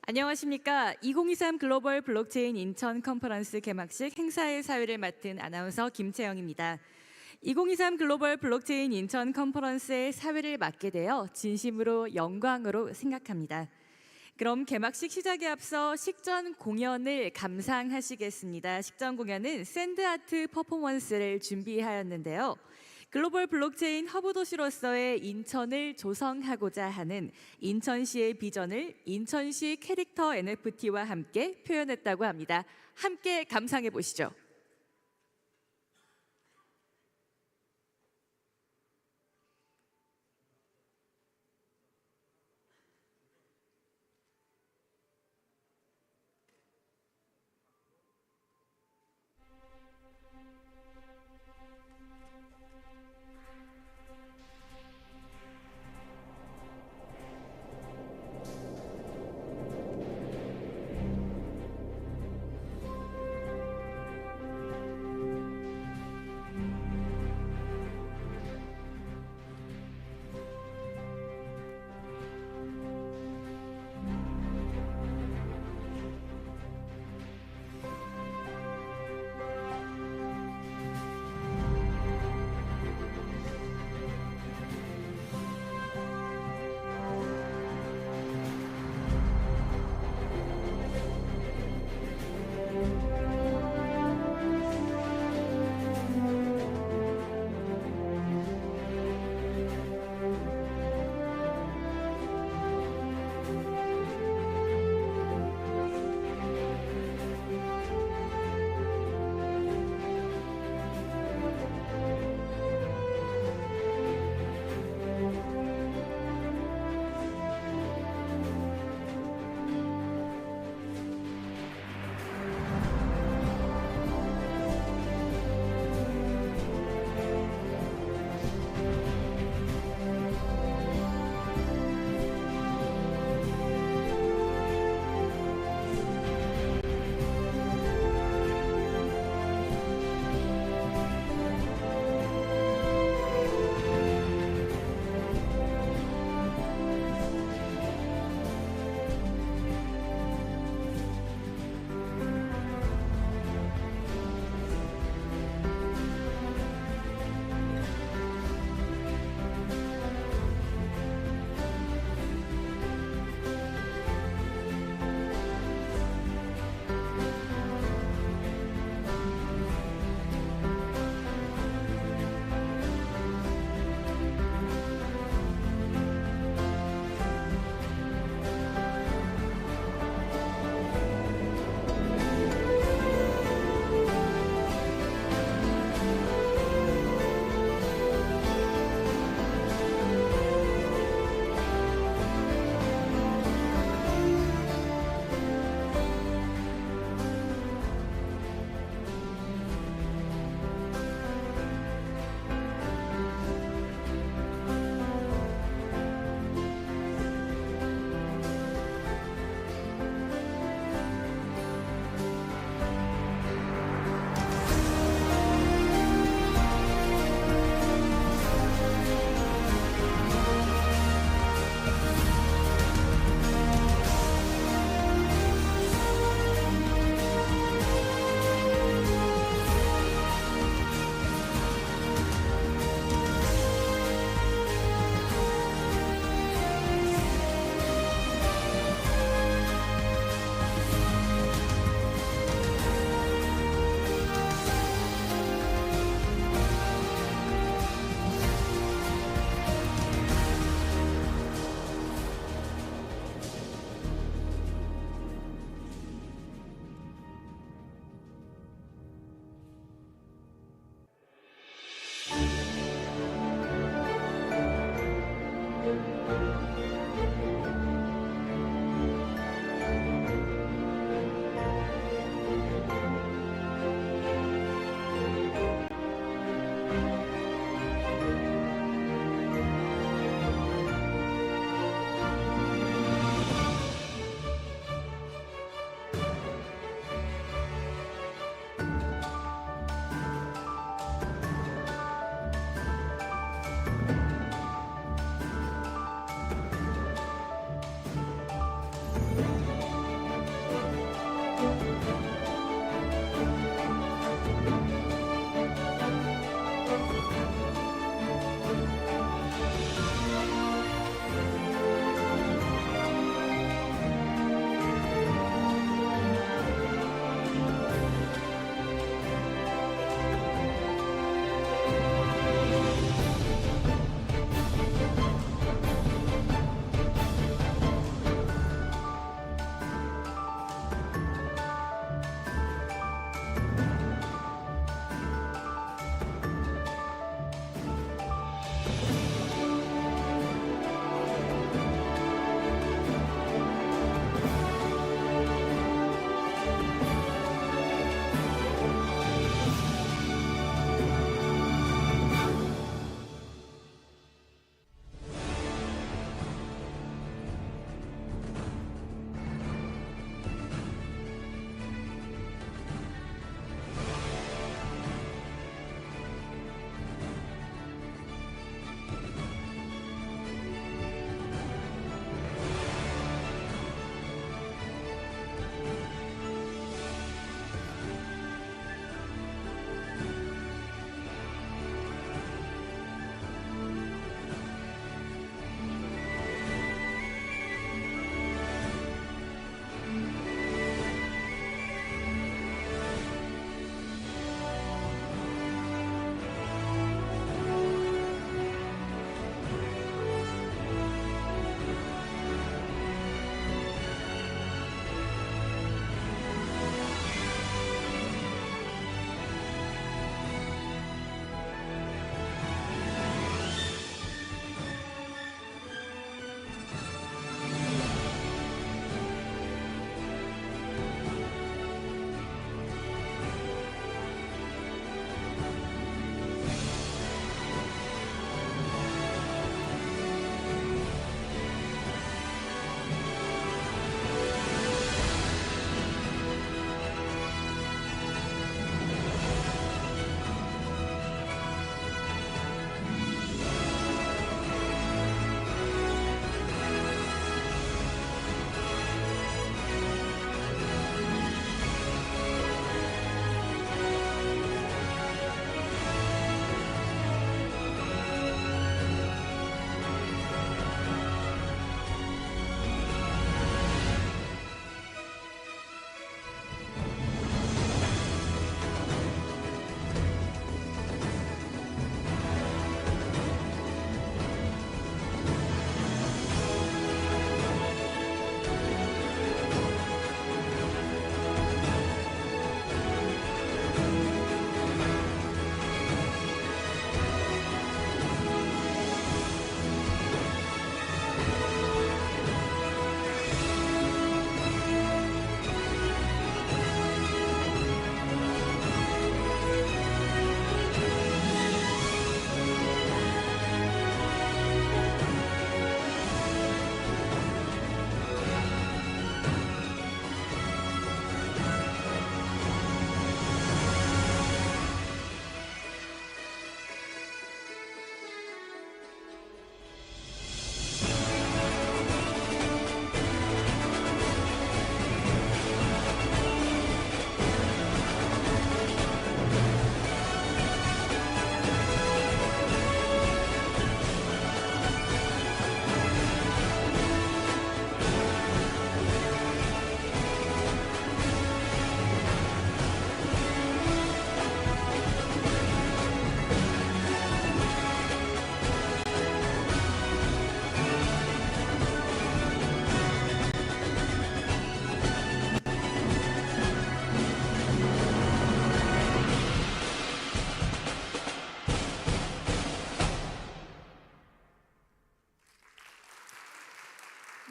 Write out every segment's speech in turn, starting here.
안녕하십니까. 2023 글로벌 블록체인 인천 컨퍼런스 개막식 행사의 사회를 맡은 아나운서 김채영입니다. 2023 글로벌 블록체인 인천 컨퍼런스의 사회를 맡게 되어 진심으로 영광으로 생각합니다. 그럼 개막식 시작에 앞서 식전 공연을 감상하시겠습니다. 식전 공연은 샌드아트 퍼포먼스를 준비하였는데요. 글로벌 블록체인 허브 도시로서의 인천을 조성하고자 하는 인천시의 비전을 인천시 캐릭터 NFT와 함께 표현했다고 합니다. 함께 감상해 보시죠.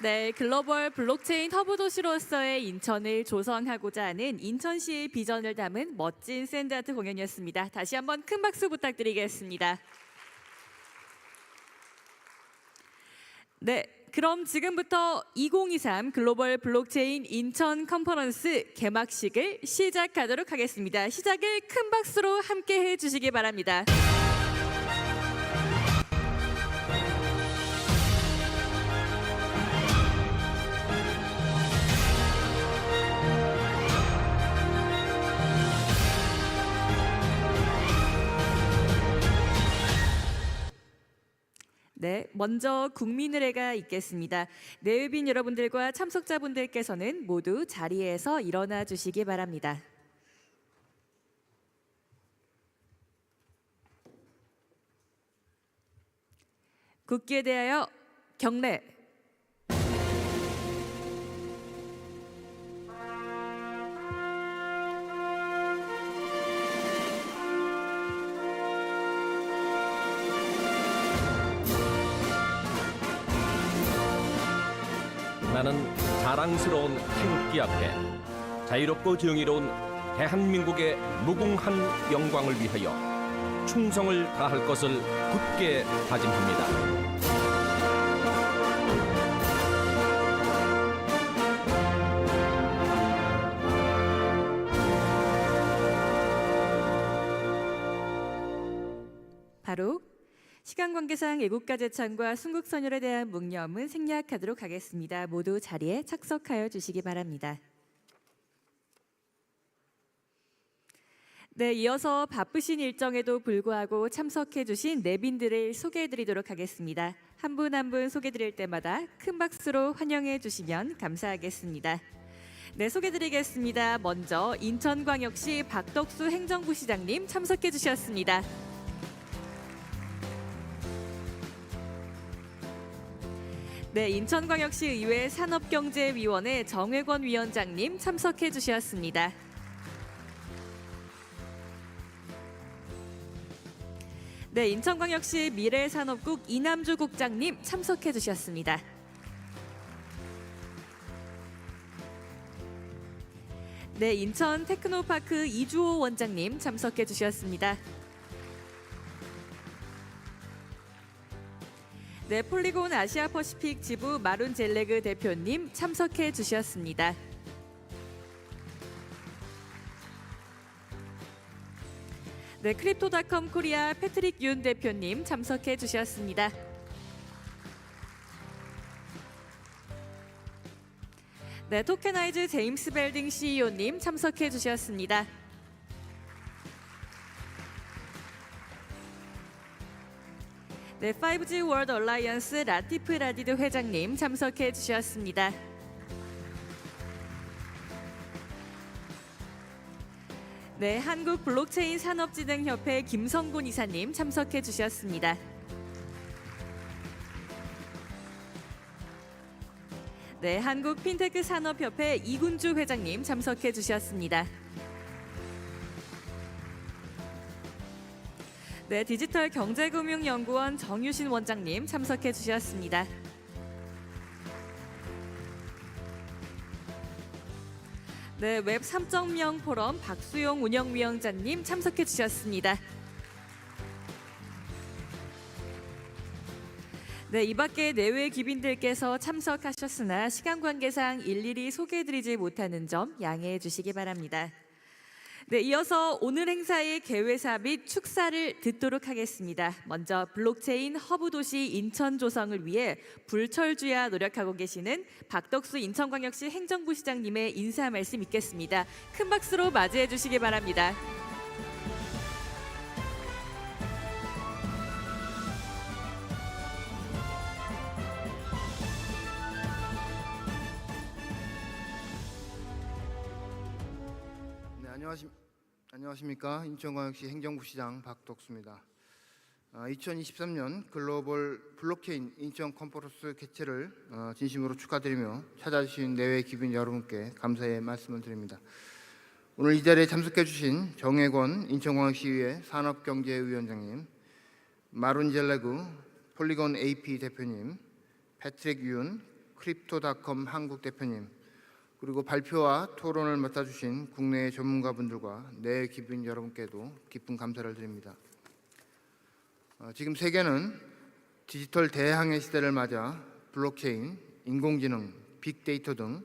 네, 글로벌 블록체인 허브 도시로서의 인천을 조성하고자 하는 인천시의 비전을 담은 멋진 샌드아트 공연이었습니다. 다시 한번 큰 박수 부탁드리겠습니다. 네, 그럼 지금부터 2023 글로벌 블록체인 인천 컨퍼런스 개막식을 시작하도록 하겠습니다. 시작을 큰 박수로 함께 해주시기 바랍니다. 네, 먼저 국민의례가 있겠습니다. 내외빈 여러분들과 참석자분들께서는 모두 자리에서 일어나 주시기 바랍니다. 국기에 대하여 경례. 나는 자랑스러운 태극기 앞에 자유롭고 정의로운 대한민국의 무궁한 영광을 위하여 충성을 다할 것을 굳게 다짐합니다. 바로 시간 관계상 애국가 제창과 순국선열에 대한 묵념은 생략하도록 하겠습니다. 모두 자리에 착석하여 주시기 바랍니다. 네, 이어서 바쁘신 일정에도 불구하고 참석해 주신 내빈들을 소개해 드리도록 하겠습니다. 한 분 한 분 소개해 드릴 때마다 큰 박수로 환영해 주시면 감사하겠습니다. 네, 소개해 드리겠습니다. 먼저 인천광역시 박덕수 행정부시장님 참석해 주셨습니다. 네, 인천광역시 의회 산업경제위원회 정회권 위원장님 참석해 주셨습니다. 네, 인천광역시 미래산업국 이남주 국장님 참석해 주셨습니다. 네, 인천 테크노파크 이주호 원장님 참석해 주셨습니다. 네, 폴리곤 아시아 퍼시픽 지부 마룬 젤레그 대표님 참석해 주셨습니다. 네, 크립토닷컴 코리아 패트릭 윤 대표님 참석해 주셨습니다. 네, 토케나이즈 제임스 벨딩 CEO님 참석해 주셨습니다. 네, 5G 월드 얼라이언스 라티프 라디드 회장님 참석해 주셨습니다. 네, 한국 블록체인 산업진흥협회 김성곤 이사님 참석해 주셨습니다. 네, 한국 핀테크 산업협회 이군주 회장님 참석해 주셨습니다. 네, 디지털 경제금융연구원 정유신 원장님 참석해 주셨습니다. 네, 웹 3.0 포럼 박수용 운영위원장님 참석해 주셨습니다. 네, 이 밖에 내외 귀빈들께서 참석하셨으나 시간 관계상 일일이 소개해드리지 못하는 점 양해해 주시기 바랍니다. 네, 이어서 오늘 행사의 개회사 및 축사를 듣도록 하겠습니다. 먼저 블록체인 허브 도시 인천 조성을 위해 불철주야 노력하고 계시는 박덕수 인천광역시 행정부시장님의 인사 말씀 있겠습니다. 큰 박수로 맞이해 주시기 바랍니다. 안녕하십니까. 인천광역시 행정부시장 박덕수입니다. 2023년 글로벌 블록체인 인천 컨퍼런스 개최를 진심으로 축하드리며 찾아주신 내외 귀빈 여러분께 감사의 말씀을 드립니다. 오늘 이 자리에 참석해 주신 정혜권 인천광역시의회 산업경제위원장님, 마룬 젤레그 폴리곤 AP 대표님, 패트릭 윤 크립토닷컴 한국 대표님, 그리고 발표와 토론을 맡아주신 국내 전문가분들과 내 기빈 여러분께도 깊은 감사를 드립니다. 지금 세계는 디지털 대항해 시대를 맞아 블록체인, 인공지능, 빅데이터 등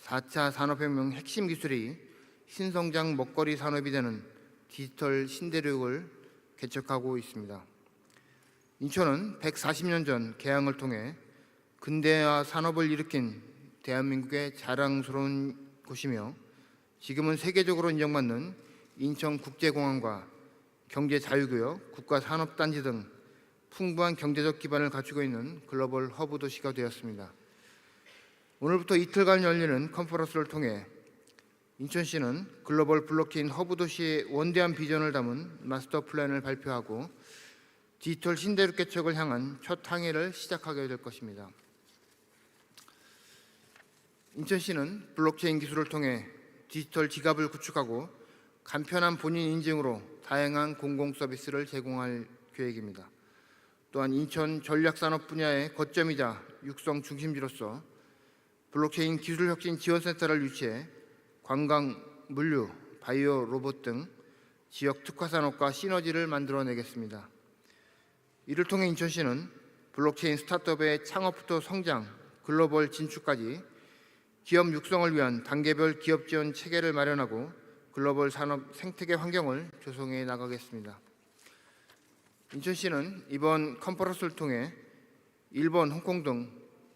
4차 산업혁명 핵심 기술이 신성장 먹거리 산업이 되는 디지털 신대륙을 개척하고 있습니다. 인천은 140년 전 개항을 통해 근대화 산업을 일으킨 대한민국의 자랑스러운 곳이며 지금은 세계적으로 인정받는 인천국제공항과 경제자유구역, 국가산업단지 등 풍부한 경제적 기반을 갖추고 있는 글로벌 허브 도시가 되었습니다. 오늘부터 이틀간 열리는 컨퍼런스를 통해 인천시는 글로벌 블록체인 허브 도시의 원대한 비전을 담은 마스터 플랜을 발표하고 디지털 신대륙 개척을 향한 첫 항해를 시작하게 될 것입니다. 인천시는 블록체인 기술을 통해 디지털 지갑을 구축하고 간편한 본인 인증으로 다양한 공공 서비스를 제공할 계획입니다. 또한 인천 전략산업 분야의 거점이자 육성 중심지로서 블록체인 기술혁신 지원센터를 유치해 관광, 물류, 바이오 로봇 등 지역 특화 산업과 시너지를 만들어내겠습니다. 이를 통해 인천시는 블록체인 스타트업의 창업부터 성장, 글로벌 진출까지 기업 육성을 위한 단계별 기업 지원 체계를 마련하고 글로벌 산업 생태계 환경을 조성해 나가겠습니다. 인천시는 이번 컨퍼런스를 통해 일본, 홍콩 등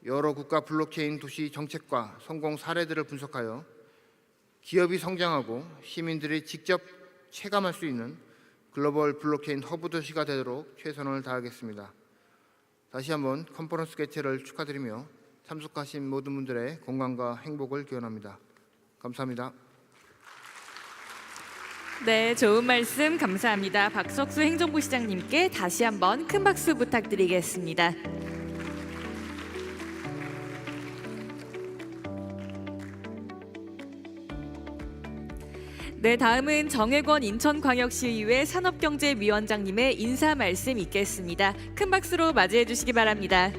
여러 국가 블록체인 도시 정책과 성공 사례들을 분석하여 기업이 성장하고 시민들이 직접 체감할 수 있는 글로벌 블록체인 허브 도시가 되도록 최선을 다하겠습니다. 다시 한번 컨퍼런스 개최를 축하드리며 참석하신 모든 분들의 건강과 행복을 기원합니다. 감사합니다. 네, 좋은 말씀 감사합니다. 박석수 행정부 시장님께 다시 한번 큰 박수 부탁드리겠습니다. 네, 다음은 정혜권 인천광역시의회 산업경제위원장님의 인사 말씀 있겠습니다. 큰 박수로 맞이해 주시기 바랍니다.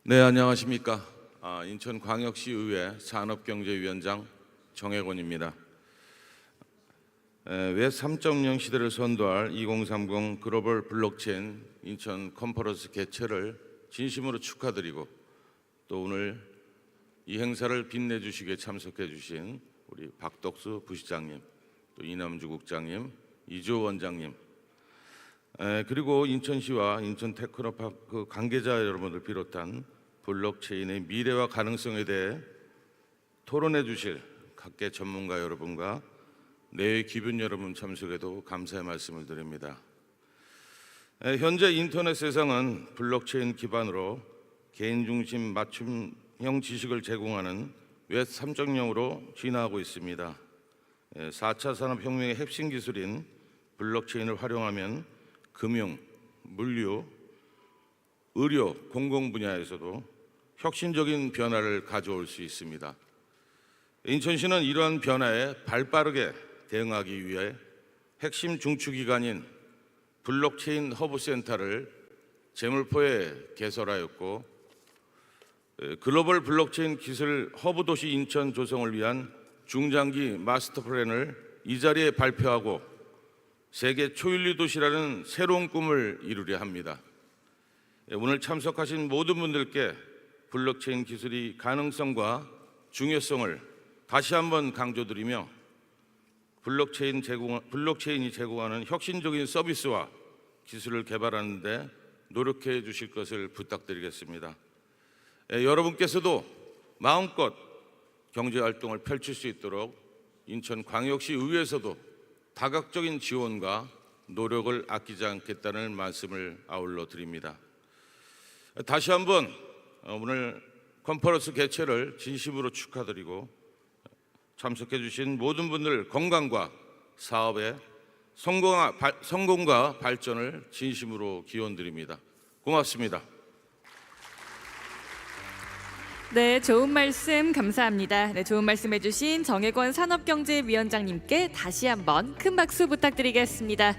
네, 안녕하십니까. 인천광역시의회 산업경제위원장 정혜권입니다. 웹 3.0 시대를 선도할 2030 글로벌 블록체인 인천 컨퍼런스 개최를 진심으로 축하드리고 또 오늘 이 행사를 빛내주시기에 참석해 주신 우리 박덕수 부시장님, 또 이남주 국장님, 이조 원장님, 그리고 인천시와 인천 테크노파크 관계자 여러분들 비롯한 블록체인의 미래와 가능성에 대해 토론해 주실 각계 전문가 여러분과 내외 기빈 여러분 참석에도 감사의 말씀을 드립니다. 현재 인터넷 세상은 블록체인 기반으로 개인 중심 맞춤형 지식을 제공하는 웹 3.0으로 진화하고 있습니다. 4차 산업혁명의 핵심 기술인 블록체인을 활용하면 금융, 물류, 의료, 공공 분야에서도 혁신적인 변화를 가져올 수 있습니다. 인천시는 이러한 변화에 발빠르게 대응하기 위해 핵심 중추기관인 블록체인 허브센터를 제물포에 개설하였고 글로벌 블록체인 기술 허브 도시 인천 조성을 위한 중장기 마스터 플랜을 이 자리에 발표하고 세계 초일류 도시라는 새로운 꿈을 이루려 합니다. 오늘 참석하신 모든 분들께 블록체인 기술의 가능성과 중요성을 다시 한번 강조드리며 블록체인이 제공하는 혁신적인 서비스와 기술을 개발하는 데 노력해 주실 것을 부탁드리겠습니다. 여러분께서도 마음껏 경제활동을 펼칠 수 있도록 인천광역시 의회에서도 다각적인 지원과 노력을 아끼지 않겠다는 말씀을 아울러 드립니다. 다시 한번 오늘 컨퍼런스 개최를 진심으로 축하드리고 참석해 주신 모든 분들 건강과 사업의 성공과 발전을 진심으로 기원드립니다. 고맙습니다. 네, 좋은 말씀 감사합니다. 네, 좋은 말씀 해주신 정혜권 산업경제위원장님께 다시 한번 큰 박수 부탁드리겠습니다.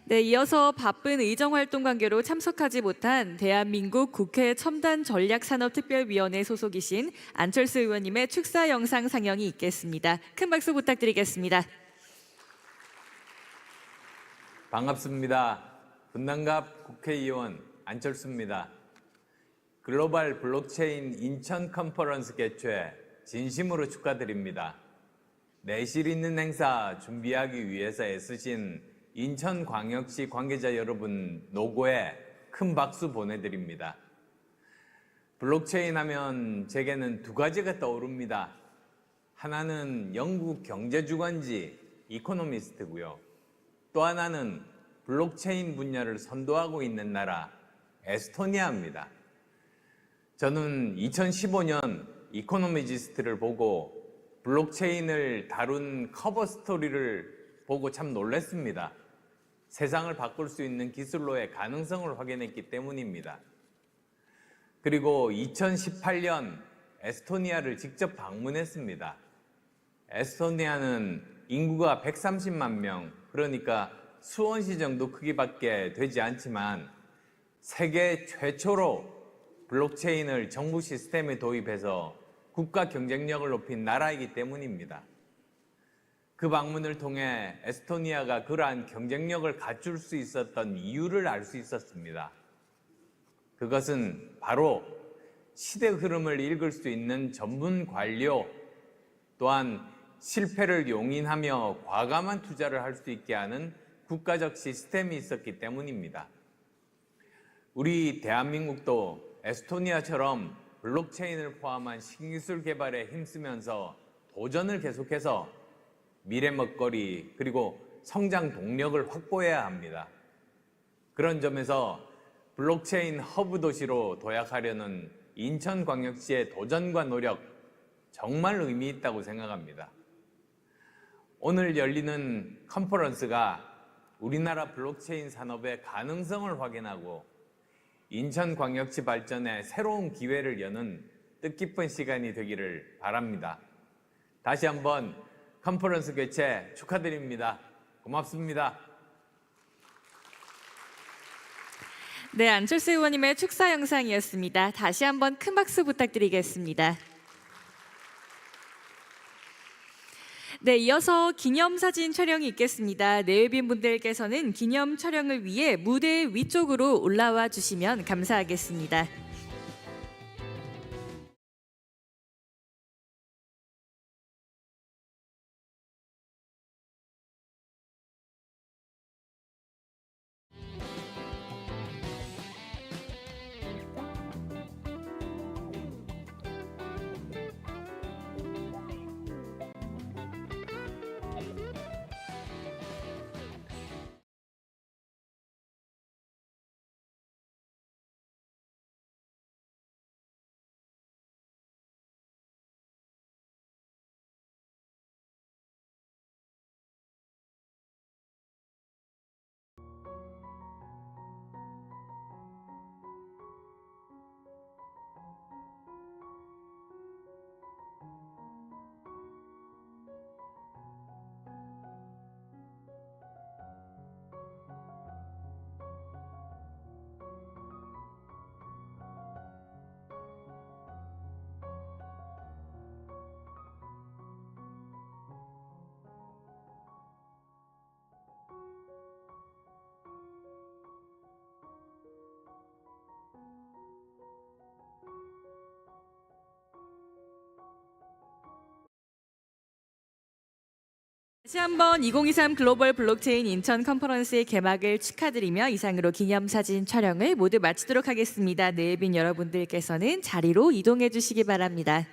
네, 이어서 바쁜 의정 활동 관계로 참석하지 못한 대한민국 국회 첨단전략산업특별위원회 소속이신 안철수 의원님의 축사 영상 상영이 있겠습니다. 큰 박수 부탁드리겠습니다. 반갑습니다. 분당갑 국회의원 안철수입니다. 글로벌 블록체인 인천 컨퍼런스 개최 진심으로 축하드립니다. 내실 있는 행사 준비하기 위해서 애쓰신 인천광역시 관계자 여러분 노고에 큰 박수 보내드립니다. 블록체인 하면 제게는 두 가지가 떠오릅니다. 하나는 영국 경제주간지 이코노미스트고요. 또 하나는 블록체인 분야를 선도하고 있는 나라 에스토니아입니다. 저는 2015년 이코노미지스트를 보고 블록체인을 다룬 커버 스토리를 보고 참 놀랐습니다. 세상을 바꿀 수 있는 기술로의 가능성을 확인했기 때문입니다. 그리고 2018년 에스토니아를 직접 방문했습니다. 에스토니아는 인구가 130만 명, 그러니까 수원시 정도 크기밖에 되지 않지만 세계 최초로 블록체인을 정부 시스템에 도입해서 국가 경쟁력을 높인 나라이기 때문입니다. 그 방문을 통해 에스토니아가 그러한 경쟁력을 갖출 수 있었던 이유를 알 수 있었습니다. 그것은 바로 시대 흐름을 읽을 수 있는 전문 관료, 또한 실패를 용인하며 과감한 투자를 할 수 있게 하는 국가적 시스템이 있었기 때문입니다. 우리 대한민국도 에스토니아처럼 블록체인을 포함한 신기술 개발에 힘쓰면서 도전을 계속해서 미래 먹거리 그리고 성장 동력을 확보해야 합니다. 그런 점에서 블록체인 허브 도시로 도약하려는 인천광역시의 도전과 노력 정말 의미 있다고 생각합니다. 오늘 열리는 컨퍼런스가 우리나라 블록체인 산업의 가능성을 확인하고 인천광역시 발전에 새로운 기회를 여는 뜻깊은 시간이 되기를 바랍니다. 다시 한번 컨퍼런스 개최 축하드립니다. 고맙습니다. 네, 안철수 의원님의 축사 영상이었습니다. 다시 한번 큰 박수 부탁드리겠습니다. 네, 이어서 기념사진 촬영이 있겠습니다. 내외빈 분들께서는 기념 촬영을 위해 무대 위쪽으로 올라와 주시면 감사하겠습니다. 다시 한번 2023 글로벌 블록체인 인천 컨퍼런스의 개막을 축하드리며 이상으로 기념사진 촬영을 모두 마치도록 하겠습니다. 내빈 여러분들께서는 자리로 이동해 주시기 바랍니다.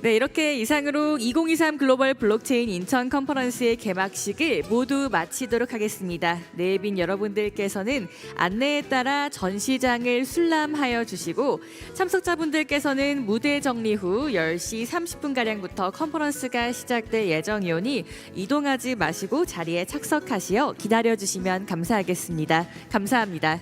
네, 이렇게 이상으로 2023 글로벌 블록체인 인천 컨퍼런스의 개막식을 모두 마치도록 하겠습니다. 내빈 여러분들께서는 안내에 따라 전시장을 순람하여 주시고 참석자분들께서는 무대 정리 후 10시 30분가량부터 컨퍼런스가 시작될 예정이오니 이동하지 마시고 자리에 착석하시어 기다려주시면 감사하겠습니다. 감사합니다.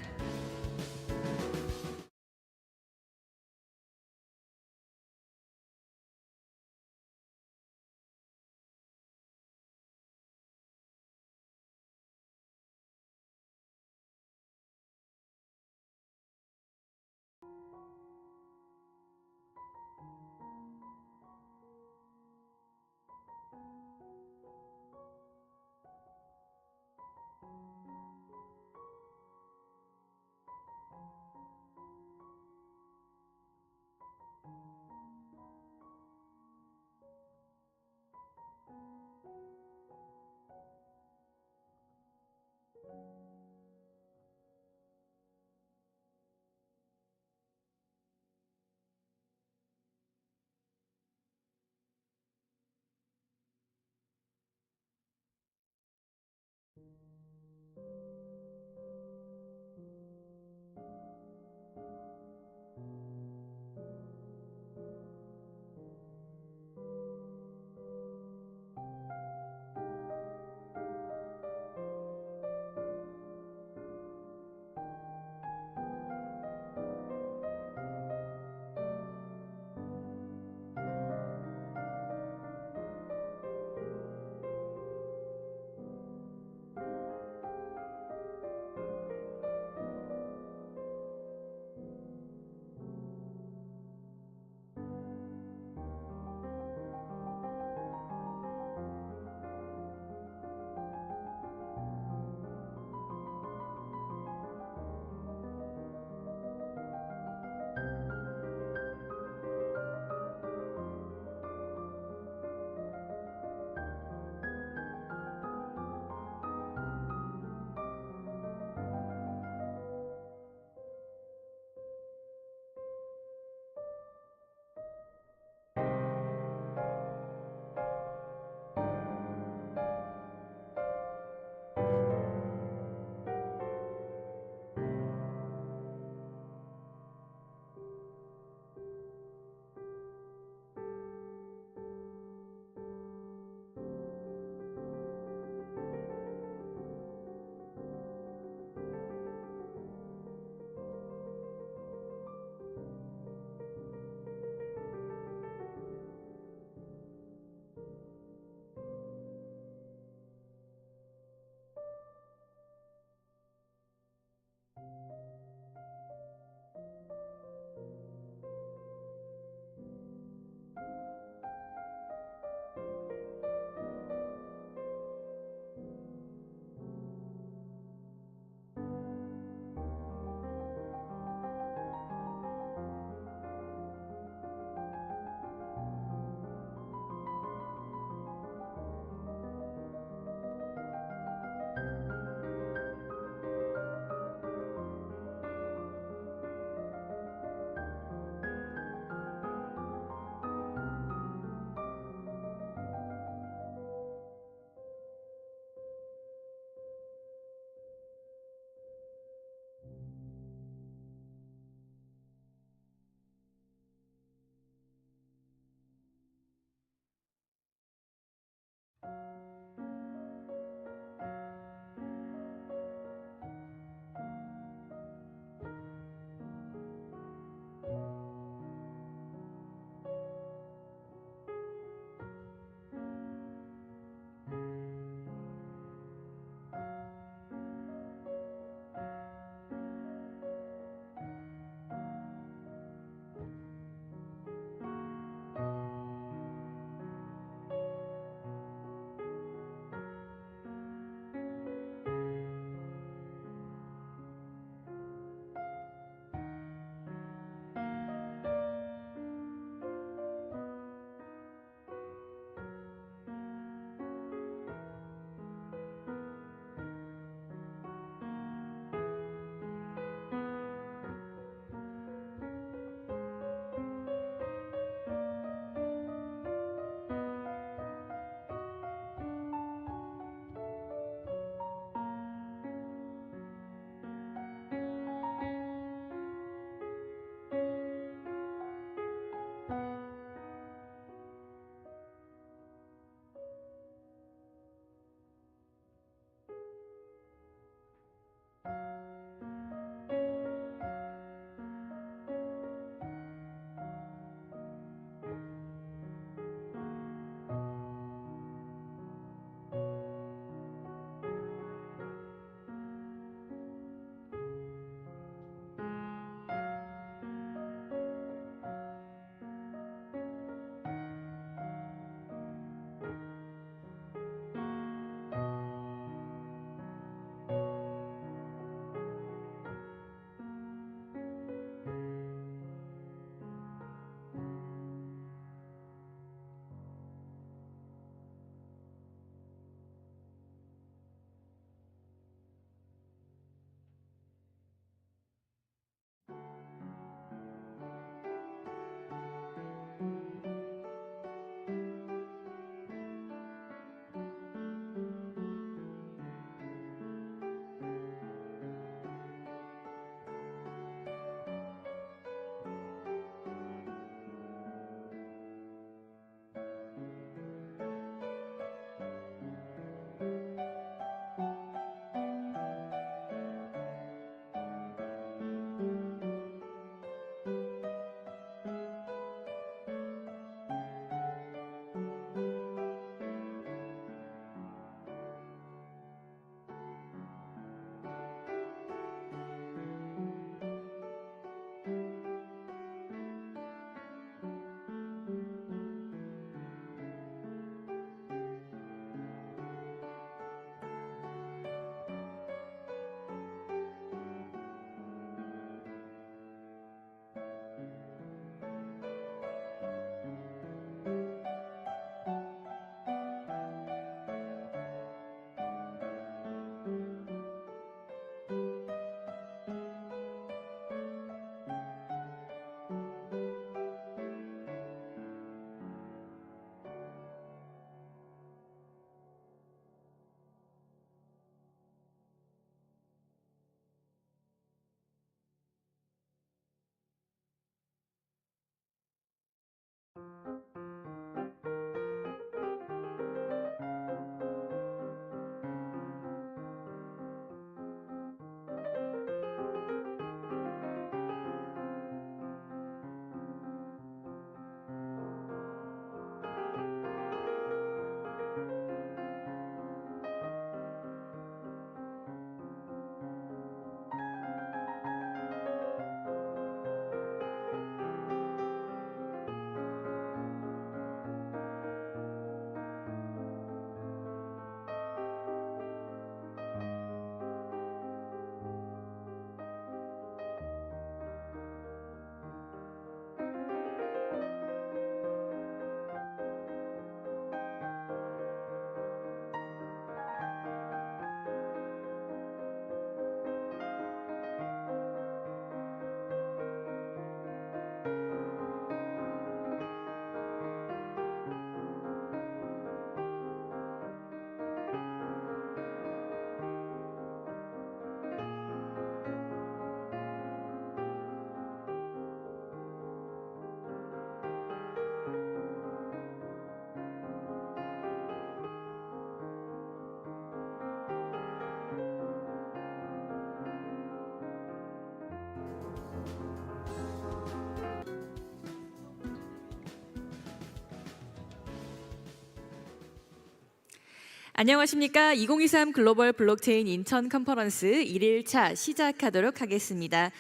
안녕하십니까. 2023 글로벌 블록체인 인천 컨퍼런스 1일차 시작하도록 하겠습니다.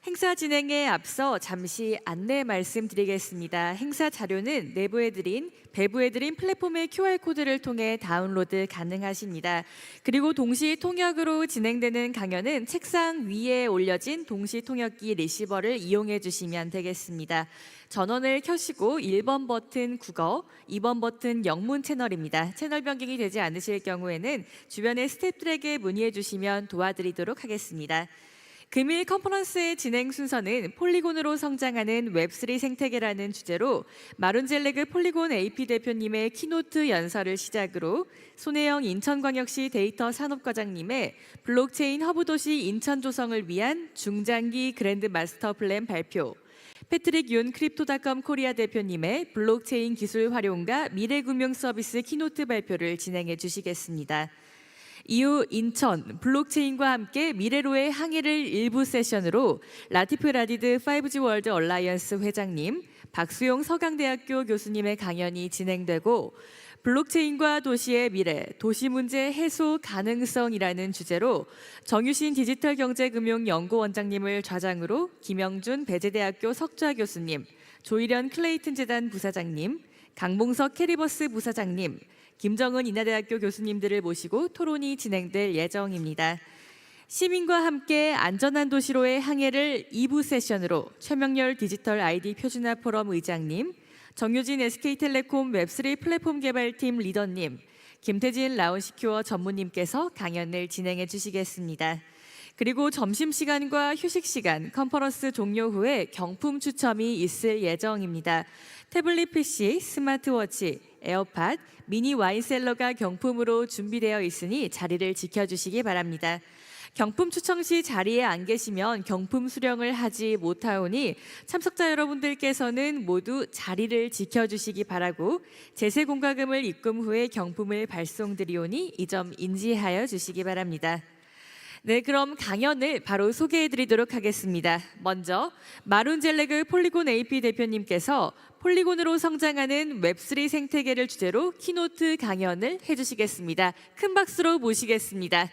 행사 진행에 앞서 잠시 안내 말씀드리겠습니다. 행사 자료는 배부해드린 플랫폼의 QR코드를 통해 다운로드 가능하십니다. 그리고 동시 통역으로 진행되는 강연은 책상 위에 올려진 동시 통역기 리시버를 이용해 주시면 되겠습니다. 전원을 켜시고 1번 버튼 국어, 2번 버튼 영문 채널입니다. 채널 변경이 되지 않으실 경우에는 주변의 스태프들에게 문의해 주시면 도와드리도록 하겠습니다. 금일 컨퍼런스의 진행 순서는 폴리곤으로 성장하는 웹3 생태계라는 주제로 마룬젤레그 폴리곤 AP 대표님의 키노트 연설을 시작으로 손혜영 인천광역시 데이터 산업과장님의 블록체인 허브 도시 인천 조성을 위한 중장기 그랜드 마스터 플랜 발표, 패트릭 윤 크립토닷컴 코리아 대표님의 블록체인 기술 활용과 미래금융 서비스 키노트 발표를 진행해 주시겠습니다. 이후 인천 블록체인과 함께 미래로의 항해를 일부 세션으로 라티프 라디드 5G 월드 얼라이언스 회장님, 박수용 서강대학교 교수님의 강연이 진행되고 블록체인과 도시의 미래, 도시 문제 해소 가능성이라는 주제로 정유신 디지털경제금융연구원장님을 좌장으로 김영준 배재대학교 석좌 교수님, 조일현 클레이튼 재단 부사장님, 강봉석 캐리버스 부사장님, 김정은 인하대학교 교수님들을 모시고 토론이 진행될 예정입니다. 시민과 함께 안전한 도시로의 항해를 2부 세션으로 최명렬 디지털 ID 표준화 포럼 의장님, 정유진 SK텔레콤 웹3 플랫폼 개발팀 리더님, 김태진 라운시큐어 전무님께서 강연을 진행해 주시겠습니다. 그리고 점심시간과 휴식시간, 컨퍼런스 종료 후에 경품 추첨이 있을 예정입니다. 태블릿 PC, 스마트워치, 에어팟, 미니 와인셀러가 경품으로 준비되어 있으니 자리를 지켜주시기 바랍니다. 경품 추첨 시 자리에 안 계시면 경품 수령을 하지 못하오니 참석자 여러분들께서는 모두 자리를 지켜주시기 바라고 제세공과금을 입금 후에 경품을 발송드리오니 이 점 인지하여 주시기 바랍니다. 네, 그럼 강연을 바로 소개해드리도록 하겠습니다. 먼저 마룬젤레그 폴리곤 AP 대표님께서 폴리곤으로 성장하는 웹3 생태계를 주제로 키노트 강연을 해주시겠습니다. 큰 박수로 모시겠습니다.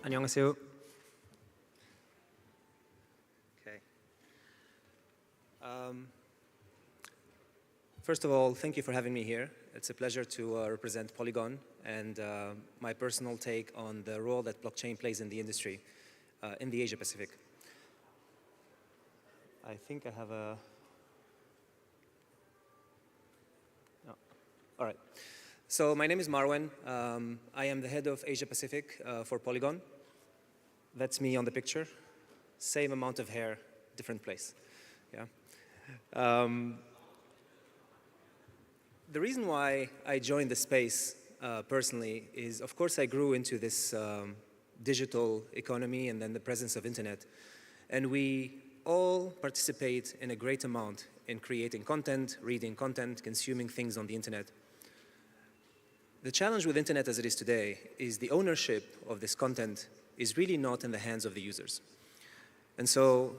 안녕하세요. Okay. First of all, thank you for having me here. It's a pleasure to represent Polygon and my personal take on the role that blockchain plays in the industry in the Asia Pacific. I think I have a... No. All right. So my name is Marwan. I am the head of Asia Pacific for Polygon. That's me on the picture. Same amount of hair, different place. Yeah. The reason why I joined the space personally is, of course, I grew into this digital economy and then the presence of internet. And we all participate in a great amount in creating content, reading content, consuming things on the internet. The challenge with internet as it is today is the ownership of this content is really not in the hands of the users. And so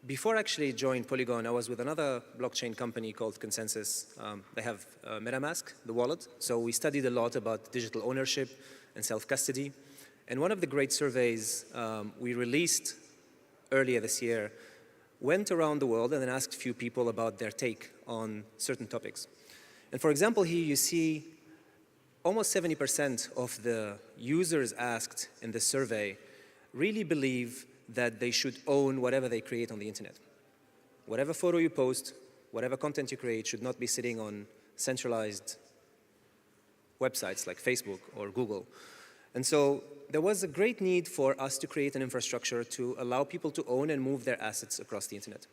before I actually joined Polygon, I was with another blockchain company called Consensus. They have MetaMask, the wallet. So we studied a lot about digital ownership and self-custody. And one of the great surveys we released earlier this year went around the world and then asked a few people about their take on certain topics. And for example, here you see almost 70% of the users asked in the survey really believe that they should own whatever they create on the internet. Whatever photo you post, whatever content you create should not be sitting on centralized websites like Facebook or Google. And so there was a great need for us to create an infrastructure to allow people to own and move their assets across the internet.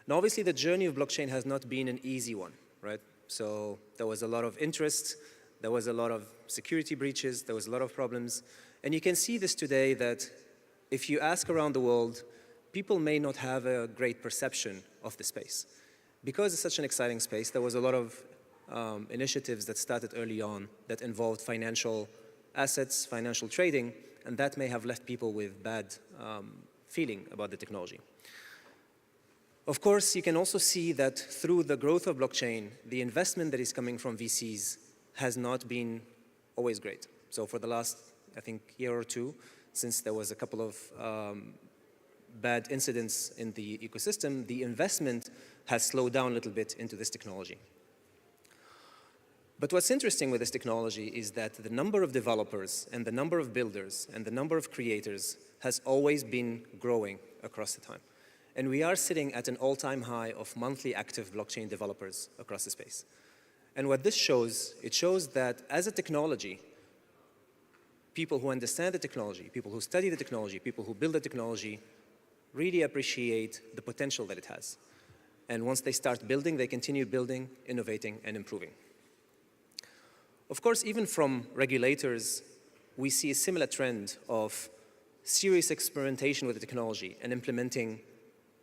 Now, obviously, the journey of blockchain has not been an easy one, right? So there was a lot of interest. There was a lot of security breaches, there was a lot of problems. And you can see this today that if you ask around the world, people may not have a great perception of the space. Because it's such an exciting space, there was a lot of initiatives that started early on that involved financial assets, financial trading, and that may have left people with bad feeling about the technology. Of course, you can also see that through the growth of blockchain, the investment that is coming from VCs has not been always great. So for the last, I think, year or two, since there was a couple of bad incidents in the ecosystem, the investment has slowed down a little bit into this technology. But what's interesting with this technology is that the number of developers and the number of builders and the number of creators has always been growing across the time. And we are sitting at an all-time high of monthly active blockchain developers across the space. And what this shows, it shows that as a technology, people who understand the technology, people who study the technology, people who build the technology really appreciate the potential that it has. And once they start building, they continue building, innovating, and improving. Of course, even from regulators, we see a similar trend of serious experimentation with the technology and implementing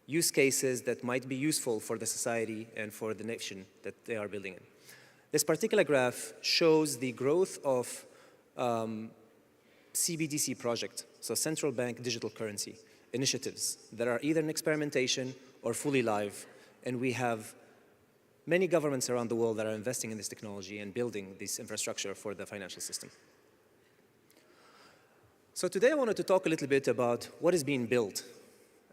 use cases that might be useful for the society and for the nation that they are building in. This particular graph shows the growth of CBDC project, so central bank digital currency initiatives that are either in experimentation or fully live, and we have many governments around the world that are investing in this technology and building this infrastructure for the financial system. So today I wanted to talk a little bit about what is being built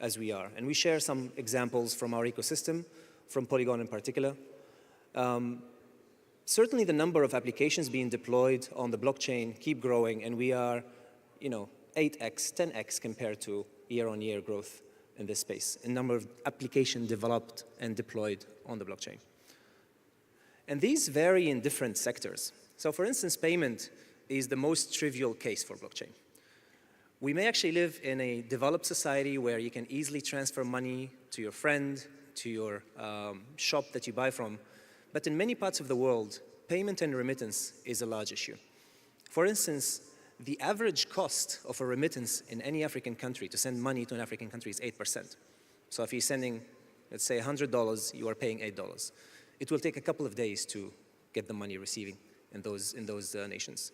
as we are, and we share some examples from our ecosystem, from Polygon in particular. Certainly the number of applications being deployed on the blockchain keep growing, and we are, 8x, 10x compared to year-on-year growth in this space, in number of applications developed and deployed on the blockchain. And these vary in different sectors. So for instance, payment is the most trivial case for blockchain. We may actually live in a developed society where you can easily transfer money to your friend, to your shop that you buy from. But in many parts of the world, payment and remittance is a large issue. For instance, the average cost of a remittance in any African country, to send money to an African country, is 8%. So if you're sending, let's say, $100, you are paying $8. It will take a couple of days to get the money receiving in those nations.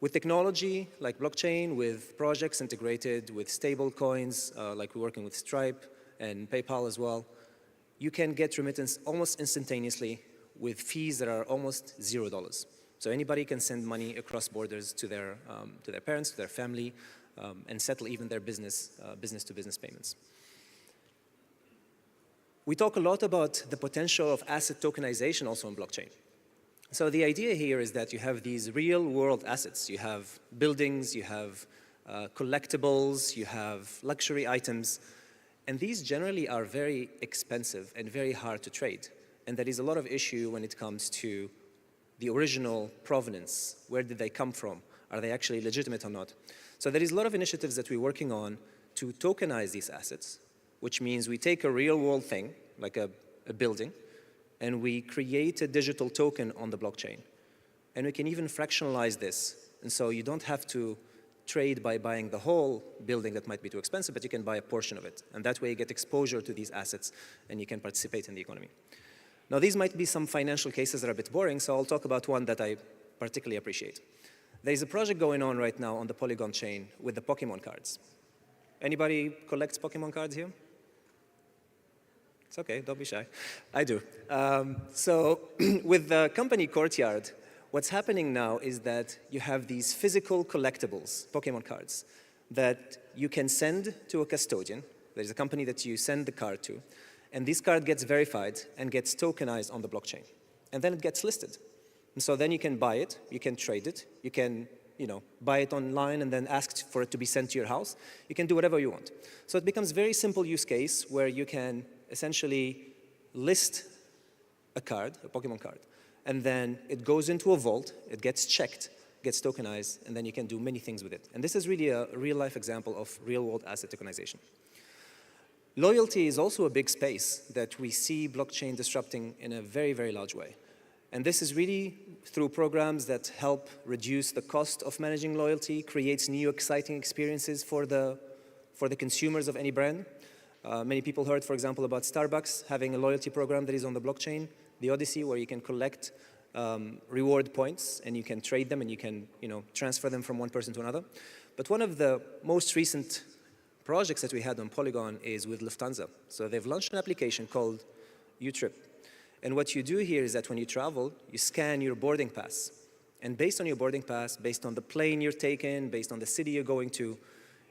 With technology like blockchain, with projects integrated with stable coins, like we're working with Stripe and PayPal as well, you can get remittance almost instantaneously with fees that are almost $0. So anybody can send money across borders to their parents, to their family, and settle even their business-to-business payments. We talk a lot about the potential of asset tokenization also in blockchain. So the idea here is that you have these real-world assets. You have buildings, you have collectibles, you have luxury items, and these generally are very expensive and very hard to trade. And there is a lot of issue when it comes to the original provenance. Where did they come from? Are they actually legitimate or not? So there is a lot of initiatives that we're working on to tokenize these assets, which means we take a real-world thing, like a building, and we create a digital token on the blockchain. And we can even fractionalize this. And so you don't have to trade by buying the whole building that might be too expensive, but you can buy a portion of it. And that way you get exposure to these assets and you can participate in the economy. Now, these might be some financial cases that are a bit boring, so I'll talk about one that I particularly appreciate. There's a project going on right now on the Polygon chain with the Pokemon cards. Anybody collects Pokemon cards here? It's okay, don't be shy. I do. So with the company Courtyard, what's happening now is that you have these physical collectibles, Pokemon cards, that you can send to a custodian. There's a company that you send the card to, and this card gets verified and gets tokenized on the blockchain. And then it gets listed. And so then you can buy it, you can trade it, you can buy it online and then ask for it to be sent to your house. You can do whatever you want. So it becomes a very simple use case where you can essentially list a card, a Pokemon card, and then it goes into a vault, it gets checked, gets tokenized, and then you can do many things with it. And this is really a real-life example of real-world asset tokenization. Loyalty is also a big space that we see blockchain disrupting in a very, very large way. And this is really through programs that help reduce the cost of managing loyalty, creates new exciting experiences for the consumers of any brand. Many people heard, for example, about Starbucks having a loyalty program that is on the blockchain. the Odyssey, where you can collect reward points and you can trade them and you can transfer them from one person to another. But one of the most recent projects that we had on Polygon is with Lufthansa. So they've launched an application called UTrip. And what you do here is that when you travel, you scan your boarding pass. And based on your boarding pass, based on the plane you're taking, based on the city you're going to,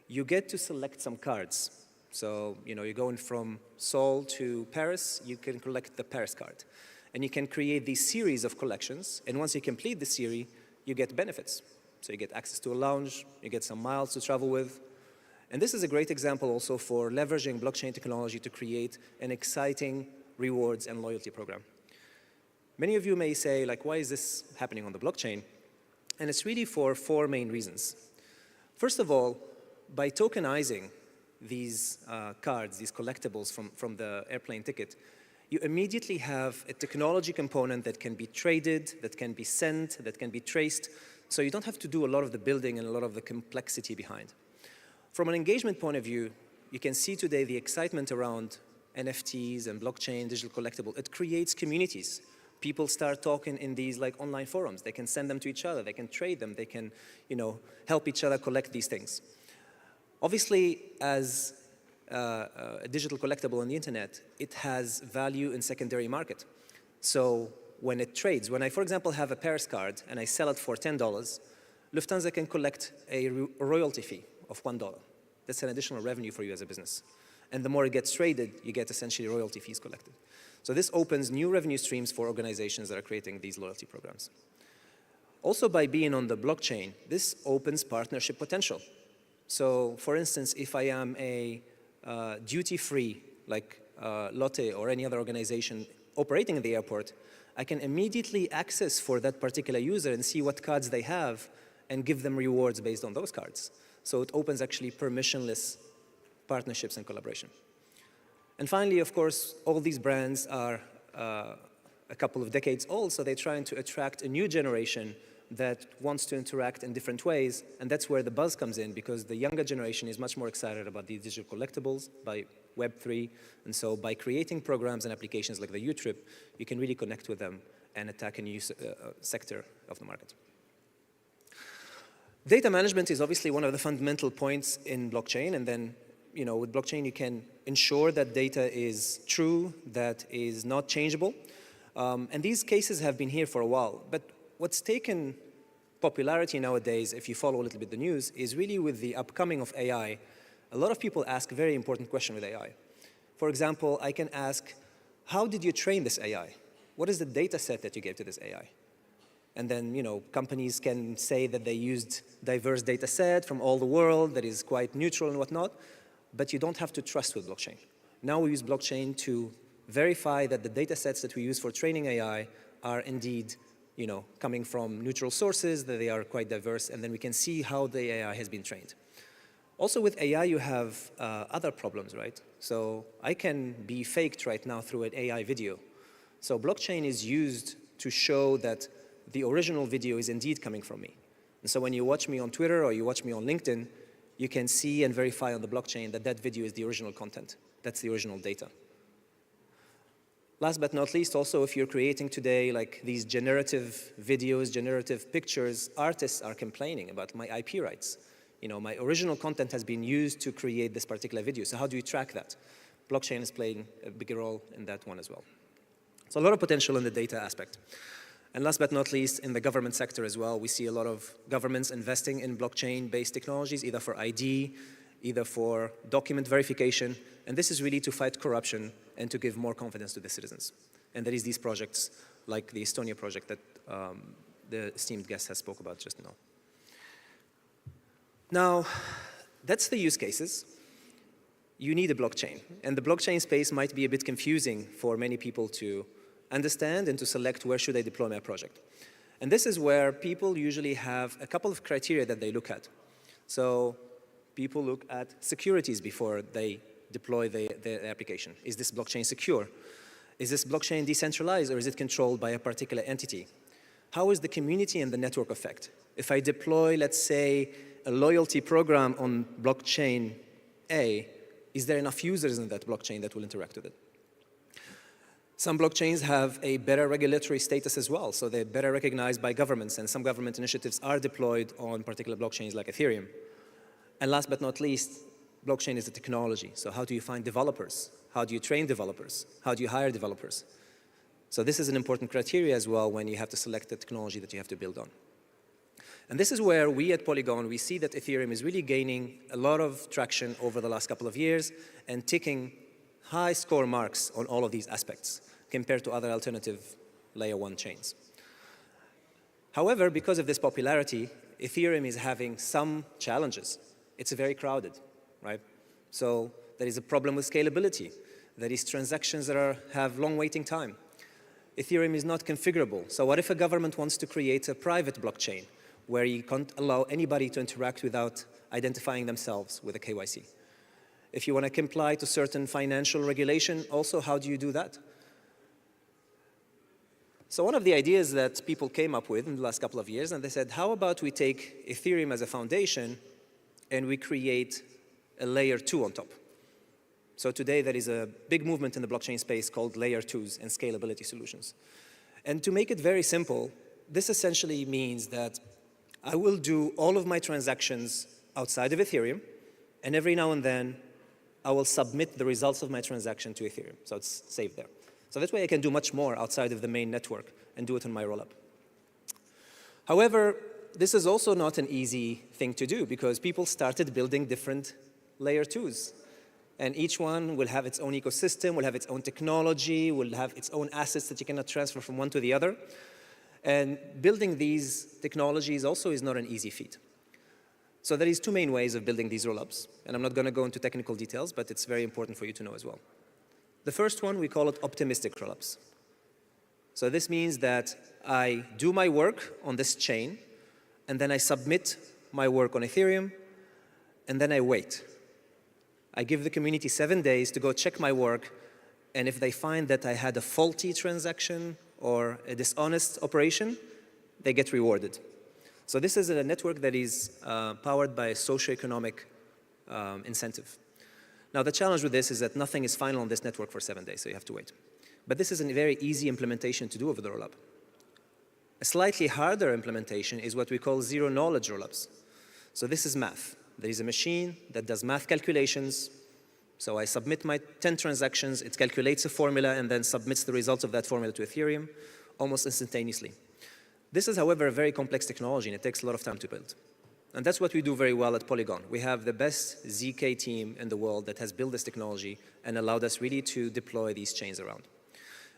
you get to select some cards. So, you're going from Seoul to Paris, you can collect the Paris card. And you can create these series of collections. And once you complete the series, you get benefits. So you get access to a lounge, you get some miles to travel with. And this is a great example also for leveraging blockchain technology to create an exciting rewards and loyalty program. Many of you may say, why is this happening on the blockchain? And it's really for 4 main reasons. First of all, by tokenizing these cards, these collectibles from the airplane ticket, you immediately have a technology component that can be traded, that can be sent, that can be traced. So you don't have to do a lot of the building and a lot of the complexity behind. From an engagement point of view, you can see today the excitement around NFTs and blockchain, digital collectible. It creates communities. People start talking in these online forums. They can send them to each other. They can trade them. They can, help each other collect these things. Obviously, as a digital collectible on the internet, it has value in secondary market. So when it trades, when I, for example, have a Paris card and I sell it for $10, Lufthansa can collect a royalty fee of $1. That's an additional revenue for you as a business. And the more it gets traded, you get essentially royalty fees collected. So this opens new revenue streams for organizations that are creating these loyalty programs. Also, by being on the blockchain, this opens partnership potential. So for instance, if I am a duty-free, like Lotte or any other organization operating in the airport, I can immediately access for that particular user and see what cards they have and give them rewards based on those cards. So it opens actually permissionless partnerships and collaboration. And finally, of course, all these brands are a couple of decades old, so they're trying to attract a new generation that wants to interact in different ways, and that's where the buzz comes in, because the younger generation is much more excited about these digital collectibles by Web3, and so by creating programs and applications like the UTrip, you can really connect with them and attack a new sector of the market. Data management is obviously one of the fundamental points in blockchain, and then with blockchain you can ensure that data is true, that is not changeable, and these cases have been here for a while, but what's taken popularity nowadays, if you follow a little bit the news, is really with the upcoming of AI. A lot of people ask a very important question with AI. For example, I can ask, how did you train this AI? What is the data set that you gave to this AI? And then, companies can say that they used diverse data set from all the world that is quite neutral and whatnot, but you don't have to trust with blockchain. Now we use blockchain to verify that the data sets that we use for training AI are indeed coming from neutral sources, that they are quite diverse, and then we can see how the AI has been trained. Also with AI, you have other problems, right? So I can be faked right now through an AI video. So blockchain is used to show that the original video is indeed coming from me. And so when you watch me on Twitter or you watch me on LinkedIn, you can see and verify on the blockchain that that video is the original content. That's the original data. Last but not least, also, if you're creating today these generative videos, generative pictures, artists are complaining about my IP rights. My original content has been used to create this particular video. So how do you track that? Blockchain is playing a big role in that one as well. So a lot of potential in the data aspect. And last but not least, in the government sector as well, we see a lot of governments investing in blockchain-based technologies, either for ID, either for document verification, and this is really to fight corruption and to give more confidence to the citizens. And there is these projects like the Estonia project that the esteemed guest has spoke about just now. Now, that's the use cases. You need a blockchain, and the blockchain space might be a bit confusing for many people to understand and to select where should I deploy my project. And this is where people usually have a couple of criteria that they look at. So people look at securities before they deploy the application. Is this blockchain secure? Is this blockchain decentralized, or is it controlled by a particular entity? How is the community and the network effect? If I deploy, let's say, a loyalty program on blockchain A, is there enough users in that blockchain that will interact with it? Some blockchains have a better regulatory status as well, so they're better recognized by governments, and some government initiatives are deployed on particular blockchains like Ethereum. And last but not least, blockchain is a technology. So how do you find developers? How do you train developers? How do you hire developers? So this is an important criteria as well when you have to select the technology that you have to build on. And this is where we at Polygon, we see that Ethereum is really gaining a lot of traction over the last couple of years and ticking high score marks on all of these aspects compared to other alternative layer 1 chains. However, because of this popularity, Ethereum is having some challenges. It's very crowded, right? So there is a problem with scalability. There is transactions that have long waiting time. Ethereum is not configurable. So what if a government wants to create a private blockchain where you can't allow anybody to interact without identifying themselves with a KYC? If you want to comply to certain financial regulation, also, how do you do that? So one of the ideas that people came up with in the last couple of years, and they said, how about we take Ethereum as a foundation and we create a layer 2 on top? So today there is a big movement in the blockchain space called layer 2s and scalability solutions. And to make it very simple, this essentially means that I will do all of my transactions outside of Ethereum, and every now and then I will submit the results of my transaction to Ethereum. So it's saved there. So that way I can do much more outside of the main network and do it on my rollup. However, this is also not an easy thing to do because people started building different layer 2s. And each one will have its own ecosystem, will have its own technology, will have its own assets that you cannot transfer from one to the other. And building these technologies also is not an easy feat. So there is two main ways of building these rollups. And I'm not going to go into technical details, but it's very important for you to know as well. The first one, we call it optimistic rollups. So this means that I do my work on this chain, and then I submit my work on Ethereum, and then I wait. I give the community 7 days to go check my work, and if they find that I had a faulty transaction or a dishonest operation, they get rewarded. So this is a network that is powered by a socioeconomic incentive. Now, the challenge with this is that nothing is final on this network for 7 days, so you have to wait. But this is a very easy implementation to do over the rollup. A slightly harder implementation is what we call zero-knowledge rollups. So this is math. There is a machine that does math calculations. So I submit my 10 transactions, it calculates a formula, and then submits the results of that formula to Ethereum almost instantaneously. This is, however, a very complex technology, and it takes a lot of time to build. And that's what we do very well at Polygon. We have the best ZK team in the world that has built this technology and allowed us really to deploy these chains around.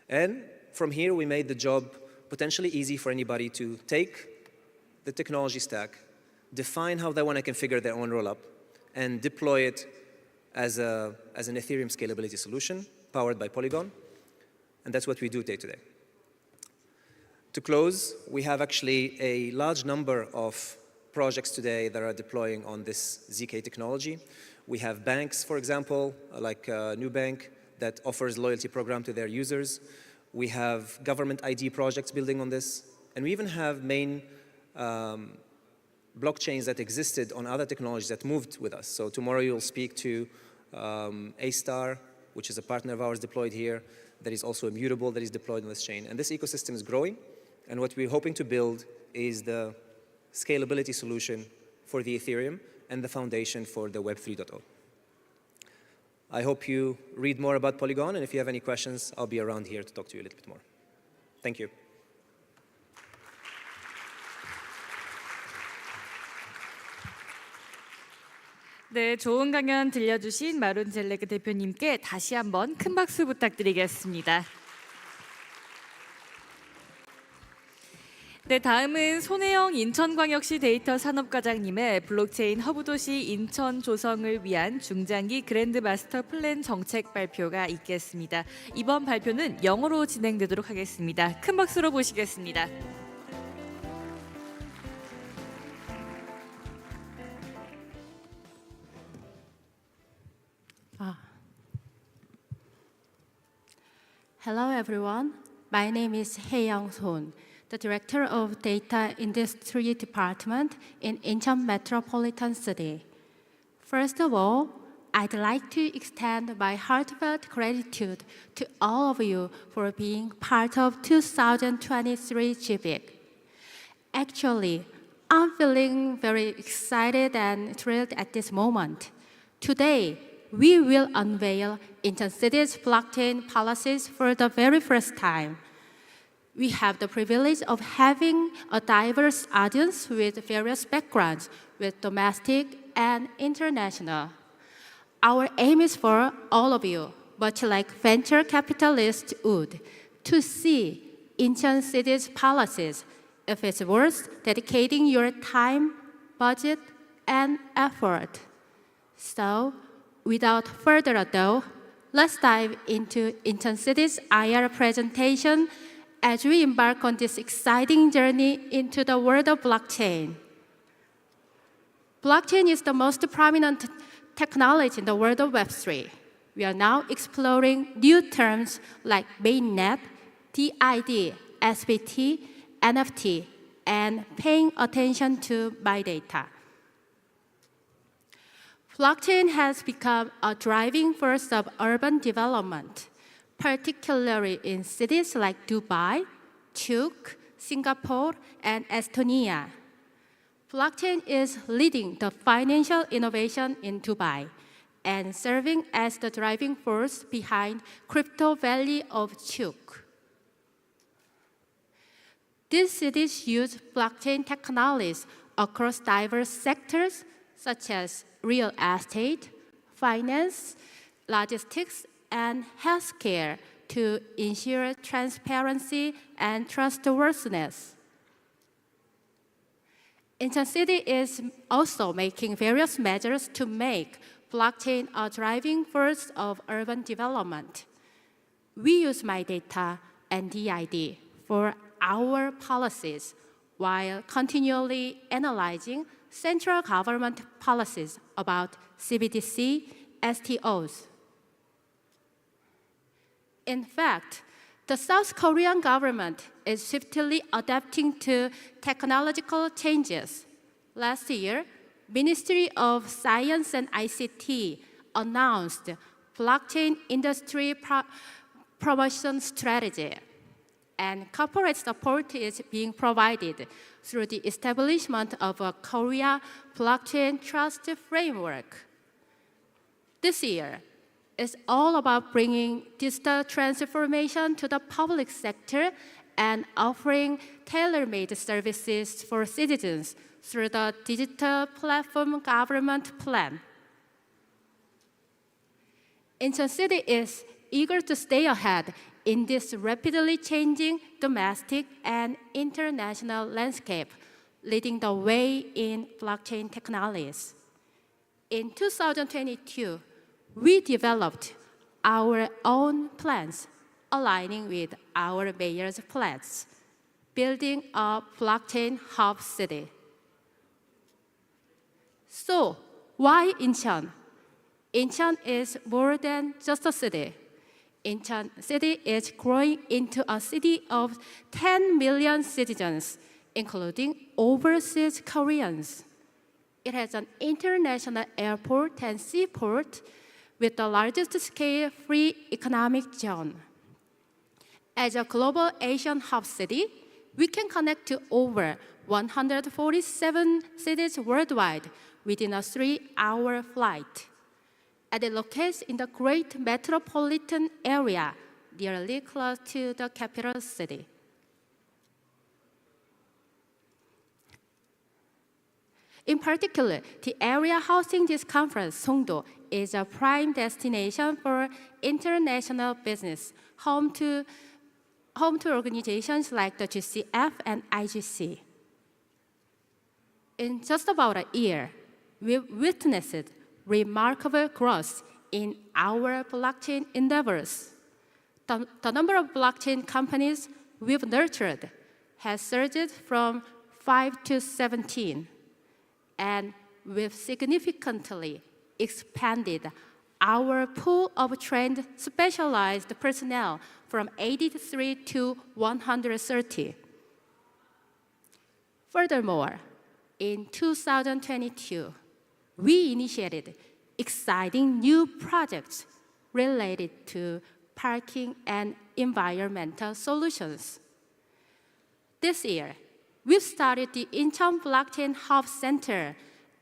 And from here, we made the job potentially easy for anybody to take the technology stack, define how they want to configure their own rollup, and deploy it as an Ethereum scalability solution powered by Polygon. And that's what we do day to day. To close, we have actually a large number of projects today that are deploying on this ZK technology. We have banks, for example, like Nubank, that offers loyalty program to their users. We have government ID projects building on this. And we even have main blockchains that existed on other technologies that moved with us. So tomorrow you'll speak to A-Star, which is a partner of ours deployed here. There is also Immutable that is deployed on this chain. And this ecosystem is growing. And what we're hoping to build is the scalability solution for the Ethereum and the foundation for the Web 3.0. I hope you read more about Polygon, and if you have any questions, I'll be around here to talk to you a little bit more. Thank you. 네, 좋은 강연 들려주신 마룬 젤레그 대표님께 다시 한번 큰 박수 부탁드리겠습니다. 네, 다음은 손혜영 인천광역시 데이터 산업과장님의 블록체인 허브 도시 인천 조성을 위한 중장기 그랜드 마스터 플랜 정책 발표가 있겠습니다. 이번 발표는 영어로 진행되도록 하겠습니다. 큰 박수로 모시겠습니다. Hello, everyone. My name is Hae-young Son, the Director of Data Industry Department in Incheon Metropolitan City. First of all, I'd like to extend my heartfelt gratitude to all of you for being part of 2023 GBIC. Actually, I'm feeling very excited and thrilled at this moment. Today, we will unveil Incheon City's blockchain policies for the very first time. We have the privilege of having a diverse audience with various backgrounds, with domestic and international. Our aim is for all of you, much like venture capitalists would, to see Incheon City's policies if it's worth dedicating your time, budget, and effort. So, without further ado, let's dive into Incheon City's IR presentation as we embark on this exciting journey into the world of blockchain. Blockchain is the most prominent technology in the world of Web3. We are now exploring new terms like mainnet, DID, SBT, NFT, and paying attention to my data. Blockchain has become a driving force of urban development, particularly in cities like Dubai, Chuk, Singapore, and Estonia. Blockchain is leading the financial innovation in Dubai and serving as the driving force behind Crypto Valley of Chuk. These cities use blockchain technologies across diverse sectors such as real estate, finance, logistics, and healthcare to ensure transparency and trustworthiness. Incheon City is also making various measures to make blockchain a driving force of urban development. We use My Data and DID for our policies while continually analyzing central government policies about CBDC, STOs. In fact, the South Korean government is swiftly adapting to technological changes. Last year, Ministry of Science and ICT announced blockchain industry promotion strategy, and corporate support is being provided through the establishment of a Korea Blockchain Trust Framework. This year, it's all about bringing digital transformation to the public sector and offering tailor-made services for citizens through the Digital Platform Government Plan. Incheon City is eager to stay ahead in this rapidly changing domestic and international landscape, leading the way in blockchain technologies. In 2022, we developed our own plans, aligning with our mayor's plans, building a blockchain hub city. So, why Incheon? Incheon is more than just a city. Incheon City is growing into a city of 10 million citizens, including overseas Koreans. It has an international airport and seaport with the largest scale free economic zone. As a global Asian hub city, we can connect to over 147 cities worldwide within a 3-hour flight. And it locates in the great metropolitan area, nearly close to the capital city. In particular, the area housing this conference, Songdo, is a prime destination for international business, home to organizations like the GCF and IGC. In just about a year, we've witnessed remarkable growth in our blockchain endeavors. The number of blockchain companies we've nurtured has surged from 5 to 17, and we've significantly expanded our pool of trained specialized personnel from 83 to 130. Furthermore, in 2022, we initiated exciting new projects related to parking and environmental solutions. This year, we've started the Incheon Blockchain Hub Center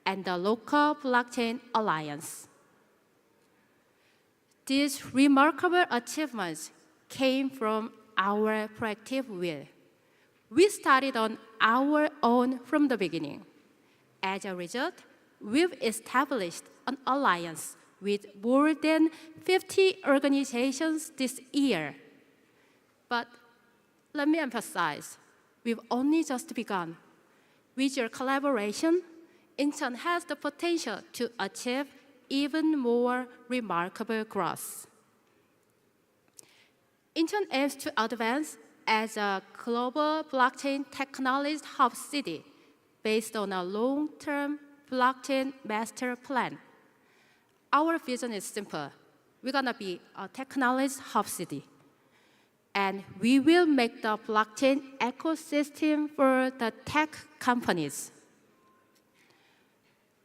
and the local blockchain alliance. These remarkable achievements came from our proactive will. We started on our own from the beginning. As a result, we've established an alliance with more than 50 organizations this year. But let me emphasize, we've only just begun. With your collaboration, Incheon has the potential to achieve even more remarkable growth. Incheon aims to advance as a global blockchain technology hub city based on a long-term blockchain master plan. Our vision is simple. We're gonna be a technology hub city. And we will make the blockchain ecosystem for the tech companies.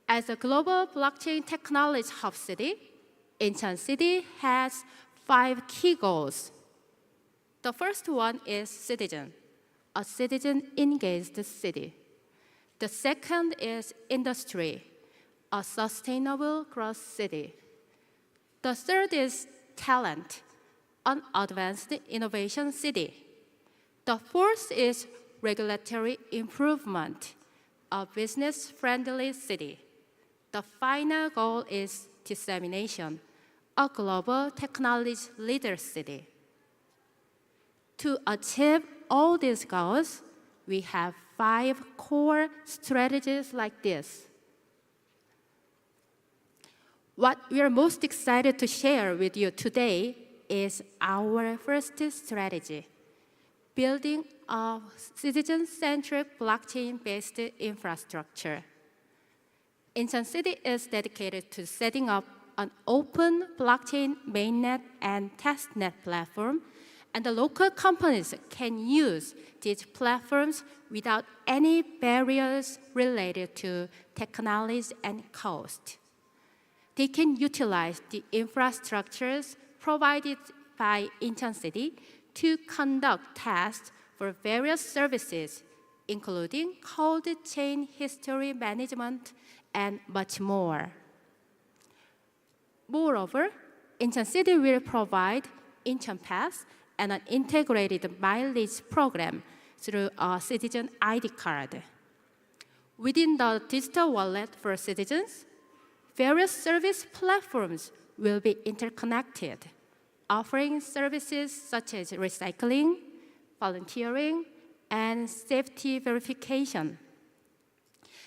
As a global blockchain technology hub city, Incheon City has 5 key goals. The first one is citizen, a citizen-engaged city. The second is industry, a sustainable growth city. The third is talent, an advanced innovation city. The fourth is regulatory improvement, a business-friendly city. The final goal is dissemination, a global technology leader city. To achieve all these goals, we have 5 core strategies like this. What we are most excited to share with you today is our first strategy, building a citizen-centric blockchain-based infrastructure. Incheon City is dedicated to setting up an open blockchain mainnet and testnet platform, and the local companies can use these platforms without any barriers related to technology and cost. They can utilize the infrastructures provided by Incheon City to conduct tests for various services, including cold chain history management and much more. Moreover, Incheon City will provide Incheon Pass and an integrated mileage program through a citizen ID card. Within the digital wallet for citizens, various service platforms will be interconnected, offering services such as recycling, volunteering, and safety verification.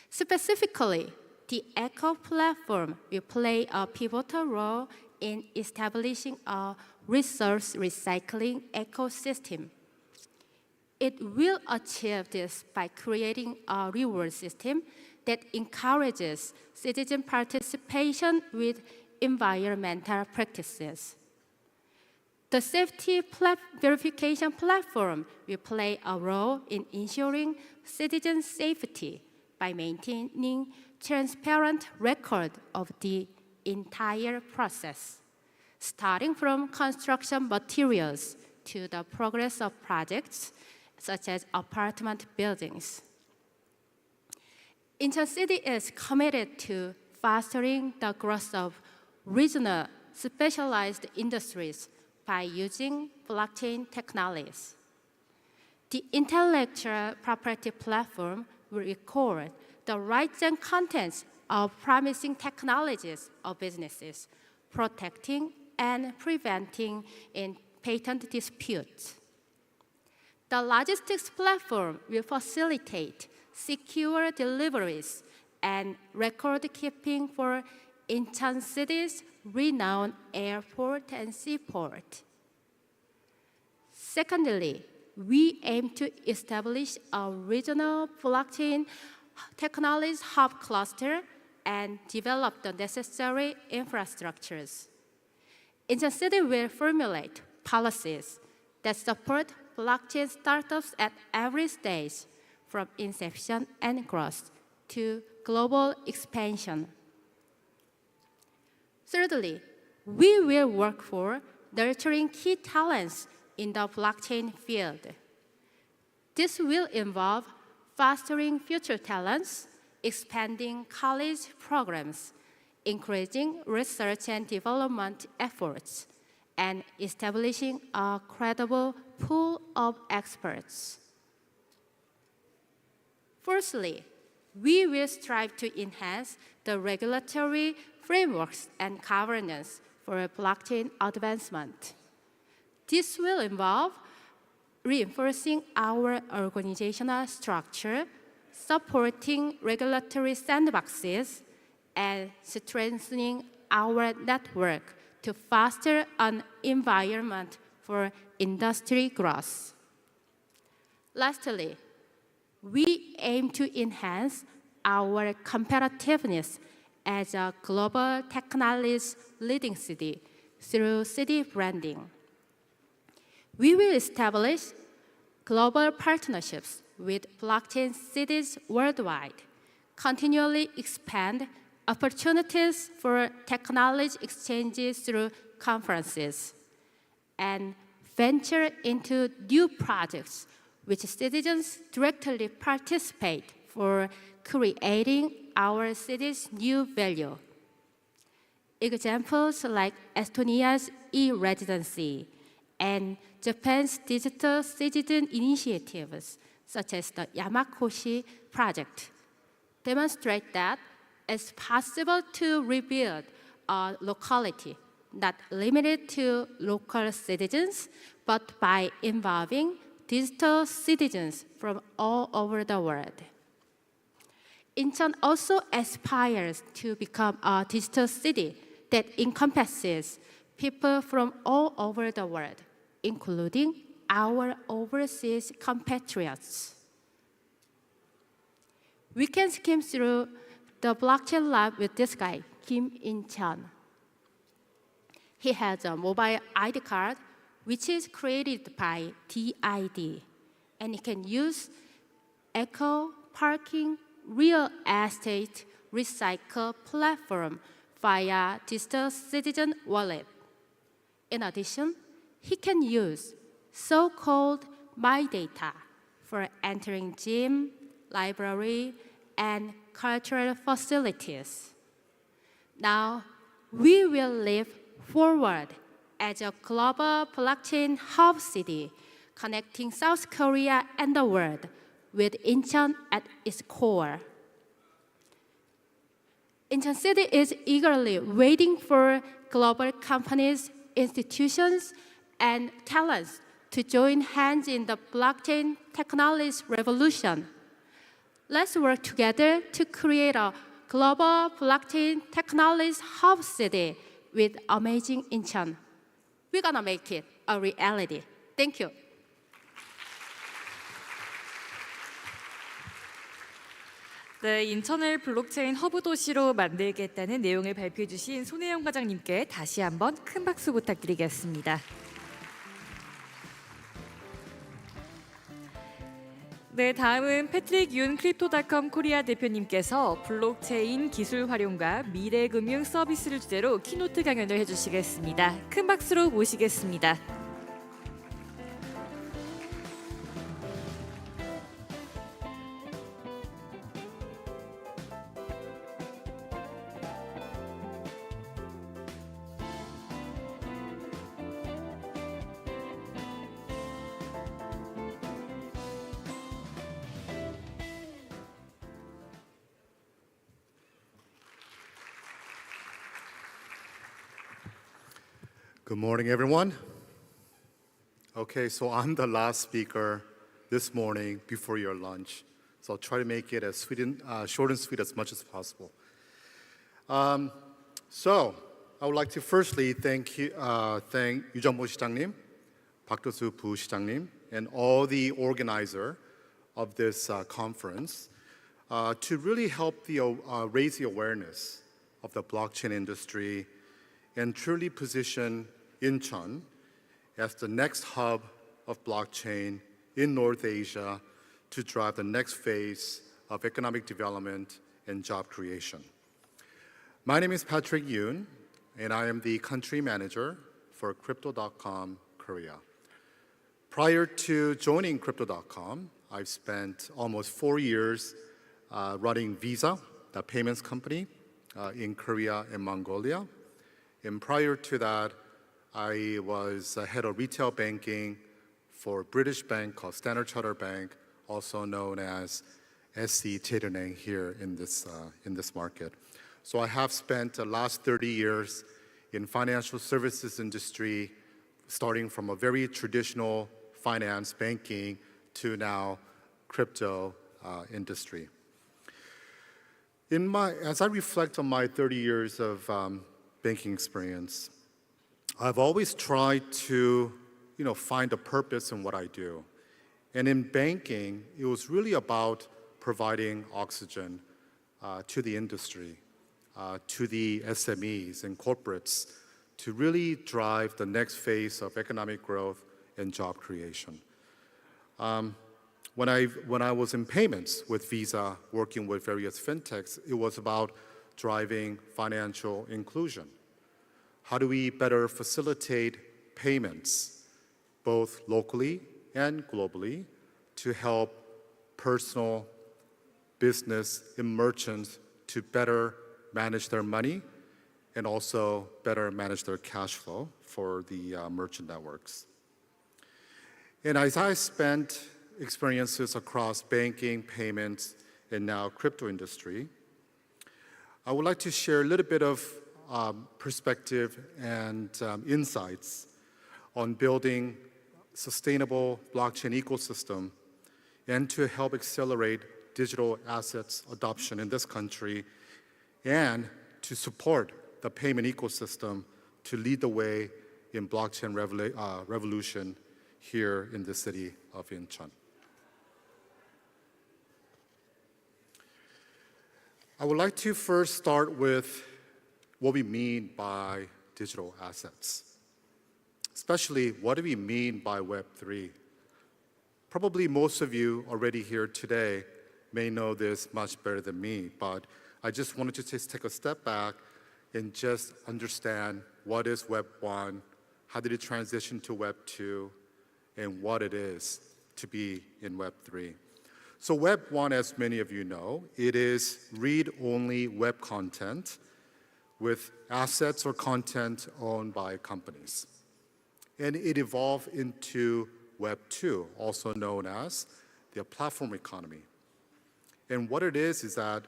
Specifically, the Eco platform will play a pivotal role in establishing a resource recycling ecosystem. It will achieve this by creating a reward system that encourages citizen participation with environmental practices. The safety verification platform will play a role in ensuring citizen safety by maintaining transparent record of the entire process, starting from construction materials to the progress of projects such as apartment buildings. Incheon City is committed to fostering the growth of regional specialized industries by using blockchain technologies. The intellectual property platform will record the rights and contents of promising technologies of businesses, protecting and preventing in patent disputes. The logistics platform will facilitate secure deliveries and record keeping for Incheon City's renowned airport and seaport. Secondly, we aim to establish a regional blockchain technology hub cluster and develop the necessary infrastructures. Incheon City will formulate policies that support blockchain startups at every stage, from inception and growth to global expansion. Thirdly, we will work for nurturing key talents in the blockchain field. This will involve fostering future talents, expanding college programs, encouraging research and development efforts, and establishing a credible pool of experts. Firstly, we will strive to enhance the regulatory frameworks and governance for blockchain advancement. This will involve reinforcing our organizational structure, supporting regulatory sandboxes, and strengthening our network to foster an environment for industry growth. Lastly, we aim to enhance our competitiveness as a global technology leading city through city branding. We will establish global partnerships with blockchain cities worldwide, continually expand opportunities for technology exchanges through conferences, and venture into new projects which citizens directly participate for creating our city's new value. Examples like Estonia's e-residency and Japan's digital citizen initiatives, such as the Yamakoshi project, demonstrate that it's possible to rebuild a locality not limited to local citizens, but by involving digital citizens from all over the world. Incheon also aspires to become a digital city that encompasses people from all over the world, including our overseas compatriots. We can skim through the blockchain lab with this guy, Kim In-cheon. He has a mobile ID card, which is created by DID, and he can use eco, parking, real estate, recycle platform via digital citizen wallet. In addition, he can use so-called My Data for entering gym, library, and cultural facilities. Now, we will live forward as a global blockchain hub city, connecting South Korea and the world with Incheon at its core. Incheon City is eagerly waiting for global companies, institutions, and talents to join hands in the blockchain technology revolution. Let's work together to create a global blockchain technology hub city with amazing Incheon. We're gonna make it a reality. Thank you. 네, 인천을 블록체인 허브 도시로 만들겠다는 내용을 발표해 주신 손혜영 과장님께 다시 한번 큰 박수 부탁드리겠습니다. 네, 다음은 패트릭 윤 크립토닷컴 코리아 대표님께서 블록체인 기술 활용과 미래 금융 서비스를 주제로 키노트 강연을 해주시겠습니다. 큰 박수로 모시겠습니다. Good morning, everyone. Okay, so I'm the last speaker this morning before your lunch, so I'll try to make it as short and sweet as much as possible. So I would like to firstly thank 유정보 시장님, 박도수 부시장님, and all the organizer of this conference to really help raise the awareness of the blockchain industry and truly position Incheon as the next hub of blockchain in North Asia to drive the next phase of economic development and job creation. My name is Patrick Yoon. and I am the country manager for Crypto.com Korea. Prior to joining Crypto.com, I've spent almost 4 years running Visa, the payments company, in Korea and Mongolia. And prior to that, I was head of retail banking for a British bank called Standard Chartered Bank, also known as SC Cheoneng here in this market. So I have spent the last 30 years in financial services industry, starting from a very traditional finance banking to now crypto industry. As I reflect on my 30 years of banking experience, I've always tried to find a purpose in what I do. And in banking, it was really about providing oxygen to the industry, to the SMEs and corporates to really drive the next phase of economic growth and job creation. When I was in payments with Visa, working with various fintechs, it was about driving financial inclusion. How do we better facilitate payments, both locally and globally, to help personal, business, and merchants to better manage their money and also better manage their cash flow for the merchant networks. And as I spent experiences across banking, payments, and now crypto industry, I would like to share a little bit of perspective and insights on building sustainable blockchain ecosystem and to help accelerate digital assets adoption in this country and to support the payment ecosystem to lead the way in blockchain revolution here in the city of Incheon. I would like to first start with what we mean by digital assets, especially what do we mean by Web3. Probably most of you already here today may know this much better than me, but I just wanted to just take a step back and just understand what is Web 1, how did it transition to Web 2, and what it is to be in Web 3. So Web 1, as many of you know, it is read-only web content with assets or content owned by companies. And it evolved into Web 2, also known as the platform economy. And what it is that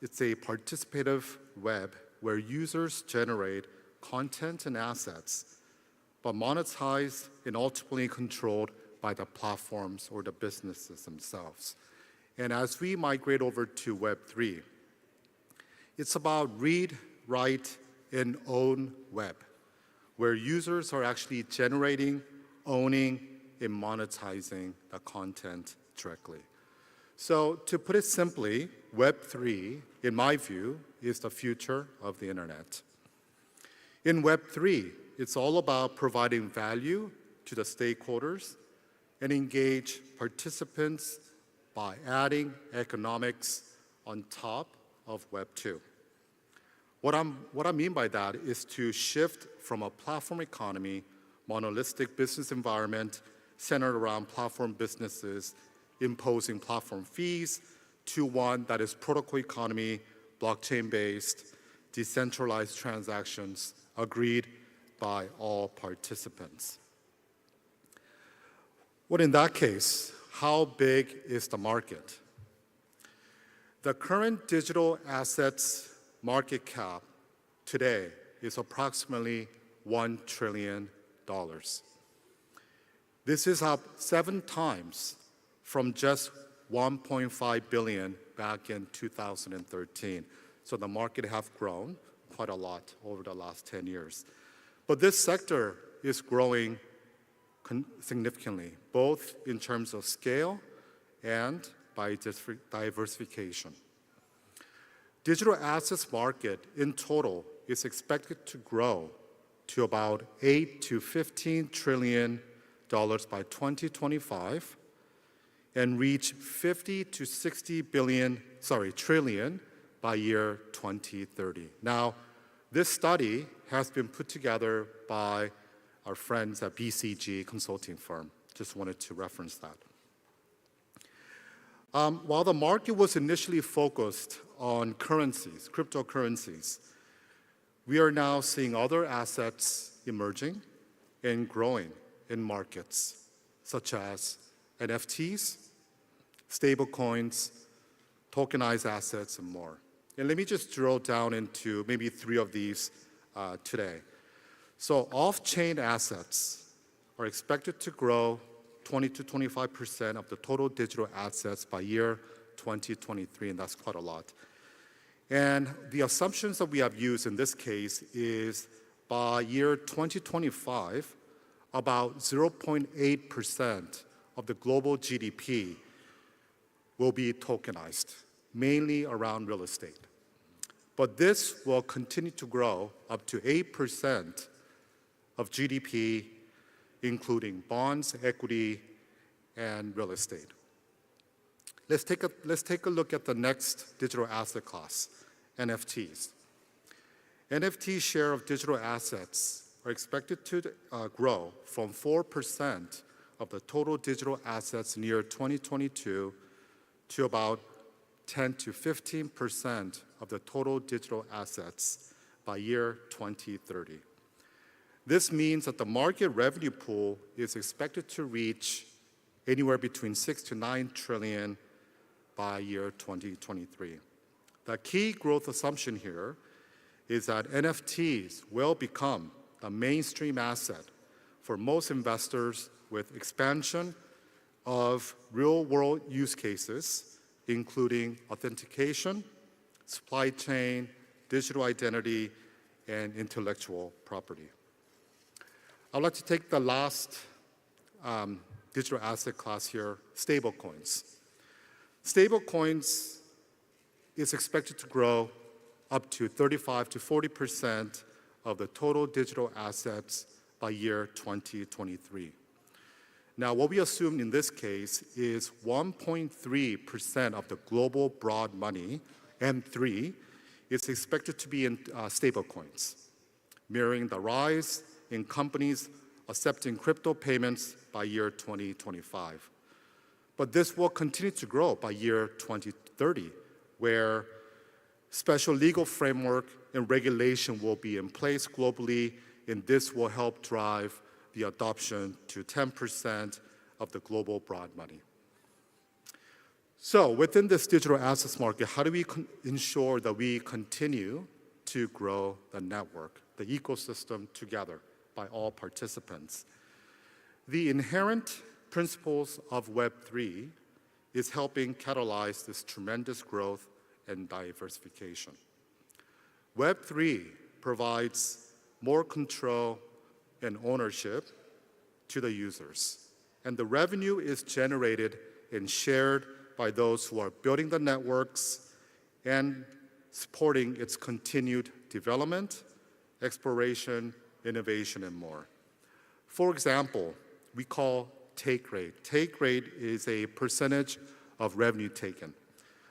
it's a participative web where users generate content and assets, but monetized and ultimately controlled by the platforms or the businesses themselves. And as we migrate over to Web 3, it's about read, write, and own web, where users are actually generating, owning, and monetizing the content directly. So to put it simply, Web 3, in my view, is the future of the internet. In Web 3, it's all about providing value to the stakeholders and engage participants by adding economics on top of Web 2. What I mean by that is to shift from a platform economy, monolithic business environment centered around platform businesses imposing platform fees to one that is protocol economy, blockchain-based, decentralized transactions agreed by all participants. Well, in that case, how big is the market? The current digital assets market cap today is approximately $1 trillion. This is up 7 times from just 1.5 billion back in 2013. So the market have grown quite a lot over the last 10 years. But this sector is growing significantly, both in terms of scale and by diversification. Digital assets market in total is expected to grow to about $8 to $15 trillion by 2025 and reach 50 to 60 trillion by year 2030. Now, this study has been put together by our friends at BCG consulting firm. Just wanted to reference that. While the market was initially focused on currencies, cryptocurrencies, we are now seeing other assets emerging and growing in markets, such as NFTs, stablecoins, tokenized assets, and more. And let me just drill down into maybe 3 of these today. So off-chain assets are expected to grow 20 to 25% of the total digital assets by year 2023, and that's quite a lot. And the assumptions that we have used in this case is by year 2025, about 0.8% of the global GDP will be tokenized, mainly around real estate. But this will continue to grow up to 8% of GDP, including bonds, equity, and real estate. Let's take a look at the next digital asset class, NFTs. NFT share of digital assets are expected to grow from 4% of the total digital assets in year 2022 to about 10 to 15% of the total digital assets by year 2030. This means that the market revenue pool is expected to reach anywhere between 6 to 9 trillion by year 2023. The key growth assumption here is that NFTs will become the mainstream asset for most investors, with expansion of real-world use cases, including authentication, supply chain, digital identity, and intellectual property. I'd like to take the last digital asset class here, stablecoins. Stablecoins is expected to grow up to 35 to 40% of the total digital assets by year 2023. Now, what we assumed in this case is 1.3% of the global broad money, M3, is expected to be in stablecoins, mirroring the rise in companies accepting crypto payments by year 2025. But this will continue to grow by year 2030, where special legal framework and regulation will be in place globally, and this will help drive the adoption to 10% of the global broad money. So within this digital assets market, how do we ensure that we continue to grow the network, the ecosystem together by all participants? The inherent principles of Web3 is helping catalyze this tremendous growth and diversification. Web3 provides more control and ownership to the users, and the revenue is generated and shared by those who are building the networks and supporting its continued development, exploration, innovation, and more. For example, we call take rate. Take rate is a percentage of revenue taken.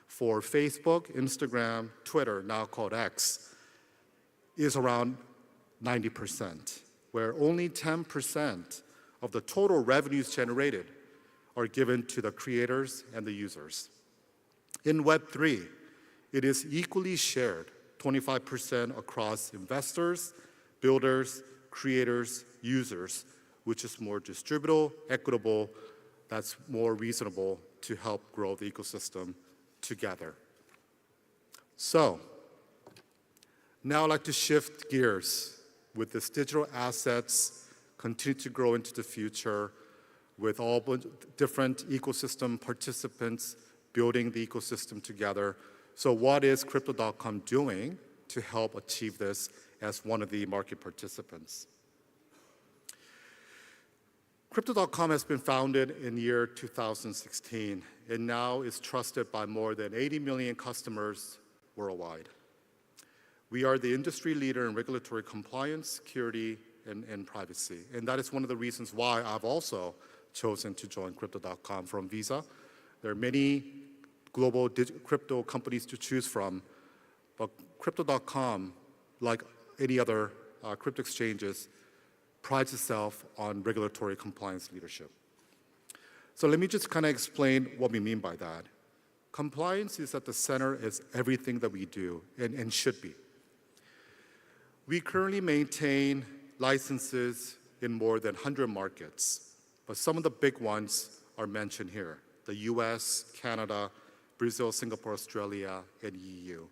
For Facebook, Instagram, Twitter, now called X, is around 90%, where only 10% of the total revenues generated are given to the creators and the users. In Web3, it is equally shared, 25% across investors, builders, creators, users, which is more distributable, equitable, that's more reasonable to help grow the ecosystem together. So, now I'd like to shift gears with this digital assets continue to grow into the future with all different ecosystem participants building the ecosystem together. So what is Crypto.com doing to help achieve this as one of the market participants? Crypto.com has been founded in year 2016 and now is trusted by more than 80 million customers worldwide. We are the industry leader in regulatory compliance, security, and privacy. And that is one of the reasons why I've also chosen to join Crypto.com from Visa. There are many global crypto companies to choose from, but Crypto.com, like any other crypto exchanges prides itself on regulatory compliance leadership. So let me just kind of explain what we mean by that. Compliance is at the center of everything that we do and should be. We currently maintain licenses in more than 100 markets, but some of the big ones are mentioned here: the US, Canada, Brazil, Singapore, Australia, and EU.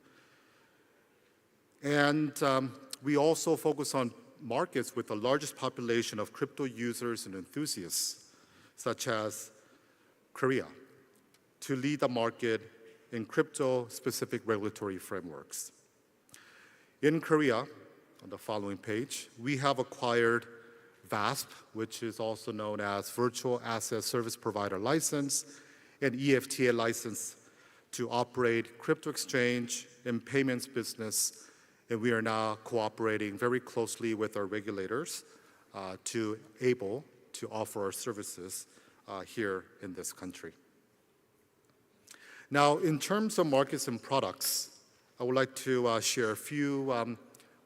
And we also focus on markets with the largest population of crypto users and enthusiasts, such as Korea, to lead the market in crypto-specific regulatory frameworks. In Korea, on the following page, we have acquired VASP, which is also known as Virtual Asset Service Provider License, and EFTA license to operate crypto exchange and payments business, and we are now cooperating very closely with our regulators to able to offer our services here in this country. Now, in terms of markets and products, I would like to share a few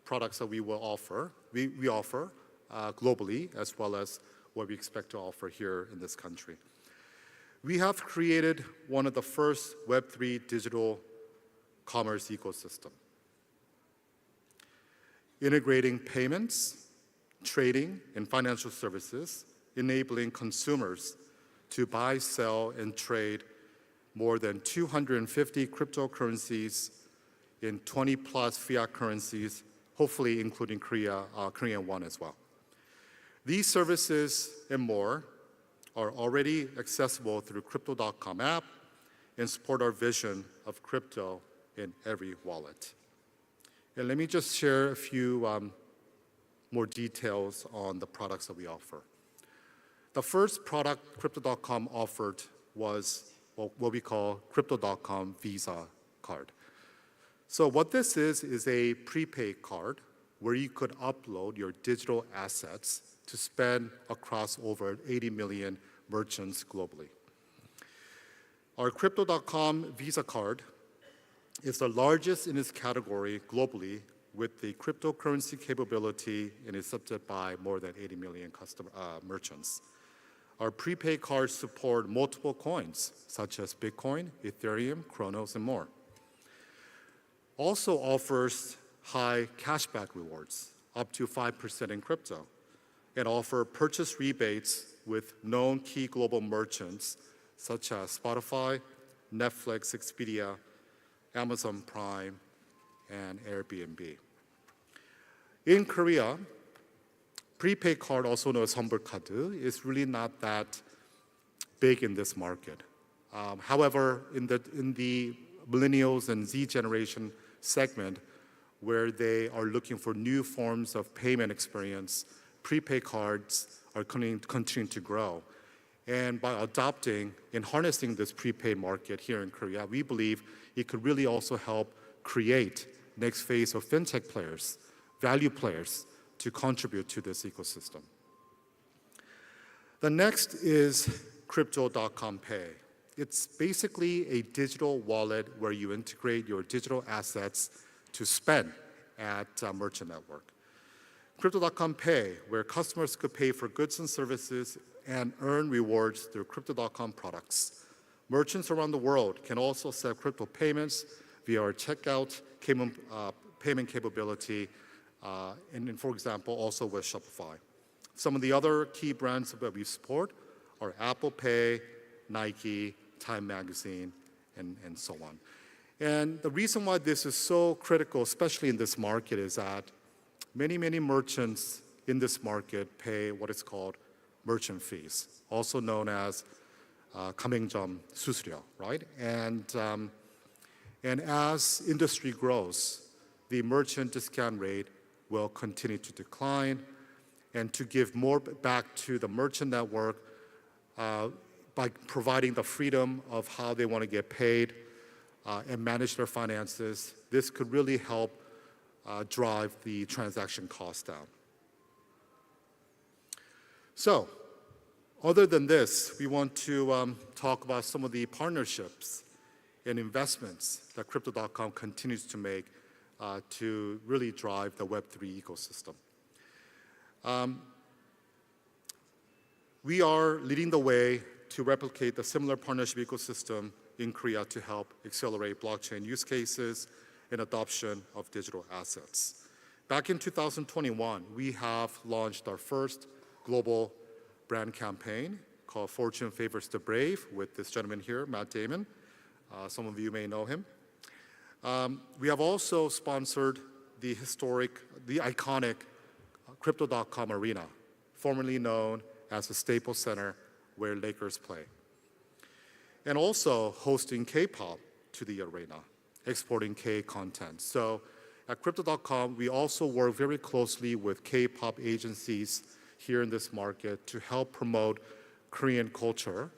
products that we will offer. We offer globally, as well as what we expect to offer here in this country. We have created one of the first Web3 digital commerce ecosystem, integrating payments, trading, and financial services, enabling consumers to buy, sell, and trade more than 250 cryptocurrencies in 20+ fiat currencies, hopefully including Korean won as well. These services and more are already accessible through Crypto.com app and support our vision of crypto in every wallet. And let me just share a few more details on the products that we offer. The first product Crypto.com offered was what we call Crypto.com Visa card. So what this is a prepaid card where you could upload your digital assets to spend across over 80 million merchants globally. Our Crypto.com Visa card is the largest in its category globally, with the cryptocurrency capability, and is accepted by more than 80 million merchants. Our prepaid cards support multiple coins, such as Bitcoin, Ethereum, Kronos, and more. Also offers high cashback rewards, up to 5% in crypto, and offer purchase rebates with known key global merchants, such as Spotify, Netflix, Expedia, Amazon Prime, and Airbnb. In Korea, prepaid card, also known as 선불카드, is really not that big in this market. However, in the millennials and Z generation segment, where they are looking for new forms of payment experience, prepaid cards are continuing to grow. And by adopting and harnessing this prepaid market here in Korea, we believe it could really also help create next phase of fintech players, value players, to contribute to this ecosystem. The next is Crypto.com Pay. It's basically a digital wallet where you integrate your digital assets to spend at a merchant network. Crypto.com Pay, where customers could pay for goods and services and earn rewards through Crypto.com products. Merchants around the world can also accept crypto payments via our checkout payment capability, and for example, also with Shopify. Some of the other key brands that we support are Apple Pay, Nike, Time Magazine, and so on. And the reason why this is so critical, especially in this market, is that many merchants in this market pay what is called merchant fees, also known as 가맹점 수수료, right? And as industry grows, the merchant discount rate will continue to decline, and to give more back to the merchant network by providing the freedom of how they want to get paid and manage their finances, this could really help drive the transaction costs down. So, other than this, we want to talk about some of the partnerships and investments that Crypto.com continues to make to really drive the Web3 ecosystem. We are leading the way to replicate the similar partnership ecosystem in Korea to help accelerate blockchain use cases and adoption of digital assets. Back in 2021, we have launched our first global brand campaign called Fortune Favors the Brave with this gentleman here, Matt Damon. Some of you may know him. We have also sponsored the iconic Crypto.com Arena, formerly known as the Staples Center where Lakers play. And also hosting K-pop to the arena, exporting K content. So at Crypto.com, we also work very closely with K-pop agencies here in this market to help promote Korean culture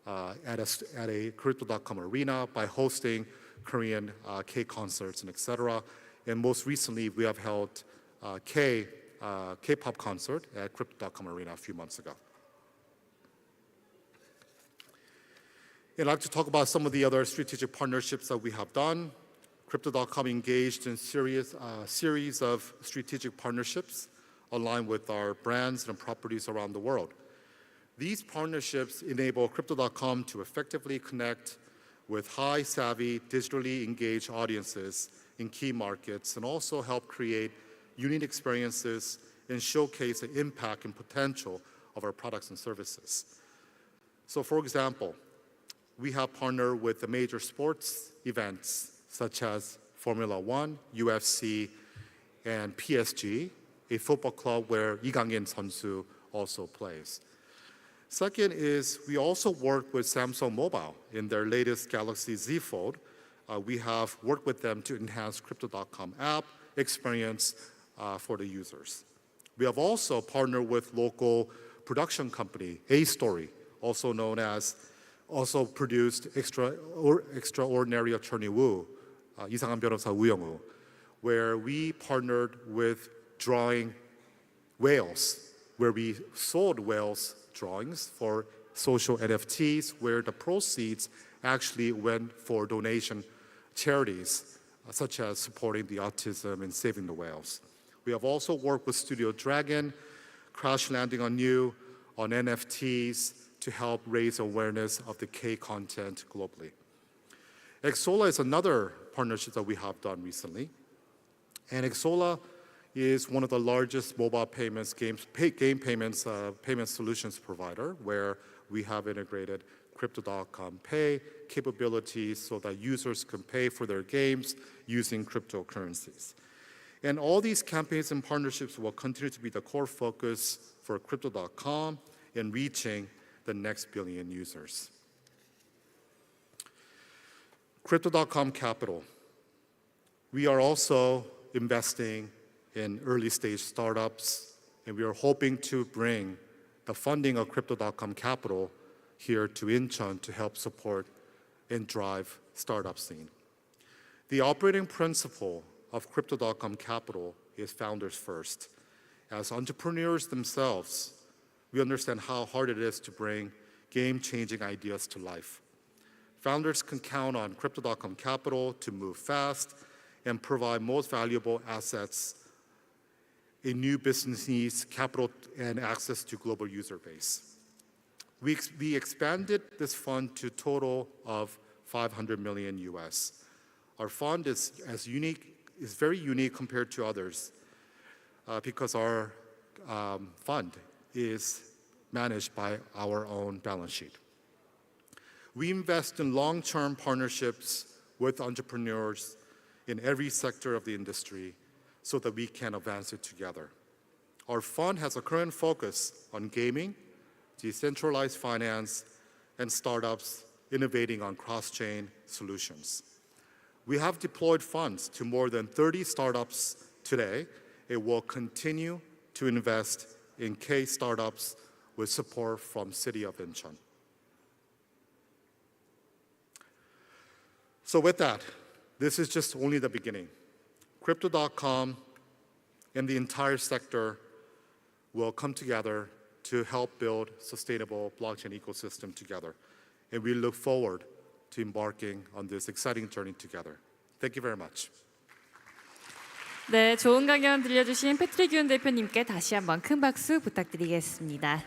at a Crypto.com arena by hosting Korean K concerts and etc. And most recently, we have held K-pop concert at Crypto.com arena a few months ago. And I'd like to talk about some of the other strategic partnerships that we have done. Crypto.com engaged in series of strategic partnerships aligned with our brands and properties around the world. These partnerships enable Crypto.com to effectively connect with high-savvy, digitally engaged audiences in key markets and also help create unique experiences and showcase the impact and potential of our products and services. So for example, we have partnered with the major sports events such as Formula One, UFC, and PSG, a football club where Lee Kang-in 선수 also plays. Second is we also work with Samsung Mobile in their latest Galaxy Z Fold. We have worked with them to enhance Crypto.com app experience for the users. We have also partnered with local production company, A-Story, also produced Extraordinary Attorney Woo, 이상한 변호사 우영우, where we partnered with drawing whales, where we sold whales drawings for social NFTs, where the proceeds actually went for donation charities, such as supporting the autism and saving the whales. We have also worked with Studio Dragon, Crash Landing on You, on NFTs to help raise awareness of the K content globally. Xsola is another partnership that we have done recently. And Xsola is one of the largest mobile payments, game payments, payment solutions provider, where we have integrated Crypto.com Pay capabilities so that users can pay for their games using cryptocurrencies. And all these campaigns and partnerships will continue to be the core focus for Crypto.com in reaching the next billion users. Crypto.com Capital. We are also investing in early stage startups, and we are hoping to bring the funding of Crypto.com Capital here to Incheon to help support and drive startup scene. The operating principle of Crypto.com Capital is founders first. As entrepreneurs themselves, we understand how hard it is to bring game-changing ideas to life. Founders can count on Crypto.com Capital to move fast and provide most valuable assets in new business needs, capital, and access to global user base. We expanded this fund to a total of $500 million US. Our fund is very unique compared to others because our fund is managed by our own balance sheet. We invest in long-term partnerships with entrepreneurs in every sector of the industry so that we can advance it together. Our fund has a current focus on gaming, decentralized finance, and startups innovating on cross-chain solutions. We have deployed funds to more than 30 startups today. It will continue to invest in K startups with support from City of Incheon. So with that, this is just only the beginning. Crypto.com and the entire sector will come together to help build sustainable blockchain ecosystem together. And we look forward to embarking on this exciting journey together. Thank you very much. 네, 좋은 강연 들려주신 패트릭 윤 대표님께 다시 한번 큰 박수 부탁드리겠습니다.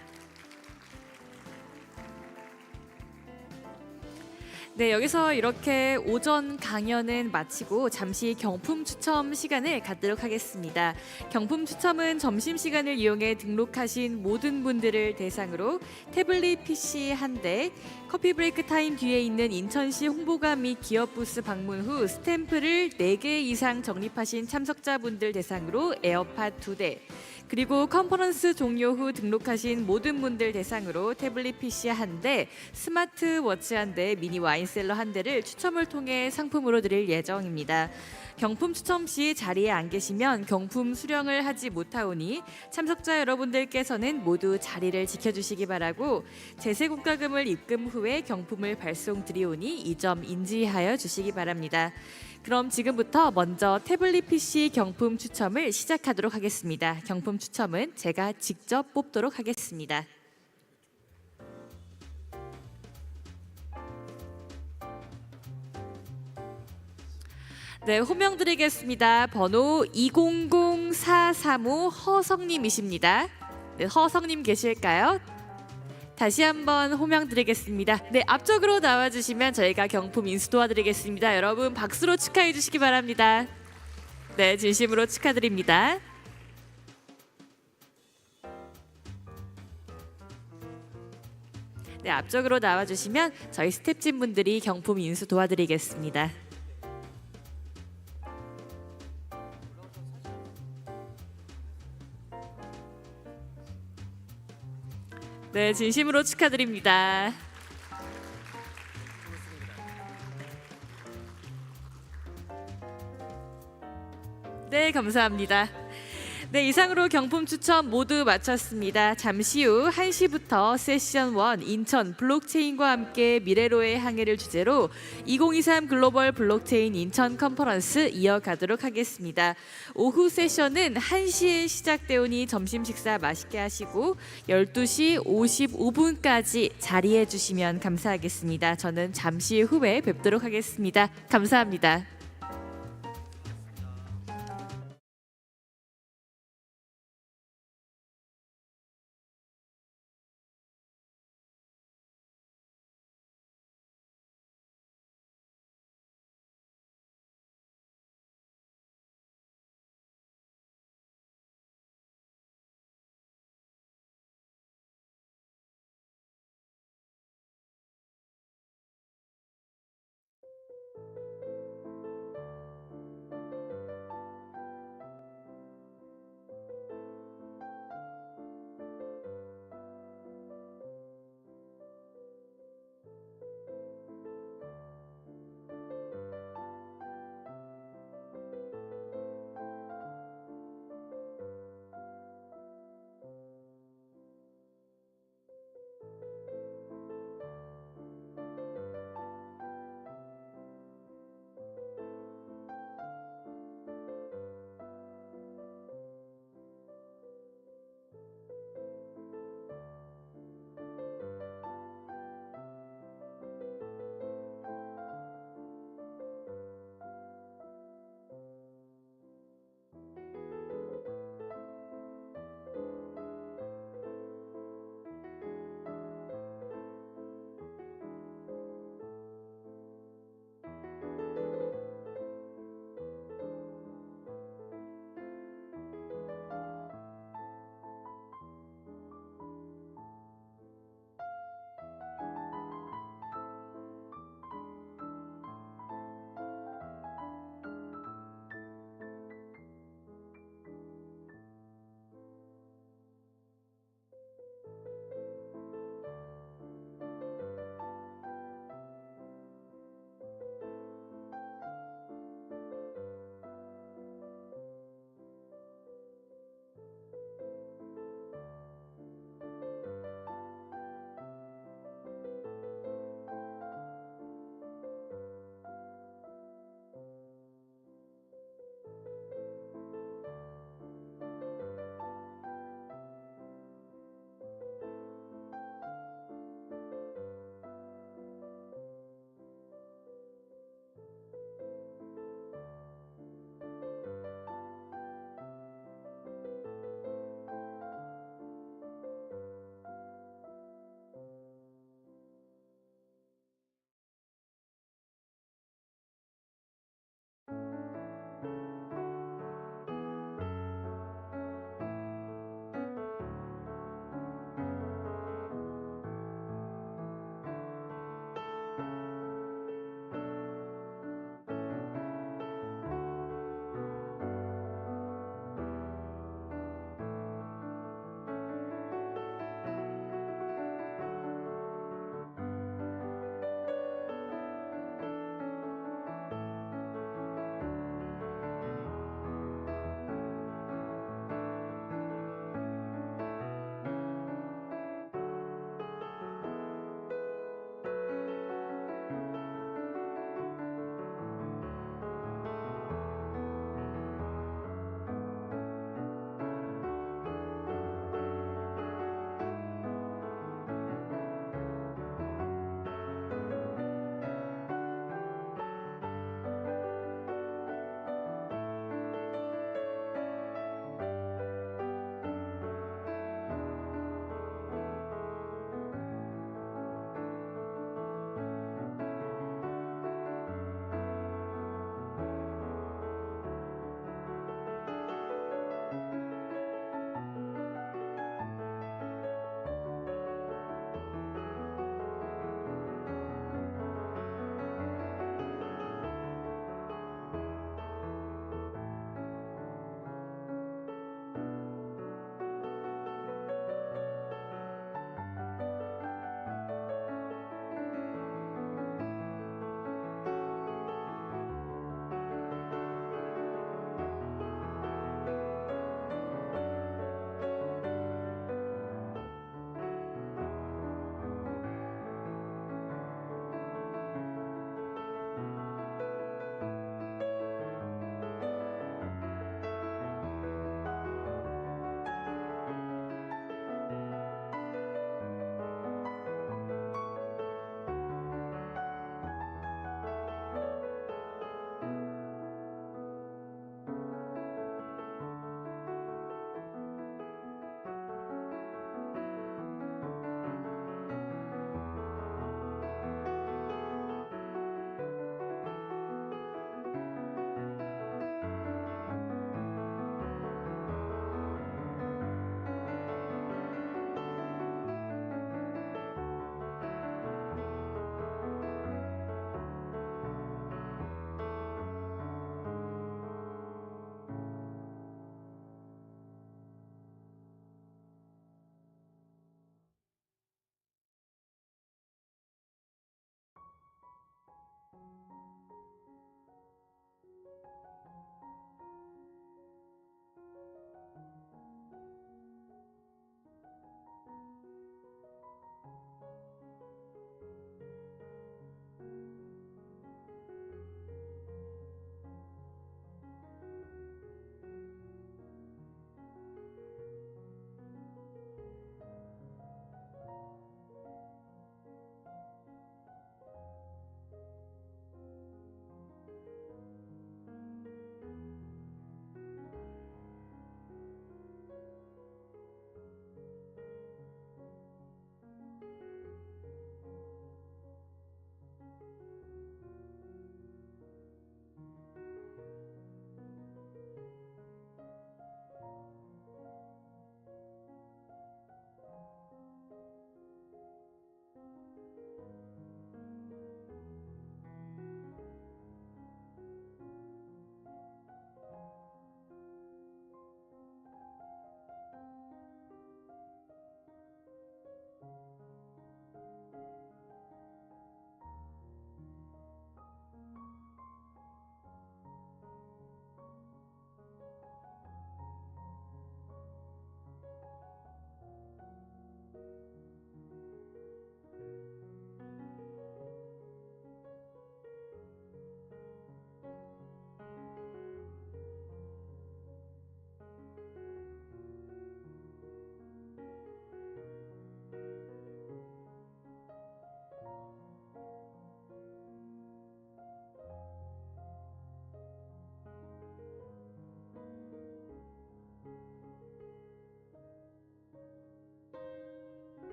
네, 여기서 이렇게 오전 강연은 마치고 잠시 경품 추첨 시간을 갖도록 하겠습니다. 경품 추첨은 점심시간을 이용해 등록하신 모든 분들을 대상으로 태블릿 PC 한 대, 커피 브레이크 타임 뒤에 있는 인천시 홍보관 및 기업 부스 방문 후 스탬프를 4개 이상 적립하신 참석자분들 대상으로 에어팟 2대, 그리고 컨퍼런스 종료 후 등록하신 모든 분들 대상으로 태블릿 PC 한 대, 스마트워치 한 대, 미니 와인셀러 한 대를 추첨을 통해 상품으로 드릴 예정입니다. 경품 추첨 시 자리에 안 계시면 경품 수령을 하지 못하오니 참석자 여러분들께서는 모두 자리를 지켜주시기 바라고, 제세국가금을 입금 후에 경품을 발송드리오니 이 점 인지하여 주시기 바랍니다. 그럼 지금부터 먼저 태블릿 PC 경품 추첨을 시작하도록 하겠습니다. 경품 추첨은 제가 직접 뽑도록 하겠습니다. 네, 호명 드리겠습니다. 번호 200435 허성님이십니다. 네, 허성님 계실까요? 다시 한번 호명 드리겠습니다. 네, 앞쪽으로 나와주시면 저희가 경품 인수 도와드리겠습니다. 여러분 박수로 축하해 주시기 바랍니다. 네, 진심으로 축하드립니다. 네, 앞쪽으로 나와주시면 저희 스태프진분들이 경품 인수 도와드리겠습니다. 네, 진심으로 축하드립니다. 네, 감사합니다. 네, 이상으로 경품 추첨 모두 마쳤습니다. 잠시 후 1시부터 세션 1 인천 블록체인과 함께 미래로의 항해를 주제로 2023 글로벌 블록체인 인천 컨퍼런스 이어가도록 하겠습니다. 오후 세션은 1시에 시작되오니 점심 식사 맛있게 하시고 12시 55분까지 자리해 주시면 감사하겠습니다. 저는 잠시 후에 뵙도록 하겠습니다. 감사합니다.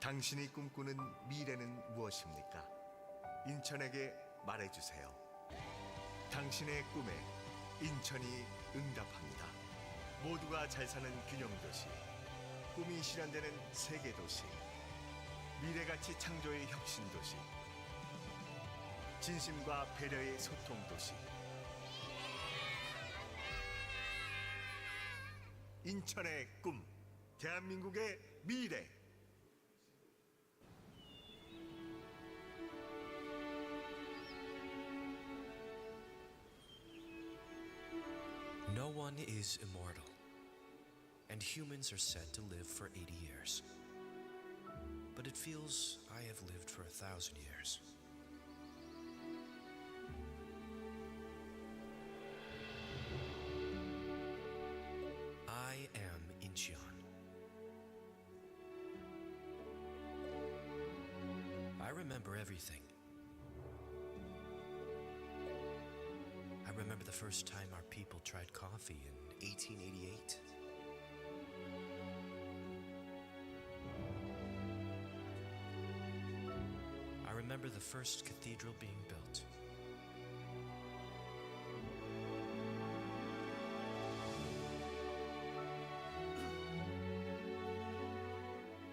당신이 꿈꾸는 미래는 무엇입니까? 인천에게 말해주세요. 당신의 꿈에 인천이 응답합니다. 모두가 잘 사는 균형도시, 꿈이 실현되는 세계도시, 미래가치 창조의 혁신도시, 진심과 배려의 소통도시. 인천의 꿈, 대한민국의 미래. No one is immortal, and humans are said to live for 80 years. But it feels I have lived for 1,000 years. I am Incheon. I remember everything. I remember the first time our people tried coffee in 1888. I remember the first cathedral being built.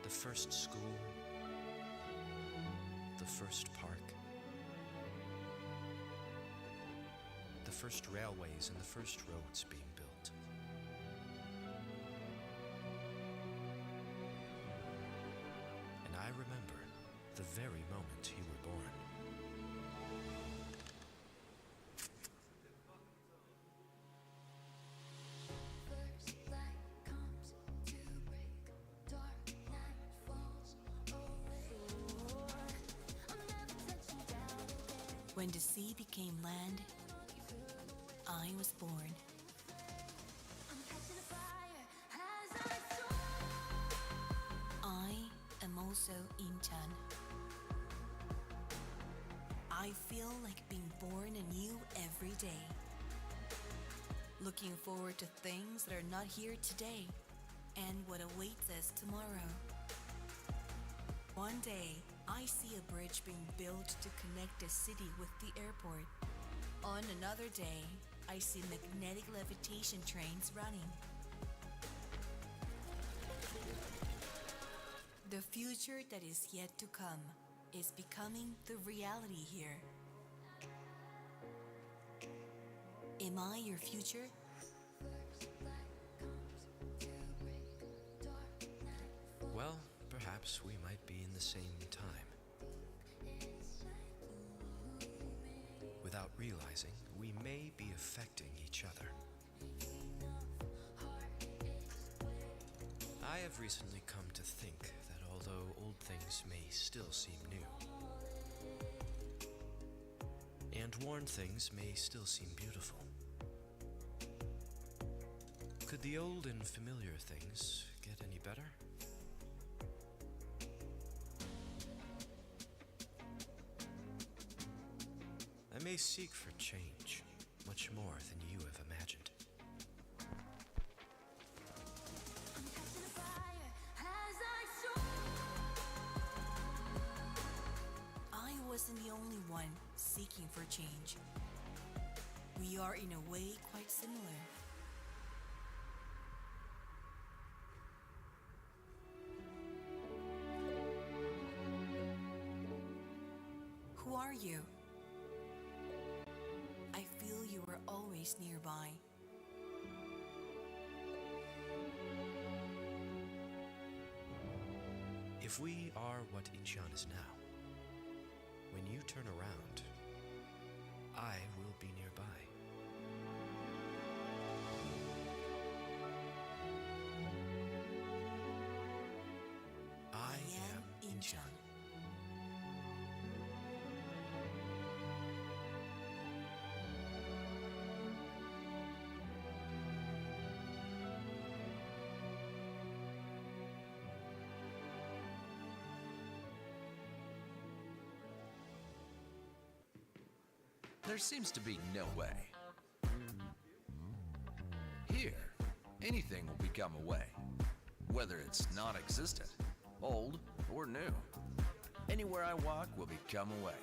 The first school, the first park, the first railways and the first roads being built. And I remember the very moment you were born. When the sea became land, I was born. I am also Incheon. I feel like being born anew every day. Looking forward to things that are not here today and what awaits us tomorrow. One day, I see a bridge being built to connect the city with the airport. On another day, I see magnetic levitation trains running. The future that is yet to come is becoming the reality here. Am I your future? Well, perhaps we might be in the same time. Without realizing, we may be affecting each other. I have recently come to think that although old things may still seem new, and worn things may still seem beautiful, could the old and familiar things get any better? I may seek for change much more than you have imagined. I wasn't the only one seeking for change. We are in a way quite similar. Who are you? I feel you are always nearby. If we are what Incheon is now, when you turn around, I will be nearby. I am Incheon. There seems to be no way. Here, anything will become a way, whether it's non-existent, old, or new. Anywhere I walk will become a way.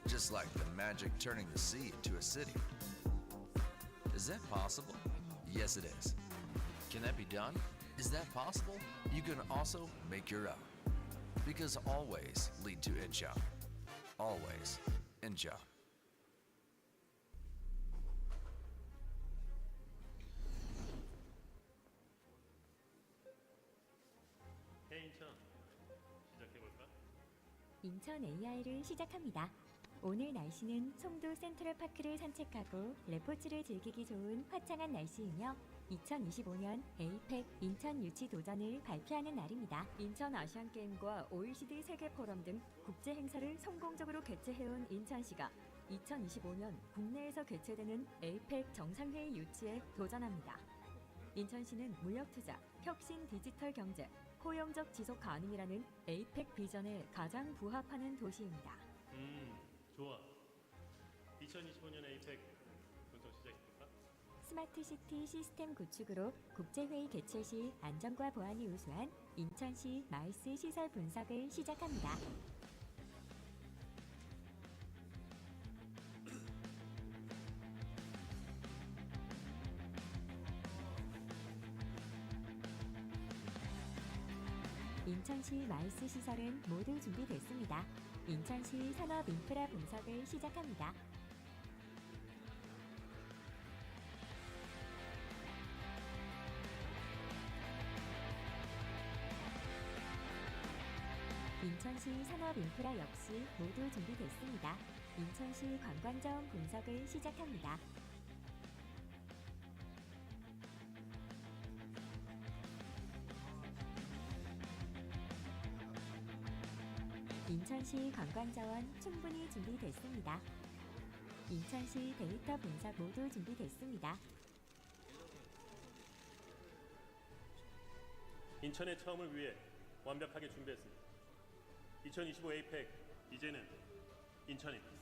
Just like the magic turning the sea into a city. Is that possible? Yes, it is. Can that be done? Is that possible? You can also make your own. Because always lead to Incheon. Always Incheon. 인천 AI를 시작합니다. 오늘 날씨는 송도 센트럴파크를 산책하고 레포츠를 즐기기 좋은 화창한 날씨이며 2025년 에이펙 인천 유치 도전을 발표하는 날입니다. 인천 아시안게임과 OECD 세계포럼 등 국제 행사를 성공적으로 개최해온 인천시가 2025년 국내에서 개최되는 에이펙 정상회의 유치에 도전합니다. 인천시는 물력투자, 혁신 디지털 경제, 포용적 지속 가능이라는 에이펙 비전에 가장 부합하는 도시입니다. 좋아. 2025년 에이펙 분석 시작해볼까? 스마트시티 시스템 구축으로 국제회의 개최 시 안전과 보안이 우수한 인천시 마이스 시설 분석을 시작합니다. 인천시 마이스 시설은 모두 준비됐습니다. 인천시 산업 인프라 분석을 시작합니다. 인천시 산업 인프라 역시 모두 준비됐습니다. 인천시 관광자원 분석을 시작합니다. 인천시 관광자원 충분히 준비됐습니다. 인천시 데이터 분석 모두 준비됐습니다. 인천의 처음을 위해 완벽하게 준비했습니다. 2025 에이펙 이제는 인천입니다.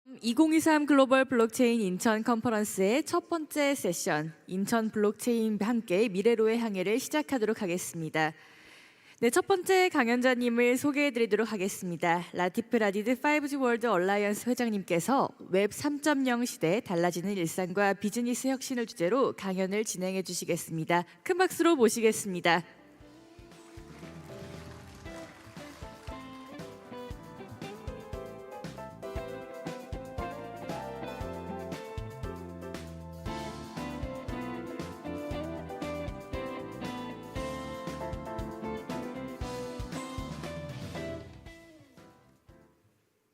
2023 글로벌 블록체인 인천 컨퍼런스의 첫 번째 세션, 인천 블록체인과 함께 미래로의 항해를 시작하도록 하겠습니다. 네, 첫 번째 강연자님을 소개해드리도록 하겠습니다. 라티프 라디드 5G 월드 얼라이언스 회장님께서 웹 3.0 시대 달라지는 일상과 비즈니스 혁신을 주제로 강연을 진행해 주시겠습니다. 큰 박수로 모시겠습니다.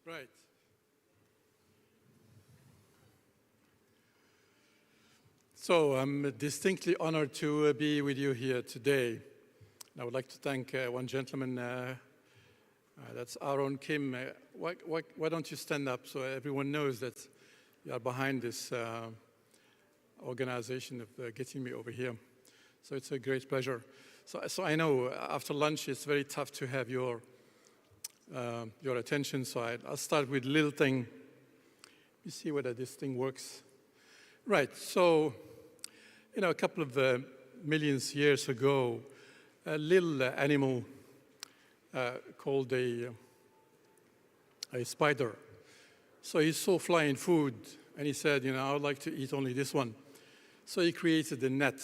Right. So I'm distinctly honored to be with you here today. And I would like to thank one gentleman, that's Aaron Kim. Why don't you stand up so everyone knows that you are behind this organization of getting me over here. So it's a great pleasure. So I know after lunch it's very tough to have your attention, so I'll start with a little thing. You see whether this thing works. Right, so, you know, a couple of millions years ago, a little animal called a spider. So he saw flying food, and he said, you know, I would like to eat only this one. So he created a net,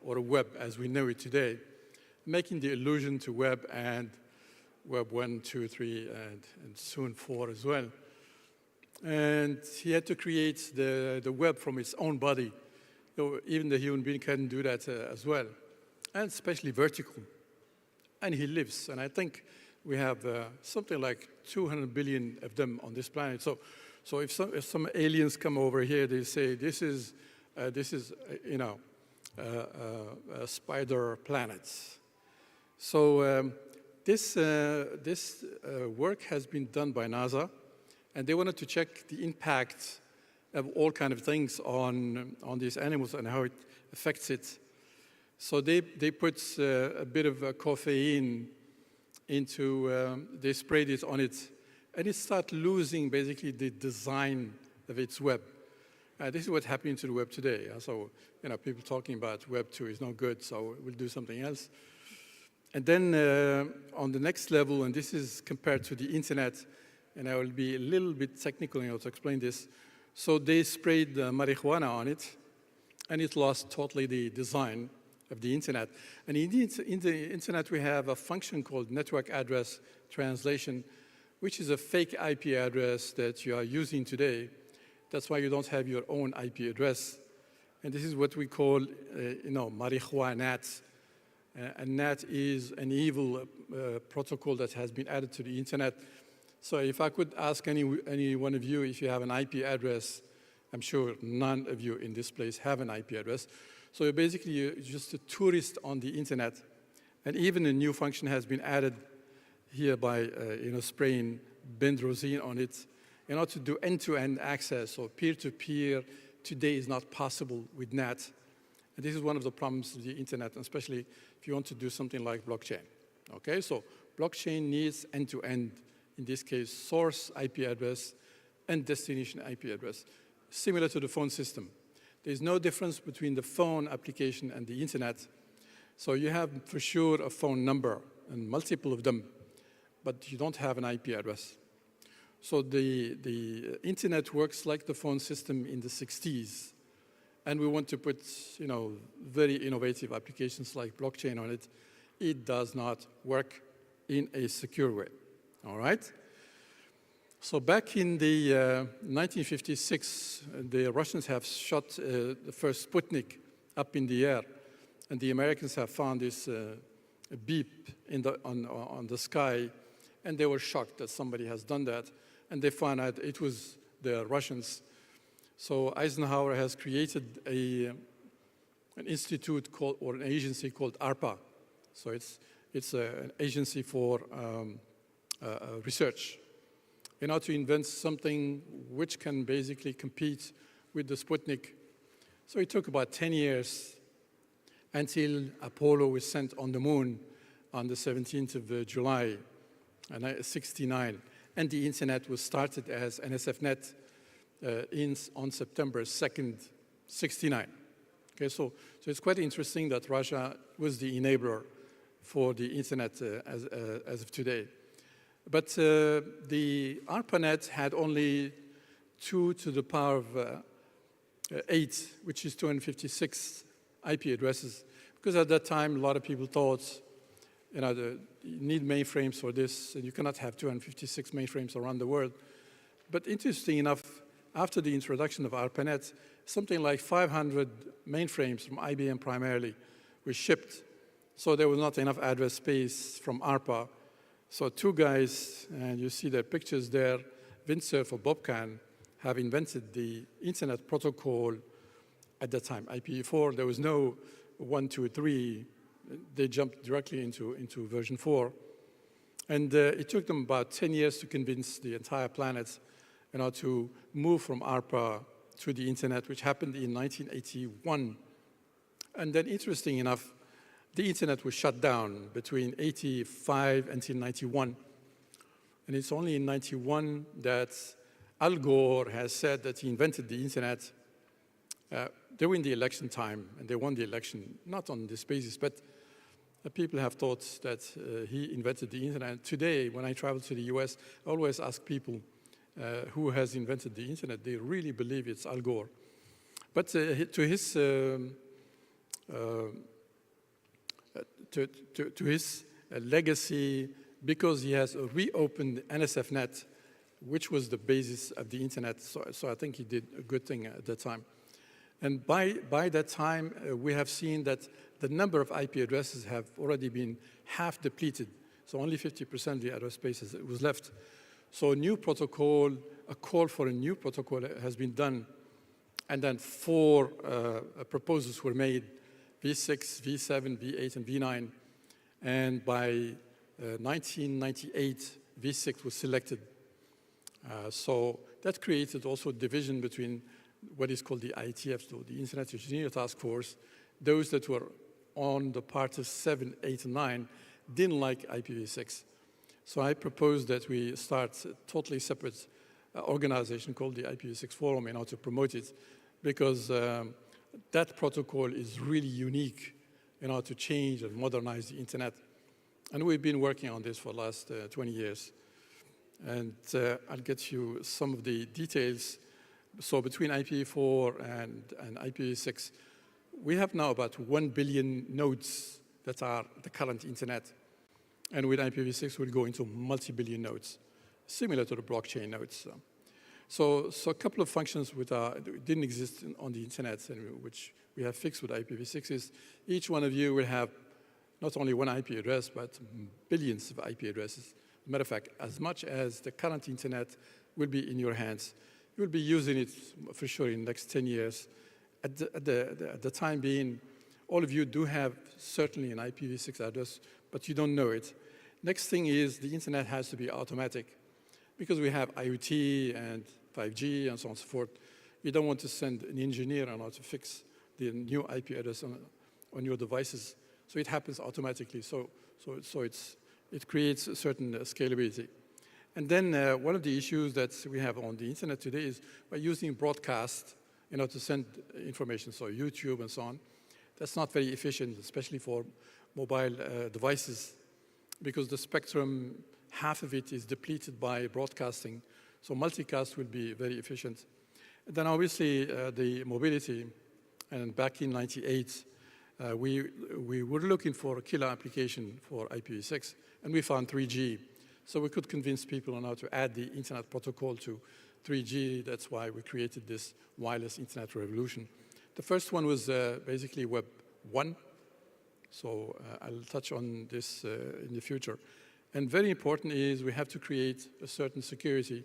or a web as we know it today, making the allusion to web and Web 1, 2, 3, and soon 4 as well. And he had to create the web from its own body. So even the human being can do that as well, and especially vertical. And he lives, and I think we have something like 200 billion of them on this planet. So if some aliens come over here, they say this is you know, a spider planet. So. This work has been done by NASA, and they wanted to check the impact of all kinds of things on these animals and how it affects it. So they put a bit of caffeine into, they sprayed it on it, and it started losing basically the design of its web. This is what's happening to the web today. So, you know, people talking about Web 2 is not good, so we'll do something else. And then on the next level, and this is compared to the internet, and I will be a little bit technical in order to explain this. So they sprayed marijuana on it, and it lost totally the design of the internet. And in the internet, we have a function called network address translation, which is a fake IP address that you are using today. That's why you don't have your own IP address. And this is what we call, you know, marijuana. And NAT is an evil protocol that has been added to the internet. So if I could ask any one of you if you have an IP address, I'm sure none of you in this place have an IP address. So you're basically just a tourist on the internet. And even a new function has been added here by you know, spraying benzene on it in order to do end-to-end access. So peer-to-peer today is not possible with NAT. And this is one of the problems of the internet, especially if you want to do something like blockchain. Okay, so blockchain needs end-to-end, in this case, source IP address and destination IP address, similar to the phone system. There's no difference between the phone application and the internet. So you have, for sure, a phone number and multiple of them, but you don't have an IP address. So the internet works like the phone system in the 60s. And we want to put, you know, very innovative applications like blockchain on it. It does not work in a secure way, all right? So back in the 1956, the Russians have shot the first Sputnik up in the air, and the Americans have found this beep on the sky, and they were shocked that somebody has done that, and they found out it was the Russians. So Eisenhower has created an institute called, or an agency called ARPA. So it's an agency for research in order to invent something which can basically compete with the Sputnik. So it took about 10 years until Apollo was sent on the moon on the 17th of July, 1969. And the internet was started as NSFNet. on September 2nd, 69. Okay, so it's quite interesting that Russia was the enabler for the internet as of today. But the ARPANET had only 2 to the power of 8, which is 256 IP addresses, because at that time, a lot of people thought, you know, you need mainframes for this, and you cannot have 256 mainframes around the world. But interesting enough, after the introduction of ARPANET, something like 500 mainframes from IBM primarily were shipped. So there was not enough address space from ARPA. So 2 guys, and you see their pictures there, Windsurf or Bob Kahn, have invented the internet protocol at that time, IPv4. There was no 1, 2, 3. They jumped directly into version 4. And it took them about 10 years to convince the entire planet, you know, to move from ARPA to the internet, which happened in 1981. And then, interesting enough, the internet was shut down between 85 until 91. And it's only in 91 that Al Gore has said that he invented the internet. They were in the election time, and they won the election, not on this basis, but people have thought that he invented the internet. Today, when I travel to the US, I always ask people who has invented the internet. They really believe it's Al Gore. But to his legacy, because he has reopened NSFNet, which was the basis of the internet, so I think he did a good thing at that time. And by that time, we have seen that the number of IP addresses have already been half depleted. So only 50% of the address space was left. So a new protocol, a call for a new protocol has been done. And then 4 proposals were made, V6, V7, V8, and V9. And by 1998, V6 was selected. So that created also a division between what is called the IETF, so the Internet Engineer Task Force. Those that were on the part of 7, 8, and 9 didn't like IPv6. So I proposed that we start a totally separate organization called the IPv6 Forum in order to promote it, because that protocol is really unique in order to change and modernize the internet. And we've been working on this for the last 20 years. And I'll get you some of the details. So between IPv4 and IPv6, we have now about 1 billion nodes that are the current internet. And with IPv6, we'll go into multi-billion nodes, similar to the blockchain nodes. So a couple of functions that didn't exist on the internet, and which we have fixed with IPv6 is each one of you will have not only 1 IP address, but billions of IP addresses. As a matter of fact, as much as the current internet will be in your hands. You will be using it for sure in the next 10 years. At the time being, all of you do have certainly an IPv6 address, but you don't know it. Next thing is the internet has to be automatic. Because we have IoT and 5G and so on and so forth, you don't want to send an engineer in order to fix the new IP address on your devices. So it happens automatically. So it creates a certain scalability. And then one of the issues that we have on the internet today is by using broadcast in order to send information, so YouTube and so on. That's not very efficient, especially for mobile devices, because the spectrum, half of it is depleted by broadcasting. So multicast will be very efficient. And then obviously the mobility, and back in '98, we were looking for a killer application for IPv6, and we found 3G. So we could convince people on how to add the internet protocol to 3G. That's why we created this wireless internet revolution. The first one was basically Web 1. So I'll touch on this in the future. And very important is we have to create a certain security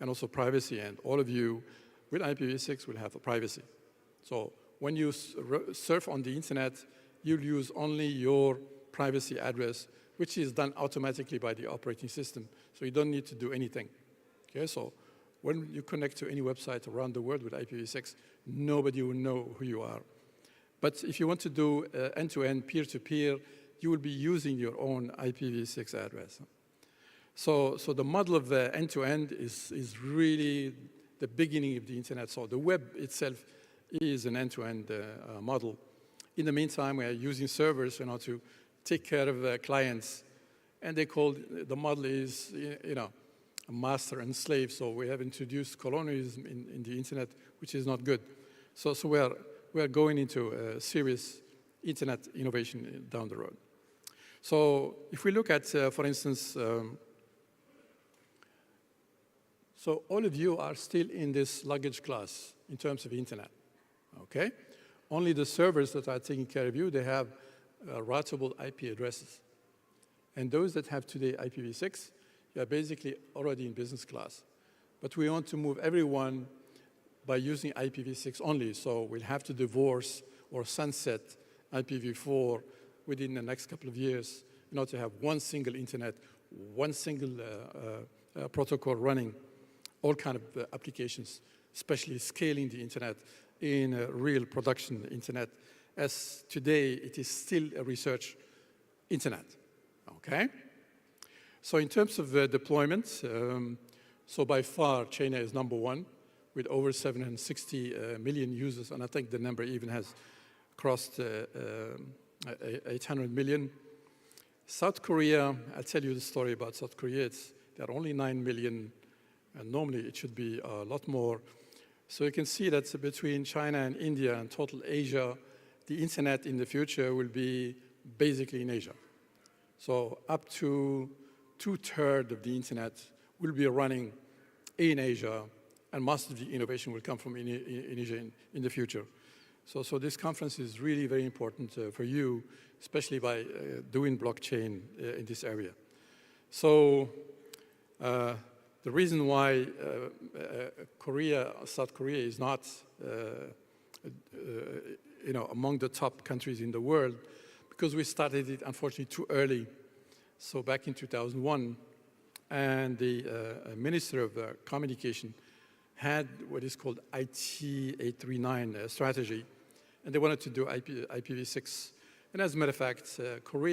and also privacy. And all of you with IPv6 will have a privacy. So when you surf on the internet, you'll use only your privacy address, which is done automatically by the operating system. So you don't need to do anything. Okay, so when you connect to any website around the world with IPv6, nobody will know who you are. But if you want to do end-to-end, peer-to-peer, you will be using your own IPv6 address. So the model of end-to-end is really the beginning of the internet. So the web itself is an end-to-end model. In the meantime, we are using servers to take care of clients, and they call the model is a master and slave. So we have introduced colonialism in the internet, which is not good. So we are going into serious internet innovation down the road. So if we look at, for instance, so all of you are still in this luggage class in terms of internet, okay? Only the servers that are taking care of you, they have routable IP addresses. And those that have today IPv6, you are basically already in business class. But we want to move everyone by using IPv6 only, so we'll have to divorce or sunset IPv4 within the next couple of years in order to have one single internet, one single protocol running all kind of applications, especially scaling the internet in a real production internet, as today it is still a research internet, okay? So in terms of deployment, so by far China is number one with over 760 million users, and I think the number even has crossed 800 million. South Korea, I'll tell you the story about South Korea. There are only 9 million, and normally it should be a lot more. So you can see that between China and India and total Asia, the internet in the future will be basically in Asia. So up to 2/3 of the internet will be running in Asia, and most of the innovation will come from in Asia in the future. So this conference is really very important for you, especially by doing blockchain in this area. So the reason why South Korea is not among the top countries in the world, because we started it unfortunately too early. So back in 2001, and the Minister of Communication had what is called IT 839 strategy, and they wanted to do IPv6. And as a matter of fact,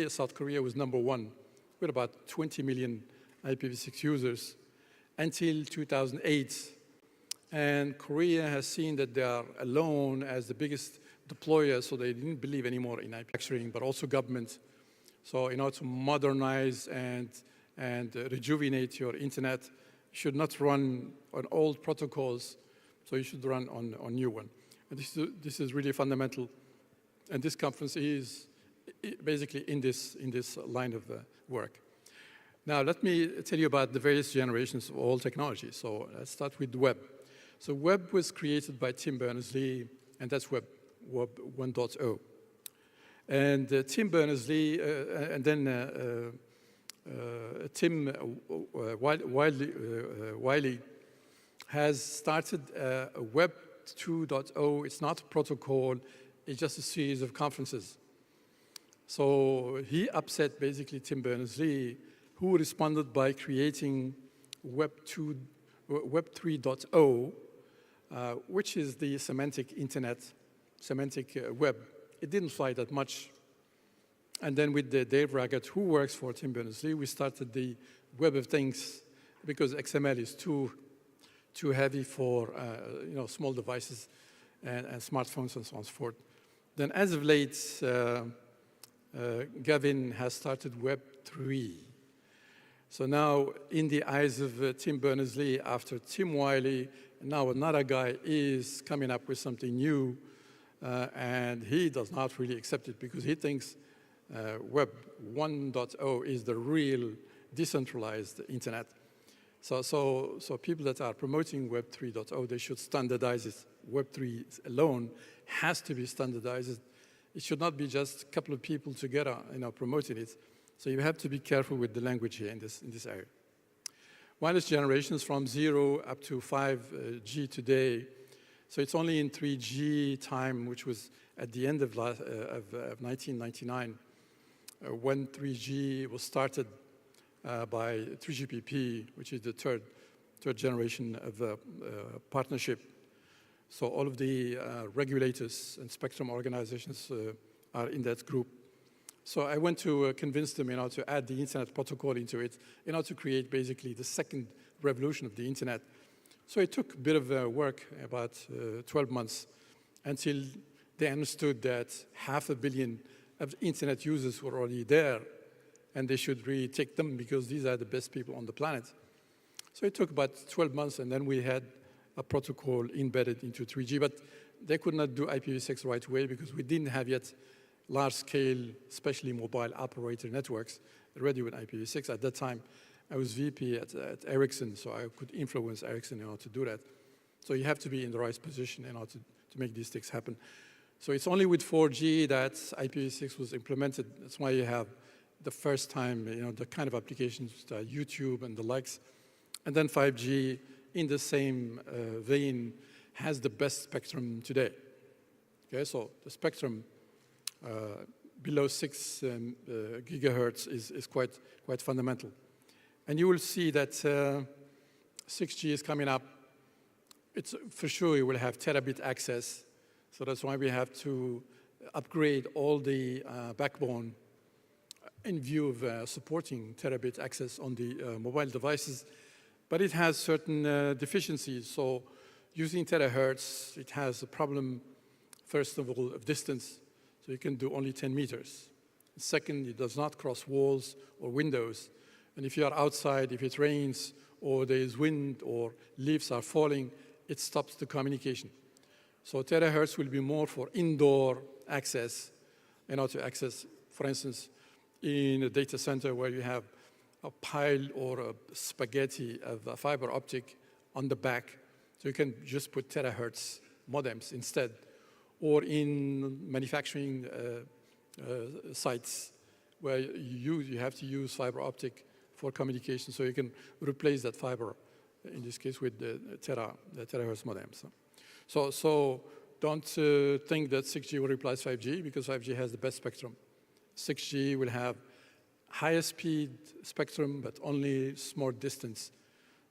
South Korea was number one with about 20 million IPv6 users until 2008. And Korea has seen that they are alone as the biggest deployer, so they didn't believe anymore in manufacturing, but also government. So in order to modernize and rejuvenate your internet, you should not run on old protocols, so you should run on new one. And this is really fundamental. And this conference is basically in this line of work. Now, let me tell you about the various generations of all technology. So let's start with web. So web was created by Tim Berners-Lee, and that's Web 1.0. And Tim Berners-Lee, and then Tim Wiley has started a Web 2.0. It's not a protocol, it's just a series of conferences. So he upset basically Tim Berners-Lee, who responded by creating Web 3.0, which is the semantic internet, semantic web. It didn't fly that much. And then with Dave Raggett, who works for Tim Berners-Lee, we started the Web of Things, because XML is too heavy for small devices and smartphones and so on and so forth. Then as of late, Gavin has started Web 3. So now, in the eyes of Tim Berners-Lee, after Tim Wiley, now another guy is coming up with something new, and he does not really accept it because he thinks Web 1.0 is the real decentralized internet. So people that are promoting Web 3.0, they should standardize it. Web 3 alone has to be standardized. It should not be just a couple of people together promoting it. So you have to be careful with the language here in this area. Wireless generations from 0 up to 5G today. So it's only in 3G time, which was at the end of 1999, when 3G was started by 3GPP, which is the third generation of partnership. So all of the regulators and spectrum organizations are in that group. So I went to convince them to add the internet protocol into it in order to create basically the second revolution of the internet, So it took a bit of work, about 12 months, until they understood that 500 million of internet users were already there, and they should really take them because these are the best people on the planet. So it took about 12 months, and then we had a protocol embedded into 3G, but they could not do IPv6 right away because we didn't have yet large-scale, especially mobile operator networks ready with IPv6. At that time, I was VP at Ericsson, so I could influence Ericsson in order to do that. So you have to be in the right position in order to make these things happen. So it's only with 4G that IPv6 was implemented. That's why you have the first time, the kind of applications, YouTube and the likes. And then 5G, in the same vein, has the best spectrum today. Okay, so the spectrum below 6 gigahertz is quite fundamental. And you will see that 6G is coming up. It's for sure you will have terabit access. So that's why we have to upgrade all the backbone in view of supporting terabit access on the mobile devices. But it has certain deficiencies. So using terahertz, it has a problem, first of all, of distance. So you can do only 10 meters. Second, it does not cross walls or windows. And if you are outside, if it rains, or there is wind, or leaves are falling, it stops the communication. So terahertz will be more for indoor access, to access, for instance, in a data center where you have a pile or a spaghetti of a fiber optic on the back. So you can just put terahertz modems instead. Or in manufacturing sites where you have to use fiber optic for communication, so you can replace that fiber, in this case with the terahertz modems. So don't think that 6G will replace 5G, because 5G has the best spectrum. 6G will have higher speed spectrum, but only small distance.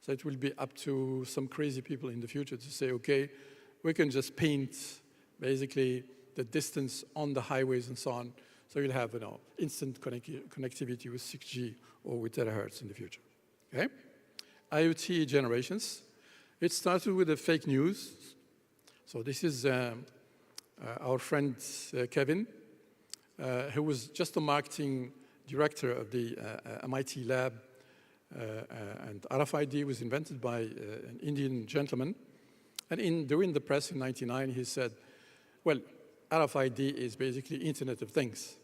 So it will be up to some crazy people in the future to say, okay, we can just paint basically the distance on the highways and so on. So you'll have instant connectivity with 6G or with terahertz in the future. Okay? IoT generations. It started with the fake news. So this is our friend Kevin, who was just the marketing director of the MIT lab. And RFID was invented by an Indian gentleman. And during the press in '99, he said, well, RFID is basically Internet of Things.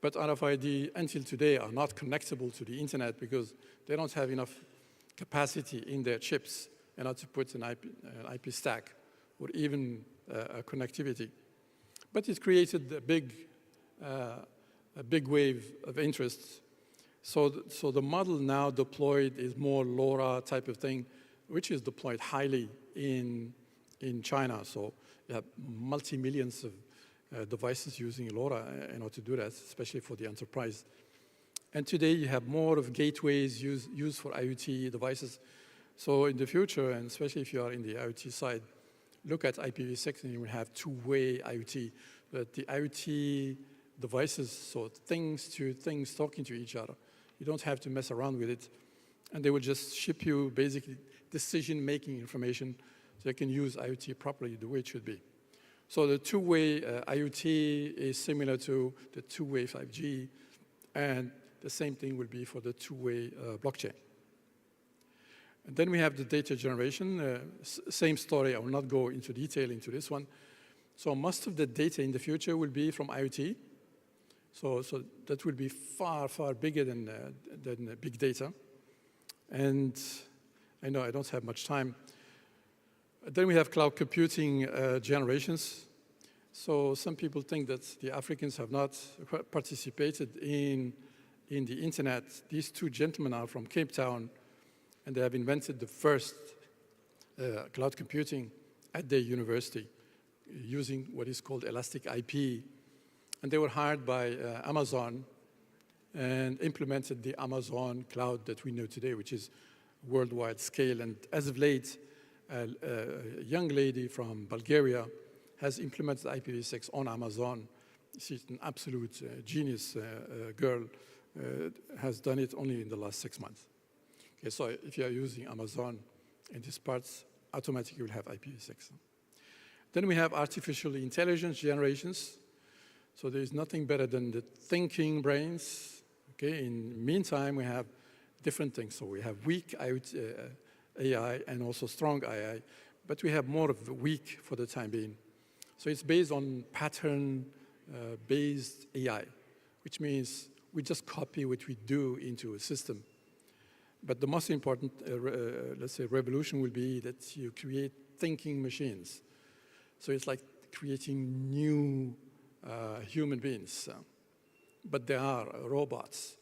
But RFID, until today, are not connectable to the internet because they don't have enough capacity in their chips in order to put an IP stack or even a connectivity. But it created a big wave of interest. So the model now deployed is more LoRa type of thing, which is deployed highly in China. So you have multi-millions of devices using LoRa in order to do that, especially for the enterprise. And today you have more of gateways used for IoT devices. So in the future, and especially if you are in the IoT side, look at IPv6 and you will have two-way IoT. But the IoT devices, so things to things talking to each other, you don't have to mess around with it. And they will just ship you basically decision-making information so you can use IoT properly the way it should be. So the two-way IoT is similar to the two-way 5G, and the same thing will be for the two-way blockchain. And then we have the data generation. Same story. I will not go into detail into this one. So most of the data in the future will be from IoT. So that will be far, far bigger than big data. And I know I don't have much time. Then we have cloud computing generations. So some people think that the Africans have not participated in the internet. These two gentlemen are from Cape Town, and they have invented the first cloud computing at their university using what is called elastic IP. And they were hired by Amazon and implemented the Amazon cloud that we know today, which is worldwide scale. And as of late, a young lady from Bulgaria has implemented IPv6 on Amazon. She's an absolute genius girl, has done it only in the last 6 months. Okay, so if you are using Amazon, and these parts automatically will have IPv6. Then we have artificial intelligence generations. So there's nothing better than the thinking brains. Okay. In the meantime, we have different things. So we have weak AI and also strong AI, but we have more of the weak for the time being. So it's based on pattern-based AI, which means we just copy what we do into a system. But the most important, let's say, revolution will be that you create thinking machines. So it's like creating new human beings, but they are robots,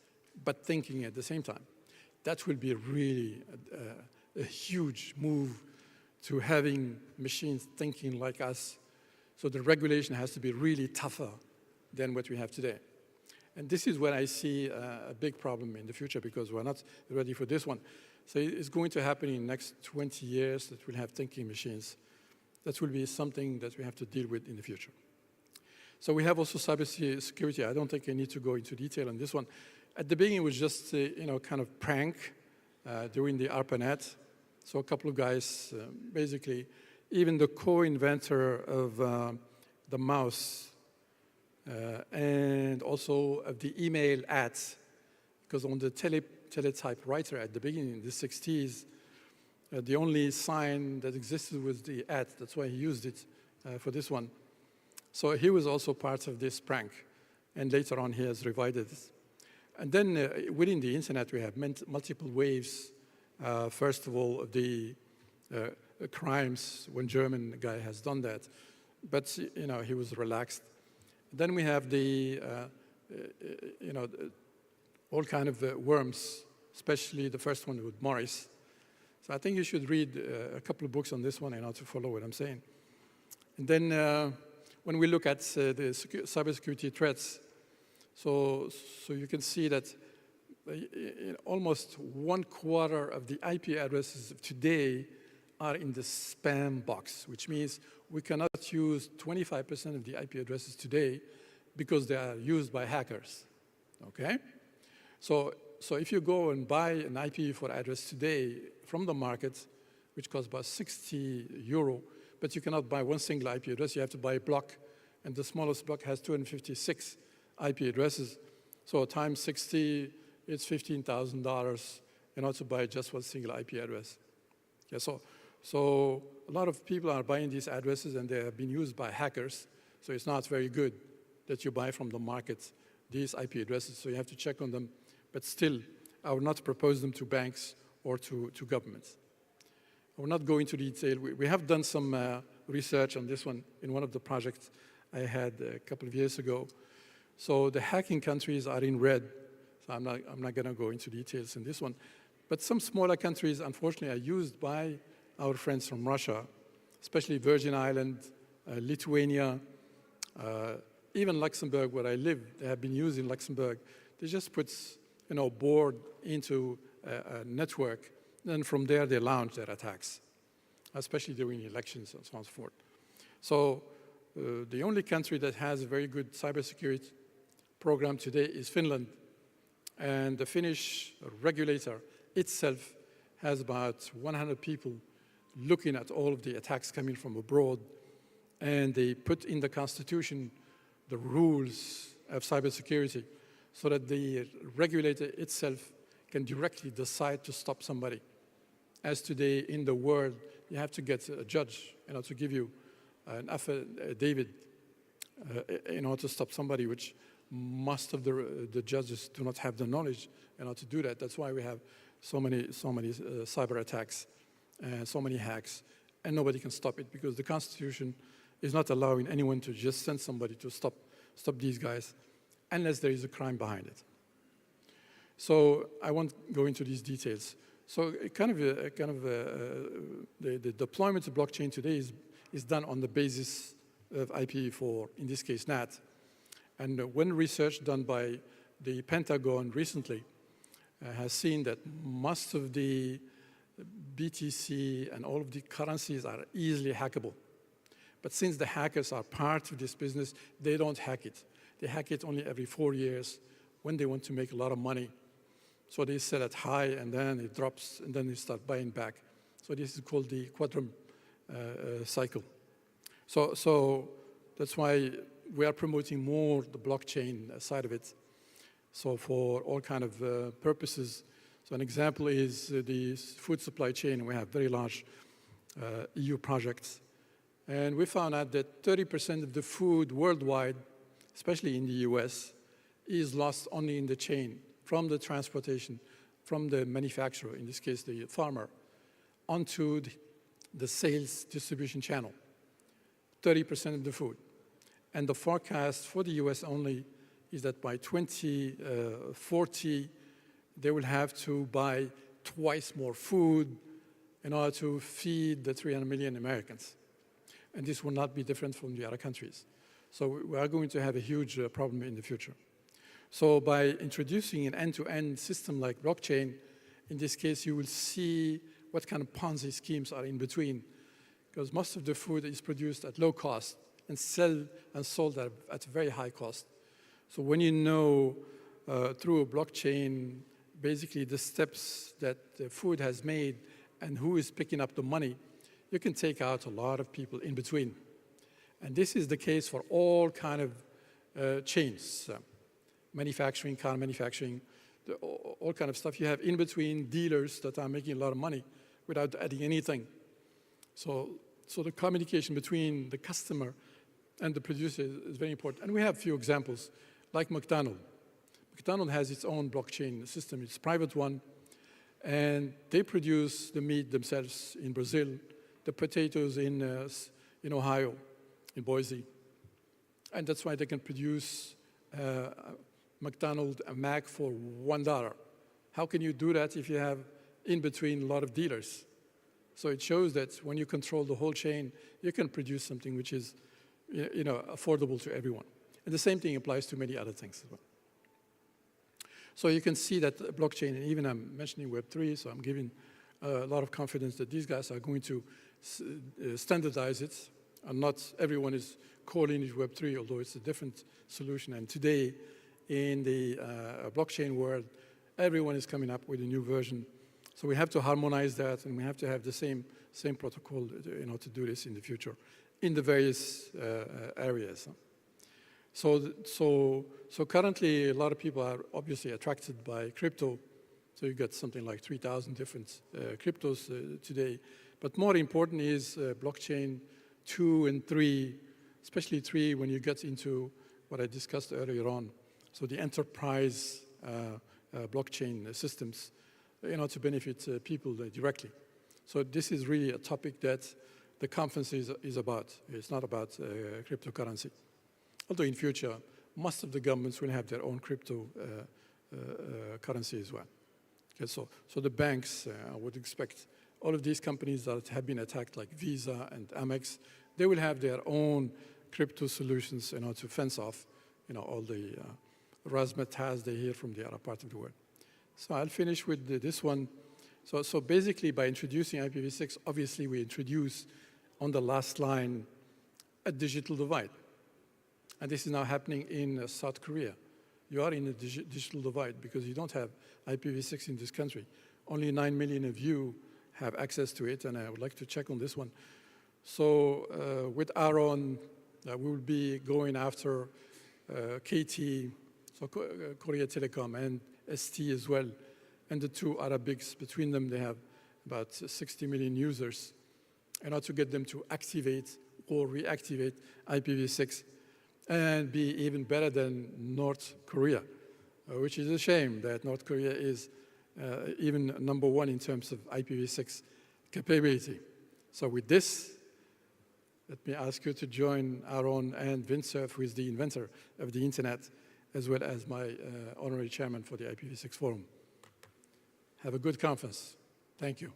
but thinking at the same time. That will be really a huge move to having machines thinking like us. So the regulation has to be really tougher than what we have today. And this is where I see a big problem in the future because we're not ready for this one. So it's going to happen in the next 20 years that we'll have thinking machines. That will be something that we have to deal with in the future. So we have also cybersecurity. I don't think I need to go into detail on this one. At the beginning, it was just kind of prank during the ARPANET. So a couple of guys, basically, even the co-inventor of the mouse and also of the email ads, because on the teletypewriter at the beginning in the 60s, the only sign that existed was the ad. That's why he used it for this one. So he was also part of this prank, and later on he has revived it. And then within the internet, we have multiple waves. First of all, the crimes when German guy has done that, but he was relaxed. Then we have the all kind of worms, especially the first one with Morris. So I think you should read a couple of books on this one in order to follow what I'm saying. And then when we look at the cybersecurity threats, so you can see that almost 1/4 of the IP addresses of today are in the spam box, which means we cannot use 25% of the IP addresses today because they are used by hackers, okay? So if you go and buy an IPv4 address today from the market, which costs about 60 euro, but you cannot buy one single IP address, you have to buy a block, and the smallest block has 256 IP addresses. So times 60, it's $15,000 in order to buy just one single IP address. Yeah, so a lot of people are buying these addresses and they have been used by hackers, so it's not very good that you buy from the market these IP addresses, so you have to check on them. But still, I will not propose them to banks or to governments. I will not go into detail. We have done some research on this one in one of the projects I had a couple of years ago. So the hacking countries are in red. So I'm not going to go into details in this one. But some smaller countries, unfortunately, are used by our friends from Russia, especially Virgin Islands, Lithuania, even Luxembourg, where I live. They have been used in Luxembourg. They just put board into a network, and from there they launch their attacks, especially during elections and so on and so forth. So the only country that has a very good cybersecurity program today is Finland. And the Finnish regulator itself has about 100 people looking at all of the attacks coming from abroad. And they put in the constitution the rules of cybersecurity so that the regulator itself can directly decide to stop somebody. As today in the world, you have to get a judge to give you an affidavit in order to stop somebody, which most of the judges do not have the knowledge to do that. That's why we have so many cyber attacks and so many hacks, and nobody can stop it because the Constitution is not allowing anyone to just send somebody to stop these guys unless there is a crime behind it. So I won't go into these details. So the deployment of blockchain today is done on the basis of IPv4, in this case NAT. And one research done by the Pentagon recently has seen that most of the BTC and all of the currencies are easily hackable. But since the hackers are part of this business, they don't hack it. They hack it only every 4 years when they want to make a lot of money. So they sell it high, and then it drops, and then they start buying back. So this is called the quantum cycle. So that's why we are promoting more the blockchain side of it. So for all kind of purposes. So an example is the food supply chain. We have very large EU projects. And we found out that 30% of the food worldwide, especially in the US, is lost only in the chain, from the transportation, from the manufacturer, in this case the farmer, onto the sales distribution channel. 30% of the food. And the forecast for the US only is that by 2040, they will have to buy twice more food in order to feed the 300 million Americans. And this will not be different from the other countries. So we are going to have a huge problem in the future. So by introducing an end-to-end system like blockchain, in this case, you will see what kind of Ponzi schemes are in between, because most of the food is produced at low cost and sold at a very high cost. So when you know through a blockchain, basically the steps that the food has made and who is picking up the money, you can take out a lot of people in between. And this is the case for all kind of chains, manufacturing, car manufacturing, all kind of stuff. You have in between dealers that are making a lot of money without adding anything. So the communication between the customer and the producer is very important. And we have a few examples, like McDonald's. McDonald's has its own blockchain system. It's a private one. And they produce the meat themselves in Brazil, the potatoes in Ohio, in Boise. And that's why they can produce McDonald's, a Mac for $1. How can you do that if you have in between a lot of dealers? So it shows that when you control the whole chain, you can produce something which is affordable to everyone. And the same thing applies to many other things as well. So you can see that blockchain, and even I'm mentioning Web3, so I'm giving a lot of confidence that these guys are going to standardize it, and not everyone is calling it Web3, although it's a different solution. And today, in the blockchain world, everyone is coming up with a new version. So we have to harmonize that, and we have to have the same protocol to do this in the future in the various areas. So currently, a lot of people are obviously attracted by crypto. So you got something like 3,000 different cryptos today. But more important is blockchain 2 and 3, especially 3 when you get into what I discussed earlier on. So the enterprise blockchain systems, to benefit people directly. So this is really a topic that the conference is about. It's not about cryptocurrency. Although in future, most of the governments will have their own crypto currency as well. Okay, so the banks, I would expect all of these companies that have been attacked, like Visa and Amex, they will have their own crypto solutions to fence off all the razzmatazz they hear from the other part of the world. So I'll finish with this one. So basically, by introducing IPv6, obviously we introduce on the last line a digital divide. And this is now happening in South Korea. You are in a digital divide because you don't have IPv6 in this country. Only 9 million of you have access to it, and I would like to check on this one. So with Aaron, we will be going after KT, so Korea Telecom, and ST as well. And the two Arab bigs, between them, they have about 60 million users. And how to get them to activate or reactivate IPv6 and be even better than North Korea, which is a shame that North Korea is even #1 in terms of IPv6 capability. So with this, let me ask you to join Aaron and Vincerf, who is the inventor of the internet, as well as my honorary chairman for the IPv6 Forum. Have a good conference. Thank you.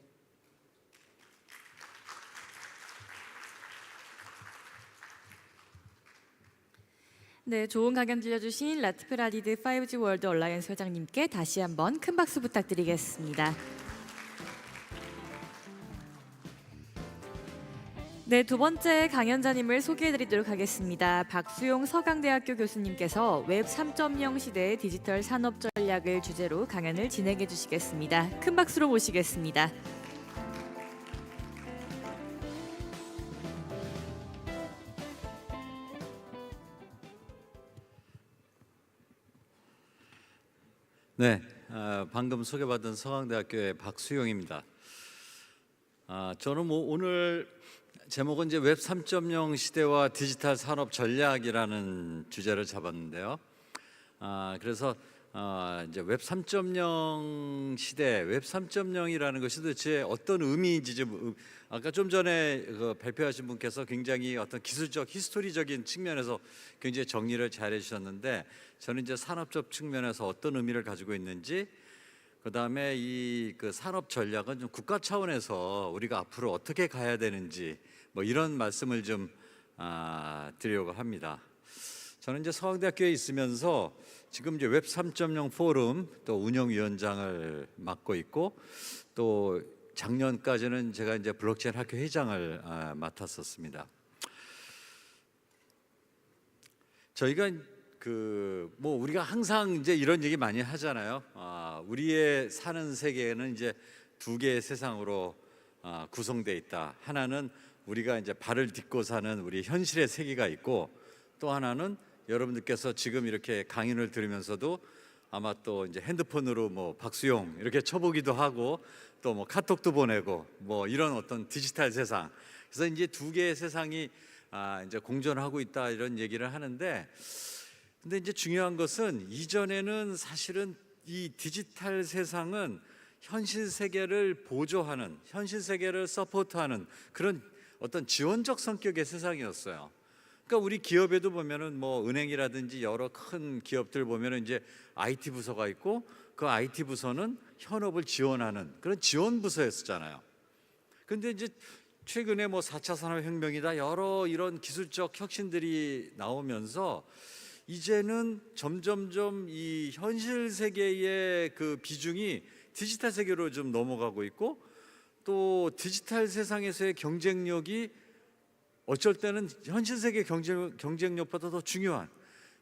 네, 좋은 강연 들려주신 라트프라디드 5G 월드 얼라이언스 회장님께 다시 한번 큰 박수 부탁드리겠습니다. 네, 두 번째 강연자님을 소개해드리도록 하겠습니다. 박수용 서강대학교 교수님께서 웹 3.0 시대의 디지털 산업 전략을 주제로 강연을 진행해 주시겠습니다. 큰 박수로 모시겠습니다. 네, 방금 소개받은 서강대학교의 박수용입니다. 저는 오늘 제목은 이제 웹 3.0 시대와 디지털 산업 전략이라는 주제를 잡았는데요. 그래서 이제 웹 3.0 시대, 웹 3.0이라는 것이 도대체 어떤 의미인지 좀 아까 좀 전에 발표하신 분께서 굉장히 어떤 기술적, 히스토리적인 측면에서 굉장히 정리를 잘 해주셨는데, 저는 이제 산업적 측면에서 어떤 의미를 가지고 있는지, 그다음에 이 산업 전략은 좀 국가 차원에서 우리가 앞으로 어떻게 가야 되는지 뭐 이런 말씀을 좀 드리려고 합니다. 저는 이제 서강대학교에 있으면서 지금 이제 웹 3.0 포럼 또 운영위원장을 맡고 있고, 또 작년까지는 제가 이제 블록체인 학교 회장을 맡았었습니다. 저희가 뭐 우리가 항상 이제 이런 얘기 많이 하잖아요. 우리의 사는 세계는 이제 두 개의 세상으로 구성되어 있다. 하나는 우리가 이제 발을 딛고 사는 우리 현실의 세계가 있고, 또 하나는 여러분들께서 지금 이렇게 강연을 들으면서도 아마 또 이제 핸드폰으로 뭐 박수용 이렇게 쳐보기도 하고, 또 뭐 카톡도 보내고 뭐 이런 어떤 디지털 세상. 그래서 이제 두 개의 세상이 이제 공존하고 있다 이런 얘기를 하는데, 근데 이제 중요한 것은 이전에는 사실은 이 디지털 세상은 현실 세계를 보조하는, 현실 세계를 서포트하는 그런 어떤 지원적 성격의 세상이었어요. 그러니까 우리 기업에도 보면은 뭐 은행이라든지 여러 큰 기업들 보면은 이제 IT 부서가 있고, 그 IT 부서는 현업을 지원하는 그런 지원 부서였었잖아요. 근데 이제 최근에 뭐 4차 산업혁명이다 여러 이런 기술적 혁신들이 나오면서 이제는 점점점 이 현실 세계의 그 비중이 디지털 세계로 좀 넘어가고 있고, 또 디지털 세상에서의 경쟁력이 어쩔 때는 현실 세계 경쟁력보다 더 중요한,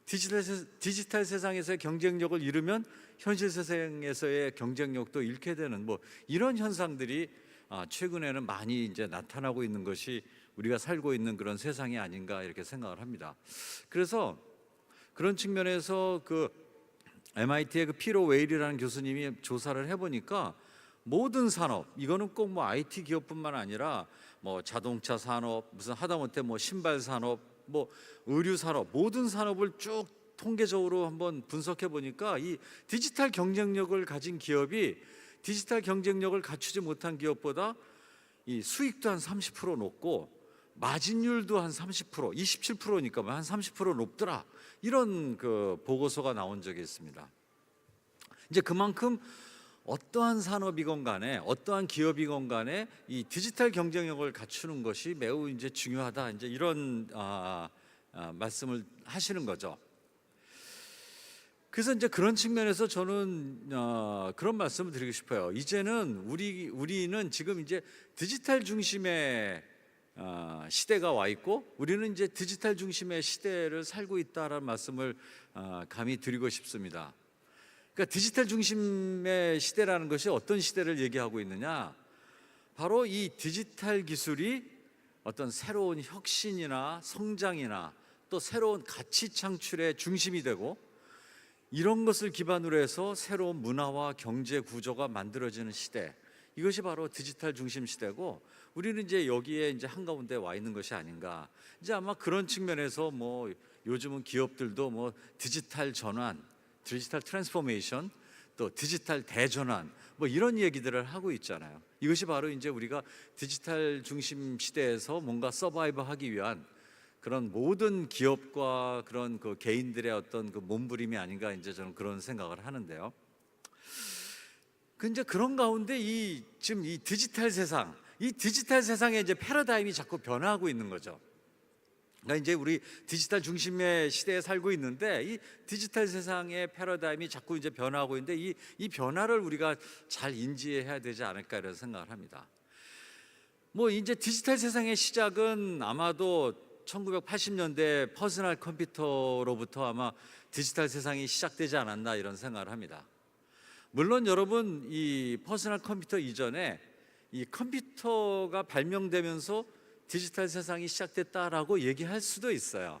디지털 세상에서의 경쟁력을 잃으면 현실 세상에서의 경쟁력도 잃게 되는 뭐 이런 현상들이 최근에는 많이 이제 나타나고 있는 것이 우리가 살고 있는 그런 세상이 아닌가 이렇게 생각을 합니다. 그래서 그런 측면에서 MIT의 피로 웨일이라는 교수님이 조사를 해보니까 모든 산업, 이거는 꼭 뭐 IT 기업뿐만 아니라 뭐 자동차 산업, 무슨 하다못해 뭐 신발 산업, 뭐 의류 산업, 모든 산업을 쭉 통계적으로 한번 분석해 보니까 이 디지털 경쟁력을 가진 기업이 디지털 경쟁력을 갖추지 못한 기업보다 이 수익도 한 30% 높고 마진율도 한 30%, 27%니까 한 30% 높더라. 이런 보고서가 나온 적이 있습니다. 이제 그만큼 어떠한 산업이건 간에 어떠한 기업이건 간에 이 디지털 경쟁력을 갖추는 것이 매우 이제 중요하다. 이제 이런 말씀을 하시는 거죠. 그래서 이제 그런 측면에서 저는 그런 말씀을 드리고 싶어요. 이제는 우리는 지금 이제 디지털 중심의 시대가 와 있고, 우리는 이제 디지털 중심의 시대를 살고 있다라는 말씀을 감히 드리고 싶습니다. 그러니까 디지털 중심의 시대라는 것이 어떤 시대를 얘기하고 있느냐? 바로 이 디지털 기술이 어떤 새로운 혁신이나 성장이나 또 새로운 가치 창출의 중심이 되고, 이런 것을 기반으로 해서 새로운 문화와 경제 구조가 만들어지는 시대, 이것이 바로 디지털 중심 시대고, 우리는 이제 여기에 이제 한가운데 와 있는 것이 아닌가. 이제 아마 그런 측면에서 뭐 요즘은 기업들도 뭐 디지털 전환, 디지털 트랜스포메이션, 또 디지털 대전환 뭐 이런 얘기들을 하고 있잖아요. 이것이 바로 이제 우리가 디지털 중심 시대에서 뭔가 서바이브하기 위한 그런 모든 기업과 그런 개인들의 어떤 몸부림이 아닌가, 이제 저는 그런 생각을 하는데요. 근데 그런 가운데 지금 이 디지털 세상, 이 디지털 세상의 이제 패러다임이 자꾸 변화하고 있는 거죠. 그러니까 이제 우리 디지털 중심의 시대에 살고 있는데, 이 디지털 세상의 패러다임이 자꾸 이제 변화하고 있는데, 이 변화를 우리가 잘 인지해야 되지 않을까 이런 생각을 합니다. 뭐 이제 디지털 세상의 시작은 아마도 1980년대 퍼스널 컴퓨터로부터 아마 디지털 세상이 시작되지 않았나 이런 생각을 합니다. 물론 여러분, 이 퍼스널 컴퓨터 이전에 이 컴퓨터가 발명되면서 디지털 세상이 시작됐다라고 얘기할 수도 있어요.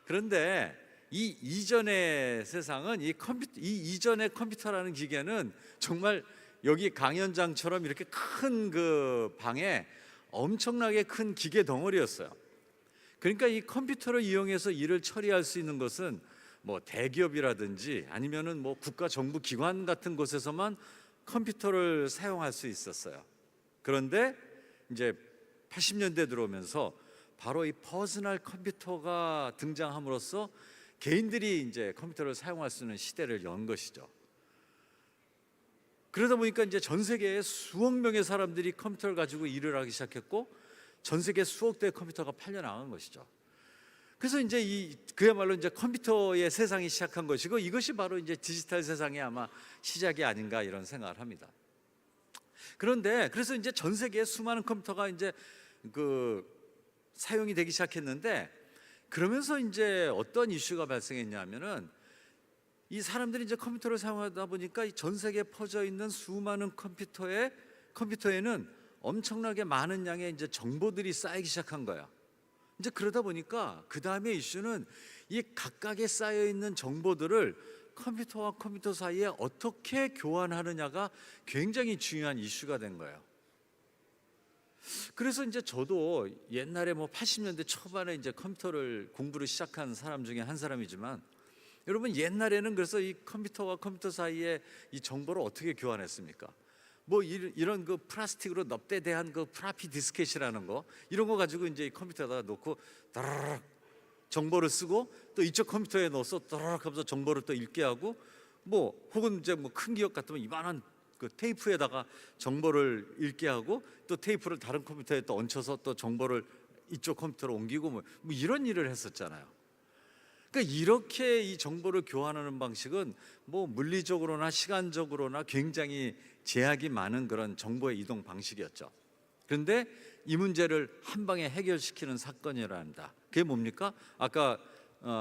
그런데 이 이전의 세상은 이 이전의 컴퓨터라는 기계는 정말 여기 강연장처럼 이렇게 큰 그 방에 엄청나게 큰 기계 덩어리였어요. 그러니까 이 컴퓨터를 이용해서 일을 처리할 수 있는 것은 뭐 대기업이라든지 아니면은 뭐 국가 정부 기관 같은 곳에서만 컴퓨터를 사용할 수 있었어요. 그런데 이제 80년대 들어오면서 바로 이 퍼스널 컴퓨터가 등장함으로써 개인들이 이제 컴퓨터를 사용할 수 있는 시대를 연 것이죠. 그러다 보니까 이제 전 세계에 수억 명의 사람들이 컴퓨터를 가지고 일을 하기 시작했고 전 세계 수억 대의 컴퓨터가 팔려 나간 것이죠. 그래서 이제 그야말로 이제 컴퓨터의 세상이 시작한 것이고 이것이 바로 이제 디지털 세상의 아마 시작이 아닌가 이런 생각을 합니다. 그런데 그래서 이제 전 세계에 수많은 컴퓨터가 이제 그 사용이 되기 시작했는데 그러면서 이제 어떤 이슈가 발생했냐면은 이 사람들이 이제 컴퓨터를 사용하다 보니까 전 세계에 퍼져 있는 수많은 컴퓨터에는 엄청나게 많은 양의 이제 정보들이 쌓이기 시작한 거야. 이제 그러다 보니까 그 다음에 이슈는 이 각각에 쌓여 있는 정보들을 컴퓨터와 컴퓨터 사이에 어떻게 교환하느냐가 굉장히 중요한 이슈가 된 거예요. 그래서 이제 저도 옛날에 뭐 80년대 초반에 이제 컴퓨터를 공부를 시작한 사람 중에 한 사람이지만 여러분 옛날에는 그래서 이 컴퓨터와 컴퓨터 사이에 이 정보를 어떻게 교환했습니까? 뭐 이런 그 플라스틱으로 넙대대한 그 프라피 디스켓이라는 거 이런 거 가지고 이제 컴퓨터에다가 놓고 따라락 정보를 쓰고 또 이쪽 컴퓨터에 넣어서 따라락 하면서 정보를 또 읽게 하고 뭐 혹은 이제 뭐 큰 기업 같으면 이만한 그 테이프에다가 정보를 읽게 하고 또 테이프를 다른 컴퓨터에 또 얹혀서 또 정보를 이쪽 컴퓨터로 옮기고 뭐 이런 일을 했었잖아요. 그러니까 이렇게 이 정보를 교환하는 방식은 뭐 물리적으로나 시간적으로나 굉장히 제약이 많은 그런 정보의 이동 방식이었죠. 그런데 이 문제를 한 방에 해결시키는 사건이랍니다. 그게 뭡니까? 아까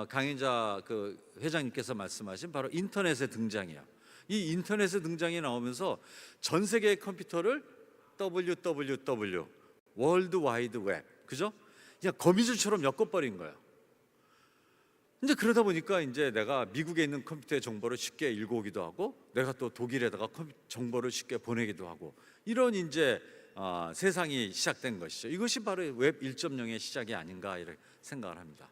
강연자 그 회장님께서 말씀하신 바로 인터넷의 등장이에요. 이 인터넷의 등장이 나오면서 전 세계의 컴퓨터를 WWW 월드 와이드 웹 그죠? 그냥 거미줄처럼 엮어버린 거예요. 이제 그러다 보니까 이제 내가 미국에 있는 컴퓨터의 정보를 쉽게 읽어오기도 하고 내가 또 독일에다가 정보를 쉽게 보내기도 하고 이런 이제 세상이 시작된 것이죠. 이것이 바로 웹 1.0의 시작이 아닌가 이렇게 생각을 합니다.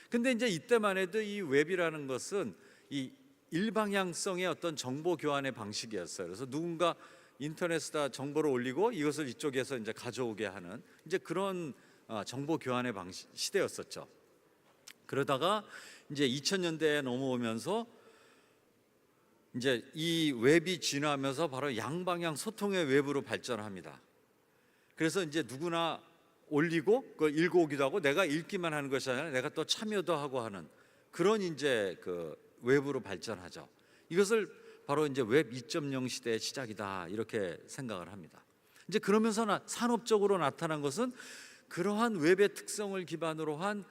근데 이제 이때만 해도 이 웹이라는 것은 이 일방향성의 어떤 정보 교환의 방식이었어요. 그래서 누군가 인터넷에다 정보를 올리고 이것을 이쪽에서 이제 가져오게 하는 이제 그런 정보 교환의 방식 시대였었죠. 그러다가 이제 2000년대에 넘어오면서 이제 이 웹이 진화하면서 바로 양방향 소통의 웹으로 발전합니다. 그래서 이제 누구나 올리고 그걸 읽어오기도 하고 내가 읽기만 하는 것이 아니라 내가 또 참여도 하고 하는 그런 이제 그 웹으로 발전하죠. 이것을 바로 이제 웹 2.0 시대의 시작이다 이렇게 생각을 합니다. 이제 그러면서 산업적으로 나타난 것은 그러한 웹의 특성을 기반으로 한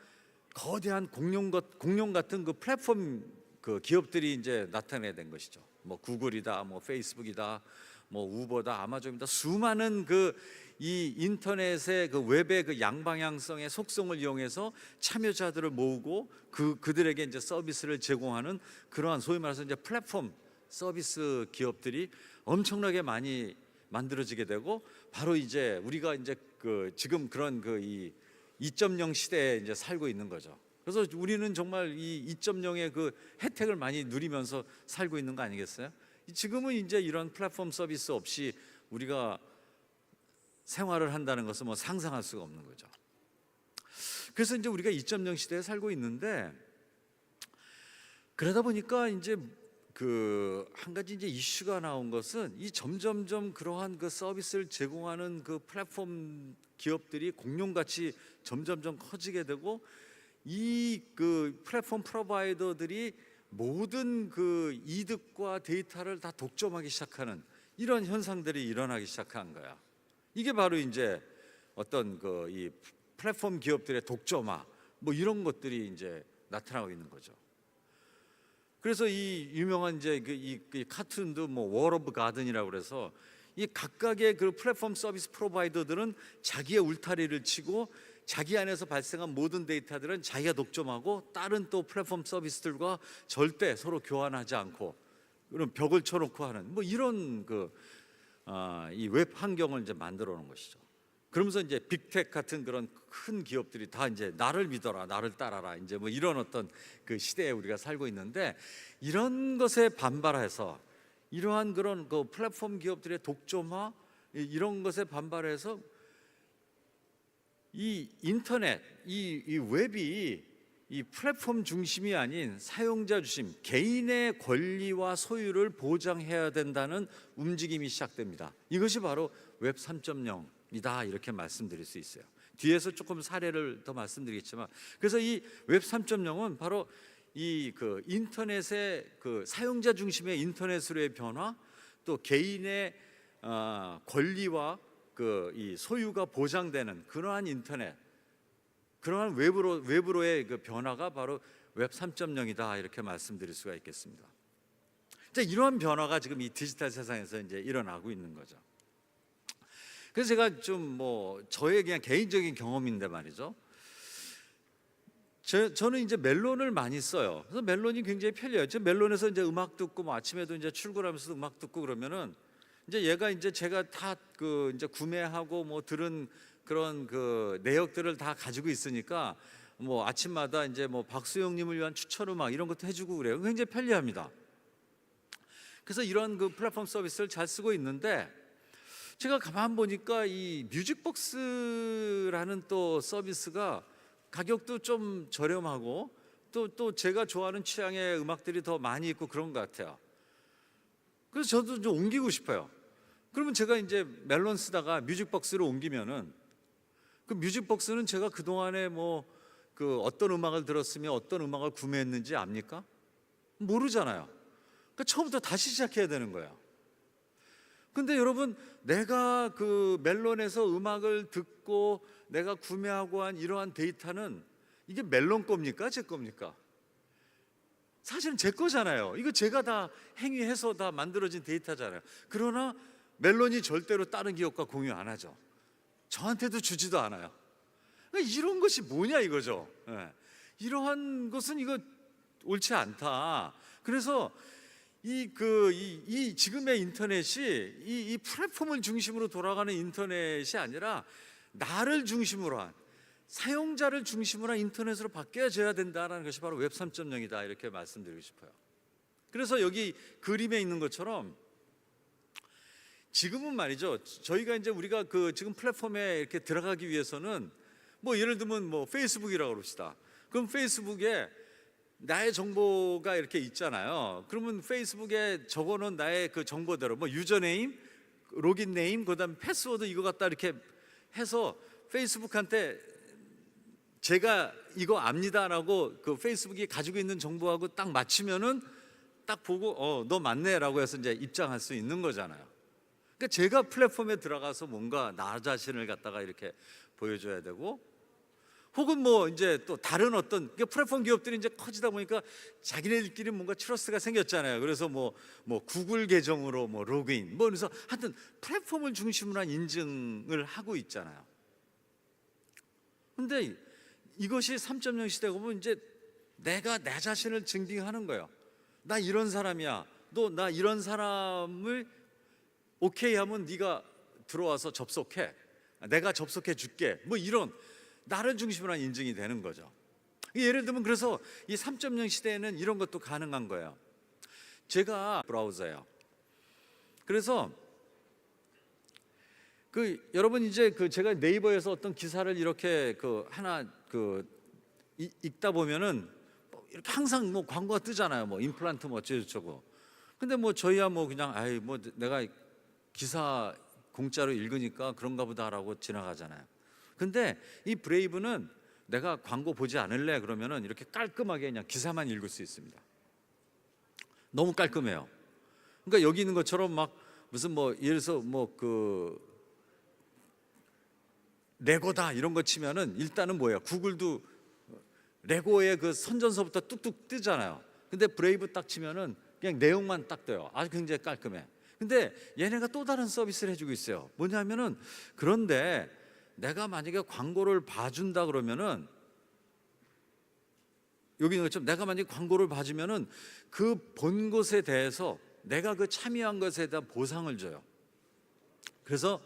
거대한 공룡 같은 그 플랫폼 그 기업들이 이제 나타나게 된 것이죠. 뭐 구글이다, 뭐 페이스북이다, 뭐 우버다, 아마존이다 수많은 그 이 인터넷의 그 웹의 그 양방향성의 속성을 이용해서 참여자들을 모으고 그들에게 이제 서비스를 제공하는 그러한 소위 말해서 이제 플랫폼 서비스 기업들이 엄청나게 많이 만들어지게 되고 바로 이제 우리가 이제 그 지금 그런 그 이 2.0 시대에 이제 살고 있는 거죠. 그래서 우리는 정말 이 2.0의 그 혜택을 많이 누리면서 살고 있는 거 아니겠어요? 지금은 이제 이런 플랫폼 서비스 없이 우리가 생활을 한다는 것은 뭐 상상할 수가 없는 거죠. 그래서 이제 우리가 2.0 시대에 살고 있는데 그러다 보니까 이제 그 한 가지 이제 이슈가 나온 것은 이 점점점 그러한 그 서비스를 제공하는 그 플랫폼 기업들이 공룡같이 점점점 커지게 되고 이 그 플랫폼 프로바이더들이 모든 그 이득과 데이터를 다 독점하기 시작하는 이런 현상들이 일어나기 시작한 거야. 이게 바로 이제 어떤 그 이 플랫폼 기업들의 독점화 뭐 이런 것들이 이제 나타나고 있는 거죠. 그래서 이 유명한 이제 그 카툰도 뭐 월 오브 가든이라고 그래서 이 각각의 그 플랫폼 서비스 프로바이더들은 자기의 울타리를 치고 자기 안에서 발생한 모든 데이터들은 자기가 독점하고 다른 또 플랫폼 서비스들과 절대 서로 교환하지 않고 그런 벽을 쳐놓고 하는 뭐 이런 이 웹 환경을 이제 만들어 놓은 것이죠. 그러면서 이제 빅텍 같은 그런 큰 기업들이 다 이제 나를 믿어라, 나를 따라라, 이제 뭐 이런 어떤 그 시대에 우리가 살고 있는데, 이런 것에 반발해서 이러한 그런 그 플랫폼 기업들의 독점화, 이런 것에 반발해서 이 인터넷, 이 웹이 이 플랫폼 중심이 아닌 사용자 중심, 개인의 권리와 소유를 보장해야 된다는 움직임이 시작됩니다. 이것이 바로 웹 3.0이다 이렇게 말씀드릴 수 있어요. 뒤에서 조금 사례를 더 말씀드리겠지만, 그래서 이 웹 3.0은 바로 이 그 인터넷의 그 사용자 중심의 인터넷으로의 변화, 또 개인의 권리와 그 이 소유가 보장되는 그러한 인터넷, 그러한 웹으로의 그 변화가 바로 웹 3.0이다 이렇게 말씀드릴 수가 있겠습니다. 이제 이러한 변화가 지금 이 디지털 세상에서 이제 일어나고 있는 거죠. 그래서 제가 좀 저의 그냥 개인적인 경험인데 말이죠. 저는 이제 멜론을 많이 써요. 그래서 멜론이 굉장히 편리해요. 저 멜론에서 이제 음악 듣고 뭐 아침에도 이제 출근하면서 음악 듣고 그러면은 이제 얘가 이제 제가 다 그 이제 구매하고 뭐 들은 그런 그 내역들을 다 가지고 있으니까 뭐 아침마다 이제 뭐 박수영님을 위한 추천 음악 이런 것도 해주고 그래요. 굉장히 편리합니다. 그래서 이런 그 플랫폼 서비스를 잘 쓰고 있는데, 제가 가만 보니까 이 뮤직박스라는 또 서비스가 가격도 좀 저렴하고 또 제가 좋아하는 취향의 음악들이 더 많이 있고 그런 것 같아요. 그래서 저도 좀 옮기고 싶어요. 그러면 제가 이제 멜론 쓰다가 뮤직박스로 옮기면은 그 뮤직박스는 제가 그동안에 뭐 그 어떤 음악을 들었으며 어떤 음악을 구매했는지 압니까? 모르잖아요. 그러니까 처음부터 다시 시작해야 되는 거예요. 근데 여러분, 내가 그 멜론에서 음악을 듣고 내가 구매하고 한 이러한 데이터는 이게 멜론 겁니까? 제 겁니까? 사실은 제 거잖아요. 이거 제가 다 행위해서 다 만들어진 데이터잖아요. 그러나 멜론이 절대로 다른 기업과 공유 안 하죠. 저한테도 주지도 않아요. 그러니까 이런 것이 뭐냐 이거죠. 이러한 것은 이거 옳지 않다. 그래서 이 지금의 인터넷이 이 플랫폼을 중심으로 돌아가는 인터넷이 아니라 나를 중심으로 한, 사용자를 중심으로 한 인터넷으로 바뀌어져야 된다는 것이 바로 웹 3.0이다 이렇게 말씀드리고 싶어요. 그래서 여기 그림에 있는 것처럼 지금은 말이죠, 저희가 이제 우리가 그 지금 플랫폼에 이렇게 들어가기 위해서는 뭐 예를 들면 뭐 페이스북이라고 그럽시다. 그럼 페이스북에 나의 정보가 이렇게 있잖아요. 그러면 페이스북에 적어놓은 나의 그 정보대로 뭐 유저네임, 로긴 네임, 그다음에 패스워드 이거 갖다 이렇게 해서 페이스북한테 제가 이거 압니다라고 그 페이스북이 가지고 있는 정보하고 딱 맞추면은 딱 보고 너 맞네라고 해서 이제 입장할 수 있는 거잖아요. 그러니까 제가 플랫폼에 들어가서 뭔가 나 자신을 갖다가 이렇게 보여줘야 되고, 혹은 뭐 이제 또 다른 어떤 플랫폼 기업들이 이제 커지다 보니까 자기네들끼리 뭔가 트러스트가 생겼잖아요. 그래서 뭐 구글 계정으로 뭐 로그인 뭐 그래서 하여튼 플랫폼을 중심으로 한 인증을 하고 있잖아요. 근데 이것이 3.0 시대가 보면 이제 내가 내 자신을 증빙하는 거예요. 나 이런 사람이야. 너 나 이런 사람을 오케이 하면 네가 들어와서 접속해. 내가 접속해 줄게. 뭐 이런 나를 중심으로 한 인증이 되는 거죠. 예를 들면 그래서 이 3.0 시대에는 이런 것도 가능한 거예요. 제가 브라우저예요. 그래서 여러분 이제 제가 네이버에서 어떤 기사를 이렇게 하나 읽다 보면은 이렇게 항상 뭐 광고가 뜨잖아요. 뭐 임플란트 뭐 어쩌고저쩌고. 근데 뭐 저희야 뭐 그냥 뭐 내가 기사 공짜로 읽으니까 그런가 보다라고 지나가잖아요. 근데 이 브레이브는 내가 광고 보지 않을래 그러면은 이렇게 깔끔하게 그냥 기사만 읽을 수 있습니다. 너무 깔끔해요. 그러니까 여기 있는 것처럼 막 무슨 뭐 예를 들어서 뭐 레고다 이런 거 치면은 일단은 뭐예요? 구글도 레고의 그 선전서부터 뚝뚝 뜨잖아요. 근데 브레이브 딱 치면은 그냥 내용만 딱 떠요. 아주 굉장히 깔끔해. 근데 얘네가 또 다른 서비스를 해주고 있어요. 뭐냐면은 그런데 내가 만약에 광고를 봐준다 그러면은 여기 있는 것처럼 내가 만약에 광고를 봐주면은 그 본 것에 대해서 내가 그 참여한 것에 대한 보상을 줘요. 그래서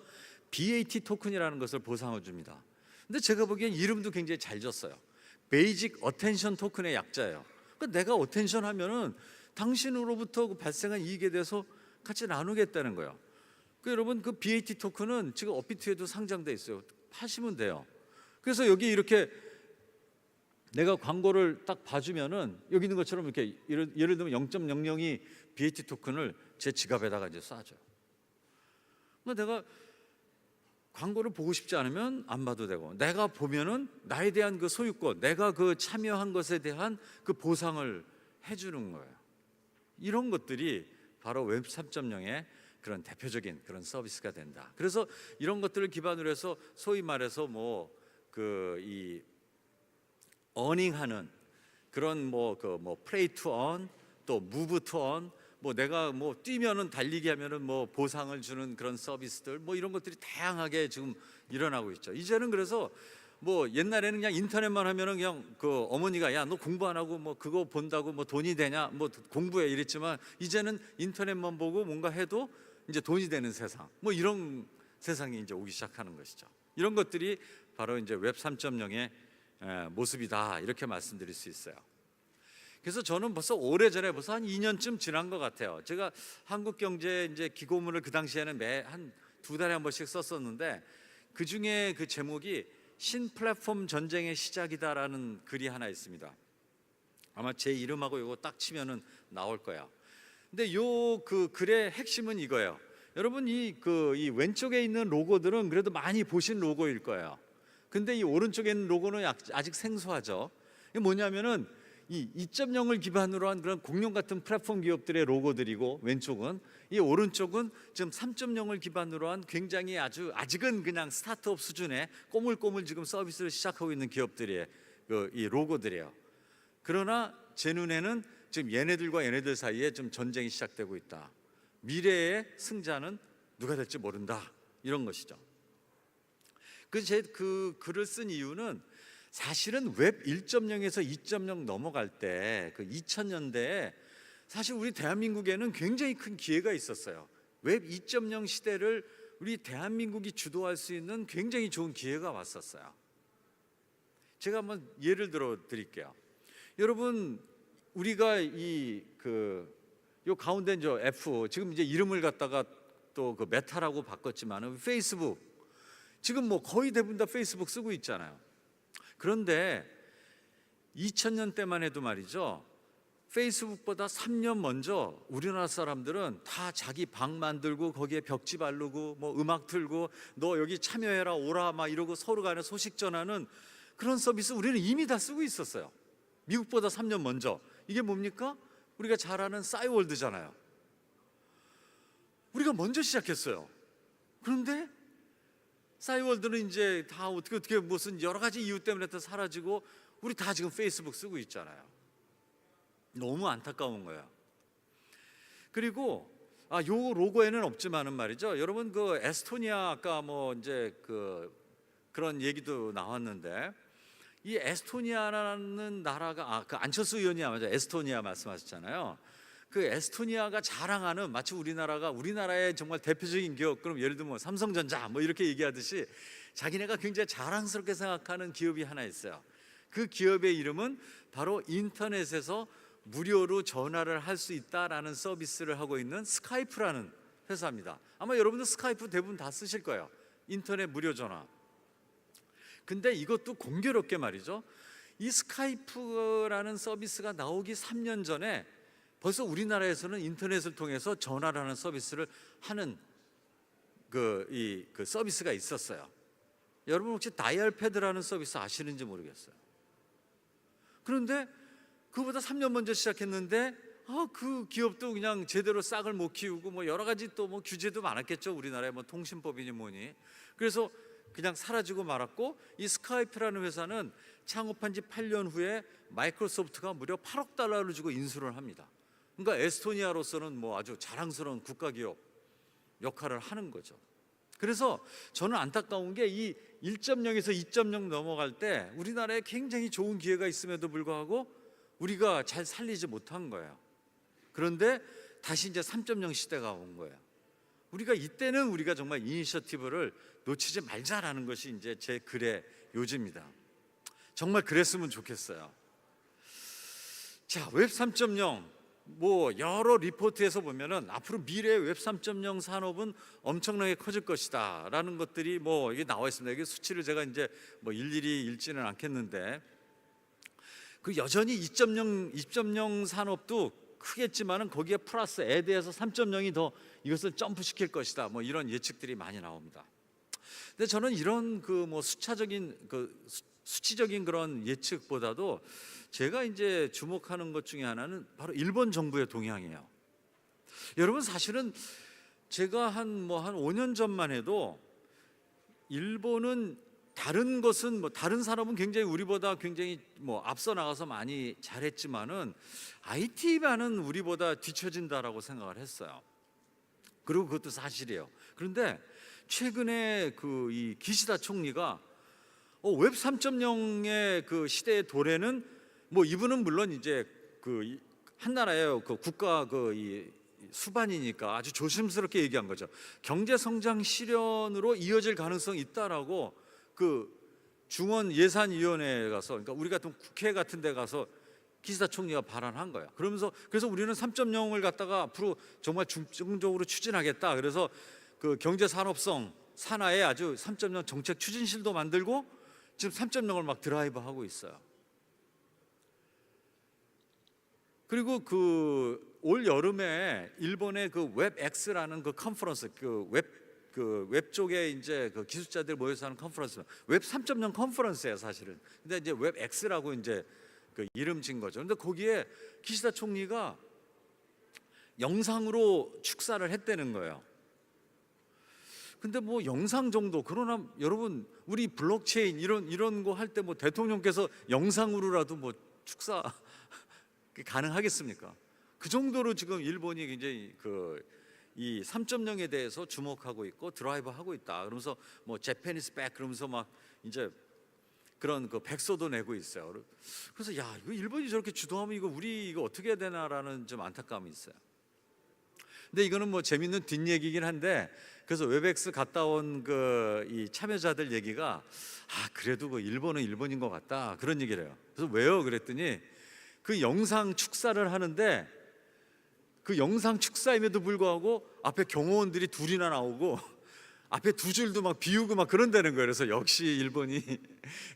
BAT 토큰이라는 것을 보상을 줍니다. 근데 제가 보기엔 이름도 굉장히 잘 졌어요. 베이직 어텐션 토큰의 약자예요. 그러니까 내가 어텐션 하면은 당신으로부터 발생한 이익에 대해서 같이 나누겠다는 거예요. 여러분 그 BAT 토큰은 지금 업비트에도 상장돼 있어요. 하시면 돼요. 그래서 여기 이렇게 내가 광고를 딱 봐주면은 여기 있는 것처럼 이렇게 예를 들면 0.002 BAT 토큰을 제 지갑에다가 이제 쏴줘요. 내가 광고를 보고 싶지 않으면 안 봐도 되고, 내가 보면은 나에 대한 그 소유권, 내가 그 참여한 것에 대한 그 보상을 해주는 거예요. 이런 것들이 바로 웹 3.0의 그런 대표적인 그런 서비스가 된다. 그래서 이런 것들을 기반으로 해서 소위 말해서 뭐 그 이 어닝하는 그런 플레이 투 언, 또 무브 투 언, 뭐 내가 뭐 뛰면은 달리기 하면은 뭐 보상을 주는 그런 서비스들, 뭐 이런 것들이 다양하게 지금 일어나고 있죠. 이제는 그래서 뭐 옛날에는 그냥 인터넷만 하면은 그냥 그 어머니가 야 너 공부 안 하고 뭐 그거 본다고 뭐 돈이 되냐, 뭐 공부해 이랬지만 이제는 인터넷만 보고 뭔가 해도 이제 돈이 되는 세상, 뭐 이런 세상이 이제 오기 시작하는 것이죠. 이런 것들이 바로 이제 웹 3.0의 모습이다, 이렇게 말씀드릴 수 있어요. 그래서 저는 벌써 오래전에 벌써 한 2년쯤 지난 것 같아요. 제가 한국경제 이제 기고문을 그 당시에는 매 한 2달에 한 번씩 썼었는데, 그 중에 그 제목이 신플랫폼 전쟁의 시작이다라는 글이 하나 있습니다. 아마 제 이름하고 이거 딱 치면은 나올 거야. 근데 요 그 글의 핵심은 이거예요. 여러분 이 왼쪽에 있는 로고들은 그래도 많이 보신 로고일 거예요. 근데 이 오른쪽에 있는 로고는 아직 생소하죠. 이게 뭐냐면은 이 2.0을 기반으로 한 그런 공룡 같은 플랫폼 기업들의 로고들이고, 왼쪽은, 이 오른쪽은 지금 3.0을 기반으로 한 굉장히 아직은 그냥 스타트업 수준의 꼬물꼬물 지금 서비스를 시작하고 있는 기업들의 이 로고들이에요. 그러나 제 눈에는 지금 얘네들과 얘네들 사이에 좀 전쟁이 시작되고 있다. 미래의 승자는 누가 될지 모른다, 이런 것이죠. 그래서 제 그 글을 쓴 이유는 사실은 웹 1.0에서 2.0 넘어갈 때 그 2000년대에 사실 우리 대한민국에는 굉장히 큰 기회가 있었어요. 웹 2.0 시대를 우리 대한민국이 주도할 수 있는 굉장히 좋은 기회가 왔었어요. 제가 한번 예를 들어 드릴게요. 여러분 우리가 요 가운데 이제 F, 지금 이제 이름을 갖다가 또 그 메타라고 바꿨지만은 페이스북, 지금 뭐 거의 대부분 다 페이스북 쓰고 있잖아요. 그런데 2000년 때만 해도 말이죠, 페이스북보다 3년 먼저 우리나라 사람들은 다 자기 방 만들고 거기에 벽지 바르고 뭐 음악 틀고 너 여기 참여해라 오라 막 이러고 서로 간에 소식 전하는 그런 서비스 우리는 이미 다 쓰고 있었어요. 미국보다 3년 먼저. 이게 뭡니까? 우리가 잘 아는 싸이월드잖아요. 우리가 먼저 시작했어요. 그런데 싸이월드는 이제 다 어떻게 무슨 여러 가지 이유 때문에 다 사라지고 우리 다 지금 페이스북 쓰고 있잖아요. 너무 안타까운 거예요. 그리고 요 로고에는 없지만은 말이죠. 여러분 그 에스토니아 아까 뭐 이제 그런 얘기도 나왔는데, 이 에스토니아라는 나라가 그 안철수 의원이 아마 에스토니아 말씀하셨잖아요. 그 에스토니아가 자랑하는, 마치 우리나라의 정말 대표적인 기업, 그럼 예를 들면 삼성전자 뭐 이렇게 얘기하듯이 자기네가 굉장히 자랑스럽게 생각하는 기업이 하나 있어요. 그 기업의 이름은 바로 인터넷에서 무료로 전화를 할 수 있다라는 서비스를 하고 있는 스카이프라는 회사입니다. 아마 여러분들 스카이프 대부분 다 쓰실 거예요. 인터넷 무료 전화. 근데 이것도 공교롭게 말이죠, 이 스카이프라는 서비스가 나오기 3년 전에 벌써 우리나라에서는 인터넷을 통해서 전화를 하는 서비스를 하는 그 서비스가 있었어요. 여러분 혹시 다이얼 패드라는 서비스 아시는지 모르겠어요. 그런데 그보다 3년 먼저 시작했는데 그 기업도 그냥 제대로 싹을 못 키우고 뭐 여러 가지 또 뭐 규제도 많았겠죠. 우리나라에 뭐 통신법이니 뭐니. 그래서 그냥 사라지고 말았고, 이 스카이프라는 회사는 창업한 지 8년 후에 마이크로소프트가 무려 8억 달러를 주고 인수를 합니다. 그러니까 에스토니아로서는 뭐 아주 자랑스러운 국가기업 역할을 하는 거죠. 그래서 저는 안타까운 게 이 1.0에서 2.0 넘어갈 때 우리나라에 굉장히 좋은 기회가 있음에도 불구하고 우리가 잘 살리지 못한 거예요. 그런데 다시 이제 3.0 시대가 온 거예요. 우리가 이때는 우리가 정말 이니셔티브를 놓치지 말자라는 것이 이제 제 글의 요지입니다. 정말 그랬으면 좋겠어요. 자, 웹 3.0 뭐 여러 리포트에서 보면은 앞으로 미래의 웹 3.0 산업은 엄청나게 커질 것이다라는 것들이 뭐 이게 나와 있습니다. 이게 수치를 제가 이제 뭐 일일이 읽지는 않겠는데 그 여전히 2.0 산업도 크겠지만은 거기에 플러스 애드해서 3.0이 더 이것을 점프시킬 것이다. 뭐 이런 예측들이 많이 나옵니다. 근데 저는 이런 그 뭐 수치적인 그런 예측보다도 제가 이제 주목하는 것 중에 하나는 바로 일본 정부의 동향이에요. 여러분 사실은 제가 한 5년 전만 해도 일본은 다른 것은 뭐 다른 산업은 굉장히 우리보다 굉장히 뭐 앞서 나가서 많이 잘했지만은 IT반은 우리보다 뒤처진다라고 생각을 했어요. 그리고 그것도 사실이에요. 그런데 최근에 그 이 기시다 총리가 웹 3.0의 그 시대의 도래는 뭐 이분은 물론 이제 그 한 나라의 그 국가 그 이 수반이니까 아주 조심스럽게 얘기한 거죠. 경제 성장 실현으로 이어질 가능성이 있다라고 그 중원 예산위원회에 가서, 그러니까 우리 같은 국회 같은 데 가서 기시다 총리가 발언한 거예요. 그래서 우리는 3.0을 갖다가 앞으로 정말 중점적으로 추진하겠다. 그래서 그 경제 산업성 산하에 아주 3.0 정책 추진실도 만들고 지금 3.0을 막 드라이브하고 있어요. 그리고 그 올 여름에 일본의 그 웹X라는 그 컨퍼런스, 그 웹 쪽에 이제 그 기술자들 모여서 하는 컨퍼런스, 웹 3.0 컨퍼런스예요, 사실은. 근데 이제 웹X라고 이제 그 이름 진 거죠. 근데 거기에 기시다 총리가 영상으로 축사를 했다는 거예요. 근데 뭐 영상 정도, 그러나 여러분 우리 블록체인 이런 거 할 때 뭐 대통령께서 영상으로라도 뭐 축사 가능하겠습니까? 그 정도로 지금 일본이 굉장히 이 3.0에 대해서 주목하고 있고 드라이브하고 있다. 그러면서 뭐 재패니스 백 그러면서 막 이제 그런 그 백서도 내고 있어요. 그래서 야, 이거 일본이 저렇게 주도하면 우리 이거 어떻게 해야 되나라는 좀 안타까움이 있어요. 근데 이거는 뭐 재밌는 뒷얘기긴 한데, 그래서 웹엑스 갔다 온 그 이 참여자들 얘기가 그래도 그 일본은 일본인 것 같다, 그런 얘기를 해요. 그래서 왜요? 그랬더니 그 영상 축사를 하는데 그 영상 축사임에도 불구하고 앞에 경호원들이 둘이나 나오고 앞에 두 줄도 막 비우고 막 그런다는 거예요. 그래서 역시 일본이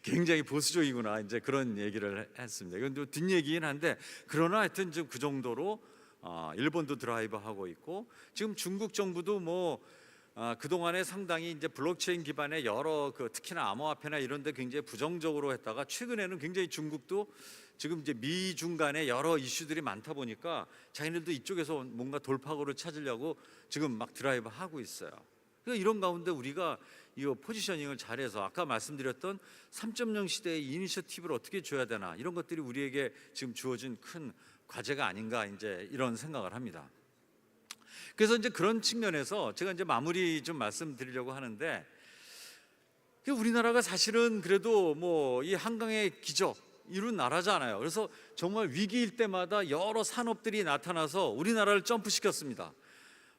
굉장히 보수적이구나, 이제 그런 얘기를 했습니다. 이건 좀 뒷얘기긴 한데, 그러나 하여튼 좀 그 정도로 일본도 드라이브하고 있고, 지금 중국 정부도 뭐 그동안에 상당히 이제 블록체인 기반의 여러 특히나 암호화폐나 이런 데 굉장히 부정적으로 했다가 최근에는 굉장히 중국도 지금 이제 미중 간에 여러 이슈들이 많다 보니까 자기네들도 이쪽에서 뭔가 돌파구를 찾으려고 지금 막 드라이브 하고 있어요. 그러니까 이런 가운데 우리가 이 포지셔닝을 잘해서 아까 말씀드렸던 3.0 시대의 이니셔티브를 어떻게 줘야 되나, 이런 것들이 우리에게 지금 주어진 큰 과제가 아닌가, 이제 이런 생각을 합니다. 그래서 이제 그런 측면에서 제가 이제 마무리 좀 말씀드리려고 하는데, 우리나라가 사실은 그래도 뭐 이 한강의 기적 이룬 나라잖아요. 그래서 정말 위기일 때마다 여러 산업들이 나타나서 우리나라를 점프시켰습니다.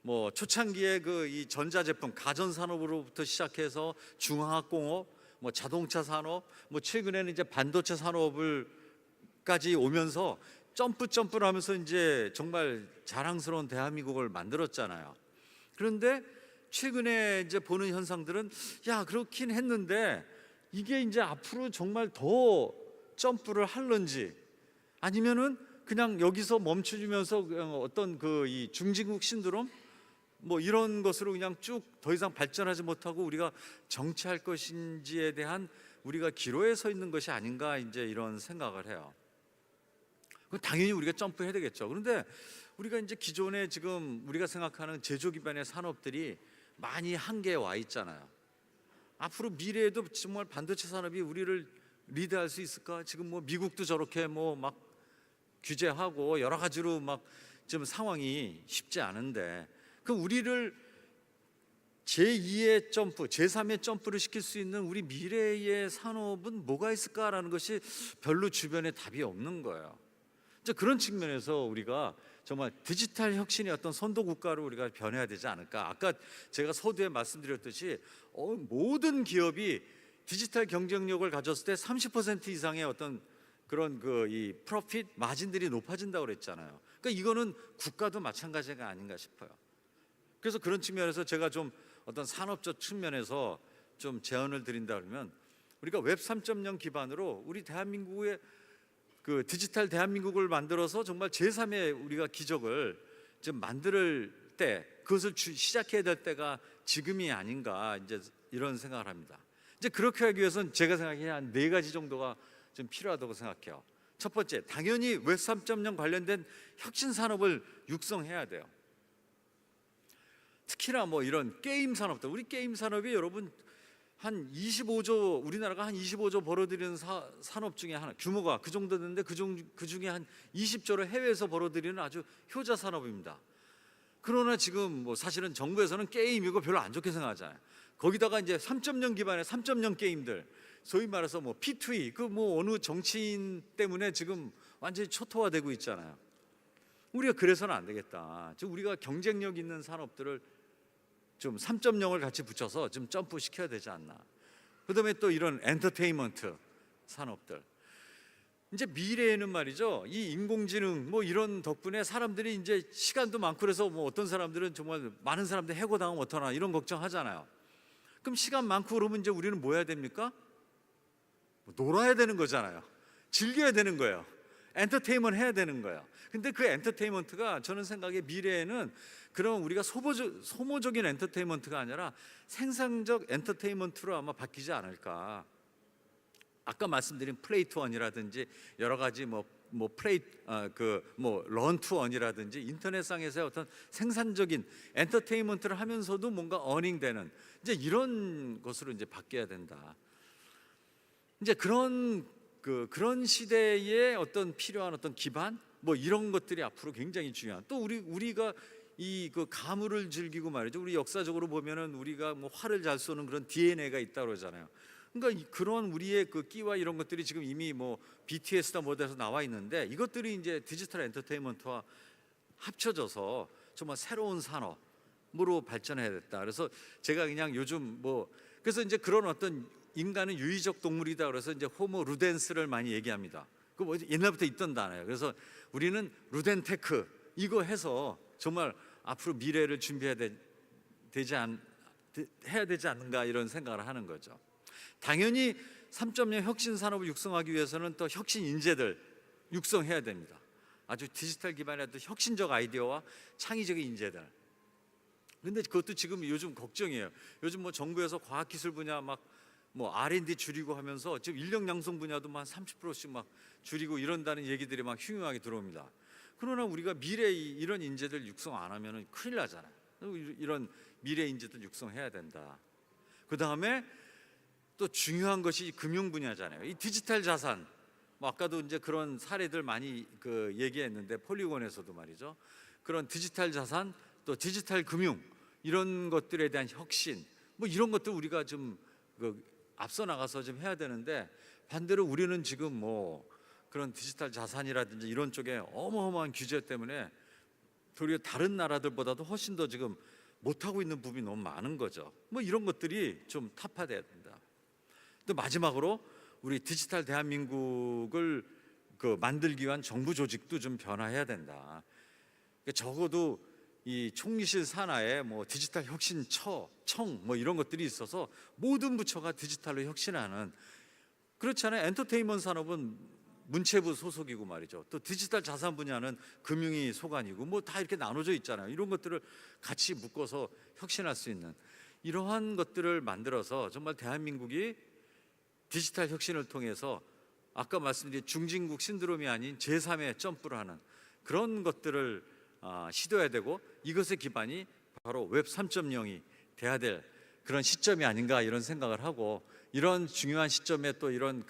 뭐 초창기에 이 전자제품, 가전 산업으로부터 시작해서 중화학공업, 뭐 자동차 산업, 뭐 최근에는 이제 반도체 산업을까지 오면서 점프를 하면서 이제 정말 자랑스러운 대한민국을 만들었잖아요. 그런데 최근에 이제 보는 현상들은 그렇긴 했는데 이게 이제 앞으로 정말 더 점프를 할런지, 아니면은 그냥 여기서 멈춰주면서 그냥 어떤 이 중진국 신드롬 뭐 이런 것으로 그냥 쭉 더 이상 발전하지 못하고 우리가 정체할 것인지에 대한 우리가 기로에 서 있는 것이 아닌가, 이제 이런 생각을 해요. 당연히 우리가 점프해야 되겠죠. 그런데 우리가 이제 기존에 지금 우리가 생각하는 제조 기반의 산업들이 많이 한계에 와 있잖아요. 앞으로 미래에도 정말 반도체 산업이 우리를 리드할 수 있을까? 지금 뭐 미국도 저렇게 뭐 막 규제하고 여러 가지로 막 지금 상황이 쉽지 않은데, 그 우리를 제2의 점프, 제3의 점프를 시킬 수 있는 우리 미래의 산업은 뭐가 있을까라는 것이 별로 주변에 답이 없는 거예요. 이제 그런 측면에서 우리가 정말 디지털 혁신의 어떤 선도 국가로 우리가 변해야 되지 않을까. 아까 제가 서두에 말씀드렸듯이 모든 기업이 디지털 경쟁력을 가졌을 때 30% 이상의 어떤 그런 이 프로핏 마진들이 높아진다고 그랬잖아요. 그러니까 이거는 국가도 마찬가지가 아닌가 싶어요. 그래서 그런 측면에서 제가 좀 어떤 산업적 측면에서 좀 제안을 드린다 그러면 우리가 웹 3.0 기반으로 우리 대한민국의 그 디지털 대한민국을 만들어서 정말 제3의 우리가 기적을 좀 만들 때 그것을 시작해야 될 때가 지금이 아닌가 이제 이런 생각을 합니다. 이제 그렇게 하기 위해서는 제가 생각해 한 4가지 정도가 좀 필요하다고 생각해요. 첫 번째, 당연히 웹 3.0 관련된 혁신 산업을 육성해야 돼요. 특히나 뭐 이런 게임 산업들, 우리 게임 산업이 여러분 한 25조, 우리나라가 한 25조 벌어들이는 산업 중에 하나, 규모가 그 정도 되는데 그 중에 한 20조를 해외에서 벌어들이는 아주 효자 산업입니다. 그러나 지금 뭐 사실은 정부에서는 게임 이거 별로 안 좋게 생각하잖아요. 거기다가 이제 3.0 기반의 3.0 게임들, 소위 말해서 뭐 P2E, 그 뭐 어느 정치인 때문에 지금 완전히 초토화되고 있잖아요. 우리가 그래서는 안 되겠다. 즉 우리가 경쟁력 있는 산업들을 좀 3.0을 같이 붙여서 좀 점프 시켜야 되지 않나. 그다음에 또 이런 엔터테인먼트 산업들. 이제 미래에는 말이죠. 이 인공지능 뭐 이런 덕분에 사람들이 이제 시간도 많고 그래서 뭐 어떤 사람들은 정말 많은 사람들 해고당하면 어떡하나 이런 걱정하잖아요. 그럼 시간 많고 그러면 이제 우리는 뭐 해야 됩니까? 놀아야 되는 거잖아요. 즐겨야 되는 거예요. 엔터테인먼트 해야 되는 거예요. 근데 그 엔터테인먼트가 저는 생각에 미래에는 그런 우리가 소모적인 엔터테인먼트가 아니라 생산적 엔터테인먼트로 아마 바뀌지 않을까. 아까 말씀드린 플레이 투 원이라든지 여러 가지 런 투 원이라든지 인터넷상에서의 어떤 생산적인 엔터테인먼트를 하면서도 뭔가 어닝되는 이제 이런 것으로 이제 바뀌어야 된다. 이제 그런 시대에 어떤 필요한 어떤 기반 뭐 이런 것들이 앞으로 굉장히 중요한. 또 우리가 이 가물을 즐기고 말이죠. 우리 역사적으로 보면은 우리가 뭐 활을 잘 쏘는 그런 DNA가 있다고 그러잖아요. 그러니까 그런 우리의 그 끼와 이런 것들이 지금 이미 뭐 BTS다 뭐돼서 나와 있는데 이것들이 이제 디지털 엔터테인먼트와 합쳐져서 정말 새로운 산업으로 발전해야 됐다. 그래서 제가 그냥 요즘 그래서 이제 그런 어떤 인간은 유의적 동물이다 그래서 이제 호모 루덴스를 많이 얘기합니다. 그 뭐 옛날부터 있던 단어예요. 그래서 우리는 루덴테크 이거 해서 정말 앞으로 미래를 준비해야 해야 되지 않는가 이런 생각을 하는 거죠. 당연히 3.0 혁신 산업을 육성하기 위해서는 또 혁신 인재들 육성해야 됩니다. 아주 디지털 기반의 또 혁신적 아이디어와 창의적인 인재들. 근데 그것도 지금 요즘 걱정이에요. 요즘 뭐 정부에서 과학기술 분야 R&D 줄이고 하면서 지금 인력 양성 분야도 한 30%씩 막 줄이고 이런다는 얘기들이 막 흉흉하게 들어옵니다. 그러나 우리가 미래 이런 인재들 육성 안 하면은 큰일 나잖아요. 이런 미래 인재들 육성해야 된다. 그 다음에 또 중요한 것이 금융 분야잖아요. 이 디지털 자산, 아까도 이제 그런 사례들 많이 얘기했는데 폴리곤에서도 말이죠. 그런 디지털 자산, 또 디지털 금융 이런 것들에 대한 혁신, 뭐 이런 것들 우리가 좀 앞서 나가서 좀 해야 되는데 반대로 우리는 지금 그런 디지털 자산이라든지 이런 쪽에 어마어마한 규제 때문에 도리어 다른 나라들보다도 훨씬 더 지금 못하고 있는 부분이 너무 많은 거죠. 이런 것들이 좀 타파돼야 된다. 또 마지막으로 우리 디지털 대한민국을 만들기 위한 정부 조직도 좀 변화해야 된다. 적어도 이 총리실 산하에 디지털 혁신청 이런 것들이 있어서 모든 부처가 디지털로 혁신하는. 그렇잖아요. 엔터테인먼트 산업은 문체부 소속이고 말이죠. 또 디지털 자산 분야는 금융이 소관이고 다 이렇게 나눠져 있잖아요. 이런 것들을 같이 묶어서 혁신할 수 있는 이러한 것들을 만들어서 정말 대한민국이 디지털 혁신을 통해서 아까 말씀드린 중진국 신드롬이 아닌 제3의 점프를 하는 그런 것들을 시도해야 되고 이것의 기반이 바로 웹 3.0이 돼야 될 그런 시점이 아닌가 이런 생각을 하고 이런 중요한 시점에 또 이런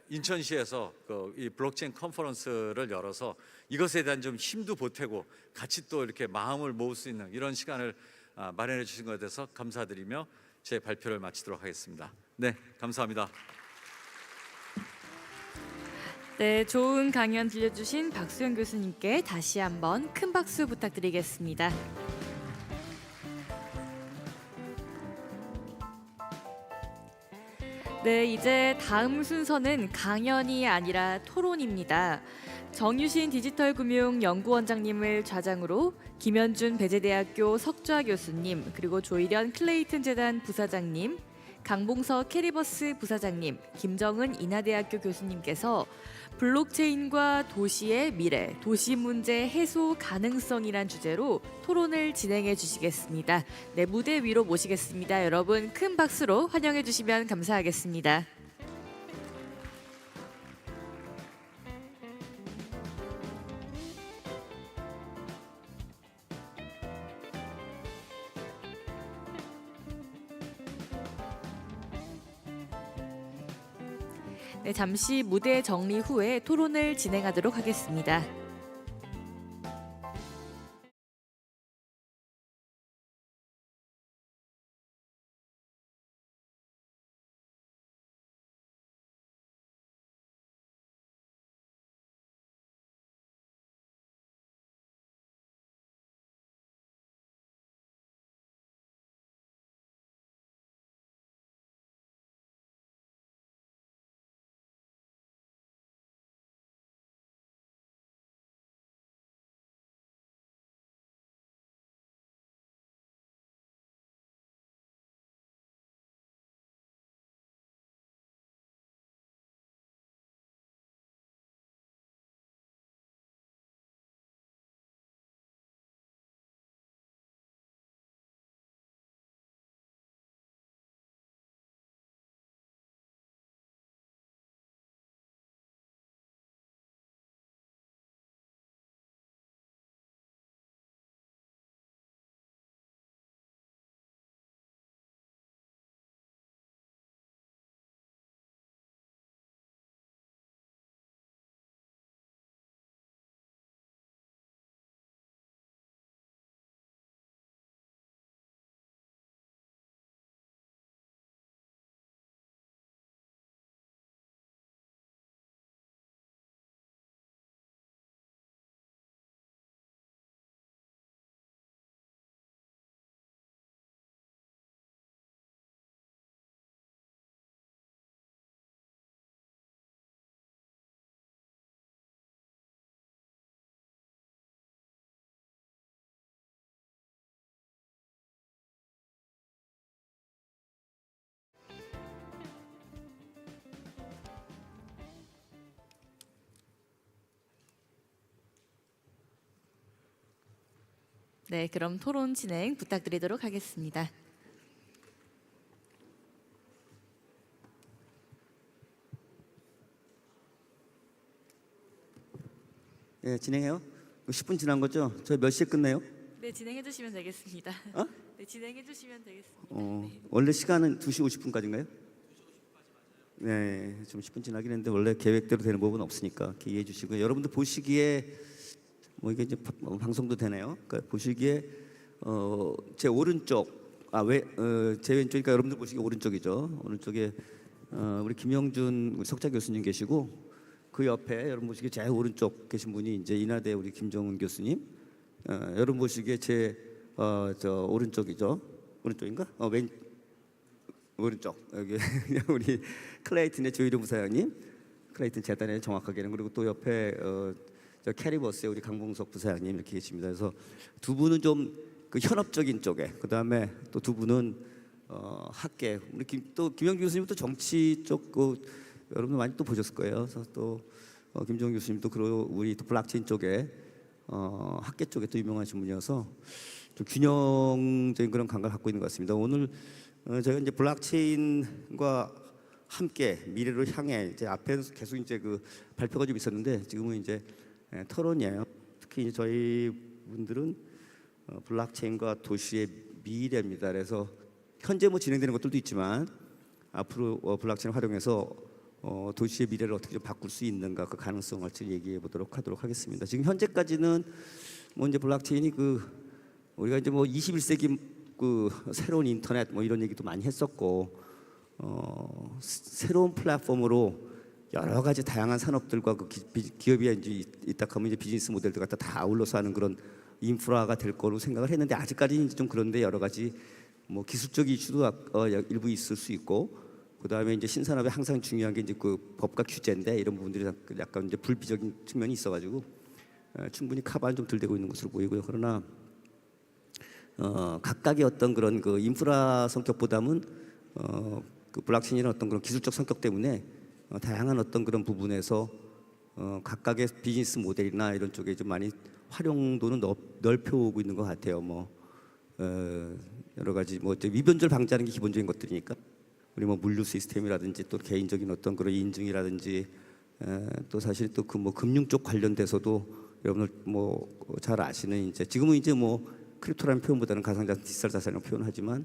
인천시에서 이 블록체인 컨퍼런스를 열어서 이것에 대한 좀 힘도 보태고 같이 또 이렇게 마음을 모을 수 있는 이런 시간을 마련해 주신 것에 대해서 감사드리며 제 발표를 마치도록 하겠습니다. 네, 감사합니다. 네, 좋은 강연 들려주신 박수영 교수님께 다시 한번 큰 박수 부탁드리겠습니다. 네, 이제 다음 순서는 강연이 아니라 토론입니다. 정유신 디지털금융연구원장님을 좌장으로 김현준 배재대학교 석좌 교수님, 그리고 조일현 클레이튼 재단 부사장님, 강봉서 캐리버스 부사장님, 김정은 인하대학교 교수님께서 블록체인과 도시의 미래, 도시 문제 해소 가능성이란 주제로 토론을 진행해 주시겠습니다. 네, 무대 위로 모시겠습니다. 여러분 큰 박수로 환영해 주시면 감사하겠습니다. 네, 잠시 무대 정리 후에 토론을 진행하도록 하겠습니다. 네, 그럼 토론 진행 부탁드리도록 하겠습니다. 네, 진행해요. 10분 지난 거죠? 저희 몇 시에 끝내요? 네, 진행해 주시면 되겠습니다. 네, 진행해 주시면 되겠습니다. 원래 시간은 2시 50분까지인가요? 네, 좀 10분 지나긴 했는데 원래 계획대로 되는 법은 없으니까 이렇게 이해해 주시고, 여러분들 보시기에 뭐 이게 이제 방송도 되네요. 그러니까 보시기에 제 오른쪽, 제 왼쪽이니까 여러분들 보시기에 오른쪽이죠. 오른쪽에 우리 김영준 석좌 교수님 계시고, 그 옆에 여러분 보시기에 제 오른쪽 계신 분이 이제 인하대 우리 김정은 교수님, 여러분 보시기에 제 저 오른쪽이죠. 오른쪽인가? 오른쪽 여기 우리 클레이튼의 조일현 부사장님, 클레이튼 재단의 정확하게는, 그리고 또 옆에 저 캐리버스의 우리 강봉석 부사장님 이렇게 계십니다. 그래서 두 분은 좀 그 현업적인 쪽에, 그 다음에 또 두 분은 학계, 우리 또 김영준 교수님 또 정치 쪽, 여러분들 많이 또 보셨을 거예요. 그래서 또 김정은 교수님도 그리고 우리 또 블록체인 쪽에 학계 쪽에 또 유명하신 분이어서 좀 균형적인 그런 감각을 갖고 있는 것 같습니다. 오늘 저희가 이제 블록체인과 함께 미래로 향해, 이제 앞에서 계속 이제 그 발표가 좀 있었는데 지금은 이제 토론이에요. 특히 이제 저희 분들은 블록체인과 도시의 미래입니다. 그래서 현재 뭐 진행되는 것들도 있지만 앞으로 블록체인을 활용해서 도시의 미래를 어떻게 좀 바꿀 수 있는가, 그 가능성을 얘기해 보도록 하겠습니다. 지금 현재까지는 뭐 이제 블록체인이 우리가 이제 뭐 21세기 그 새로운 인터넷 뭐 이런 얘기도 많이 했었고 새로운 플랫폼으로 여러 가지 다양한 산업들과 그 기업이 이제 있다 하면 이제 비즈니스 모델들 갖다 다 아울러서 하는 그런 인프라가 될 거로 생각을 했는데 아직까지는 좀 그런데 여러 가지 뭐 기술적 이슈도 일부 있을 수 있고 그다음에 이제 신산업에 항상 중요한 게 이제 그 법과 규제인데 이런 부분들이 약간 이제 불비적인 측면이 있어가지고 충분히 카바는 좀 덜 되고 있는 것으로 보이고요. 그러나 각각의 어떤 그런 그 인프라 성격보다는 그 블록체인이라는 어떤 그런 기술적 성격 때문에 다양한 어떤 그런 부분에서 각각의 비즈니스 모델이나 이런 쪽에 좀 많이 활용도는 넓혀오고 있는 것 같아요. 뭐 여러 가지 뭐 위변절 방지하는 게 기본적인 것들이니까 우리 뭐 물류 시스템이라든지 또 개인적인 어떤 그런 인증이라든지 또 사실 또 그 뭐 금융 쪽 관련돼서도 여러분들 뭐 잘 아시는 이제 지금은 이제 뭐 크립토라는 표현보다는 가상자산 디지털 자산이라고 표현하지만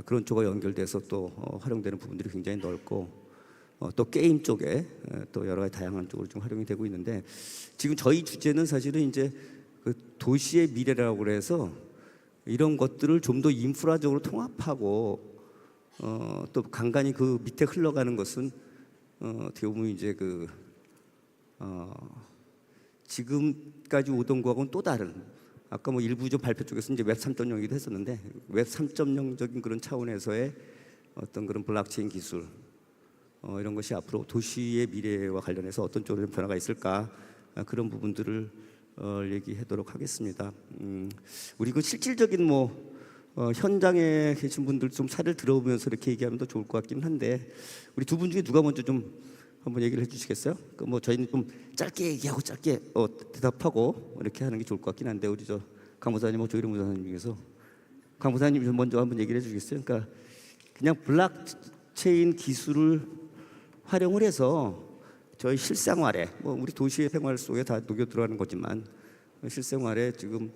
그런 쪽과 연결돼서 또 활용되는 부분들이 굉장히 넓고 또 게임 쪽에 또 여러 가지 다양한 쪽으로 좀 활용이 되고 있는데 지금 저희 주제는 사실은 이제 그 도시의 미래라고 그래서 이런 것들을 좀 더 인프라적으로 통합하고 또 간간히 그 밑에 흘러가는 것은 어떻게 보면 이제 그 지금까지 오던 거하고는 또 다른 아까 뭐 일부 좀 발표 쪽에서 이제 웹 3.0이기도 했었는데 웹 3.0적인 그런 차원에서의 어떤 그런 블록체인 기술 이런 것이 앞으로 도시의 미래와 관련해서 어떤 쪽으로 좀 변화가 있을까 그런 부분들을 얘기하도록 하겠습니다. 우리 그 실질적인 뭐 현장에 계신 분들 좀 사례를 들어보면서 이렇게 얘기하면 더 좋을 것 같긴 한데 우리 두 분 중에 누가 먼저 좀 한번 얘기를 해주시겠어요? 그 뭐 저희는 좀 짧게 얘기하고 짧게 대답하고 이렇게 하는 게 좋을 것 같긴 한데 우리 저 강무사님, 조일영 무사님 중에서 강무사님 좀 먼저 한번 얘기를 해주시겠어요? 그러니까 그냥 블록체인 기술을 활용을 해서 저희 실생활에 뭐 우리 도시의 생활 속에 다 녹여 들어가는 거지만 실생활에 지금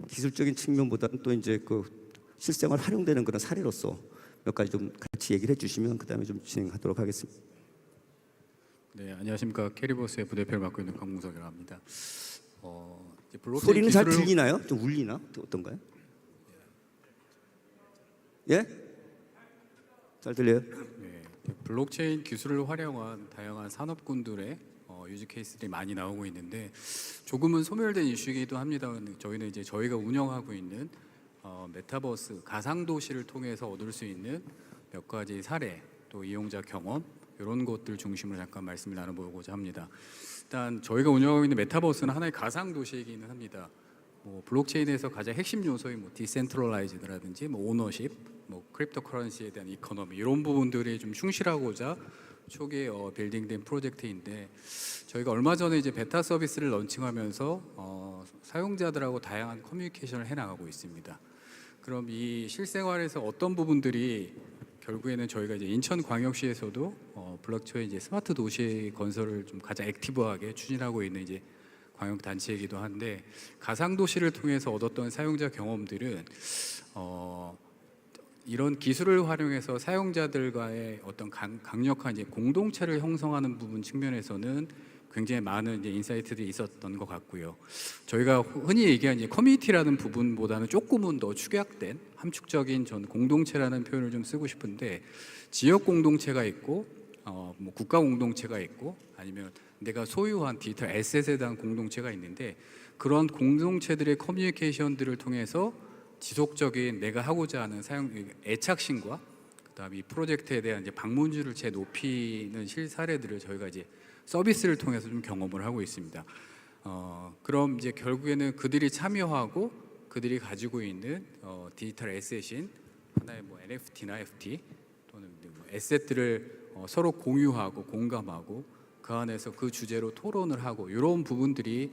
기술적인 측면보다는 또 이제 그 실생활 활용되는 그런 사례로서 몇 가지 좀 같이 얘기를 해주시면 그 다음에 좀 진행하도록 하겠습니다. 네, 안녕하십니까. 캐리버스의 부대표를 맡고 있는 강문석이라고 합니다. 소리는 잘 들리나요? 좀 울리나? 어떤가요? 예? 잘 들려요? 네, 블록체인 기술을 활용한 다양한 산업군들의 유즈 케이스들이 많이 나오고 있는데 조금은 소멸된 이슈이기도 합니다. 저희는 이제 저희가 운영하고 있는 메타버스 가상 도시를 통해서 얻을 수 있는 몇 가지 사례 또 이용자 경험 이런 것들 중심으로 잠깐 말씀을 나눠보고자 합니다. 일단 저희가 운영하고 있는 메타버스는 하나의 가상 도시이기는 합니다. 뭐 블록체인에서 가장 핵심 요소인 뭐 디센트럴라이즈드라든지 뭐 오너십, 뭐 크립토 커런시에 대한 이코노미 이런 부분들이 좀 충실하고자 초기에 빌딩된 프로젝트인데 저희가 얼마 전에 이제 베타 서비스를 런칭하면서 사용자들하고 다양한 커뮤니케이션을 해나가고 있습니다. 그럼 이 실생활에서 어떤 부분들이 결국에는 저희가 이제 인천광역시에서도 블록체인 이제 스마트 도시 건설을 좀 가장 액티브하게 추진하고 있는 이제 광역 단체이기도 한데 가상 도시를 통해서 얻었던 사용자 경험들은 이런 기술을 활용해서 사용자들과의 어떤 강력한 이제 공동체를 형성하는 부분 측면에서는 굉장히 많은 이제 인사이트들이 있었던 것 같고요. 저희가 흔히 얘기하는 이제 커뮤니티라는 부분보다는 조금은 더 축약된 함축적인 전 공동체라는 표현을 좀 쓰고 싶은데 지역 공동체가 있고 뭐 국가 공동체가 있고 아니면 내가 소유한 디지털 에셋에 대한 공동체가 있는데 그런 공동체들의 커뮤니케이션들을 통해서 지속적인 내가 하고자 하는 사용 애착심과 그다음에 이 프로젝트에 대한 이제 방문율을 높이는 실사례들을 저희가 이제 서비스를 통해서 좀 경험을 하고 있습니다. 그럼 이제 결국에는 그들이 참여하고 그들이 가지고 있는 디지털 에셋인 하나의 뭐 NFT나 FT 또는 뭐 에셋들을 서로 공유하고 공감하고 그 안에서 그 주제로 토론을 하고 이런 부분들이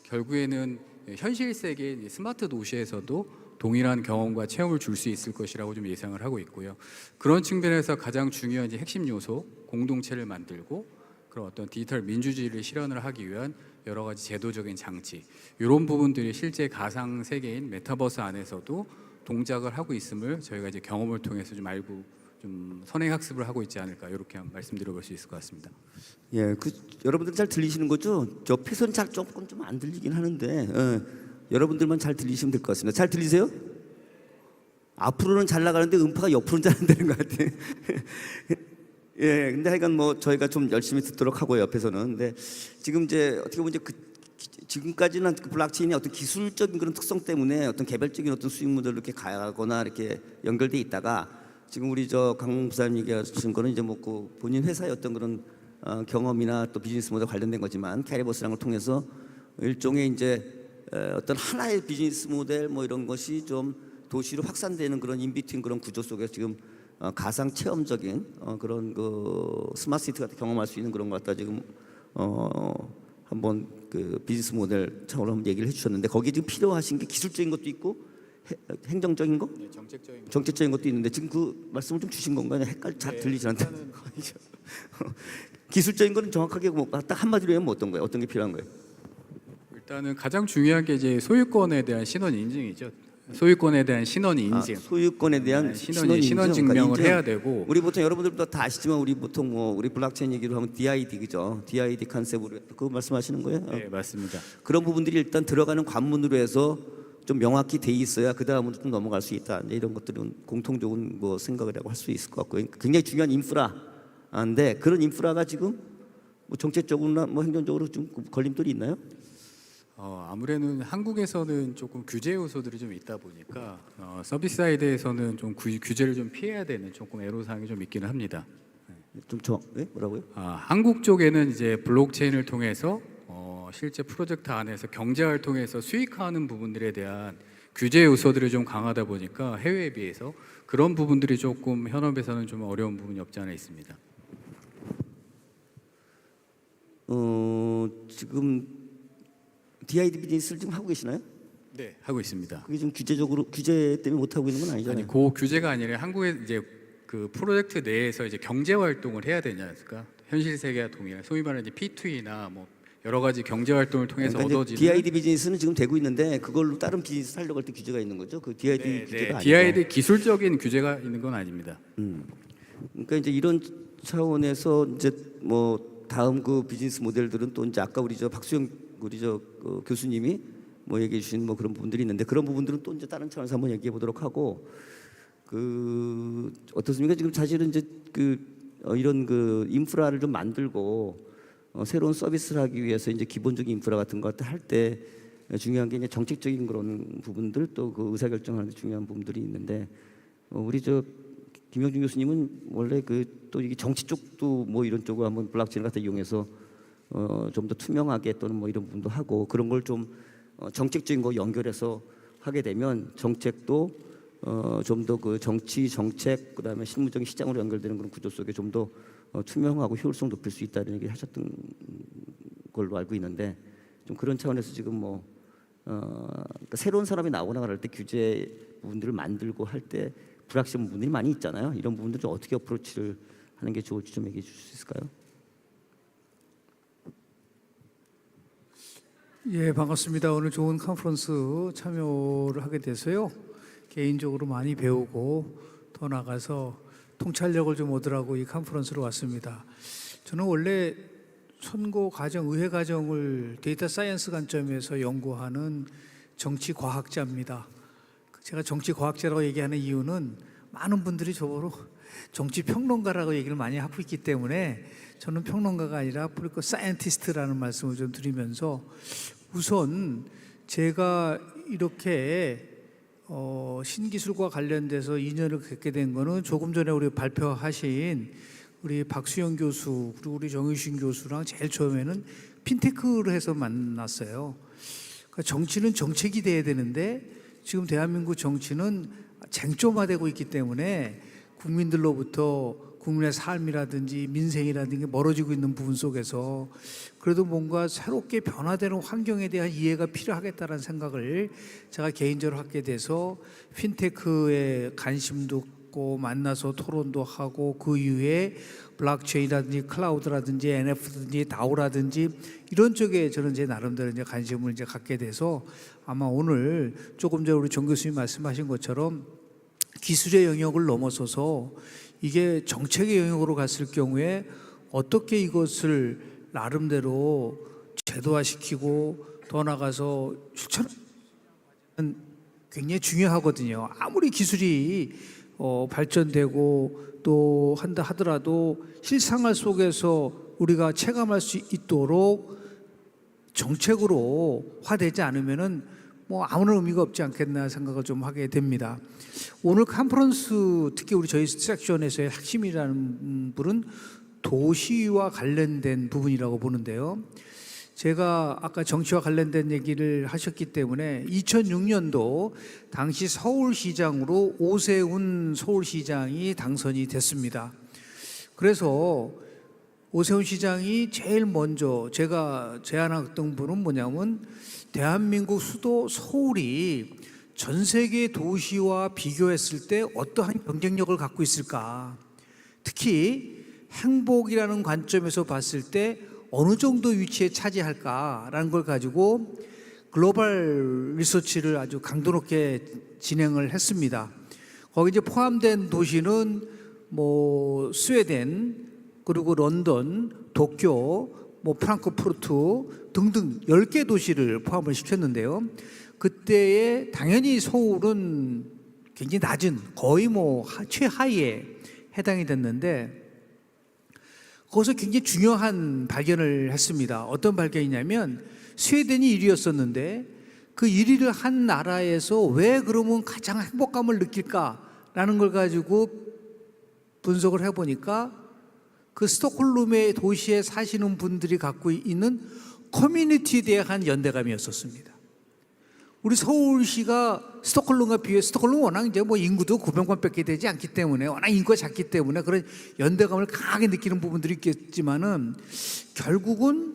결국에는 현실 세계 스마트 도시에서도 동일한 경험과 체험을 줄 수 있을 것이라고 좀 예상을 하고 있고요. 그런 측면에서 가장 중요한 이제 핵심 요소 공동체를 만들고 그런 어떤 디지털 민주주의를 실현을 하기 위한 여러 가지 제도적인 장치 이런 부분들이 실제 가상 세계인 메타버스 안에서도 동작을 하고 있음을 저희가 이제 경험을 통해서 좀 알고 좀 선행 학습을 하고 있지 않을까 이렇게 한번 말씀드려볼 수 있을 것 같습니다. 예, 그 여러분들 잘 들리시는 거죠? 저 피선 잘 조금 좀 안 들리긴 하는데 여러분들만 잘 들리시면 될 것 같습니다. 잘 들리세요? 앞으로는 잘 나가는데 음파가 옆으로는 잘 안 되는 것 같아요. 예, 근데 하여간 뭐 저희가 좀 열심히 듣도록 하고요, 옆에서는. 근데 지금 이제 어떻게 보면 이제 지금까지는 그 블록체인의 어떤 기술적인 그런 특성 때문에 어떤 개별적인 어떤 수익 모델로 이렇게 가거나 이렇게 연결돼 있다가 지금 우리 강 부사님 얘기하신 거는 이제 뭐 그 본인 회사의 어떤 그런 경험이나 또 비즈니스 모델 관련된 거지만 캐리버스라는 걸 통해서 일종의 이제 어떤 하나의 비즈니스 모델 뭐 이런 것이 좀 도시로 확산되는 그런 인비트윈 그런 구조 속에서 지금 가상 체험적인 그런 그 스마트 시티 같은 경험할 수 있는 그런 것 같다 지금 한번 그 비즈니스 모델 차원으로 한번 얘기를 해주셨는데 거기에 지금 필요하신 게 기술적인 것도 있고 행정적인 거, 네, 정책적인 것도 있는데 지금 그 말씀을 좀 주신 건가요? 잘 들리지 않는데 기술적인 거는 정확하게 뭐 딱 한마디로 하면 어떤 거예요? 어떤 게 필요한 거예요? 일단은 가장 중요한 게 이제 소유권에 대한 신원 인증이죠. 소유권에 대한 신원 인증. 소유권에 대한 신원 증명을 그러니까 해야 되고. 우리 보통 여러분들도 다 아시지만 우리 보통 뭐 우리 블록체인 얘기로 하면 DID 그죠? DID 컨셉으로 그거 말씀하시는 거예요? 네, 맞습니다. 그런 부분들이 일단 들어가는 관문으로 해서 좀 명확히 돼 있어야 그 다음으로 좀 넘어갈 수 있다. 이런 것들은 공통적인 뭐 생각이라고 할 수 있을 것 같고요. 굉장히 중요한 인프라인데 그런 인프라가 지금 뭐 정책적으로나 뭐 행정적으로 좀 걸림돌이 있나요? 아무래도 한국에서는 조금 규제 요소들이 좀 있다 보니까 서비스 사이드에서는 좀 규제를 좀 피해야 되는 조금 애로사항이 좀 있기는 합니다. 네? 뭐라고요? 한국 쪽에는 이제 블록체인을 통해서 실제 프로젝트 안에서 경제 활동에서 수익화하는 부분들에 대한 규제 요소들이 좀 강하다 보니까 해외에 비해서 그런 부분들이 조금 현업에서는 좀 어려운 부분이 없지 않아 있습니다. 지금 DID 비즈니스를 지금 하고 계시나요? 네, 하고 있습니다. 그게 좀 규제 때문에 못 하고 있는 건 아니잖아요. 아니, 그 규제가 아니라 한국에 이제 그 프로젝트 내에서 이제 경제 활동을 해야 되지 않습니까? 현실 세계와 동일한 소위 말하는 이제 P2E나 뭐 여러 가지 경제 활동을 통해서 그러니까 얻어지는 DID 비즈니스는 지금 되고 있는데 그걸로 다른 비즈니스 하려고 할 때 규제가 있는 거죠? 그 DID 규제가 아니고. DID 기술적인 규제가 있는 건 아닙니다. 그러니까 이제 이런 차원에서 이제 뭐 다음 그 비즈니스 모델들은 또 이제 아까 우리 박수영 교수님이 뭐 얘기해 주신 뭐 그런 부분들이 있는데 그런 부분들은 또 이제 다른 차원에서 한번 얘기해 보도록 하고 그 어떻습니까? 지금 사실은 이제 이런 그 인프라를 좀 만들고 새로운 서비스를 하기 위해서 이제 기본적인 인프라 같은 것 할 때 중요한 게 이제 정책적인 그런 부분들 또 그 의사결정하는 데 중요한 부분들이 있는데 우리 김영준 교수님은 원래 또 이게 정치 쪽도 뭐 이런 쪽을 한번 블록체인 같은 이용해서 좀 더 투명하게 또는 뭐 이런 부분도 하고 그런 걸 좀 정책적인 거 연결해서 하게 되면 정책도 좀 더 그 정치 정책 그다음에 실무적인 시장으로 연결되는 그런 구조 속에 좀 더 투명하고 효율성 높일 수 있다는 얘기 하셨던 걸로 알고 있는데 좀 그런 차원에서 지금 뭐 그러니까 새로운 사람이 나오거나 할 때 규제 부분들을 만들고 할 때 불확실한 부분들이 많이 있잖아요. 이런 부분들 좀 어떻게 어프로치를 하는 게 좋을지 좀 얘기해 주실 수 있을까요? 예, 반갑습니다. 오늘 좋은 컨퍼런스 참여를 하게 돼서요. 개인적으로 많이 배우고 더 나가서 통찰력을 좀 얻으라고 이 컨퍼런스로 왔습니다. 저는 원래 선고 과정, 의회 과정을 데이터 사이언스 관점에서 연구하는 정치 과학자입니다. 제가 정치 과학자라고 얘기하는 이유는 많은 분들이 저보고 정치 평론가라고 얘기를 많이 하고 있기 때문에 저는 평론가가 아니라 폴리티컬 사이언티스트라는 말씀을 좀 드리면서 우선 제가 이렇게 신기술과 관련돼서 인연을 갖게 된 거는 조금 전에 우리 발표하신 우리 박수영 교수 그리고 우리 정유신 교수랑 제일 처음에는 핀테크를 해서 만났어요. 그러니까 정치는 정책이 돼야 되는데 지금 대한민국 정치는 쟁점화되고 있기 때문에 국민들로부터 국민의 삶이라든지 민생이라든지 멀어지고 있는 부분 속에서 그래도 뭔가 새롭게 변화되는 환경에 대한 이해가 필요하겠다는 생각을 제가 개인적으로 갖게 돼서 핀테크에 관심도 있고 만나서 토론도 하고 그 이후에 블록체인이라든지 클라우드라든지 NFT라든지 다오라든지 이런 쪽에 저는 제 나름대로 이제 관심을 이제 갖게 돼서 아마 오늘 조금 전에 우리 정 교수님 말씀하신 것처럼 기술의 영역을 넘어서서 이게 정책의 영역으로 갔을 경우에 어떻게 이것을 나름대로 제도화시키고 더 나가서 굉장히 중요하거든요. 아무리 기술이 발전되고 또 한다 하더라도 실생활 속에서 우리가 체감할 수 있도록 정책으로 화되지 않으면은 뭐 아무런 의미가 없지 않겠나 생각을 좀 하게 됩니다. 오늘 컨퍼런스 특히 우리 저희 섹션에서의 핵심이라는 부분은 도시와 관련된 부분이라고 보는데요. 제가 아까 정치와 관련된 얘기를 하셨기 때문에 2006년도 당시 서울시장으로 오세훈 서울시장이 당선이 됐습니다. 그래서 오세훈 시장이 제일 먼저 제가 제안했던 분은 뭐냐면 대한민국 수도 서울이 전 세계 도시와 비교했을 때 어떠한 경쟁력을 갖고 있을까? 특히 행복이라는 관점에서 봤을 때 어느 정도 위치에 차지할까라는 걸 가지고 글로벌 리서치를 아주 강도 높게 진행을 했습니다. 거기 이제 포함된 도시는 뭐 스웨덴, 그리고 런던, 도쿄, 뭐 프랑크푸르트 등등 10개 도시를 포함을 시켰는데요. 그때에 당연히 서울은 굉장히 낮은 거의 뭐 최하위에 해당이 됐는데 거기서 굉장히 중요한 발견을 했습니다. 어떤 발견이냐면 스웨덴이 1위였었는데 그 1위를 한 나라에서 왜 그러면 가장 행복감을 느낄까라는 걸 가지고 분석을 해보니까 그 스톡홀름의 도시에 사시는 분들이 갖고 있는 커뮤니티에 대한 연대감이었었습니다. 우리 서울시가 스톡홀름과 비교해 스톡홀름은 워낙 이제 뭐 인구도 900만밖에 되지 않기 때문에 워낙 인구가 작기 때문에 그런 연대감을 강하게 느끼는 부분들이 있겠지만은 결국은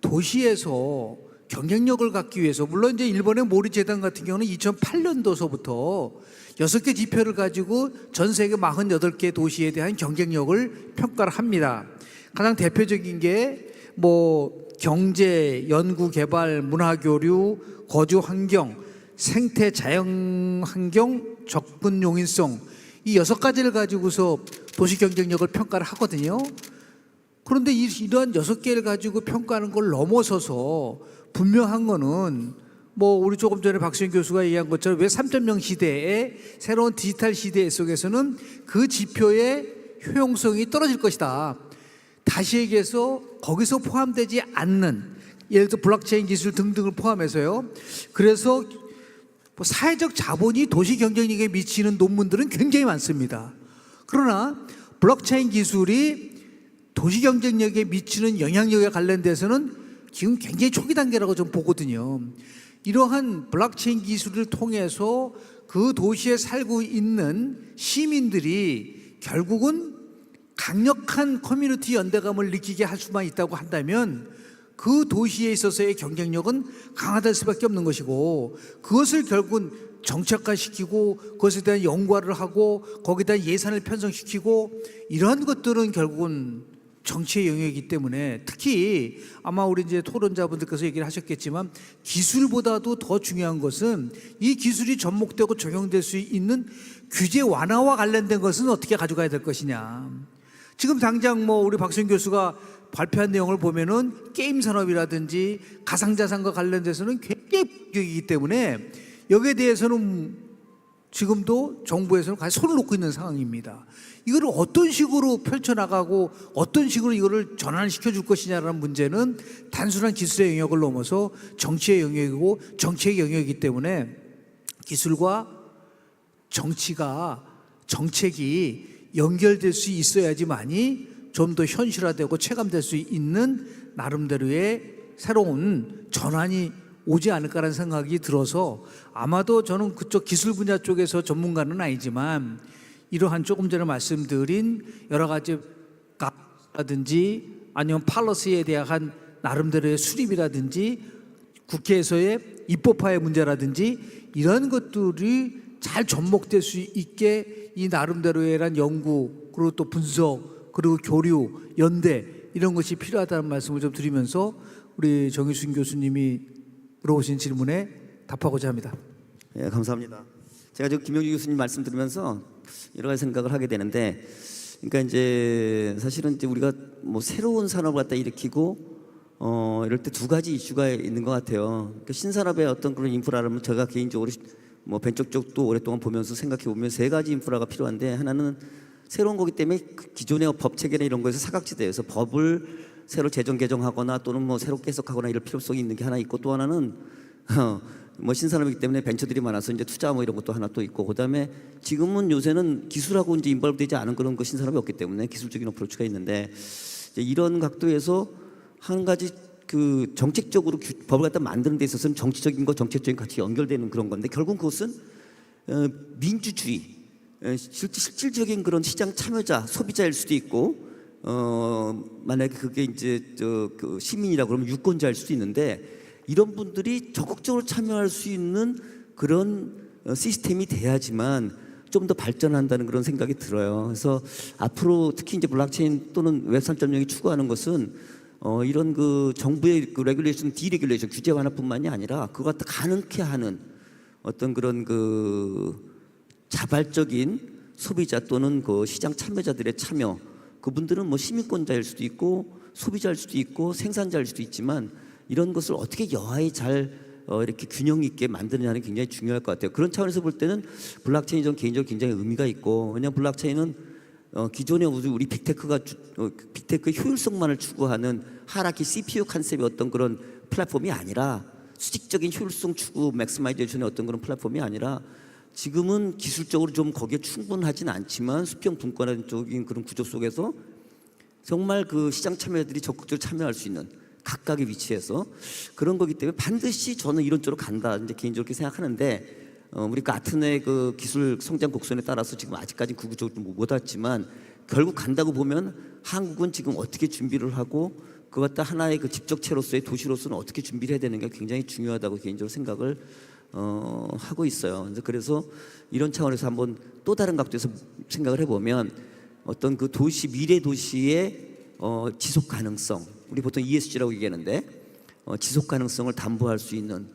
도시에서 경쟁력을 갖기 위해서 물론 이제 일본의 모리 재단 같은 경우는 2008년도서부터 6개 지표를 가지고 전 세계 48개 도시에 대한 경쟁력을 평가를 합니다. 가장 대표적인 게 뭐 경제, 연구 개발, 문화 교류, 거주 환경, 생태 자연 환경, 접근 용이성 이 6가지를 가지고서 도시 경쟁력을 평가를 하거든요. 그런데 이러한 6개를 가지고 평가하는 걸 넘어서서 분명한 거는 뭐 우리 조금 전에 박수현 교수가 얘기한 것처럼 왜 3.0 시대에 새로운 디지털 시대 속에서는 그 지표의 효용성이 떨어질 것이다. 다시 얘기해서 거기서 포함되지 않는 예를 들어 블록체인 기술 등등을 포함해서요. 그래서 뭐 사회적 자본이 도시 경쟁력에 미치는 논문들은 굉장히 많습니다. 그러나 블록체인 기술이 도시 경쟁력에 미치는 영향력에 관련돼서는 지금 굉장히 초기 단계라고 좀 보거든요. 이러한 블록체인 기술을 통해서 그 도시에 살고 있는 시민들이 결국은 강력한 커뮤니티 연대감을 느끼게 할 수만 있다고 한다면 그 도시에 있어서의 경쟁력은 강화될 수밖에 없는 것이고 그것을 결국은 정책화시키고 그것에 대한 연구를 하고 거기에 대한 예산을 편성시키고 이러한 것들은 결국은 정치의 영역이기 때문에 특히 아마 우리 이제 토론자분들께서 얘기를 하셨겠지만 기술보다도 더 중요한 것은 이 기술이 접목되고 적용될 수 있는 규제 완화와 관련된 것은 어떻게 가져가야 될 것이냐. 지금 당장 뭐 우리 박수현 교수가 발표한 내용을 보면은 게임 산업이라든지 가상자산과 관련돼서는 굉장히 부족이기 때문에 여기에 대해서는 지금도 정부에서는 같이 손을 놓고 있는 상황입니다. 이거를 어떤 식으로 펼쳐나가고 어떤 식으로 이거를 전환시켜 줄 것이냐라는 문제는 단순한 기술의 영역을 넘어서 정치의 영역이고 정책의 영역이기 때문에 기술과 정책이 연결될 수 있어야지만이 좀 더 현실화되고 체감될 수 있는 나름대로의 새로운 전환이 오지 않을까라는 생각이 들어서 아마도 저는 그쪽 기술 분야 쪽에서 전문가는 아니지만 이러한 조금 전에 말씀드린 여러 가지 값이라든지 아니면 팔러시에 대한 나름대로의 수립이라든지 국회에서의 입법화의 문제라든지 이런 것들이 잘 접목될 수 있게 이 나름대로의 연구 그리고 또 분석 그리고 교류, 연대 이런 것이 필요하다는 말씀을 좀 드리면서 우리 정유순 교수님이 물어보신 질문에 답하고자 합니다. 네, 감사합니다. 제가 지금 김영주 교수님 말씀 들으면서 여러 가지 생각을 하게 되는데, 그러니까 이제 사실은 이제 우리가 뭐 새로운 산업을 갖다 일으키고 이럴 때 두 가지 이슈가 있는 것 같아요. 그러니까 신산업의 어떤 그런 인프라라면 제가 개인적으로 뭐 벤처 쪽도 오랫동안 보면서 생각해 보면 세 가지 인프라가 필요한데, 하나는 새로운 거기 때문에 기존의 법 체계나 이런 거에서 사각지대에서 법을 새로 제정 개정하거나 또는 뭐 새롭게 해석하거나 이럴 필요성이 있는 게 하나 있고, 또 하나는 뭐 신산업이기 때문에 벤처들이 많아서 이제 투자 뭐 이런 것도 하나 또 있고, 그다음에 지금은 요새는 기술하고 이제 인벌브되지 않은 그런 그 신산업이 없기 때문에 기술적인 어프로치가 있는데, 이제 이런 각도에서 한 가지 그 정책적으로 법을 갖다 만드는 데 있어서는 정치적인 거 정책적인 같이 연결되는 그런 건데, 결국 그것은 민주주의, 실질적인 그런 시장 참여자, 소비자일 수도 있고, 만약에 그게 이제 그 시민이라 그러면 유권자일 수도 있는데, 이런 분들이 적극적으로 참여할 수 있는 그런 시스템이 돼야지만 좀 더 발전한다는 그런 생각이 들어요. 그래서 앞으로 특히 이제 블록체인 또는 웹 3.0이 추구하는 것은 이런 그 정부의 그 레귤레이션, 디레귤레이션 규제 완화뿐만이 아니라 그거 갖다 가능케 하는 어떤 그런 그 자발적인 소비자 또는 그 시장 참여자들의 참여, 그분들은 뭐 시민권자일 수도 있고 소비자일 수도 있고 생산자일 수도 있지만, 이런 것을 어떻게 여하에 잘 이렇게 균형 있게 만드느냐는 굉장히 중요할 것 같아요. 그런 차원에서 볼 때는 블록체인이 전 개인적으로 굉장히 의미가 있고, 왜냐하면 블록체인은 기존의 우리 빅테크의 효율성만을 추구하는 하락기 CPU 컨셉의 어떤 그런 플랫폼이 아니라, 수직적인 효율성 추구 맥시마이제이션의 어떤 그런 플랫폼이 아니라, 지금은 기술적으로 좀 거기에 충분하진 않지만 수평 분권적인 그런 구조 속에서 정말 그 시장 참여자들이 적극적으로 참여할 수 있는 각각의 위치에서 그런 거기 때문에 반드시 저는 이런 쪽으로 간다, 이제 개인적으로 그렇게 생각하는데, 우리 같은 그 기술 성장 곡선에 따라서 지금 아직까지 구구적으로 못 왔지만, 결국 간다고 보면 한국은 지금 어떻게 준비를 하고 그것 갖다 하나의 그 집적체로서의 도시로서는 어떻게 준비를 해야 되는 게 굉장히 중요하다고 개인적으로 생각을 하고 있어요. 그래서 이런 차원에서 한번 또 다른 각도에서 생각을 해보면, 어떤 그 도시, 미래 도시의 지속 가능성, 우리 보통 ESG라고 얘기하는데 지속 가능성을 담보할 수 있는,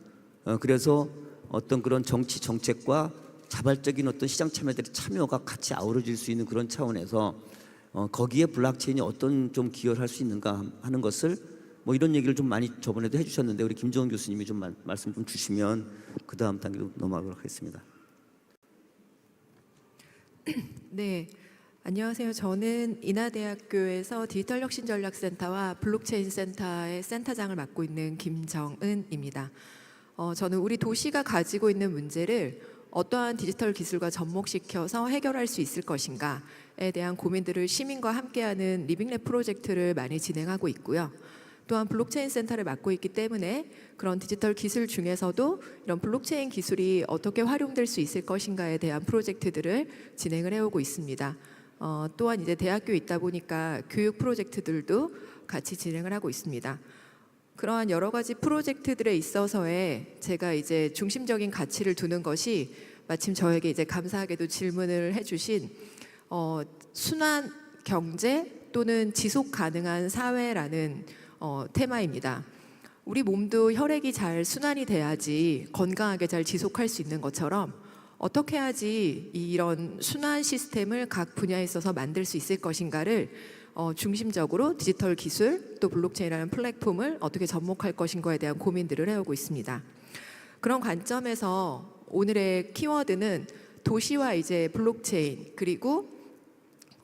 그래서 어떤 그런 정치 정책과 자발적인 어떤 시장 참여들의 참여가 같이 아우러질 수 있는 그런 차원에서 거기에 블록체인이 어떤 좀 기여를 할 수 있는가 하는 것을, 뭐 이런 얘기를 좀 많이 저번에도 해주셨는데 우리 김정은 교수님이 좀 말씀 좀 주시면 그 다음 단계로 넘어가도록 하겠습니다. 네, 안녕하세요. 저는 인하대학교에서 디지털혁신전략센터와 블록체인 센터의 센터장을 맡고 있는 김정은입니다. 저는 우리 도시가 가지고 있는 문제를 어떠한 디지털 기술과 접목시켜서 해결할 수 있을 것인가에 대한 고민들을 시민과 함께하는 리빙랩 프로젝트를 많이 진행하고 있고요. 또한 블록체인 센터를 맡고 있기 때문에 그런 디지털 기술 중에서도 이런 블록체인 기술이 어떻게 활용될 수 있을 것인가에 대한 프로젝트들을 진행을 해오고 있습니다. 또한 이제 대학교에 있다 보니까 교육 프로젝트들도 같이 진행을 하고 있습니다. 그러한 여러 가지 프로젝트들에 있어서의 제가 이제 중심적인 가치를 두는 것이, 마침 저에게 이제 감사하게도 질문을 해주신 순환 경제 또는 지속 가능한 사회라는 테마입니다. 우리 몸도 혈액이 잘 순환이 돼야지 건강하게 잘 지속할 수 있는 것처럼, 어떻게 해야지 이런 순환 시스템을 각 분야에 있어서 만들 수 있을 것인가를 중심적으로 디지털 기술 또 블록체인이라는 플랫폼을 어떻게 접목할 것인가에 대한 고민들을 해오고 있습니다. 그런 관점에서 오늘의 키워드는 도시와 이제 블록체인, 그리고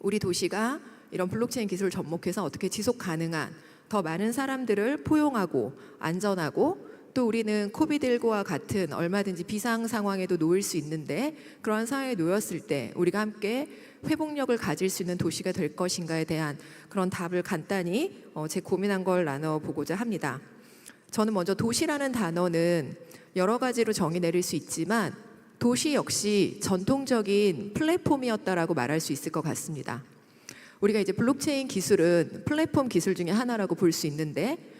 우리 도시가 이런 블록체인 기술을 접목해서 어떻게 지속 가능한 더 많은 사람들을 포용하고 안전하고, 또 우리는 코비드19와 같은 얼마든지 비상 상황에도 놓일 수 있는데, 그러한 상황에 놓였을 때 우리가 함께 회복력을 가질 수 있는 도시가 될 것인가에 대한 그런 답을 간단히 제 고민한 걸 나눠보고자 합니다. 저는 먼저 도시라는 단어는 여러 가지로 정의 내릴 수 있지만, 도시 역시 전통적인 플랫폼이었다라고 말할 수 있을 것 같습니다. 우리가 이제 블록체인 기술은 플랫폼 기술 중에 하나라고 볼 수 있는데,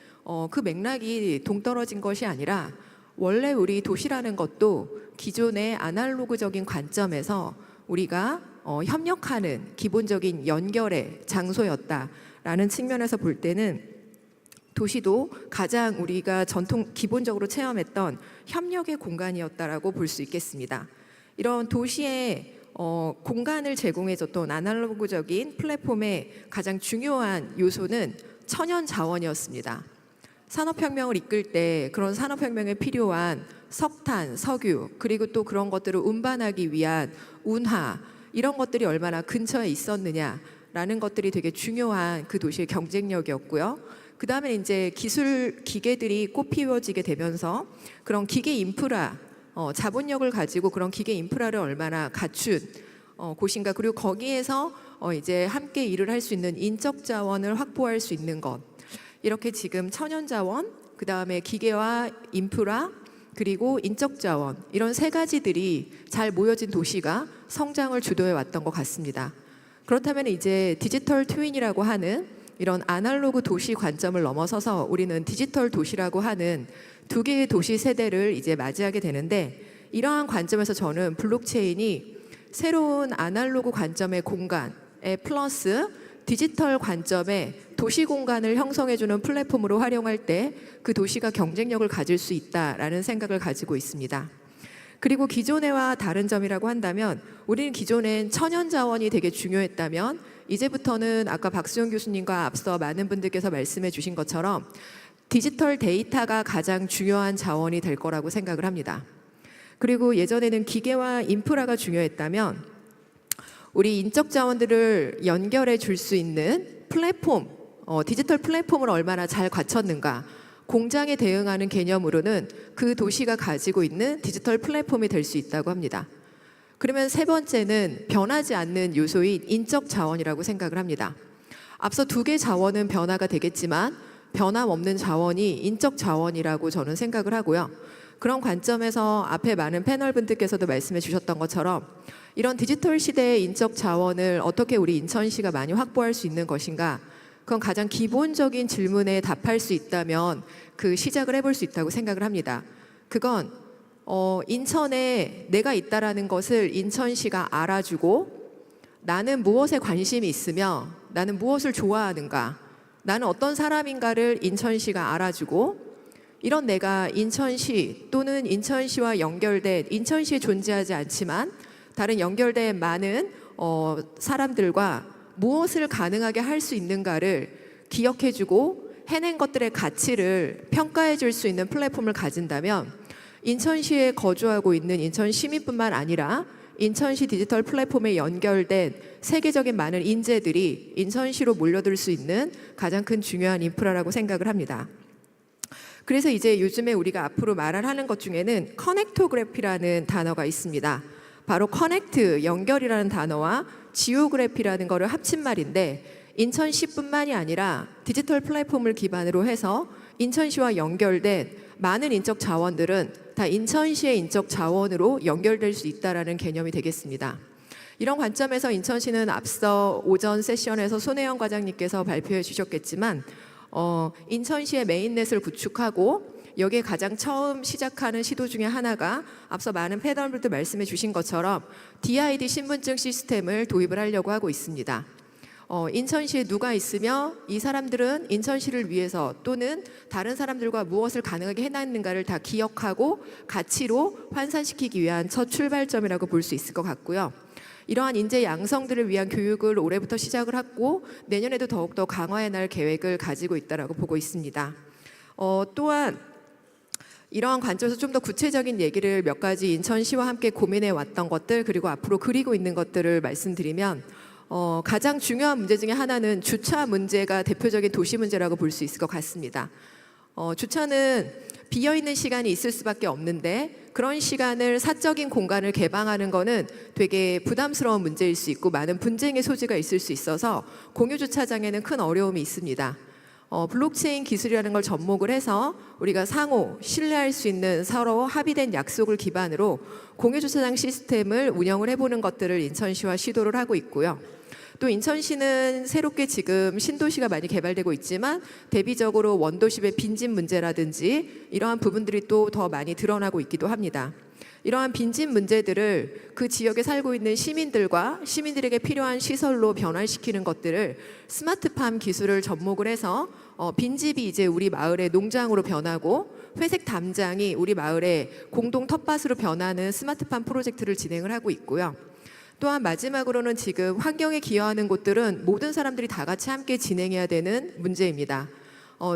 그 맥락이 동떨어진 것이 아니라 원래 우리 도시라는 것도 기존의 아날로그적인 관점에서 우리가 협력하는 기본적인 연결의 장소였다라는 측면에서 볼 때는, 도시도 가장 우리가 기본적으로 체험했던 협력의 공간이었다라고 볼 수 있겠습니다. 이런 도시의 공간을 제공해줬던 아날로그적인 플랫폼의 가장 중요한 요소는 천연 자원이었습니다. 산업혁명을 이끌 때 그런 산업혁명에 필요한 석탄, 석유, 그리고 또 그런 것들을 운반하기 위한 운하, 이런 것들이 얼마나 근처에 있었느냐라는 것들이 되게 중요한 그 도시의 경쟁력이었고요. 그 다음에 이제 기술 기계들이 꽃피워지게 되면서 그런 기계 인프라, 자본력을 가지고 그런 기계 인프라를 얼마나 갖춘 곳인가, 그리고 거기에서 이제 함께 일을 할 수 있는 인적 자원을 확보할 수 있는 것, 이렇게 지금 천연 자원, 그 다음에 기계와 인프라, 그리고 인적 자원, 이런 세 가지들이 잘 모여진 도시가 성장을 주도해 왔던 것 같습니다. 그렇다면 이제 디지털 트윈이라고 하는 이런 아날로그 도시 관점을 넘어서서 우리는 디지털 도시라고 하는 두 개의 도시 세대를 이제 맞이하게 되는데, 이러한 관점에서 저는 블록체인이 새로운 아날로그 관점의 공간에 플러스 디지털 관점의 도시 공간을 형성해주는 플랫폼으로 활용할 때 그 도시가 경쟁력을 가질 수 있다라는 생각을 가지고 있습니다. 그리고 기존에와 다른 점이라고 한다면, 우리는 기존엔 천연 자원이 되게 중요했다면 이제부터는 아까 박수영 교수님과 앞서 많은 분들께서 말씀해 주신 것처럼 디지털 데이터가 가장 중요한 자원이 될 거라고 생각을 합니다. 그리고 예전에는 기계와 인프라가 중요했다면 우리 인적 자원들을 연결해 줄 수 있는 플랫폼, 디지털 플랫폼을 얼마나 잘 갖췄는가, 공장에 대응하는 개념으로는 그 도시가 가지고 있는 디지털 플랫폼이 될 수 있다고 합니다. 그러면 세 번째는 변하지 않는 요소인 인적 자원이라고 생각을 합니다. 앞서 두 개 자원은 변화가 되겠지만 변함없는 자원이 인적 자원이라고 저는 생각을 하고요. 그런 관점에서 앞에 많은 패널분들께서도 말씀해 주셨던 것처럼 이런 디지털 시대의 인적 자원을 어떻게 우리 인천시가 많이 확보할 수 있는 것인가, 그건 가장 기본적인 질문에 답할 수 있다면 그 시작을 해볼 수 있다고 생각을 합니다. 그건 인천에 내가 있다라는 것을 인천시가 알아주고, 나는 무엇에 관심이 있으며 나는 무엇을 좋아하는가, 나는 어떤 사람인가를 인천시가 알아주고, 이런 내가 인천시 또는 인천시와 연결된, 인천시에 존재하지 않지만 다른 연결된 많은 사람들과 무엇을 가능하게 할 수 있는가를 기억해주고 해낸 것들의 가치를 평가해 줄 수 있는 플랫폼을 가진다면 인천시에 거주하고 있는 인천 시민뿐만 아니라 인천시 디지털 플랫폼에 연결된 세계적인 많은 인재들이 인천시로 몰려들 수 있는 가장 큰 중요한 인프라라고 생각을 합니다. 그래서 이제 요즘에 우리가 앞으로 말하는 것 중에는 커넥토그래피라는 단어가 있습니다. 바로 커넥트, 연결이라는 단어와 지오그래피라는 거를 합친 말인데, 인천시뿐만이 아니라 디지털 플랫폼을 기반으로 해서 인천시와 연결된 많은 인적 자원들은 다 인천시의 인적 자원으로 연결될 수 있다라는 개념이 되겠습니다. 이런 관점에서 인천시는 앞서 오전 세션에서 손혜영 과장님께서 발표해 주셨겠지만 인천시의 메인넷을 구축하고 여기에 가장 처음 시작하는 시도 중에 하나가 앞서 많은 패널분들 말씀해 주신 것처럼 DID 신분증 시스템을 도입을 하려고 하고 있습니다. 인천시에 누가 있으며 이 사람들은 인천시를 위해서 또는 다른 사람들과 무엇을 가능하게 해놨는가를 다 기억하고 가치로 환산시키기 위한 첫 출발점이라고 볼 수 있을 것 같고요. 이러한 인재 양성들을 위한 교육을 올해부터 시작을 하고 내년에도 더욱더 강화해 날 계획을 가지고 있다고 보고 있습니다. 또한 이러한 관점에서 좀 더 구체적인 얘기를 몇 가지 인천시와 함께 고민해 왔던 것들, 그리고 앞으로 그리고 있는 것들을 말씀드리면 가장 중요한 문제 중에 하나는 주차 문제가 대표적인 도시 문제라고 볼 수 있을 것 같습니다. 주차는 비어있는 시간이 있을 수밖에 없는데 그런 시간을 사적인 공간을 개방하는 거는 되게 부담스러운 문제일 수 있고 많은 분쟁의 소지가 있을 수 있어서 공유 주차장에는 큰 어려움이 있습니다. 블록체인 기술이라는 걸 접목을 해서 우리가 상호 신뢰할 수 있는 서로 합의된 약속을 기반으로 공유 주차장 시스템을 운영을 해보는 것들을 인천시와 시도를 하고 있고요. 또 인천시는 새롭게 지금 신도시가 많이 개발되고 있지만 대비적으로 원도심의 빈집 문제라든지 이러한 부분들이 또 더 많이 드러나고 있기도 합니다. 이러한 빈집 문제들을 그 지역에 살고 있는 시민들과 시민들에게 필요한 시설로 변환시키는 것들을 스마트팜 기술을 접목을 해서 빈집이 이제 우리 마을의 농장으로 변하고 회색 담장이 우리 마을의 공동 텃밭으로 변하는 스마트팜 프로젝트를 진행을 하고 있고요. 또한 마지막으로는 지금 환경에 기여하는 곳들은 모든 사람들이 다 같이 함께 진행해야 되는 문제입니다.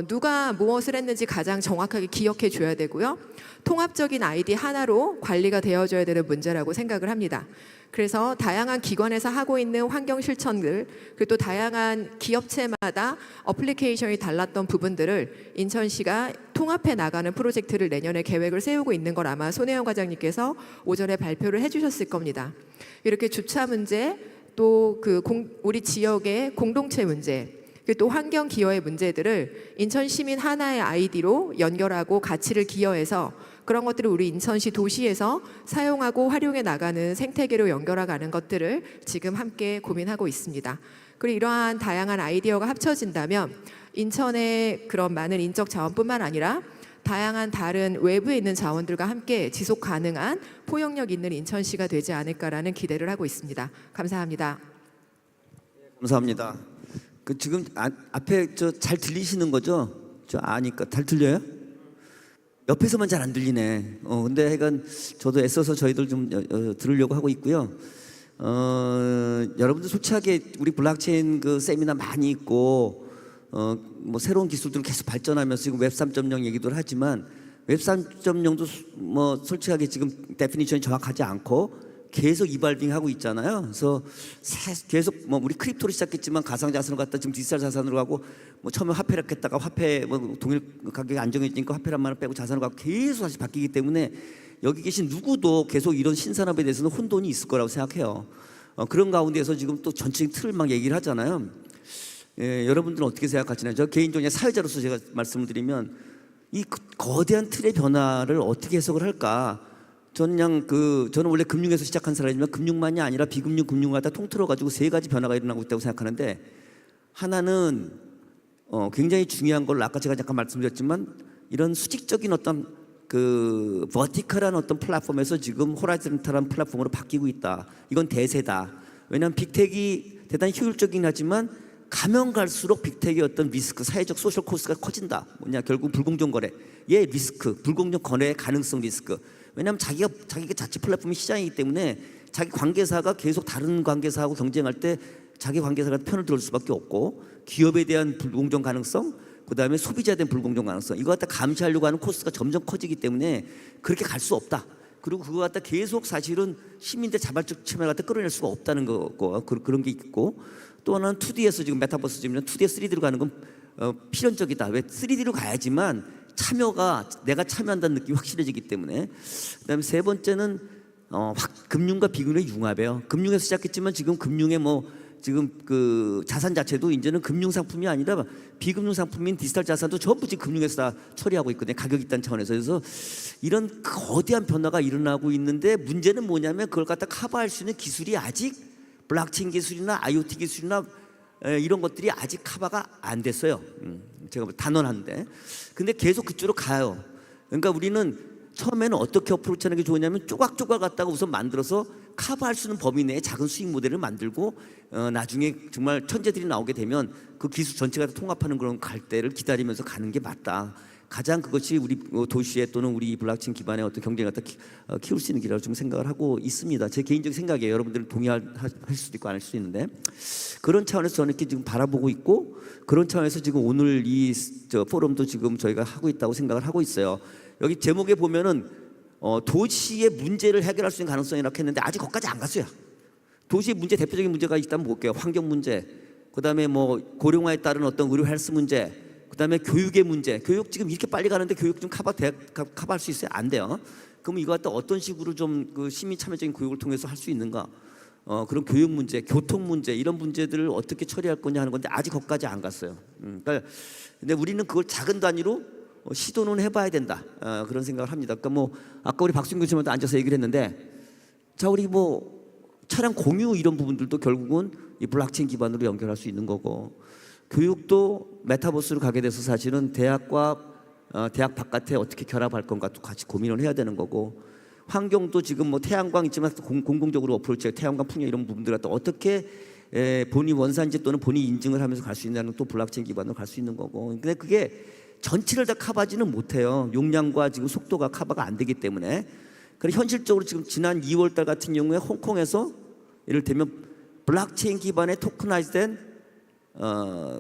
누가 무엇을 했는지 가장 정확하게 기억해 줘야 되고요. 통합적인 아이디 하나로 관리가 되어줘야 되는 문제라고 생각을 합니다. 그래서 다양한 기관에서 하고 있는 환경 실천들, 그리고 또 다양한 기업체마다 어플리케이션이 달랐던 부분들을 인천시가 통합해 나가는 프로젝트를 내년에 계획을 세우고 있는 걸 아마 손혜영 과장님께서 오전에 발표를 해주셨을 겁니다. 이렇게 주차 문제, 또 우리 지역의 공동체 문제, 또 환경 기여의 문제들을 인천 시민 하나의 아이디로 연결하고 가치를 기여해서 그런 것들을 우리 인천시 도시에서 사용하고 활용해 나가는 생태계로 연결해가는 것들을 지금 함께 고민하고 있습니다. 그리고 이러한 다양한 아이디어가 합쳐진다면 인천의 그런 많은 인적 자원뿐만 아니라 다양한 다른 외부에 있는 자원들과 함께 지속 가능한 포용력 있는 인천시가 되지 않을까라는 기대를 하고 있습니다. 감사합니다. 감사합니다. 지금 앞에 잘 들리시는 거죠? 아니까 잘 들려요? 옆에서만 잘 안 들리네. 근데 하여간 저도 애써서 저희들 좀 들으려고 하고 있고요. 여러분들 솔직하게 우리 블록체인 세미나 많이 있고 뭐 새로운 기술들을 계속 발전하면서 지금 웹 3.0 얘기도 하지만 웹 3.0도 뭐 솔직하게 지금 데피니션이 정확하지 않고 계속 이발빙 하고 있잖아요. 그래서 계속 뭐 우리 크립토로 시작했지만 가상자산으로 갔다 지금 디지털 자산으로 가고 뭐 처음에 화폐를 했다가 화폐 뭐 동일 가격이 안정해지니까 화폐란 말을 빼고 자산으로 가고 계속 다시 바뀌기 때문에 여기 계신 누구도 계속 이런 신산업에 대해서는 혼돈이 있을 거라고 생각해요. 그런 가운데서 지금 또 전체적인 틀을 막 얘기를 하잖아요. 여러분들은 어떻게 생각하시나요? 저 개인적인 사회자로서 제가 말씀을 드리면 이 거대한 틀의 변화를 어떻게 해석을 할까? 저는 원래 금융에서 시작한 사람이지만 금융만이 아니라 비금융, 금융을 다 통틀어 가지고 세 가지 변화가 일어나고 있다고 생각하는데 하나는 굉장히 중요한 걸 아까 제가 잠깐 말씀드렸지만 이런 수직적인 어떤 버티컬한 어떤 플랫폼에서 지금 호라이즌탈한 플랫폼으로 바뀌고 있다. 이건 대세다. 왜냐하면 빅텍이 대단히 효율적이긴 하지만 가면 갈수록 빅텍의 어떤 리스크, 사회적 소셜 코스트가 커진다. 뭐냐, 결국 불공정 거래의 리스크, 불공정 거래의 가능성 리스크. 왜냐하면 자기가 자체 플랫폼이 시장이기 때문에 자기 관계사가 계속 다른 관계사하고 경쟁할 때 자기 관계사가 편을 들을 수밖에 없고 기업에 대한 불공정 가능성, 그다음에 소비자에 대한 불공정 가능성 이거 갖다 감시하려고 하는 코스가 점점 커지기 때문에 그렇게 갈 수 없다. 그리고 그거 갖다 계속 사실은 시민들 자발적 참여를 갖다 끌어낼 수가 없다는 거고 그런 게 있고 또 하나는 2D에서 지금 메타버스 지금 2D에서 3D로 가는 건 필연적이다. 왜 3D로 가야지만 참여가 내가 참여한다는 느낌이 확실해지기 때문에 그다음에 세 번째는 금융과 비금융의 융합이에요. 금융에서 시작했지만 지금 금융의 지금 자산 자체도 이제는 금융 상품이 아니라 비금융 상품인 디지털 자산도 전부 지금 금융에서 다 처리하고 있거든요. 가격 있다는 차원에서. 그래서 이런 거대한 변화가 일어나고 있는데 문제는 뭐냐면 그걸 갖다 커버할 수 있는 기술이 아직 블록체인 기술이나 IoT 기술이나 이런 것들이 아직 커버가 안 됐어요. 제가 단언한데. 근데 계속 그쪽으로 가요. 그러니까 우리는 처음에는 어떻게 어프로치하는 게 좋으냐면 조각조각 갖다가 우선 만들어서 커버할 수 있는 범위 내에 작은 수익 모델을 만들고 나중에 정말 천재들이 나오게 되면 그 기술 전체가 통합하는 그런 갈대를 기다리면서 가는 게 맞다. 가장 그것이 우리 도시에 또는 우리 블록체인 기반의 어떤 경쟁을 갖다 키울 수 있는 길이라고 좀 생각을 하고 있습니다. 제 개인적인 생각이에요. 여러분들은 동의할 수도 있고 안 할 수도 있는데 그런 차원에서 저는 이렇게 지금 바라보고 있고 그런 차원에서 지금 오늘 이 포럼도 지금 저희가 하고 있다고 생각을 하고 있어요. 여기 제목에 보면은 도시의 문제를 해결할 수 있는 가능성이라고 했는데 아직 거기까지 안 갔어요. 도시의 문제 대표적인 문제가 있다면 볼게요. 환경 문제, 그다음에 고령화에 따른 어떤 의료 헬스 문제, 그다음에 교육의 문제. 교육 지금 이렇게 빨리 가는데 교육 좀 커버할 수 있어요? 안 돼요. 그럼 이거 갖다 어떤 식으로 좀 시민 참여적인 교육을 통해서 할 수 있는가? 그런 교육 문제, 교통 문제 이런 문제들을 어떻게 처리할 거냐 하는 건데 아직 거기까지 안 갔어요. 그러니까 근데 우리는 그걸 작은 단위로 시도는 해봐야 된다. 그런 생각을 합니다. 그러니까 아까 우리 박수영 교수님한테 앉아서 얘기를 했는데 자 우리 차량 공유 이런 부분들도 결국은 이 블록체인 기반으로 연결할 수 있는 거고 교육도 메타버스로 가게 돼서 사실은 대학과 대학 바깥에 어떻게 결합할 건가도 같이 고민을 해야 되는 거고 환경도 지금 태양광 있지만 공공적으로 어프로치 태양광 풍력 이런 부분들 갖다 어떻게 본인 원산지 또는 본인 인증을 하면서 갈 수 있냐는 또 블록체인 기반으로 갈 수 있는 거고 근데 그게 전체를 다 커버하지는 못해요. 용량과 지금 속도가 커버가 안 되기 때문에 그래서 현실적으로 지금 지난 2월달 같은 경우에 홍콩에서 이를테면 블록체인 기반의 토크나이즈된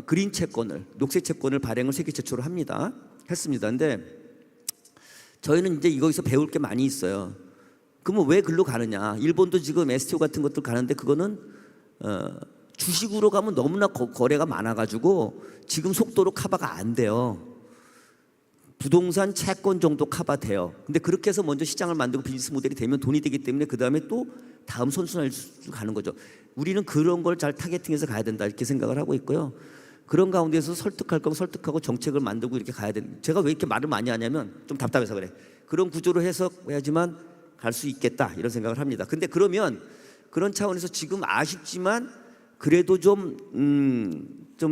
그린 채권을, 녹색 채권을 발행을 세계 최초로 했습니다. 근데 저희는 이제 이거에서 배울 게 많이 있어요. 그러면 왜 글로 가느냐? 일본도 지금 STO 같은 것들 가는데 그거는 주식으로 가면 너무나 거래가 많아가지고 지금 속도로 커버가 안 돼요. 부동산 채권 정도 커버돼요. 근데 그렇게 해서 먼저 시장을 만들고 비즈니스 모델이 되면 돈이 되기 때문에 그 다음에 또 다음 선순환을 가는 거죠. 우리는 그런 걸 잘 타겟팅해서 가야 된다 이렇게 생각을 하고 있고요. 그런 가운데서 설득할 거면 설득하고 정책을 만들고 이렇게 가야 되는. 제가 왜 이렇게 말을 많이 하냐면 좀 답답해서 그래. 그런 구조로 해석해야지만 갈 수 있겠다 이런 생각을 합니다. 근데 그러면 그런 차원에서 지금 아쉽지만 그래도 좀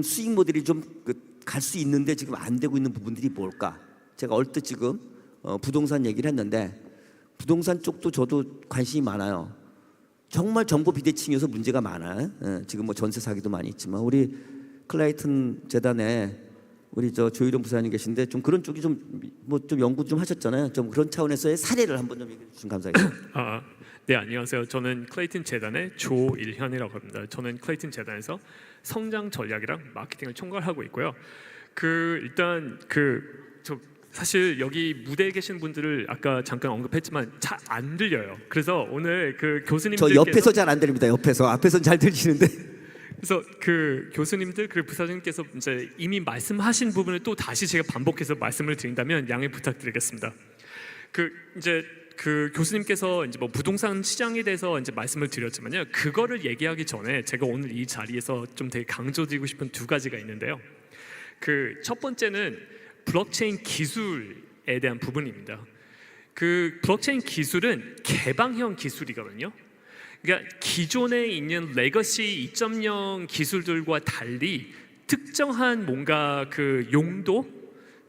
수익 모델이 좀 갈 수 있는데 지금 안 되고 있는 부분들이 뭘까? 제가 얼뜻 지금 부동산 얘기를 했는데 부동산 쪽도 저도 관심이 많아요. 정말 정보 비대칭이어서 문제가 많아요. 지금 뭐 전세 사기도 많이 있지만 우리 클레이튼 재단에 우리 조희룡 부사님 계신데 좀 그런 쪽이 좀 연구 좀 하셨잖아요. 좀 그런 차원에서의 사례를 한번 좀 얘기해 주시면 감사하겠습니다. 네, 안녕하세요. 저는 클레이튼 재단의 조일현이라고 합니다. 저는 클레이튼 재단에서 성장 전략이랑 마케팅을 총괄하고 있고요. 사실 여기 무대에 계신 분들을 아까 잠깐 언급했지만 잘 안 들려요. 그래서 오늘 교수님들께서 저 옆에서 잘 안 들립니다. 옆에서 앞에서는 잘 들리시는데. 그래서 교수님들 부사장님께서 이제 이미 말씀하신 부분을 또 다시 제가 반복해서 말씀을 드린다면 양해 부탁드리겠습니다. 교수님께서 이제 뭐 부동산 시장에 대해서 이제 말씀을 드렸지만요. 그거를 얘기하기 전에 제가 오늘 이 자리에서 좀 되게 강조드리고 싶은 두 가지가 있는데요. 첫 번째는 블록체인 기술에 대한 부분입니다. 블록체인 기술은 개방형 기술이거든요. 그러니까 기존에 있는 레거시 2.0 기술들과 달리 특정한 뭔가 용도,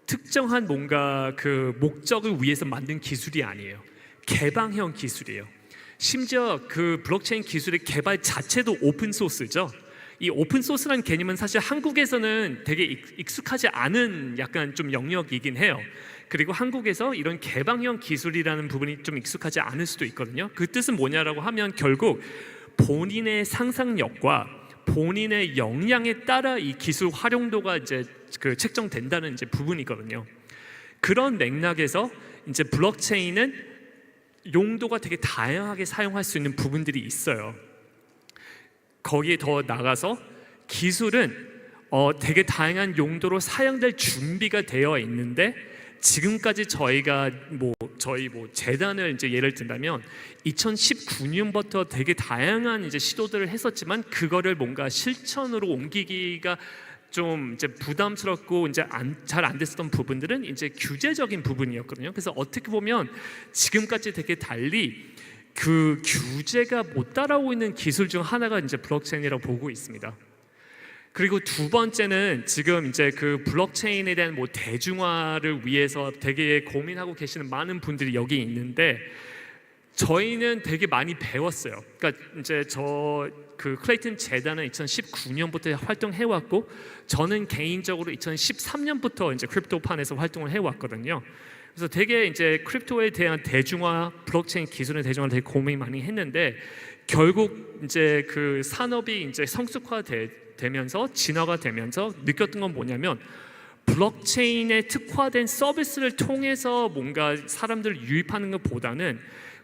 특정한 뭔가 목적을 위해서 만든 기술이 아니에요. 개방형 기술이에요. 심지어 블록체인 기술의 개발 자체도 오픈 소스죠. 이 오픈 소스라는 개념은 사실 한국에서는 되게 익숙하지 않은 약간 좀 영역이긴 해요. 그리고 한국에서 이런 개방형 기술이라는 부분이 좀 익숙하지 않을 수도 있거든요. 그 뜻은 뭐냐라고 하면 결국 본인의 상상력과 본인의 역량에 따라 이 기술 활용도가 이제 책정된다는 이제 부분이거든요. 그런 맥락에서 이제 블록체인은 용도가 되게 다양하게 사용할 수 있는 부분들이 있어요. 거기에 더 나가서 기술은 되게 다양한 용도로 사용될 준비가 되어 있는데 지금까지 저희가 저희 재단을 이제 예를 든다면 2019년부터 되게 다양한 이제 시도들을 했었지만 그거를 뭔가 실천으로 옮기기가 좀 이제 부담스럽고 이제 잘 안 됐었던 부분들은 이제 규제적인 부분이었거든요. 그래서 어떻게 보면 지금까지 되게 달리 규제가 못 따라오고 있는 기술 중 하나가 이제 블록체인이라고 보고 있습니다. 그리고 두 번째는 지금 이제 블록체인에 대한 대중화를 위해서 되게 고민하고 계시는 많은 분들이 여기 있는데 저희는 되게 많이 배웠어요. 그러니까 이제 클레이튼 재단은 2019년부터 활동해왔고 저는 개인적으로 2013년부터 이제 크립토판에서 활동을 해왔거든요. 그래서 되게 이제 크립토에 대한 대중화, 블록체인 기술의 대중화를 되게 고민 많이 했는데 결국 이제 산업이 이제 성숙화되면서 진화가 되면서 느꼈던 건 뭐냐면 블록체인에 특화된 서비스를 통해서 뭔가 사람들을 유입하는 것보다는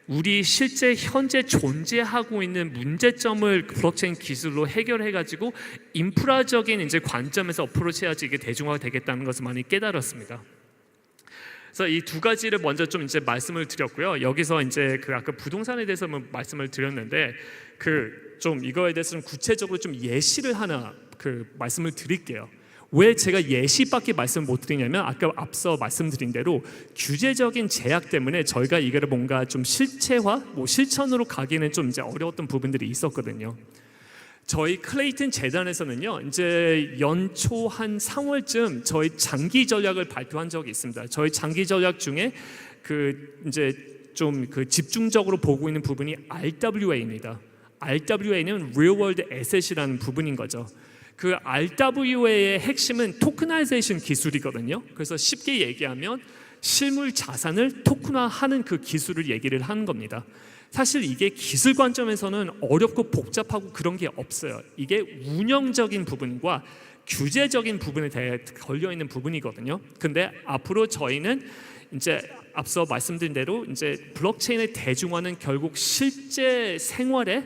우리 실제 현재 존재하고 있는 문제점을 블록체인 기술로 해결해가지고 인프라적인 이제 관점에서 어프로치해야지 이게 대중화가 되겠다는 것을 많이 깨달았습니다. 그래서 이 두 가지를 먼저 좀 이제 말씀을 드렸고요. 여기서 이제 아까 부동산에 대해서 말씀을 드렸는데 좀 이거에 대해서 좀 구체적으로 좀 예시를 하나 말씀을 드릴게요. 왜 제가 예시밖에 말씀 못 드리냐면 아까 앞서 말씀드린 대로 규제적인 제약 때문에 저희가 이거를 뭔가 좀 실체화, 실천으로 가기는 좀 이제 어려웠던 부분들이 있었거든요. 저희 클레이튼 재단에서는요, 이제 연초 한 3월쯤 저희 장기 전략을 발표한 적이 있습니다. 저희 장기 전략 중에 이제 좀 집중적으로 보고 있는 부분이 RWA입니다. RWA는 Real World Asset이라는 부분인 거죠. RWA의 핵심은 토크나이제이션 기술이거든요. 그래서 쉽게 얘기하면 실물 자산을 토큰화하는 기술을 얘기를 하는 겁니다. 사실 이게 기술 관점에서는 어렵고 복잡하고 그런 게 없어요. 이게 운영적인 부분과 규제적인 부분에 대해 걸려 있는 부분이거든요. 근데 앞으로 저희는 이제 앞서 말씀드린 대로 이제 블록체인의 대중화는 결국 실제 생활에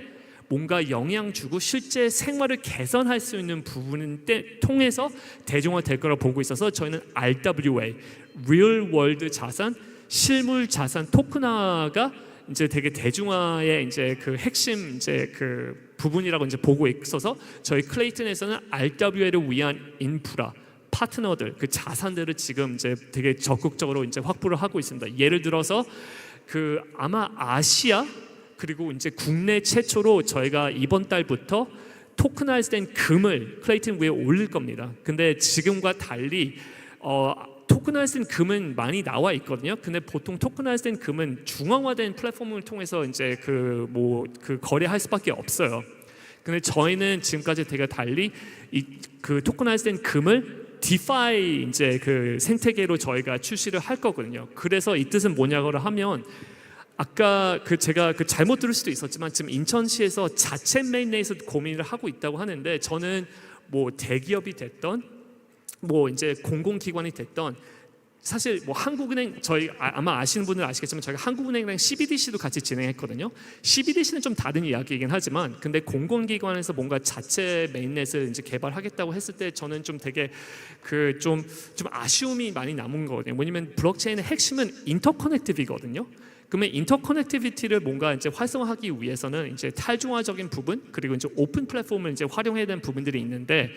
뭔가 영향 주고 실제 생활을 개선할 수 있는 부분을 통해서 대중화될 거라 보고 있어서 저희는 RWA, Real World 자산, 실물 자산 토큰화가 이제 되게 대중화의 이제 그 핵심 이제 그 부분이라고 이제 보고 있어서 저희 클레이튼에서는 RWA를 위한 인프라 파트너들 그 자산들을 지금 이제 되게 적극적으로 이제 확보를 하고 있습니다. 예를 들어서 그 아마 아시아 그리고 이제 국내 최초로 저희가 이번 달부터 토크나이즈된 금을 클레이튼 위에 올릴 겁니다. 근데 지금과 달리 토크나이즈된 금은 많이 나와 있거든요. 근데 보통 토크나이즈된 금은 중앙화된 플랫폼을 통해서 이제 그 거래할 수밖에 없어요. 근데 저희는 지금까지 되게 달리 그 토크나이즈된 금을 디파이 이제 그 생태계로 저희가 출시를 할 거거든요. 그래서 이 뜻은 뭐냐고 하면 아까 제가 잘못 들을 수도 있었지만 지금 인천시에서 자체 메인넷에서 고민을 하고 있다고 하는데 저는 뭐 대기업이 됐던 뭐 이제 공공기관이 됐던 사실 뭐 한국은행 저희 아마 아시는 분들 아시겠지만 저희가 한국은행이랑 CBDC도 같이 진행했거든요. CBDC는 좀 다른 이야기이긴 하지만 근데 공공기관에서 뭔가 자체 메인넷을 이제 개발하겠다고 했을 때 저는 좀 되게 좀 아쉬움이 많이 남은 거거든요. 왜냐면 블록체인의 핵심은 인터커넥티비거든요. 그러면 인터커넥티비티를 뭔가 이제 활성화하기 위해서는 이제 탈중화적인 부분 그리고 이제 오픈 플랫폼을 이제 활용해야 되는 부분들이 있는데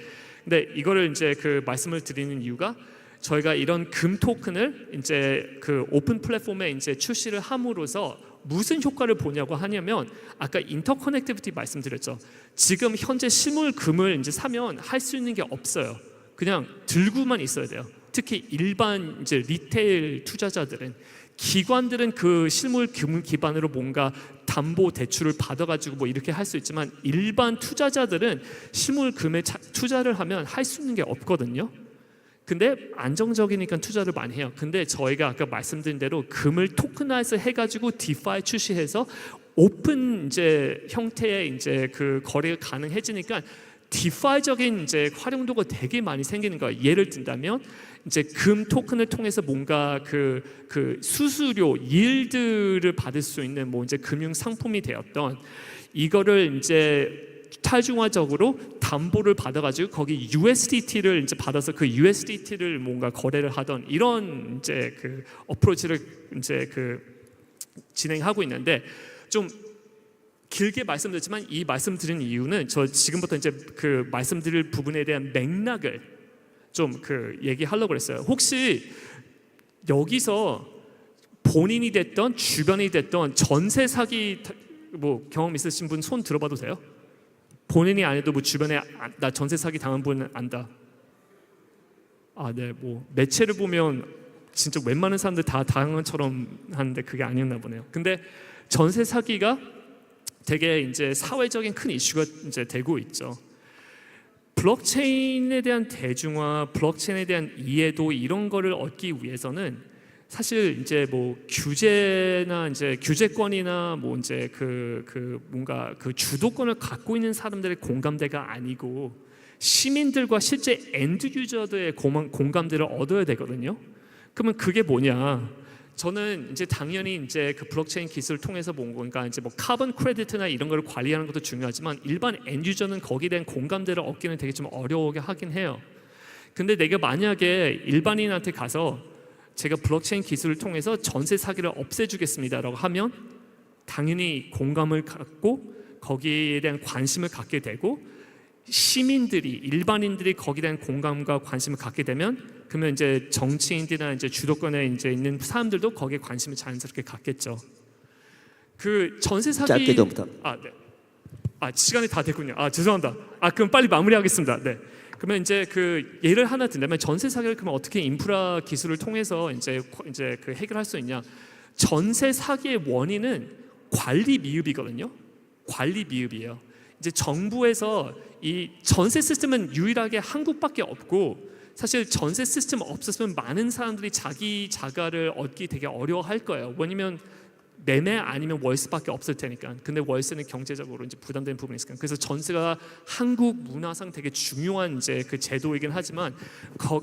근데 이거를 이제 그 말씀을 드리는 이유가 저희가 이런 금 토큰을 이제 그 오픈 플랫폼에 이제 출시를 함으로써 무슨 효과를 보냐고 하냐면 아까 인터커넥티비티 말씀드렸죠. 지금 현재 실물 금을 이제 사면 할 수 있는 게 없어요. 그냥 들고만 있어야 돼요. 특히 일반 이제 리테일 투자자들은 기관들은 그 실물 금 기반으로 뭔가 담보 대출을 받아가지고 뭐 이렇게 할 수 있지만 일반 투자자들은 실물 금에 투자를 하면 할 수 있는 게 없거든요. 근데 안정적이니까 투자를 많이 해요. 근데 저희가 아까 말씀드린 대로 금을 토큰화해서 해가지고 디파이 출시해서 오픈 이제 형태의 이제 그 거래가 가능해지니까 디파이적인 이제 활용도가 되게 많이 생기는 거예요. 예를 든다면 이제 금 토큰을 통해서 뭔가 그 수수료 yield를 받을 수 있는 뭐 이제 금융 상품이 되었던 이거를 이제 탈중화적으로 담보를 받아가지고 거기 USDT를 이제 받아서 그 USDT를 뭔가 거래를 하던 이런 이제 그 어프로치를 이제 그 진행하고 있는데 좀 길게 말씀드렸지만 이 말씀드린 이유는 저 지금부터 이제 그 말씀드릴 부분에 대한 맥락을 좀 그 얘기하려고 그랬어요. 혹시 여기서 본인이 됐던 주변이 됐던 전세 사기 뭐 경험 있으신 분 손 들어봐도 돼요? 본인이 아니도 뭐 주변에 나 전세 사기 당한 분은 안다. 아, 네, 뭐 매체를 보면 진짜 웬만한 사람들 다 당한 것처럼 하는데 그게 아니었나 보네요. 근데 전세 사기가 되게 이제 사회적인 큰 이슈가 이제 되고 있죠. 블록체인에 대한 대중화, 블록체인에 대한 이해도 이런 거를 얻기 위해서는 사실 이제 뭐 규제나 이제 규제권이나 뭐 이제 뭔가 그 주도권을 갖고 있는 사람들의 공감대가 아니고 시민들과 실제 엔드 유저들의 공감대를 얻어야 되거든요. 그러면 그게 뭐냐? 저는 이제 당연히 이제 그 블록체인 기술을 통해서 본 거니까 이제 뭐 카본 크레디트나 이런 걸 관리하는 것도 중요하지만 일반 엔드 유저는 거기에 대한 공감대를 얻기는 되게 좀 어려워하게 하긴 해요. 근데 내가 만약에 일반인한테 가서 제가 블록체인 기술을 통해서 전세 사기를 없애주겠습니다라고 하면 당연히 공감을 갖고 거기에 대한 관심을 갖게 되고 시민들이 일반인들이 거기에 대한 공감과 관심을 갖게 되면 그러면 이제 정치인들이나 이제 주도권에 이제 있는 사람들도 거기에 관심을 자연스럽게 갖겠죠. 그 전세 사기 짧게 좀 부탁. 네. 시간이 다 됐군요. 죄송합니다. 그럼 빨리 마무리하겠습니다. 네. 그러면 이제 그 예를 하나 든다면 전세 사기를 그러면 어떻게 인프라 기술을 통해서 이제 그 해결할 수 있냐? 전세 사기의 원인은 관리 미흡이거든요. 관리 미흡이에요. 이제 정부에서 이 전세 시스템은 유일하게 한국밖에 없고 사실 전세 시스템 없었으면 많은 사람들이 자기 자가를 얻기 되게 어려워할 거예요. 왜냐면 매매 아니면 월세밖에 없을 테니까. 근데 월세는 경제적으로 이제 부담되는 부분이 있으니까. 그래서 전세가 한국 문화상 되게 중요한 이제 그 제도이긴 하지만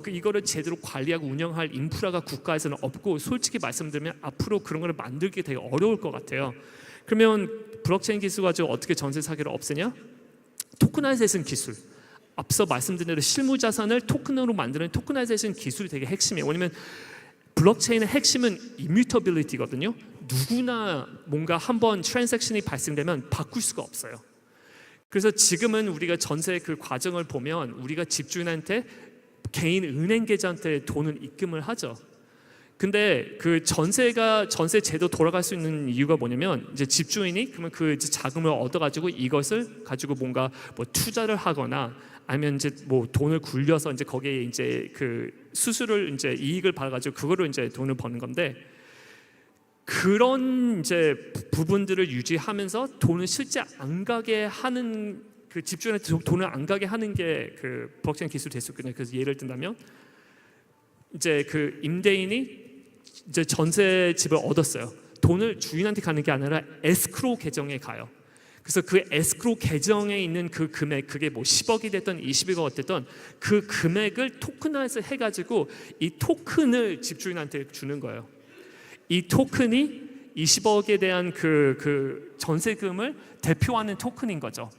이거를 제대로 관리하고 운영할 인프라가 국가에서는 없고, 솔직히 말씀드리면 앞으로 그런 걸 만들기 되게 어려울 것 같아요. 그러면 블록체인 기술 가지고 어떻게 전세 사기를 없애냐? 토크나이제이션 기술. 앞서 말씀드린 대로 실무 자산을 토큰으로 만드는 토크나이제이션 기술이 되게 핵심이에요. 왜냐면 블록체인의 핵심은 이뮤터빌리티거든요. 누구나 뭔가 한번 트랜잭션이 발생되면 바꿀 수가 없어요. 그래서 지금은 우리가 전세 그 과정을 보면 우리가 집주인한테 개인 은행 계좌한테 돈을 입금을 하죠. 근데 그 전세 제도 돌아갈 수 있는 이유가 뭐냐면, 이제 집주인이 그러면 그 자금을 얻어가지고 이것을 가지고 뭔가 뭐 투자를 하거나 아니면 이제 뭐 돈을 굴려서 이제 거기에 이제 그 수수료를 이제 이익을 받아가지고 그거로 이제 돈을 버는 건데, 그런 이제 부분들을 유지하면서 돈을 실제 안 가게 하는, 그 집주인한테 돈을 안 가게 하는 게 그 블록체인 기술이 될 수 있거든요. 그래서 예를 든다면 이제 그 임대인이 이제 전세 집을 얻었어요. 돈을 주인한테 가는 게 아니라 에스크로우 계정에 가요. 그래서 그 에스크로우 계정에 있는 그 금액, 그게 뭐 10억이 됐든 20억이 됐든 그 금액을 토큰화해서 해가지고 이 토큰을 집주인한테 주는 거예요. 이 토큰이 20억에 대한 그 전세금을 대표하는 토큰인 거죠.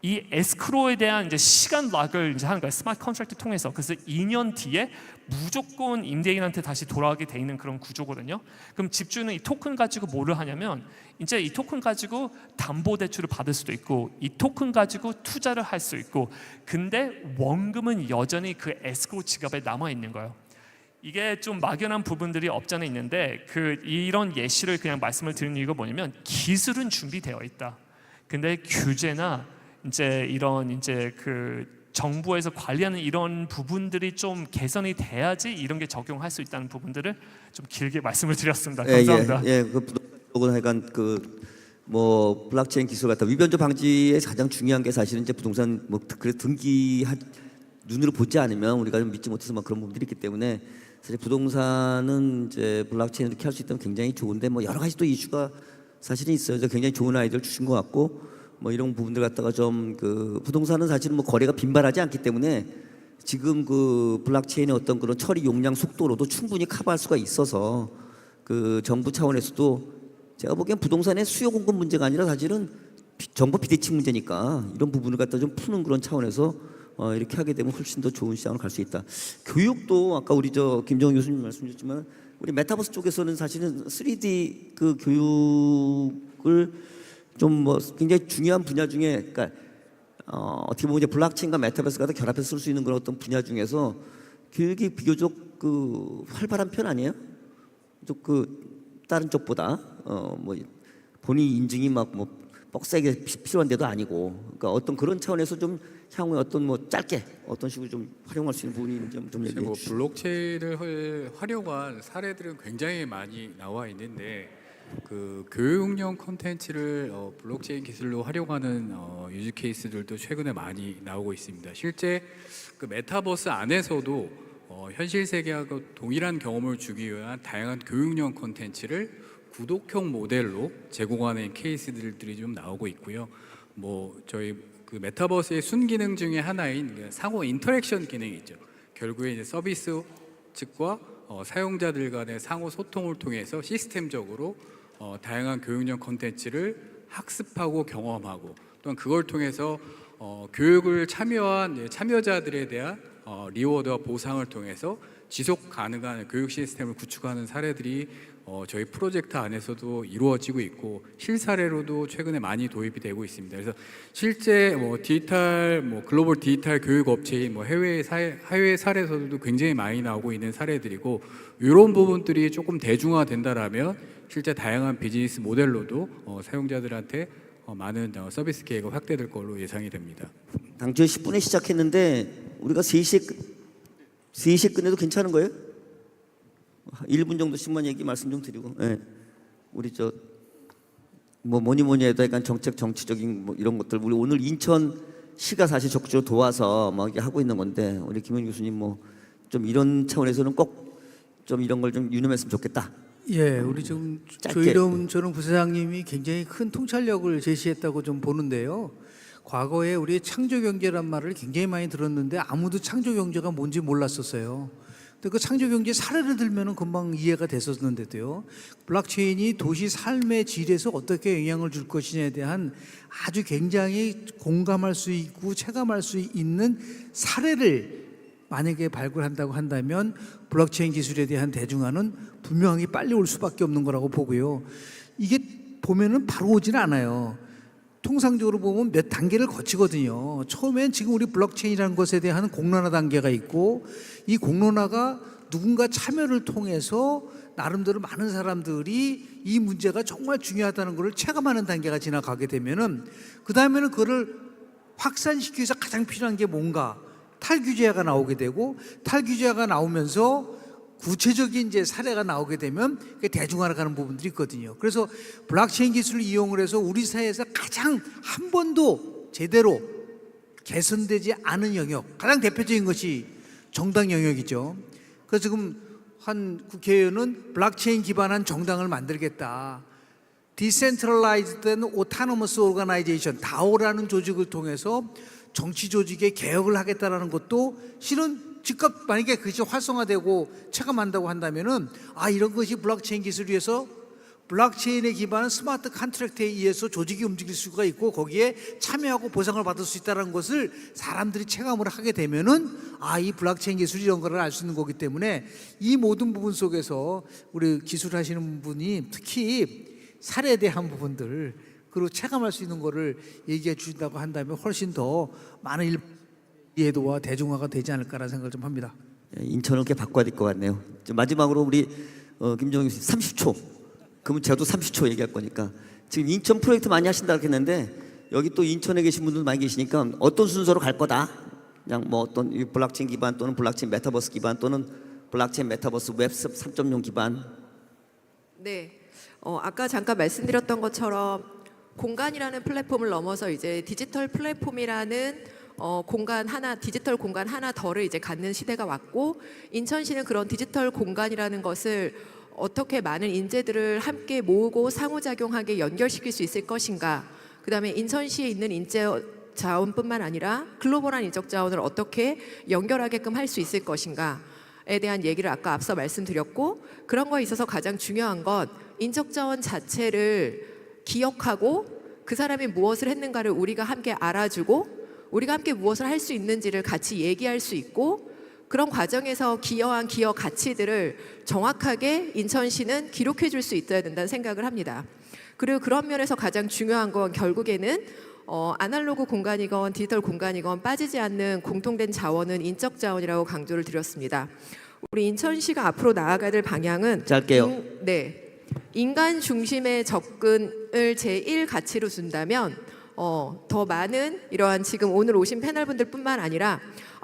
이 에스크로에 대한 이제 시간 락을 이제 하는 거예요. 스마트 컨트랙트 통해서. 그래서 2년 뒤에 무조건 임대인한테 다시 돌아가게 돼 있는 그런 구조거든요. 그럼 집주인은 이 토큰 가지고 뭐를 하냐면, 이제 이 토큰 가지고 담보 대출을 받을 수도 있고, 이 토큰 가지고 투자를 할 수 있고, 근데 원금은 여전히 그 에스크로 지갑에 남아 있는 거예요. 이게 좀 막연한 부분들이 없지 않아 있는데, 이런 예시를 그냥 말씀을 드리는 이유가 뭐냐면, 기술은 준비되어 있다. 근데 규제나 이제 이런 이제 그 정부에서 관리하는 이런 부분들이 좀 개선이 돼야지 이런 게 적용할 수 있다는 부분들을 좀 길게 말씀을 드렸습니다. 감사합니다. 그 부동산 하여간 뭐 블록체인 기술 같은 위변조 방지에 가장 중요한 게 사실은 이제 부동산 뭐 그래 눈으로 보지 않으면 우리가 좀 믿지 못해서 막 그런 부분들이 있기 때문에, 사실 부동산은 이제 블록체인 이렇게 할 수 있다면 굉장히 좋은데, 뭐 여러 가지 또 이슈가 사실은 있어요. 굉장히 좋은 아이디어를 주신 것 같고, 뭐 이런 부분들 갖다가 좀 그 부동산은 사실은 뭐 거래가 빈발하지 않기 때문에 지금 그 블록체인의 어떤 그런 처리 용량 속도로도 충분히 커버할 수가 있어서, 그 정부 차원에서도 제가 보기엔 부동산의 수요 공급 문제가 아니라 사실은 정보 비대칭 문제니까 이런 부분을 갖다 좀 푸는 그런 차원에서 이렇게 하게 되면 훨씬 더 좋은 시장으로 갈 수 있다. 교육도 아까 우리 김정은 교수님 말씀하셨지만, 우리 메타버스 쪽에서는 사실은 3D 그 교육을 좀 뭐 굉장히 중요한 분야 중에, 그러니까 어떻게 보면 이제 블록체인과 메타버스가 결합해서 쓸 수 있는 그런 어떤 분야 중에서 교육이 비교적 그 활발한 편 아니에요? 좀 그 다른 쪽보다 뭐 본인 인증이 막 뭐 뻑세게 필요한 데도 아니고, 그러니까 어떤 그런 차원에서 좀 향후에 어떤 뭐 짧게 어떤 식으로 좀 활용할 수 있는 부분이 좀 얘기해 주시죠. 블록체인을 활용한 사례들은 굉장히 많이 나와 있는데, 그 교육용 콘텐츠를 블록체인 기술로 활용하는 유즈 케이스들도 최근에 많이 나오고 있습니다. 실제 그 메타버스 안에서도 현실 세계하고 동일한 경험을 주기 위한 다양한 교육용 콘텐츠를 구독형 모델로 제공하는 케이스들이 좀 나오고 있고요. 뭐 저희 그 메타버스의 순기능 중에 하나인 상호 인터랙션 기능이 있죠. 결국에 이제 서비스 측과 사용자들 간의 상호 소통을 통해서 시스템적으로 다양한 교육용 콘텐츠를 학습하고 경험하고, 또한 그걸 통해서 교육을 참여한 참여자들에 대한 리워드와 보상을 통해서 지속 가능한 교육 시스템을 구축하는 사례들이 저희 프로젝트 안에서도 이루어지고 있고, 실사례로도 최근에 많이 도입이 되고 있습니다. 그래서 실제 뭐 글로벌 디지털 교육 업체인 뭐 해외 사례에서도 굉장히 많이 나오고 있는 사례들이고, 이런 부분들이 조금 대중화된다라면 실제 다양한 비즈니스 모델로도 사용자들한테 많은 서비스 기회가 확대될 걸로 예상이 됩니다. 당초에 10분에 시작했는데 우리가 3시에 끝내도 괜찮은 거예요? 1분 정도씩만 얘기 말씀 좀 드리고, 우리 뭐 뭐니 해도 약간 정치적인 뭐 이런 것들, 우리 오늘 인천 시가 사실 적극적으로 도와서 막 하고 있는 건데, 우리 김현 교수님 뭐 좀 이런 차원에서는 꼭 좀 이런 걸 좀 유념했으면 좋겠다. 예, 우리 지금 조희룡 부사장님이 굉장히 큰 통찰력을 제시했다고 좀 보는데요. 과거에 우리 창조경제란 말을 굉장히 많이 들었는데 아무도 창조경제가 뭔지 몰랐었어요. 근데 그 창조경제 사례를 들면은 금방 이해가 됐었는데도요. 블록체인이 도시 삶의 질에서 어떻게 영향을 줄 것이냐에 대한 아주 굉장히 공감할 수 있고 체감할 수 있는 사례를 만약에 발굴한다고 한다면 블록체인 기술에 대한 대중화는 분명히 빨리 올 수밖에 없는 거라고 보고요. 이게 보면은 바로 오지는 않아요. 통상적으로 보면 몇 단계를 거치거든요. 처음엔 지금 우리 블록체인이라는 것에 대한 공론화 단계가 있고, 이 공론화가 누군가 참여를 통해서 나름대로 많은 사람들이 이 문제가 정말 중요하다는 것을 체감하는 단계가 지나가게 되면은, 그 다음에는 그거를 확산시키기 위해서 가장 필요한 게 뭔가, 탈규제화가 나오게 되고, 탈규제화가 나오면서 구체적인 이제 사례가 나오게 되면 대중화로 가는 부분들이 있거든요. 그래서 블록체인 기술을 이용을 해서 우리 사회에서 가장 한 번도 제대로 개선되지 않은 영역, 가장 대표적인 것이 정당 영역이죠. 그래서 지금 한 국회의원은 블록체인 기반한 정당을 만들겠다. Decentralized and Autonomous Organization, DAO라는 조직을 통해서 정치 조직의 개혁을 하겠다라는 것도 실은 즉각 만약에 그것이 활성화되고 체감한다고 한다면은 이런 것이 블록체인 기술을 위해서 블록체인에 기반한 스마트 컨트랙트에 의해서 조직이 움직일 수가 있고 거기에 참여하고 보상을 받을 수 있다는 것을 사람들이 체감을 하게 되면은 이 블록체인 기술이 이런 거를 알 수 있는 거기 때문에 이 모든 부분 속에서 우리 기술하시는 분이 특히 사례에 대한 부분들 그리고 체감할 수 있는 거를 얘기해 주신다고 한다면 훨씬 더 많은 이해도와 대중화가 되지 않을까라는 생각을 좀 합니다. 인천을 이렇게 바꿔야 될 것 같네요. 마지막으로 우리 김정희 씨 30초. 그러면 저도 30초 얘기할 거니까. 지금 인천 프로젝트 많이 하신다고 했는데 여기 또 인천에 계신 분들 많이 계시니까 어떤 순서로 갈 거다. 그냥 뭐 어떤 블록체인 기반 또는 블록체인 메타버스 기반 또는 블록체인 메타버스 웹 3.0 기반. 네. 아까 잠깐 말씀드렸던 것처럼 공간이라는 플랫폼을 넘어서 이제 디지털 플랫폼이라는 공간 하나, 디지털 공간 하나 더를 이제 갖는 시대가 왔고, 인천시는 그런 디지털 공간이라는 것을 어떻게 많은 인재들을 함께 모으고 상호작용하게 연결시킬 수 있을 것인가, 그 다음에 인천시에 있는 인재 자원뿐만 아니라 글로벌한 인적 자원을 어떻게 연결하게끔 할 수 있을 것인가에 대한 얘기를 아까 앞서 말씀드렸고, 그런 거에 있어서 가장 중요한 건 인적 자원 자체를 기억하고 그 사람이 무엇을 했는가를 우리가 함께 알아주고 우리가 함께 무엇을 할 수 있는지를 같이 얘기할 수 있고, 그런 과정에서 기여한 기여 가치들을 정확하게 인천시는 기록해 줄 수 있어야 된다는 생각을 합니다. 그리고 그런 면에서 가장 중요한 건 결국에는 아날로그 공간이건 디지털 공간이건 빠지지 않는 공통된 자원은 인적 자원이라고 강조를 드렸습니다. 우리 인천시가 앞으로 나아가야 될 방향은 짧게요. 인간 중심의 접근을 제1 가치로 둔다면 더 많은 이러한 지금 오늘 오신 패널분들 뿐만 아니라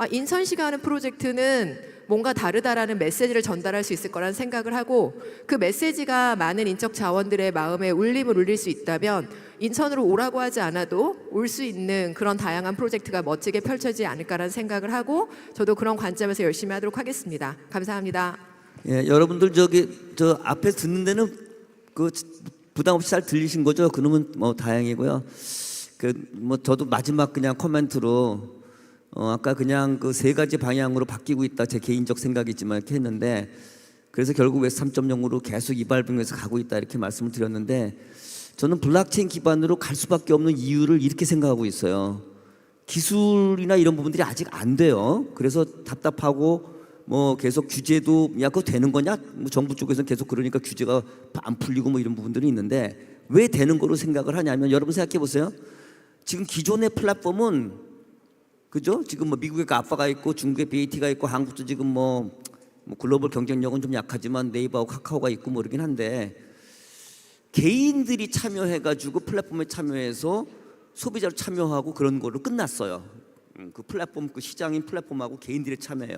인천시가 하는 프로젝트는 뭔가 다르다라는 메시지를 전달할 수 있을 거라는 생각을 하고, 그 메시지가 많은 인적 자원들의 마음에 울림을 울릴 수 있다면 인천으로 오라고 하지 않아도 올 수 있는 그런 다양한 프로젝트가 멋지게 펼쳐지지 않을까라는 생각을 하고, 저도 그런 관점에서 열심히 하도록 하겠습니다. 감사합니다. 예, 여러분들 저 앞에 듣는 데는 그 부담 없이 잘 들리신 거죠? 그러면 뭐 다행이고요. 뭐 저도 마지막 그냥 코멘트로 아까 그냥 그 세 가지 방향으로 바뀌고 있다, 제 개인적 생각이지만 이렇게 했는데, 그래서 결국 웹 3.0으로 계속 이발병에서 가고 있다 이렇게 말씀을 드렸는데, 저는 블록체인 기반으로 갈 수밖에 없는 이유를 이렇게 생각하고 있어요. 기술이나 이런 부분들이 아직 안 돼요. 그래서 답답하고 뭐 계속 규제도 야 그거 되는 거냐? 뭐 정부 쪽에서는 계속 그러니까 규제가 안 풀리고 뭐 이런 부분들이 있는데, 왜 되는 거로 생각을 하냐면, 여러분 생각해 보세요. 지금 기존의 플랫폼은 그죠? 지금 뭐 미국에 아빠가 있고 중국에 BAT가 있고 한국도 지금 뭐 글로벌 경쟁력은 좀 약하지만 네이버하고 카카오가 있고 뭐 그러긴 한데, 개인들이 참여해가지고 플랫폼에 참여해서 소비자로 참여하고 그런 거로 끝났어요. 그 플랫폼 그 시장인 플랫폼하고 개인들이 참여해요.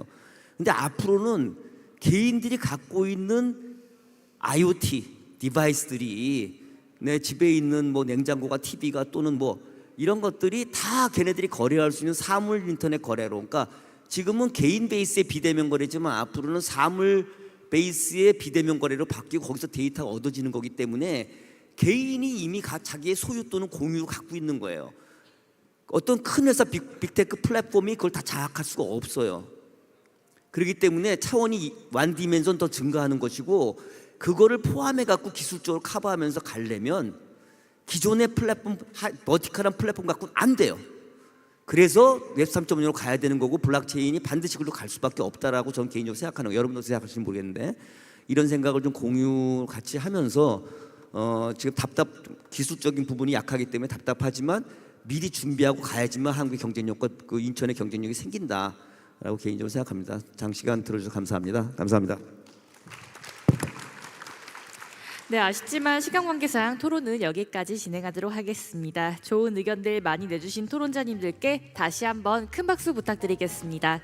근데 앞으로는 개인들이 갖고 있는 IoT 디바이스들이 내 집에 있는 뭐 냉장고가 TV가 또는 뭐 이런 것들이 다 걔네들이 거래할 수 있는 사물 인터넷 거래로, 그러니까 지금은 개인 베이스의 비대면 거래지만 앞으로는 사물 베이스의 비대면 거래로 바뀌고 거기서 데이터가 얻어지는 거기 때문에 개인이 이미 자기의 소유 또는 공유를 갖고 있는 거예요. 어떤 큰 회사 빅테크 플랫폼이 그걸 다 장악할 수가 없어요. 그렇기 때문에 차원이 완디멘전 더 증가하는 것이고, 그거를 포함해 갖고 기술적으로 커버하면서 가려면 기존의 플랫폼, 버티컬한 플랫폼 갖고는 안 돼요. 그래서 웹 3.0으로 가야 되는 거고, 블록체인이 반드시 그걸로 갈 수밖에 없다라고 저는 개인적으로 생각하는 거예요. 여러분도 생각하실지 모르겠는데, 이런 생각을 좀 공유 같이 하면서 지금 기술적인 부분이 약하기 때문에 답답하지만 미리 준비하고 가야지만 한국의 경쟁력과 그 인천의 경쟁력이 생긴다라고 개인적으로 생각합니다. 장시간 들어주셔서 감사합니다. 감사합니다. 네, 아쉽지만 시간 관계상 토론은 여기까지 진행하도록 하겠습니다. 좋은 의견들 많이 내주신 토론자님들께 다시 한번 큰 박수 부탁드리겠습니다.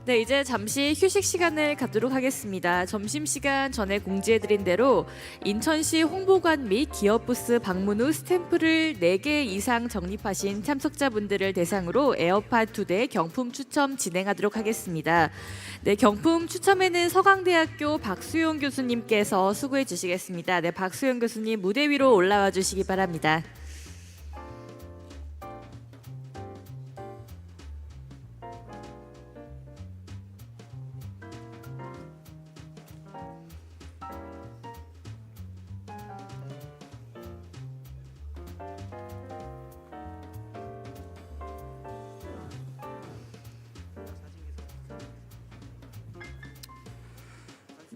네, 이제 잠시 휴식 시간을 갖도록 하겠습니다. 점심시간 전에 공지해드린 대로 인천시 홍보관 및 기업 부스 방문 후 스탬프를 4개 이상 적립하신 참석자분들을 대상으로 에어팟 2대 경품 추첨 진행하도록 하겠습니다. 네, 경품 추첨에는 서강대학교 박수용 교수님께서 수고해 주시겠습니다. 네, 박수용 교수님 무대 위로 올라와 주시기 바랍니다.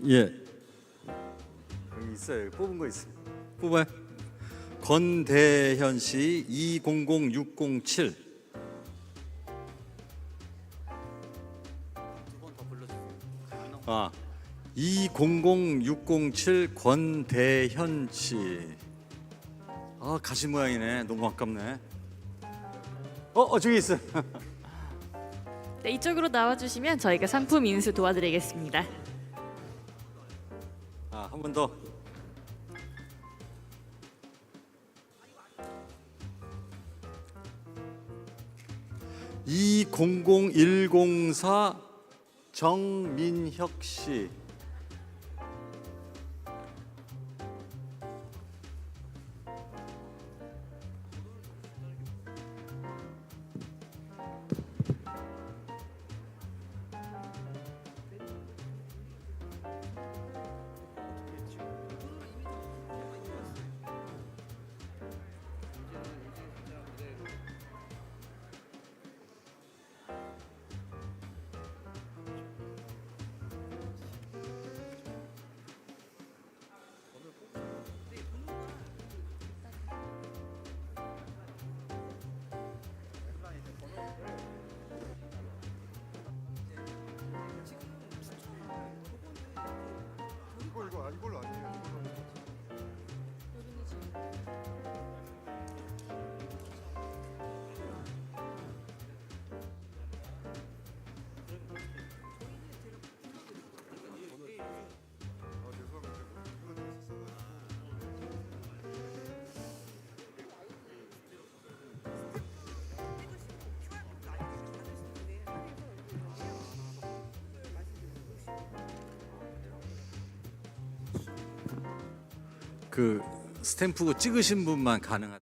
예, 여기 있어요. 여기 뽑은 거 있어요. 뽑아요. 권대현 씨 200607. 아, 200607 권대현 씨. 아, 가신 모양이네. 너무 아깝네. 저기 있어요. 네, 이쪽으로 나와주시면 저희가 상품 인수 도와드리겠습니다. 한 번 더. (2000104) 정민혁 씨. 이걸로 아니에요. 그 스탬프 찍으신 분만 가능한.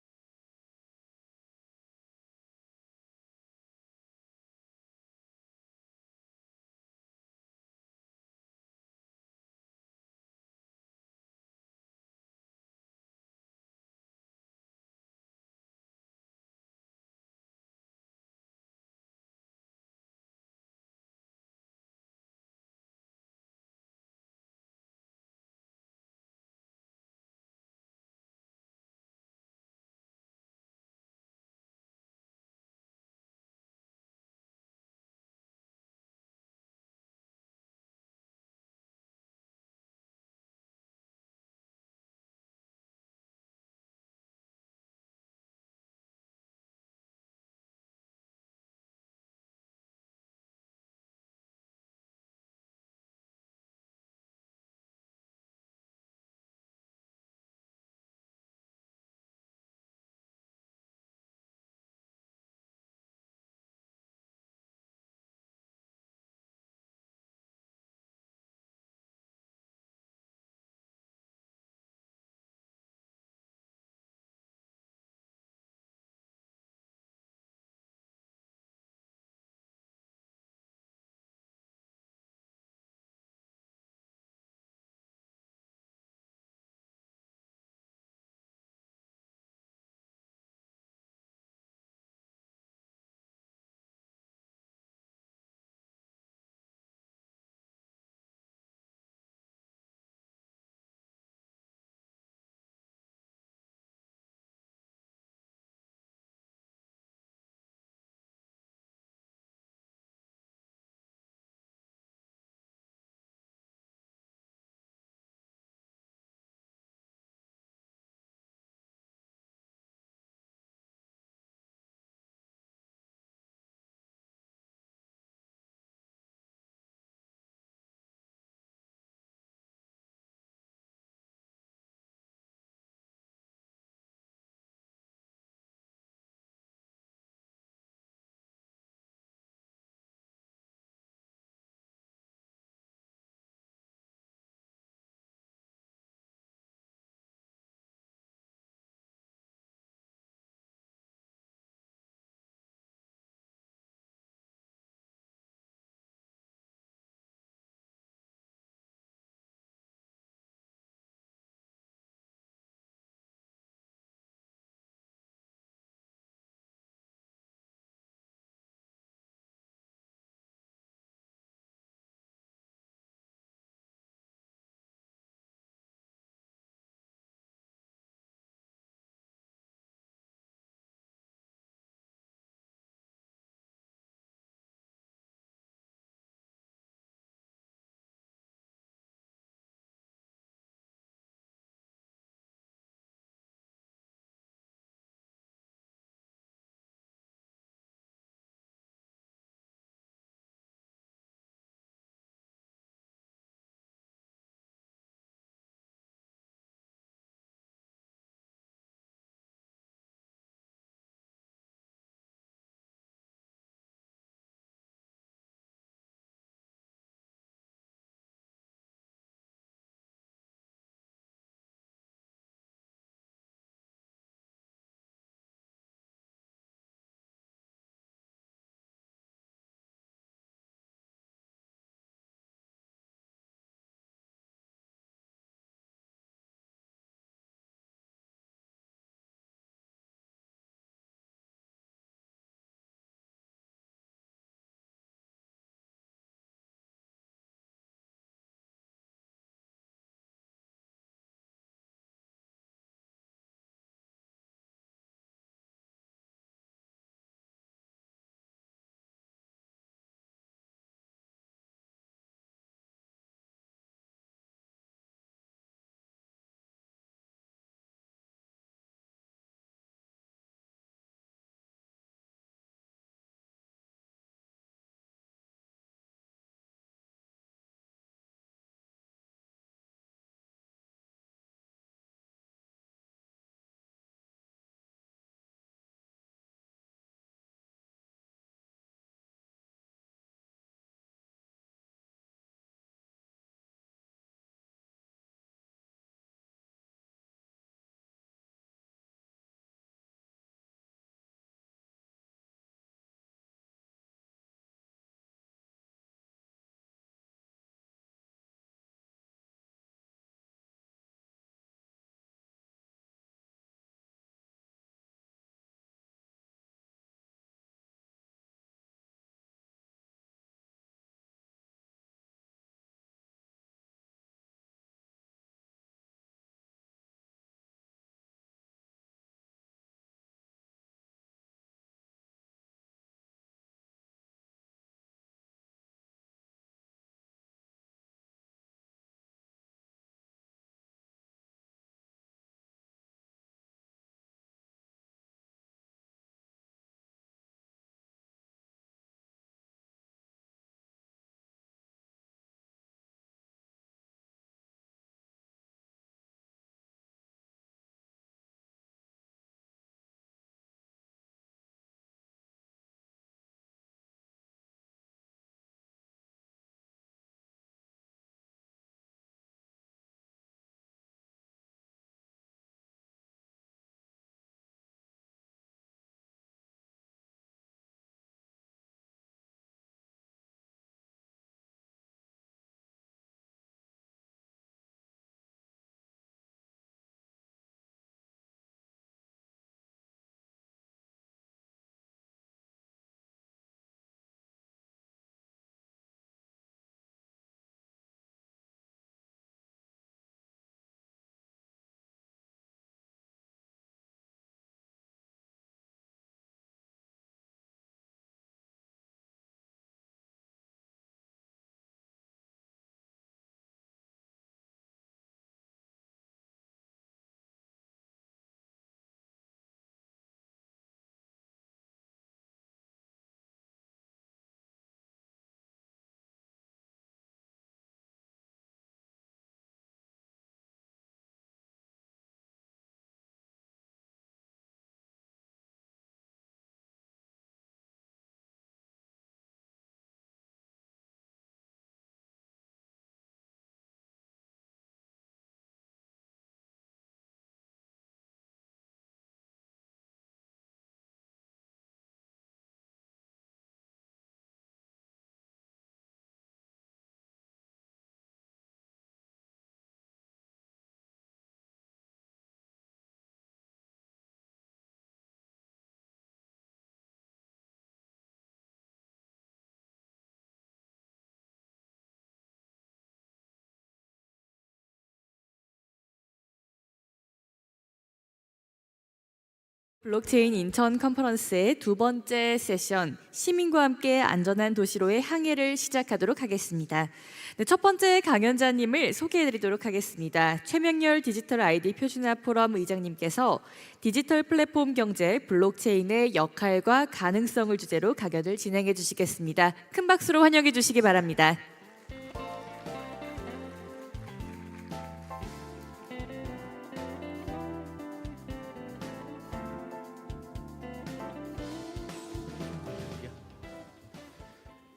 블록체인 인천 컨퍼런스의 두 번째 세션 시민과 함께 안전한 도시로의 항해를 시작하도록 하겠습니다. 네, 첫 번째 강연자님을 소개해드리도록 하겠습니다. 최명렬 디지털 아이디 표준화 포럼 의장님께서 디지털 플랫폼 경제 블록체인의 역할과 가능성을 주제로 강연을 진행해 주시겠습니다. 큰 박수로 환영해 주시기 바랍니다.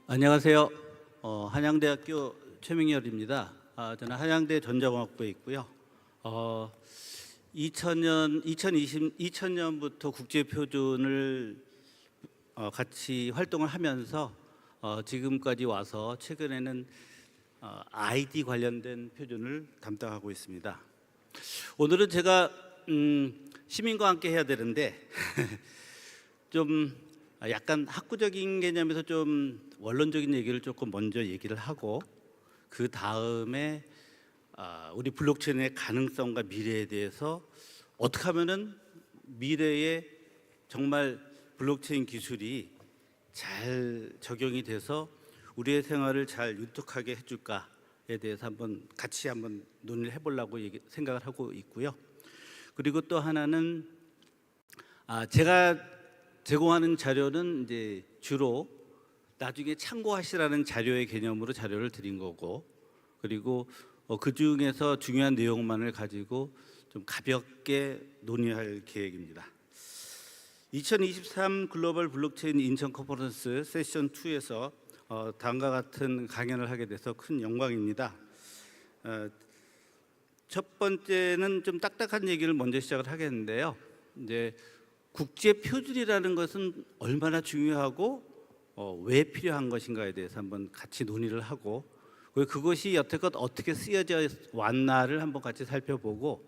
안녕하세요. 한양대학교 최명열입니다. 저는 한양대 전자공학부에 있고요. 2000년부터 국제표준을 같이 활동을 하면서 지금까지 와서 최근에는 아이디 관련된 표준을 담당하고 있습니다. 오늘은 제가 시민과 함께 해야 되는데 좀 약간 학구적인 개념에서 좀 원론적인 얘기를 조금 먼저 얘기를 하고 그 다음에 우리 블록체인의 가능성과 미래에 대해서 어떻게 하면은 미래에 정말 블록체인 기술이 잘 적용이 돼서 우리의 생활을 잘 윤택하게 해줄까에 대해서 같이 한번 논의를 해보려고 생각을 하고 있고요. 그리고 또 하나는 제가 제공하는 자료는 이제 주로 나중에 참고하시라는 자료의 개념으로 자료를 드린 거고, 그리고 그 중에서 중요한 내용만을 가지고 좀 가볍게 논의할 계획입니다. 2023 글로벌 블록체인 인천 컨퍼런스 세션 2에서 다음과 같은 강연을 하게 돼서 큰 영광입니다. 첫 번째는 좀 딱딱한 얘기를 먼저 시작을 하겠는데요. 이제 국제 표준이라는 것은 얼마나 중요하고 왜 필요한 것인가에 대해서 한번 같이 논의를 하고, 그것이 여태껏 어떻게 쓰여져 왔나를 한번 같이 살펴보고,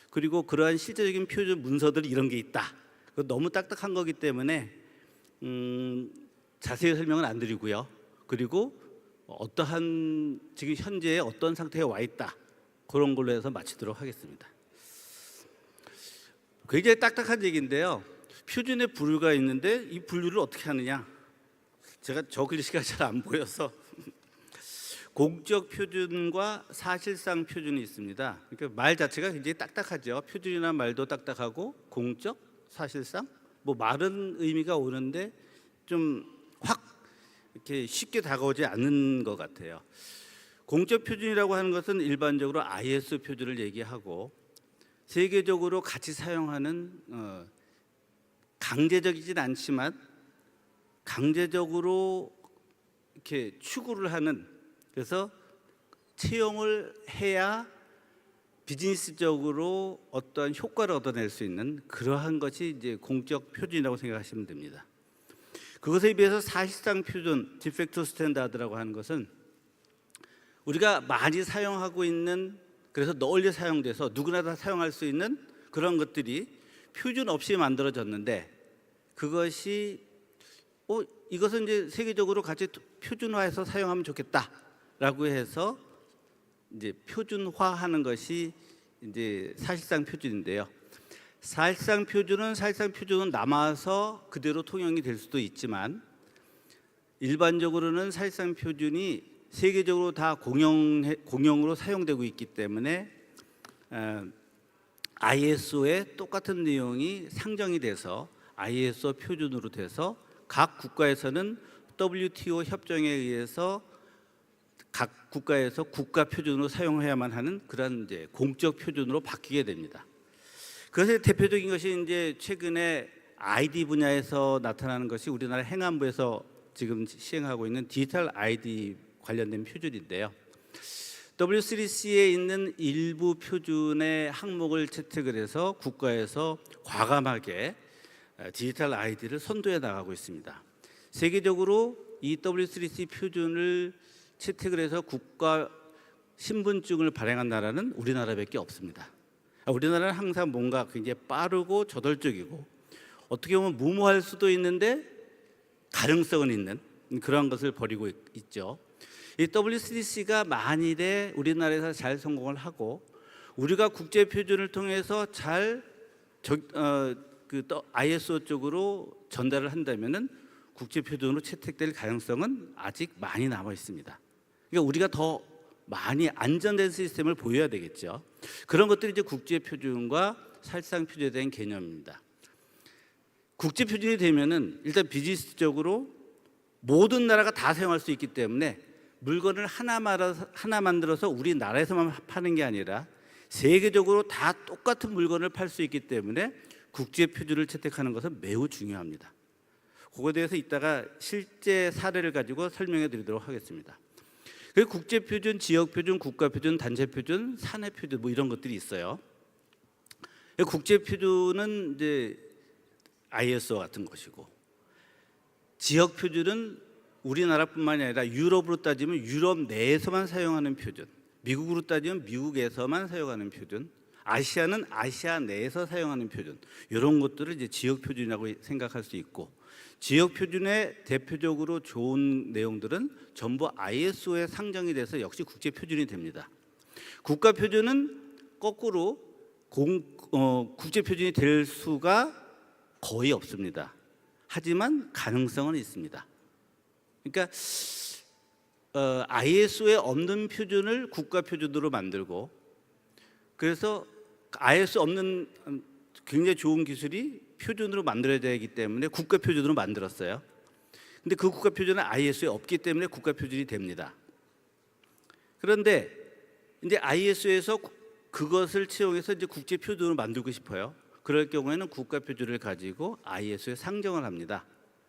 그리고 그러한 실제적인 표준 문서들 이런 게 있다. 너무 딱딱한 거기 때문에 자세히 설명은 안 드리고요. 그리고 어떠한 지금 현재 어떤 상태에 와 있다. 그런 걸로 해서 마치도록 하겠습니다. 굉장히 딱딱한 얘기인데요. 표준의 분류가 있는데 이 분류를 어떻게 하느냐? 제가 저 글씨가 잘 안 보여서 공적 표준과 사실상 표준이 있습니다. 그러니까 말 자체가 굉장히 딱딱하죠. 표준이라는 말도 딱딱하고 공적, 사실상 뭐 말은 의미가 오는데 좀 확 이렇게 쉽게 다가오지 않는 것 같아요. 공적 표준이라고 하는 것은 일반적으로 ISO 표준을 얘기하고 세계적으로 같이 사용하는 강제적이진 않지만 강제적으로 이렇게 추구를 하는, 그래서 채용을 해야 비즈니스적으로 어떠한 효과를 얻어낼 수 있는 그러한 것이 이제 공적 표준이라고 생각하시면 됩니다. 그것에 비해서 사실상 표준, 디팩토 스탠다드라고 하는 것은 우리가 많이 사용하고 있는, 그래서 널리 사용돼서 누구나 다 사용할 수 있는 그런 것들이 표준 없이 만들어졌는데, 그것이 이것은 이제 세계적으로 같이 표준화해서 사용하면 좋겠다라고 해서 이제 표준화하는 것이 이제 사실상 표준인데요. 사실상 표준은 남아서 그대로 통용이 될 수도 있지만, 일반적으로는 사실상 표준이 세계적으로 다 공용으로 사용되고 있기 때문에 ISO에 똑같은 내용이 상정이 돼서 ISO 표준으로 돼서 각 국가에서는 WTO 협정에 의해서 각 국가에서 국가 표준으로 사용해야만 하는 그런 이제 공적 표준으로 바뀌게 됩니다. 그것의 대표적인 것이 이제 최근에 아이디 분야에서 나타나는 것이 우리나라 행안부에서 지금 시행하고 있는 디지털 아이디 관련된 표준인데요. W3C에 있는 일부 표준의 항목을 채택을 해서 국가에서 과감하게 디지털 아이디를 선도해 나가고 있습니다. 세계적으로 이 W3C 표준을 채택을 해서 국가 신분증을 발행한 나라는 우리나라밖에 없습니다. 우리나라는 항상 뭔가 굉장히 빠르고 저돌적이고 어떻게 보면 무모할 수도 있는데 가능성은 있는 그런 것을 벌이고 있죠. 이 W3C가 만일에 우리나라에서 잘 성공을 하고 우리가 국제 표준을 통해서 잘 ISO 쪽으로 전달을 한다면은 국제 표준으로 채택될 가능성은 아직 많이 남아 있습니다. 그러니까 우리가 더 많이 안전된 시스템을 보여야 되겠죠. 그런 것들이 이제 국제 표준과 살상 표준에 대한 개념입니다. 국제 표준이 되면은 일단 비즈니스적으로 모든 나라가 다 사용할 수 있기 때문에 물건을 하나 만들어서 우리나라에서만 파는 게 아니라 세계적으로 다 똑같은 물건을 팔 수 있기 때문에 국제 표준을 채택하는 것은 매우 중요합니다. 그거에 대해서 이따가 실제 사례를 가지고 설명해 드리도록 하겠습니다. 그리고 국제 표준, 지역 표준, 국가 표준, 단체 표준, 사내 표준 뭐 이런 것들이 있어요. 국제 표준은 이제 ISO 같은 것이고, 지역 표준은 우리나라뿐만이 아니라 유럽으로 따지면 유럽 내에서만 사용하는 표준, 미국으로 따지면 미국에서만 사용하는 표준, 아시아는 아시아 내에서 사용하는 표준, 이런 것들을 이제 지역 표준이라고 생각할 수 있고, 지역 표준의 대표적으로 좋은 내용들은 전부 ISO에 상정이 돼서 역시 국제 표준이 됩니다. 국가 표준은 거꾸로 국제 표준이 될 수가 거의 없습니다. 하지만 가능성은 있습니다. 그러니까 ISO에 없는 표준을 국가 표준으로 만들고, 그래서 ISO 없는 굉장히 좋은 기술이 표준으로 만들어야 되기 때문에 국가 표준으로 만들었어요. 근데 그 국가 표준은 ISO에 없기 때문에 국가 표준이 됩니다. 그런데 이제 ISO에서 그것을 채용해서 이제 국제 표준으로 만들고 싶어요. 그럴 경우에는 국가 표준을 가지고 ISO에 상정을 합니다.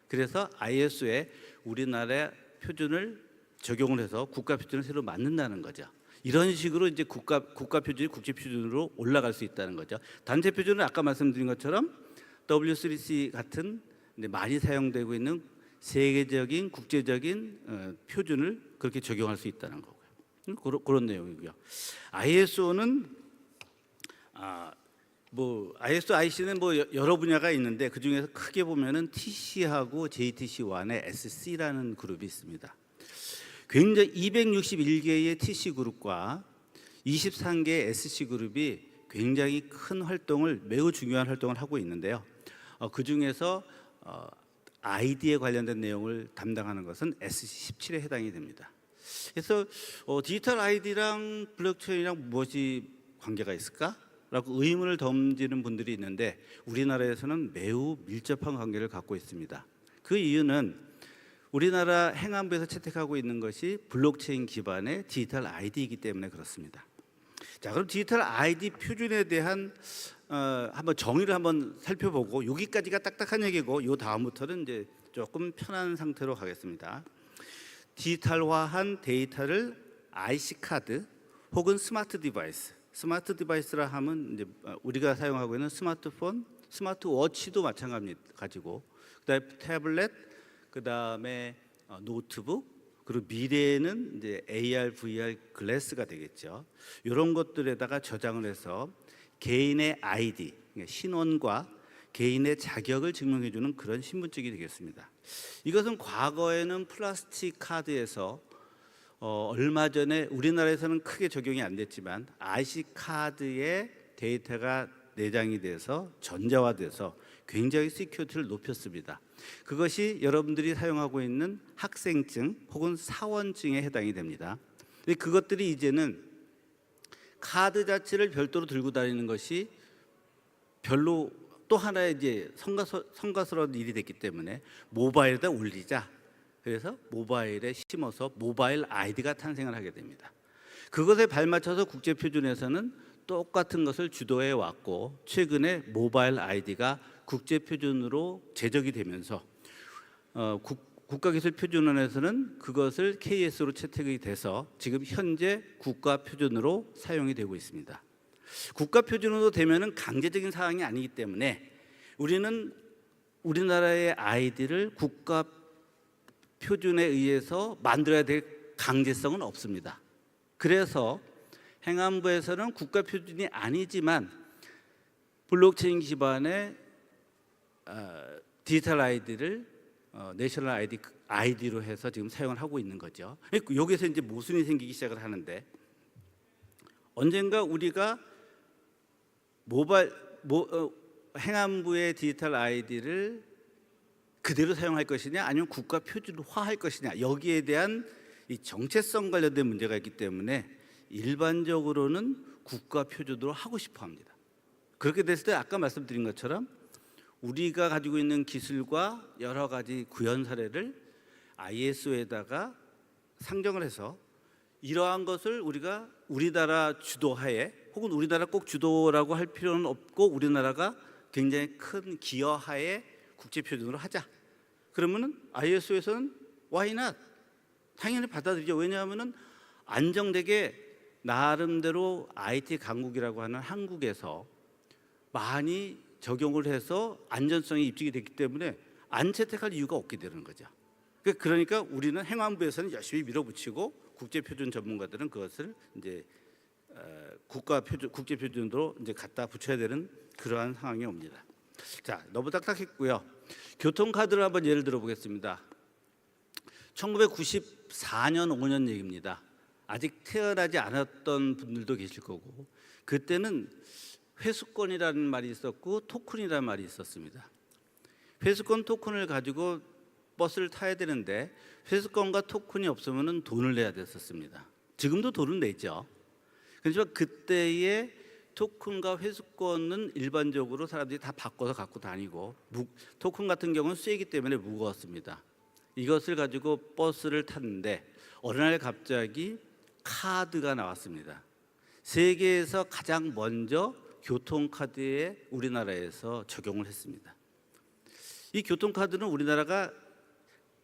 그래서 ISO에 우리나라의 표준을 적용을 해서 국가 표준을 새로 만든다는 거죠. 이런 식으로 이제 국가 표준이 국제 표준으로 올라갈 수 있다는 거죠. 단체 표준은 아까 말씀드린 것처럼 W3C 같은 많이 사용되고 있는 세계적인 국제적인 표준을 그렇게 적용할 수 있다는 거고요. 그런 내용이고요. ISO는 ISO, IC는 여러 분야가 있는데 그 중에서 크게 보면은 TC하고 JTC1의 SC라는 그룹이 있습니다. 굉장히 261개의 TC 그룹과 23개의 SC 그룹이 굉장히 큰 활동을, 매우 중요한 활동을 하고 있는데요. 그 중에서 ID에 관련된 내용을 담당하는 것은 SC17에 해당이 됩니다. 그래서 디지털 ID랑 블록체인이랑 무엇이 관계가 있을까? 라고 의문을 던지는 분들이 있는데 우리나라에서는 매우 밀접한 관계를 갖고 있습니다. 그 이유는 우리나라 행안부에서 채택하고 있는 것이 블록체인 기반의 디지털 ID이기 때문에 그렇습니다. 자, 그럼 디지털 ID 표준에 대한 한번 정의를 한번 살펴보고, 여기까지가 딱딱한 얘기고 요 다음부터는 이제 조금 편한 상태로 가겠습니다. 디지털화한 데이터를 IC 카드 혹은 스마트 디바이스, 스마트 디바이스라 하면 이제 우리가 사용하고 있는 스마트폰, 스마트워치도 마찬가지고, 그다음에 태블릿, 그다음에 노트북, 그리고 미래에는 이제 AR, VR 글래스가 되겠죠. 이런 것들에다가 저장을 해서 개인의 ID, 신원과 개인의 자격을 증명해주는 그런 신분증이 되겠습니다. 이것은 과거에는 플라스틱 카드에서 얼마 전에 우리나라에서는 크게 적용이 안 됐지만 IC 카드에 데이터가 내장이 돼서 전자화돼서 굉장히 시큐리티를 높였습니다. 그것이 여러분들이 사용하고 있는 학생증 혹은 사원증에 해당이 됩니다. 근데 그것들이 이제는 카드 자체를 별도로 들고 다니는 것이 별로 또 하나의 이제 성가스러운 일이 됐기 때문에 모바일에다 올리자. 그래서 모바일에 심어서 모바일 아이디가 탄생을 하게 됩니다. 그것에 발맞춰서 국제 표준에서는 똑같은 것을 주도해 왔고, 최근에 모바일 아이디가 국제 표준으로 제적이 되면서 국가기술표준원에서는 그것을 KS로 채택이 돼서 지금 현재 국가 표준으로 사용이 되고 있습니다. 국가 표준으로 되면은 강제적인 사항이 아니기 때문에 우리는 우리나라의 아이디를 국가 표준에 의해서 만들어야 될 강제성은 없습니다. 그래서 행안부에서는 국가 표준이 아니지만 블록체인 기반의 디지털 아이디를 내셔널 아이디로 해서 지금 사용을 하고 있는 거죠. 여기서 이제 모순이 생기기 시작을 하는데, 행안부의 디지털 아이디를 그대로 사용할 것이냐 아니면 국가 표준화할 것이냐 여기에 대한 이 정체성 관련된 문제가 있기 때문에 일반적으로는 국가 표준으로 하고 싶어 합니다. 그렇게 됐을 때 아까 말씀드린 것처럼 우리가 가지고 있는 기술과 여러 가지 구현 사례를 ISO에다가 상정을 해서 이러한 것을 우리가 우리나라 주도하에 혹은 우리나라 꼭 주도라고 할 필요는 없고 우리나라가 굉장히 큰 기여하에 국제 표준으로 하자. 그러면은 ISO에서는 why not? 당연히 받아들이죠. 왜냐하면은 안정되게 나름대로 IT 강국이라고 하는 한국에서 많이 적용을 해서 안전성이 입증이 됐기 때문에 안 채택할 이유가 없게 되는 거죠. 그러니까 우리는 행안부에서는 열심히 밀어붙이고 국제 표준 전문가들은 그것을 이제 국제 표준으로 이제 갖다 붙여야 되는 그러한 상황이 옵니다. 자, 너무 딱딱했고요. 교통카드를 한번 예를 들어 보겠습니다. 1994년 5년 얘기입니다. 아직 태어나지 않았던 분들도 계실 거고 그때는 회수권이라는 말이 있었고 토큰이라는 말이 있었습니다. 회수권 토큰을 가지고 버스를 타야 되는데 회수권과 토큰이 없으면 돈을 내야 됐었습니다. 지금도 돈을 내죠. 그렇지만 그때의 토큰과 회수권은 일반적으로 사람들이 다 바꿔서 갖고 다니고 토큰 같은 경우는 쇠이기 때문에 무거웠습니다. 이것을 가지고 버스를 탔는데 어느 날 갑자기 카드가 나왔습니다. 세계에서 가장 먼저 교통카드에 우리나라에서 적용을 했습니다. 이 교통카드는 우리나라가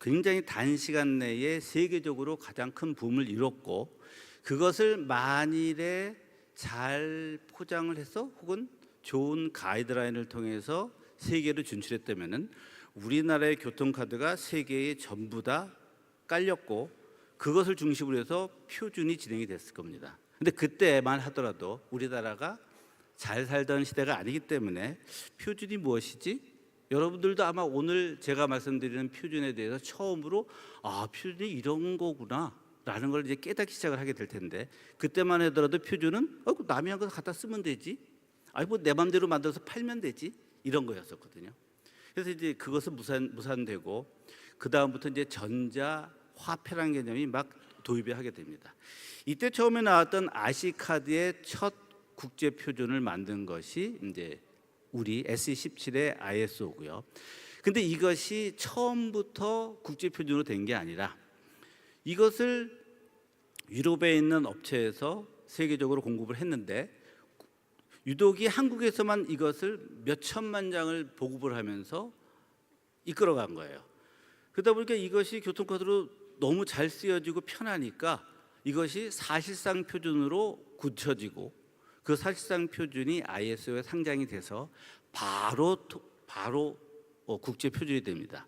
굉장히 단시간 내에 세계적으로 가장 큰 붐을 이뤘고 그것을 만일에 잘 포장을 해서 혹은 좋은 가이드라인을 통해서 세계로 진출했다면은 우리나라의 교통카드가 세계에 전부 다 깔렸고 그것을 중심으로 해서 표준이 진행이 됐을 겁니다. 근데 그때만 하더라도 우리나라가 잘 살던 시대가 아니기 때문에 표준이 무엇이지? 여러분들도 아마 오늘 제가 말씀드리는 표준에 대해서 처음으로 표준이 이런 거구나 라는 걸 이제 깨닫기 시작을 하게 될 텐데 그때만 하더라도 표준은 남이 한 거 갖다 쓰면 되지 뭐 내 맘대로 만들어서 팔면 되지 이런 거였었거든요. 그래서 이제 그것은 무산되고 그 다음부터 이제 전자화폐라는 개념이 막 도입을 하게 됩니다. 이때 처음에 나왔던 아시카드의 첫 국제 표준을 만든 것이 이제 우리 SE17의 ISO고요. 근데 이것이 처음부터 국제 표준으로 된 게 아니라 이것을 유럽에 있는 업체에서 세계적으로 공급을 했는데 유독이 한국에서만 이것을 몇 천만 장을 보급을 하면서 이끌어간 거예요. 그러다 보니까 이것이 교통카드로 너무 잘 쓰여지고 편하니까 이것이 사실상 표준으로 굳혀지고 그 사실상 표준이 ISO에 상장이 돼서 바로 국제 표준이 됩니다.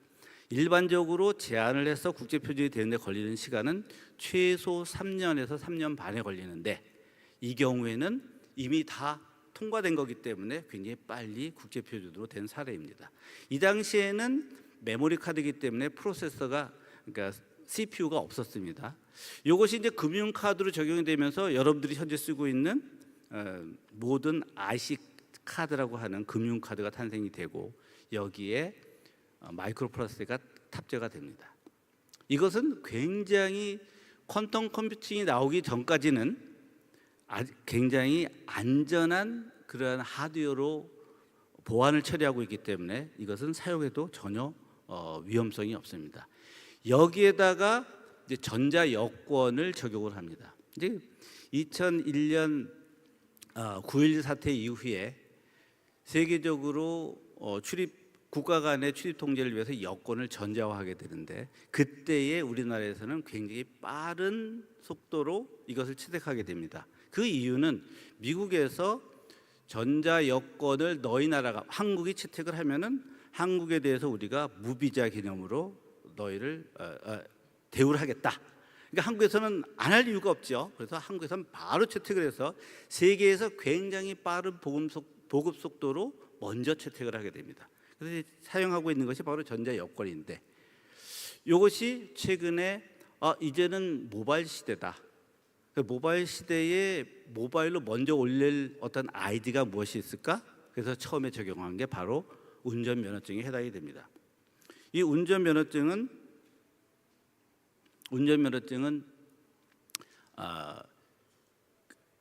일반적으로 제안을 해서 국제 표준이 되는데 걸리는 시간은 최소 3년에서 3년 반에 걸리는데 이 경우에는 이미 다 통과된 거기 때문에 굉장히 빨리 국제 표준으로 된 사례입니다. 이 당시에는 메모리 카드이기 때문에 프로세서가 그러니까 CPU가 없었습니다. 이것이 이제 금융 카드로 적용이 되면서 여러분들이 현재 쓰고 있는 모든 IC 카드라고 하는 금융 카드가 탄생이 되고 여기에 마이크로 프로세서가 탑재가 됩니다. 이것은 굉장히 퀀텀 컴퓨팅이 나오기 전까지는 굉장히 안전한 그러한 하드웨어로 보안을 처리하고 있기 때문에 이것은 사용해도 전혀 위험성이 없습니다. 여기에다가 이제 전자 여권을 적용을 합니다. 이제 2001년 9.11 사태 이후에 세계적으로 국가 간의 출입 통제를 위해서 여권을 전자화하게 되는데 그때에 우리나라에서는 굉장히 빠른 속도로 이것을 채택하게 됩니다. 그 이유는 미국에서 전자 여권을 너희 나라가 한국이 채택을 하면은 한국에 대해서 우리가 무비자 개념으로 너희를 대우를 하겠다. 그러니까 한국에서는 안 할 이유가 없죠. 그래서 한국에서는 바로 채택을 해서 세계에서 굉장히 빠른 보급 속도로 먼저 채택을 하게 됩니다. 그래서 사용하고 있는 것이 바로 전자 여권인데 이것이 최근에 이제는 모바일 시대다. 모바일 시대에 모바일로 먼저 올릴 어떤 아이디가 무엇이 있을까? 그래서 처음에 적용한 게 바로 운전면허증에 해당이 됩니다. 이 운전면허증은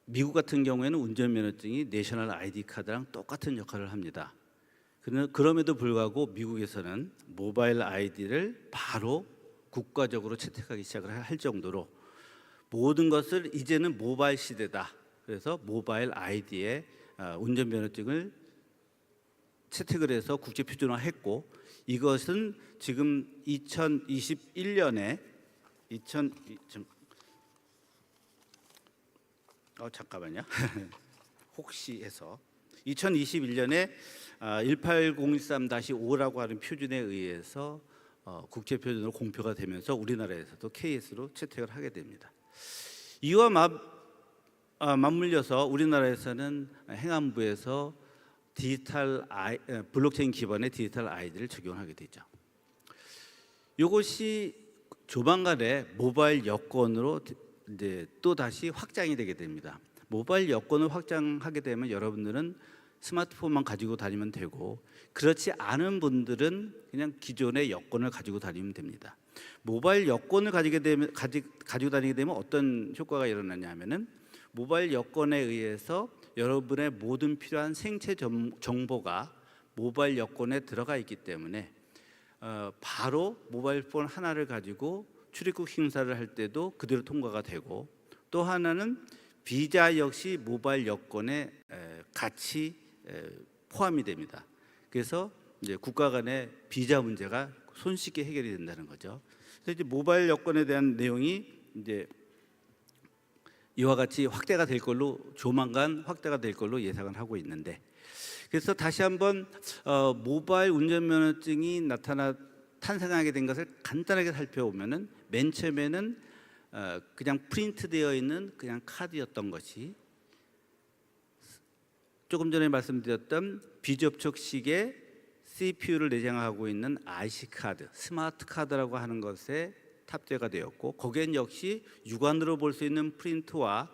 미국 같은 경우에는 운전면허증이 내셔널 아이디 카드랑 똑같은 역할을 합니다. 그럼에도 불구하고 미국에서는 모바일 아이디를 바로 국가적으로 채택하기 시작을 할 정도로 모든 것을 이제는 모바일 시대다. 그래서 모바일 아이디에 운전면허증을 채택을 해서 국제 표준화했고, 이것은 지금 2021년에 잠깐만요. 혹시 해서 2021년에 18013-5라고 하는 표준에 의해서 국제 표준으로 공표가 되면서 우리나라에서도 KS로 채택을 하게 됩니다. 이와 맞물려서 우리나라에서는 행안부에서 블록체인 기반의 디지털 아이디를 적용하게 되죠. 이것이 조만간에 모바일 여권으로 이제 또 다시 확장이 되게 됩니다. 모바일 여권을 확장하게 되면 여러분들은 스마트폰만 가지고 다니면 되고, 그렇지 않은 분들은 그냥 기존의 여권을 가지고 다니면 됩니다. 모바일 여권을 가지고 다니게 되면 어떤 효과가 일어나냐 하면은, 모바일 여권에 의해서 여러분의 모든 필요한 생체 정보가 모바일 여권에 들어가 있기 때문에 바로 모바일 폰 하나를 가지고 출입국 심사를 할 때도 그대로 통과가 되고, 또 하나는 비자 역시 모바일 여권에 같이 포함이 됩니다. 그래서 이제 국가 간의 비자 문제가 손쉽게 해결이 된다는 거죠. 그래서 이제 모바일 여권에 대한 내용이 이제 이와 같이 확대가 될 걸로, 조만간 확대가 될 걸로 예상을 하고 있는데, 그래서 다시 한번 모바일 운전면허증이 탄생하게 된 것을 간단하게 살펴보면은, 맨 처음에는 그냥 프린트되어 있는 그냥 카드였던 것이, 조금 전에 말씀드렸던 비접촉식의 CPU를 내장하고 있는 IC 카드, 스마트 카드라고 하는 것에 탑재가 되었고, 거기엔 역시 육안으로 볼 수 있는 프린트와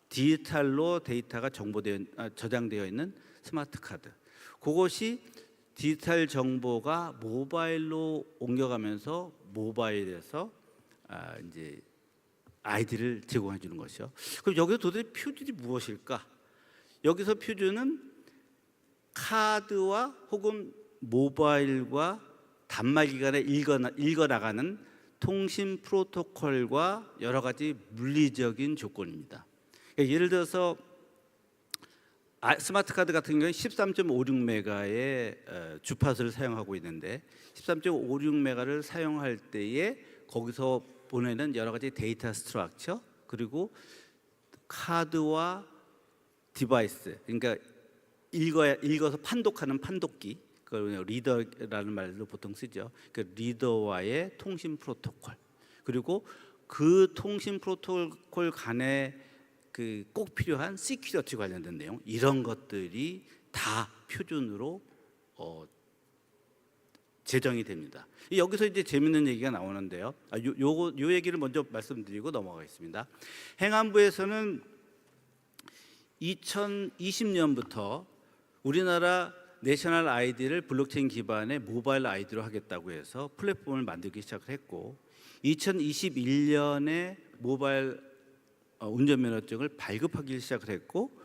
디지털로 데이터가 저장되어 있는 스마트 카드, 그것이 디지털 정보가 모바일로 옮겨가면서 모바일에서 이제 아이디를 제공해 주는 것이죠. 그럼 여기서 도대체 표준이 무엇일까? 여기서 표준은 카드와 혹은 모바일과 단말기 간에 읽어나가는 통신 프로토콜과 여러 가지 물리적인 조건입니다. 그러니까 예를 들어서 스마트 카드 같은 경우는 13.56메가의 주파수를 사용하고 있는데, 13.56메가를 사용할 때에 거기서 보내는 여러 가지 데이터 스트럭처, 그리고 카드와 디바이스, 그러니까 읽어서 판독하는 판독기, 그걸 리더라는 말로 보통 쓰죠. 그 리더와의 통신 프로토콜, 그리고 그 통신 프로토콜 간에 꼭 필요한 시큐리티 관련된 내용, 이런 것들이 다 표준으로 제정이 됩니다. 여기서 이제 재밌는 얘기가 나오는데요. 요 얘기를 먼저 말씀드리고 넘어가겠습니다. 행안부에서는 2020년부터 우리나라 내셔널 아이디를 블록체인 기반의 모바일 아이디로 하겠다고 해서 플랫폼을 만들기 시작을 했고, 2021년에 모바일 운전면허증을 발급하기 시작을 했고,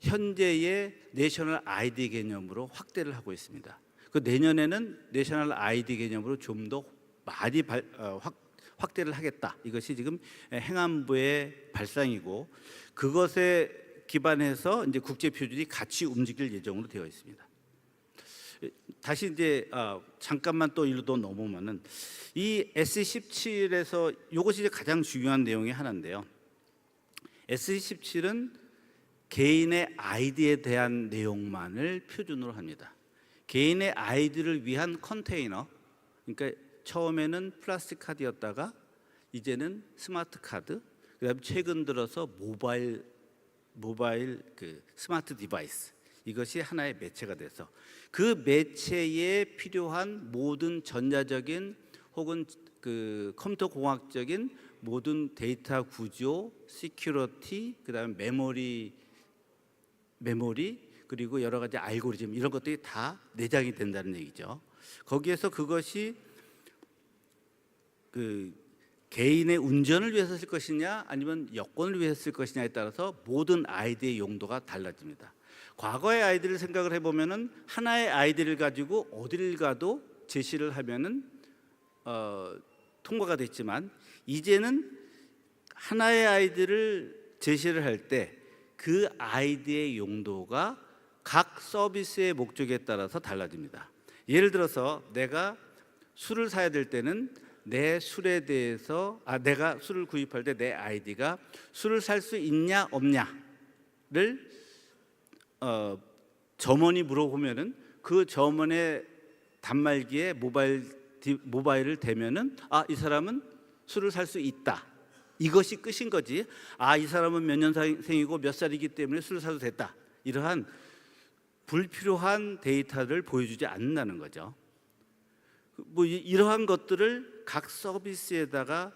현재의 내셔널 아이디 개념으로 확대를 하고 있습니다. 그 내년에는 내셔널 아이디 개념으로 좀 더 많이 확대를 하겠다. 이것이 지금 행안부의 발상이고, 그것에 기반해서 이제 국제 표준이 같이 움직일 예정으로 되어 있습니다. 다시 이제 잠깐만 또 일로 더 넘어오면은, 이 S17에서 이것이 이제 가장 중요한 내용의 하나인데요. S17은 개인의 아이디에 대한 내용만을 표준으로 합니다. 개인의 아이디를 위한 컨테이너, 그러니까 처음에는 플라스틱 카드였다가 이제는 스마트 카드, 그다음에 최근 들어서 모바일 스마트 디바이스, 이것이 하나의 매체가 돼서 그 매체에 필요한 모든 전자적인 혹은 컴퓨터 공학적인 모든 데이터 구조, 시큐리티, 그다음에 메모리, 그리고 여러 가지 알고리즘 이런 것들이 다 내장이 된다는 얘기죠. 거기에서 그것이 그 개인의 운전을 위해서 쓸 것이냐 아니면 여권을 위해서 쓸 것이냐에 따라서 모든 아이디의 용도가 달라집니다. 과거의 아이디를 생각을 해보면은 하나의 아이디를 가지고 어디를 가도 제시를 하면은 통과가 됐지만 이제는 하나의 아이디를 제시를 할 때 그 아이디의 용도가 각 서비스의 목적에 따라서 달라집니다. 예를 들어서 내가 술을 사야 될 때는 내 술에 대해서 내가 술을 구입할 때 내 아이디가 술을 살 수 있냐 없냐를 점원이 물어보면은 그 점원의 단말기에 모바일을 대면은 이 사람은 술을 살 수 있다. 이것이 끝인 거지. 이 사람은 몇 년생이고 몇 살이기 때문에 술을 사도 됐다. 이러한 불필요한 데이터를 보여주지 않는다는 거죠. 뭐 이러한 것들을 각 서비스에다가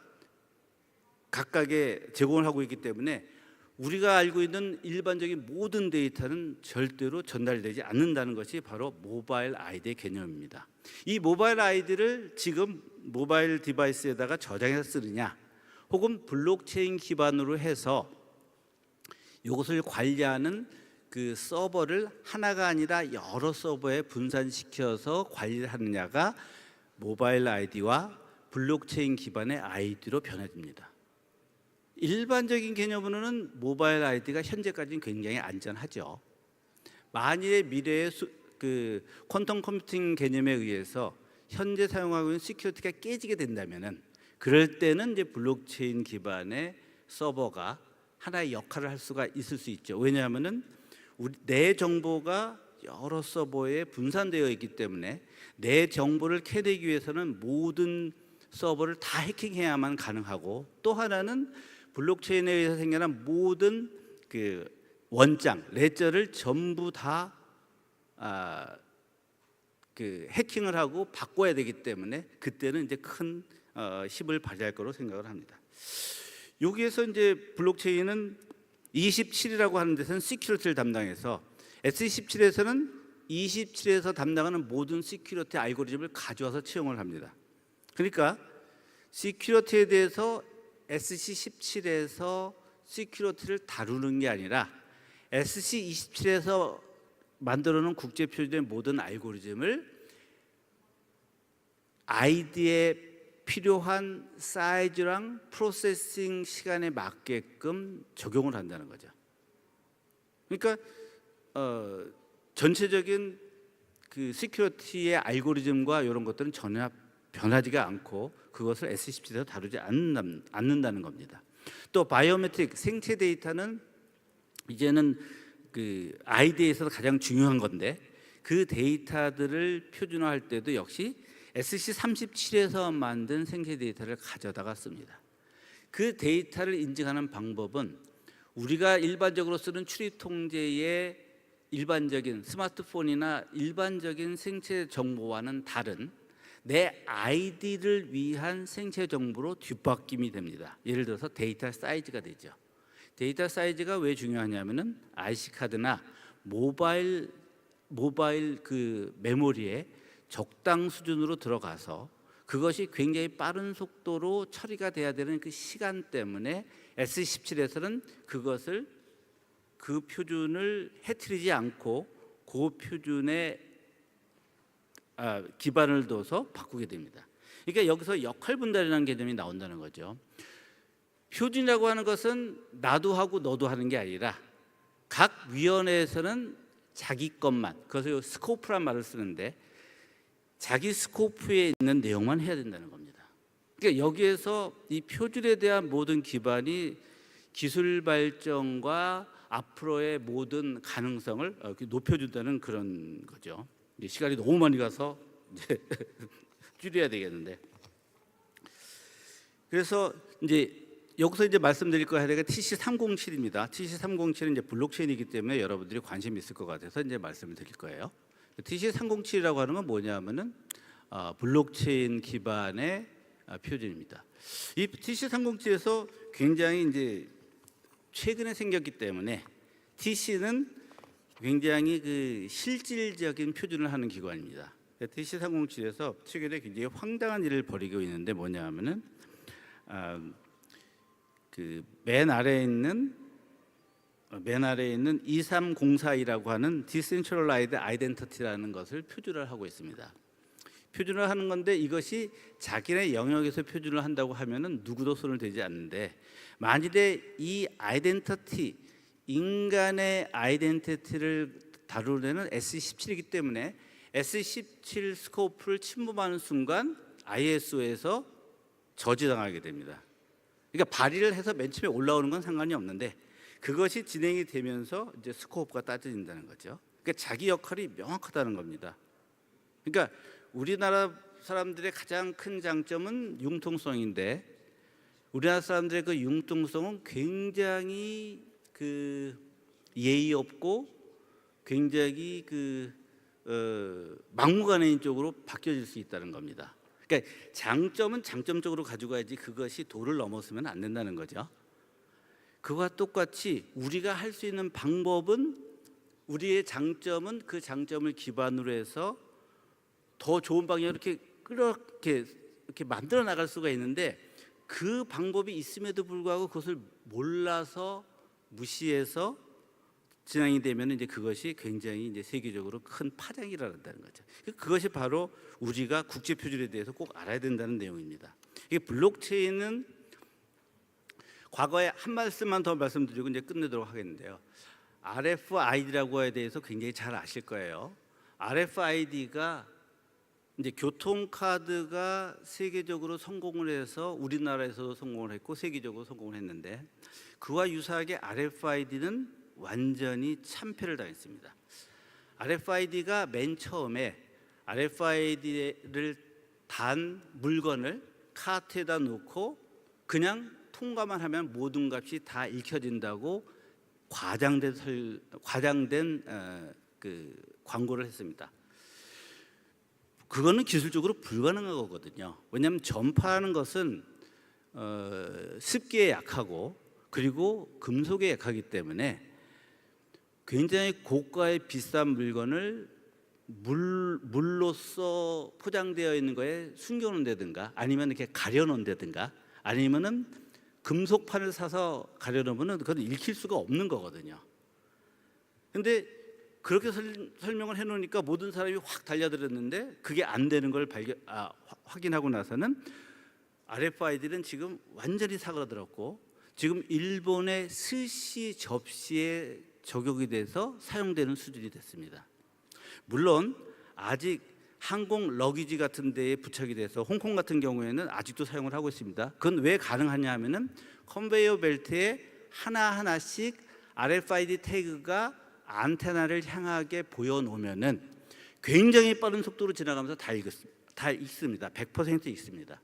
각각의 제공을 하고 있기 때문에 우리가 알고 있는 일반적인 모든 데이터는 절대로 전달되지 않는다는 것이 바로 모바일 아이디의 개념입니다. 이 모바일 아이디를 지금 모바일 디바이스에다가 저장해서 쓰느냐 혹은 블록체인 기반으로 해서 이것을 관리하는 그 서버를 하나가 아니라 여러 서버에 분산시켜서 관리를 하느냐가 모바일 아이디와 블록체인 기반의 아이디로 변해집니다. 일반적인 개념으로는 모바일 아이디가 현재까지는 굉장히 안전하죠. 만일의 미래의 그 퀀텀 컴퓨팅 개념에 의해서 현재 사용하고 있는 시큐리티가 깨지게 된다면은 그럴 때는 이제 블록체인 기반의 서버가 하나의 역할을 할 수가 있을 수 있죠. 왜냐하면은 내 정보가 여러 서버에 분산되어 있기 때문에 내 정보를 캐내기 위해서는 모든 서버를 다 해킹해야만 가능하고, 또 하나는 블록체인에 의해서 생겨난 모든 그 원장, 레저를 전부 다 그 해킹을 하고 바꿔야 되기 때문에 그때는 이제 큰 힘을 발휘할 거로 생각을 합니다. 여기에서 이제 블록체인은 27이라고 하는 데서는 시큐리티를 담당해서 S27에서는 27에서 담당하는 모든 시큐리티 알고리즘을 가져와서 채용을 합니다. 그러니까 시큐리티에 대해서 SC17에서 시큐리티를 다루는 게 아니라 SC27에서 만들어 놓은 국제 표준의 모든 알고리즘을 아이디에 필요한 사이즈랑 프로세싱 시간에 맞게끔 적용을 한다는 거죠. 그러니까 전체적인 그 시큐리티의 알고리즘과 이런 것들은 전혀 변하지가 않고 그것을 S17에서 다루지 않는다는 겁니다. 또 바이오메트릭 생체 데이터는 이제는 그 아이디에 있어서 가장 중요한 건데 그 데이터들을 표준화할 때도 역시 SC37에서 만든 생체 데이터를 가져다가 씁니다. 그 데이터를 인증하는 방법은 우리가 일반적으로 쓰는 출입 통제의 일반적인 스마트폰이나 일반적인 생체 정보와는 다른 내 아이디를 위한 생체 정보로 뒷바뀜이 됩니다. 예를 들어서 데이터 사이즈가 되죠. 데이터 사이즈가 왜 중요하냐면은 IC 카드나 모바일 그 메모리에 적당 수준으로 들어가서 그것이 굉장히 빠른 속도로 처리가 돼야 되는 그 시간 때문에 S17에서는 그것을 그 표준을 해트리지 않고 그 표준에 기반을 둬서 바꾸게 됩니다. 그러니까 여기서 역할 분달이라는 개념이 나온다는 거죠. 표준이라고 하는 것은 나도 하고 너도 하는 게 아니라 각 위원회에서는 자기 것만, 그래서 스코프란 말을 쓰는데 자기 스코프에 있는 내용만 해야 된다는 겁니다. 그러니까 여기에서 이 표준에 대한 모든 기반이 기술 발전과 앞으로의 모든 가능성을 높여준다는 그런 거죠. 시간이 너무 많이 가서 이제 줄여야 되겠는데, 그래서 이제 여기서 이제 말씀드릴 거 하나가 TC307입니다. TC307은 이제 블록체인이기 때문에 여러분들이 관심이 있을 것 같아서 이제 말씀을 드릴 거예요. TC307이라고 하는 건 뭐냐면은 블록체인 기반의 표준입니다. 이 TC307에서 굉장히 이제 최근에 생겼기 때문에 TC는 굉장히 그 실질적인 표준을 하는 기관입니다. TC307에서 최근에 굉장히 황당한 일을 벌이고 있는데 뭐냐 하면은 그 맨 아래에 있는 23042라고 하는 디센트럴라이드 아이덴티티라는 것을 표준을 하고 있습니다. 표준을 하는 건데 이것이 자기네 영역에서 표준을 한다고 하면은 누구도 손을 대지 않는데 만일에 이 아이덴티티 인간의 아이덴티티를 다루는 S17이기 때문에 S17 스코프를 침범하는 순간 ISO에서 저지당하게 됩니다. 그러니까 발의를 해서 맨 처음에 올라오는 건 상관이 없는데 그것이 진행이 되면서 이제 스코프가 따져진다는 거죠. 그러니까 자기 역할이 명확하다는 겁니다. 그러니까 우리나라 사람들의 가장 큰 장점은 융통성인데 우리나라 사람들의 그 융통성은 굉장히 그 예의 없고 굉장히 그 막무가내인 쪽으로 바뀌어질 수 있다는 겁니다. 그러니까 장점은 장점적으로 가져가야지 그것이 도를 넘어서면 안 된다는 거죠. 그와 똑같이 우리가 할 수 있는 방법은 우리의 장점은 그 장점을 기반으로 해서 더 좋은 방향으로 이렇게 만들어 나갈 수가 있는데 그 방법이 있음에도 불구하고 그것을 몰라서 무시해서 진행이 되면 이제 그것이 굉장히 이제 세계적으로 큰 파장이 일어난다는 거죠. 그것이 바로 우리가 국제 표준에 대해서 꼭 알아야 된다는 내용입니다. 이게 블록체인은 과거에 한 말씀만 더 말씀드리고 이제 끝내도록 하겠는데요. RFID라고에 대해서 굉장히 잘 아실 거예요. RFID가 이제 교통카드가 세계적으로 성공을 해서 우리나라에서도 성공을 했고 세계적으로 성공을 했는데 그와 유사하게 RFID는 완전히 참패를 당했습니다. RFID가 맨 처음에 RFID를 단 물건을 카트에다 놓고 그냥 통과만 하면 모든 값이 다 읽혀진다고 과장된 그 광고를 했습니다. 그거는 기술적으로 불가능한 거거든요. 왜냐하면 전파하는 것은 습기에 약하고 그리고 금속에 약하기 때문에 굉장히 고가의 비싼 물건을 물로써 포장되어 있는 거에 숨겨놓는다든가 아니면 이렇게 가려놓는다든가 아니면은 금속판을 사서 가려놓으면 그건 읽힐 수가 없는 거거든요. 근데 그렇게 설명을 해놓으니까 모든 사람이 확 달려들었는데 그게 안 되는 걸 확인하고 나서는 RFID는 지금 완전히 사그라들었고 지금 일본의 스시 접시에 적용이 돼서 사용되는 수준이 됐습니다. 물론 아직 항공 러기지 같은 데에 부착이 돼서 홍콩 같은 경우에는 아직도 사용을 하고 있습니다. 그건 왜 가능하냐 하면은 컨베이어 벨트에 하나하나씩 RFID 태그가 안테나를 향하게 보여놓으면은 굉장히 빠른 속도로 지나가면서 다 읽습니다. 100% 읽습니다.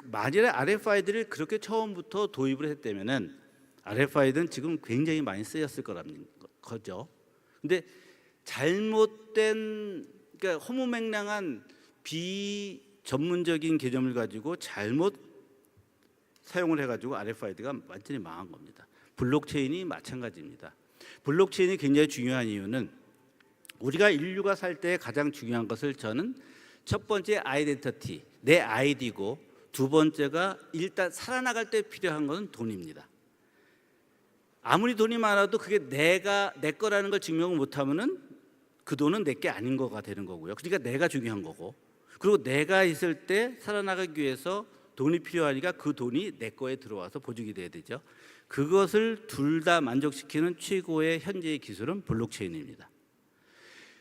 만일에 RFID를 그렇게 처음부터 도입을 했다면은 RFID는 지금 굉장히 많이 쓰였을 거라는 거죠. 근데 잘못된 그러니까 허무맹랑한 비전문적인 개념을 가지고 잘못 사용을 해가지고 RFID가 완전히 망한 겁니다. 블록체인이 마찬가지입니다. 블록체인이 굉장히 중요한 이유는 우리가 인류가 살 때 가장 중요한 것을 저는 첫 번째 아이덴티티, 내 아이디고 두 번째가 일단 살아나갈 때 필요한 것은 돈입니다. 아무리 돈이 많아도 그게 내 거라는 걸 증명을 못하면은 그 돈은 내 게 아닌 거가 되는 거고요. 그러니까 내가 중요한 거고 그리고 내가 있을 때 살아나가기 위해서 돈이 필요하니까 그 돈이 내 거에 들어와서 보증이 돼야 되죠. 그것을 둘 다 만족시키는 최고의 현재의 기술은 블록체인입니다.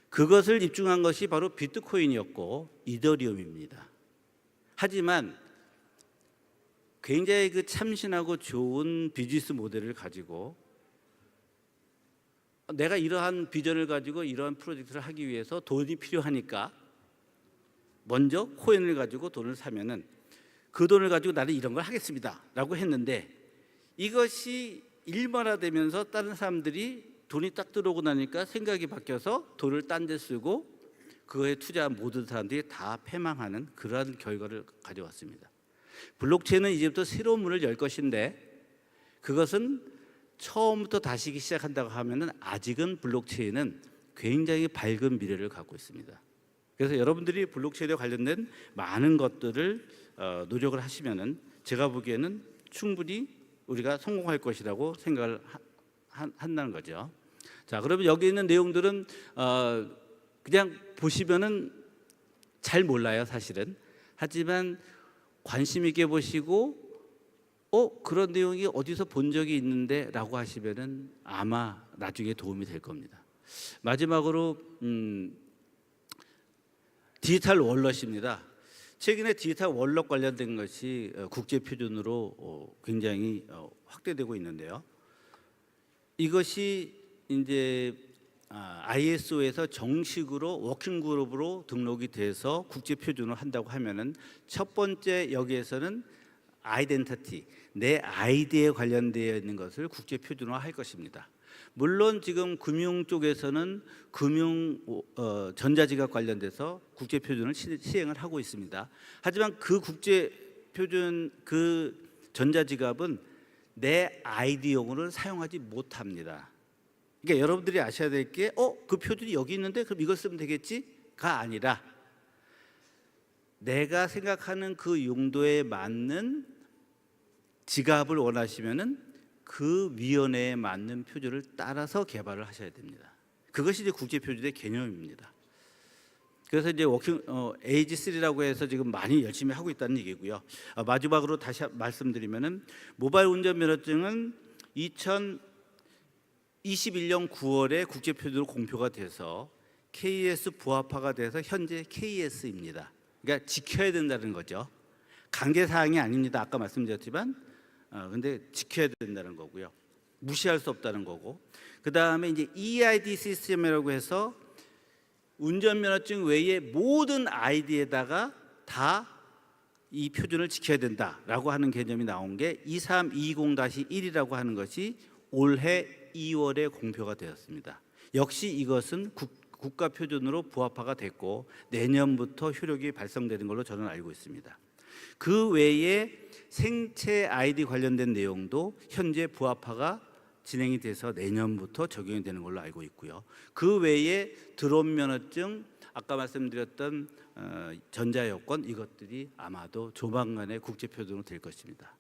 그것을 입증한 것이 바로 비트코인이었고 이더리움입니다. 하지만 굉장히 그 참신하고 좋은 비즈니스 모델을 가지고 내가 이러한 비전을 가지고 이러한 프로젝트를 하기 위해서 돈이 필요하니까 먼저 코인을 가지고 돈을 사면은 그 돈을 가지고 나는 이런 걸 하겠습니다 라고 했는데 이것이 일반화되면서 다른 사람들이 돈이 딱 들어오고 나니까 생각이 바뀌어서 돈을 딴 데 쓰고 그거에 투자한 모든 사람들이 다 패망하는 그러한 결과를 가져왔습니다. 블록체인은 이제부터 새로운 문을 열 것인데 그것은 처음부터 다시 시작한다고 하면은 아직은 블록체인은 굉장히 밝은 미래를 갖고 있습니다. 그래서 여러분들이 블록체인에 관련된 많은 것들을 노력을 하시면은 제가 보기에는 충분히 우리가 성공할 것이라고 생각을 한다는 거죠. 자, 그러면 여기 있는 내용들은 그냥 보시면은 잘 몰라요, 사실은. 하지만 관심 있게 보시고 그런 내용이 어디서 본 적이 있는데 라고 하시면은 아마 나중에 도움이 될 겁니다. 마지막으로 디지털 월렛입니다. 최근에 디지털 월렛 관련된 것이 국제 표준으로 굉장히 확대되고 있는데요. 이것이 이제 ISO에서 정식으로 워킹 그룹으로 등록이 돼서 국제 표준을 한다고 하면은 첫 번째 여기에서는 아이덴티티, 내 아이디에 관련되어 있는 것을 국제 표준화 할 것입니다. 물론 지금 금융 쪽에서는 금융 전자지갑 관련돼서 국제 표준을 시행을 하고 있습니다. 하지만 그 국제 표준 그 전자지갑은 내 아이디용으로 사용하지 못합니다. 그러니까 여러분들이 아셔야 될 게 그 표준이 여기 있는데 그럼 이걸 쓰면 되겠지가 아니라 내가 생각하는 그 용도에 맞는 지갑을 원하시면은 그 위원회에 맞는 표준을 따라서 개발을 하셔야 됩니다. 그것이 이제 국제 표준의 개념입니다. 그래서 이제 AG3라고 해서 지금 많이 열심히 하고 있다는 얘기고요. 마지막으로 다시 말씀드리면은 모바일 운전면허증은 2021년 9월에 국제 표준으로 공표가 돼서 KS 부합화가 돼서 현재 KS입니다. 그러니까 지켜야 된다는 거죠. 강제 사항이 아닙니다. 아까 말씀드렸지만 근데 지켜야 된다는 거고요. 무시할 수 없다는 거고. 그다음에 이제 EID 시스템이라고 해서 운전면허증 외에 모든 아이디에다가 다 이 표준을 지켜야 된다라고 하는 개념이 나온 게 2320-1이라고 하는 것이 올해 2월에 공표가 되었습니다. 역시 이것은 국가 표준으로 부합화가 됐고 내년부터 효력이 발생되는 걸로 저는 알고 있습니다. 그 외에 생체 아이디 관련된 내용도 현재 부합화가 진행이 돼서 내년부터 적용이 되는 걸로 알고 있고요. 그 외에 드론 면허증, 아까 말씀드렸던 전자여권 이것들이 아마도 조만간에 국제 표준으로 될 것입니다.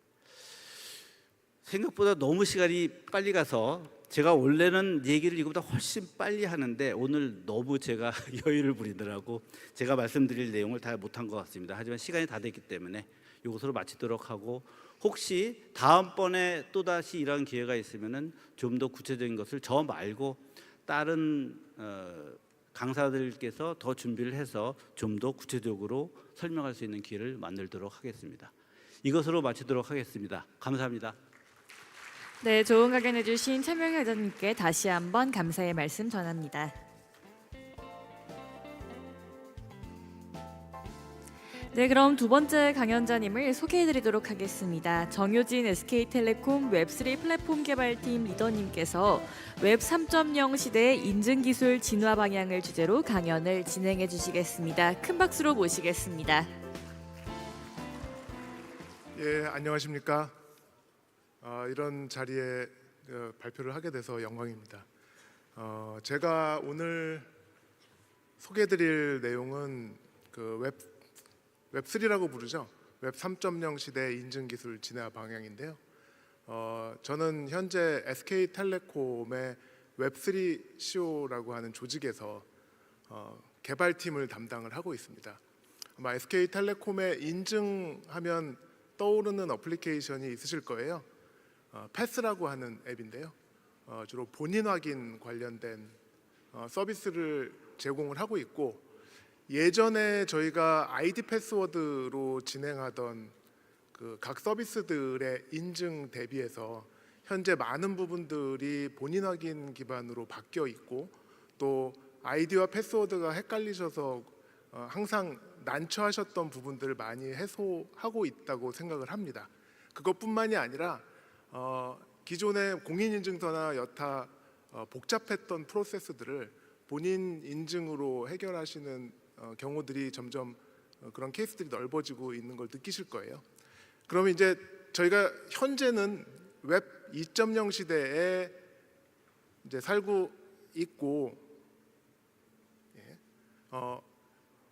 생각보다 너무 시간이 빨리 가서 제가 원래는 얘기를 이거보다 훨씬 빨리 하는데 오늘 너무 제가 여유를 부리느라고 제가 말씀드릴 내용을 다 못한 것 같습니다. 하지만 시간이 다 됐기 때문에 이것으로 마치도록 하고 혹시 다음번에 또다시 이런 기회가 있으면은 좀 더 구체적인 것을 저 말고 다른 강사들께서 더 준비를 해서 좀 더 구체적으로 설명할 수 있는 기회를 만들도록 하겠습니다. 이것으로 마치도록 하겠습니다. 감사합니다. 네, 좋은 강연 해주신 최명희 회장님께 다시 한번 감사의 말씀 전합니다. 네, 그럼 두 번째 강연자님을 소개해드리도록 하겠습니다. 정효진 SK텔레콤 웹3 플랫폼 개발팀 리더님께서 웹 3.0 시대의 인증기술 진화 방향을 주제로 강연을 진행해 주시겠습니다. 큰 박수로 모시겠습니다. 예, 안녕하십니까. 이런 자리에 발표를 하게 돼서 영광입니다. 제가 오늘 소개해드릴 내용은 그 웹3라고 부르죠. 웹 3.0 시대의 인증기술 진화 방향인데요. 저는 현재 SK텔레콤의 웹3 CO라고 하는 조직에서 개발팀을 담당을 하고 있습니다. 아마 SK텔레콤에 인증하면 떠오르는 어플리케이션이 있으실 거예요. 패스라고 하는 앱인데요. 주로 본인 확인 관련된 서비스를 제공을 하고 있고 예전에 저희가 아이디 패스워드로 진행하던 그 각 서비스들의 인증 대비해서 현재 많은 부분들이 본인 확인 기반으로 바뀌어 있고 또 아이디와 패스워드가 헷갈리셔서 항상 난처하셨던 부분들을 많이 해소하고 있다고 생각을 합니다. 그것뿐만이 아니라 기존의 공인인증서나 여타 복잡했던 프로세스들을 본인 인증으로 해결하시는 경우들이 점점 그런 케이스들이 넓어지고 있는 걸 느끼실 거예요. 그러면 이제 저희가 현재는 웹 2.0 시대에 이제 살고 있고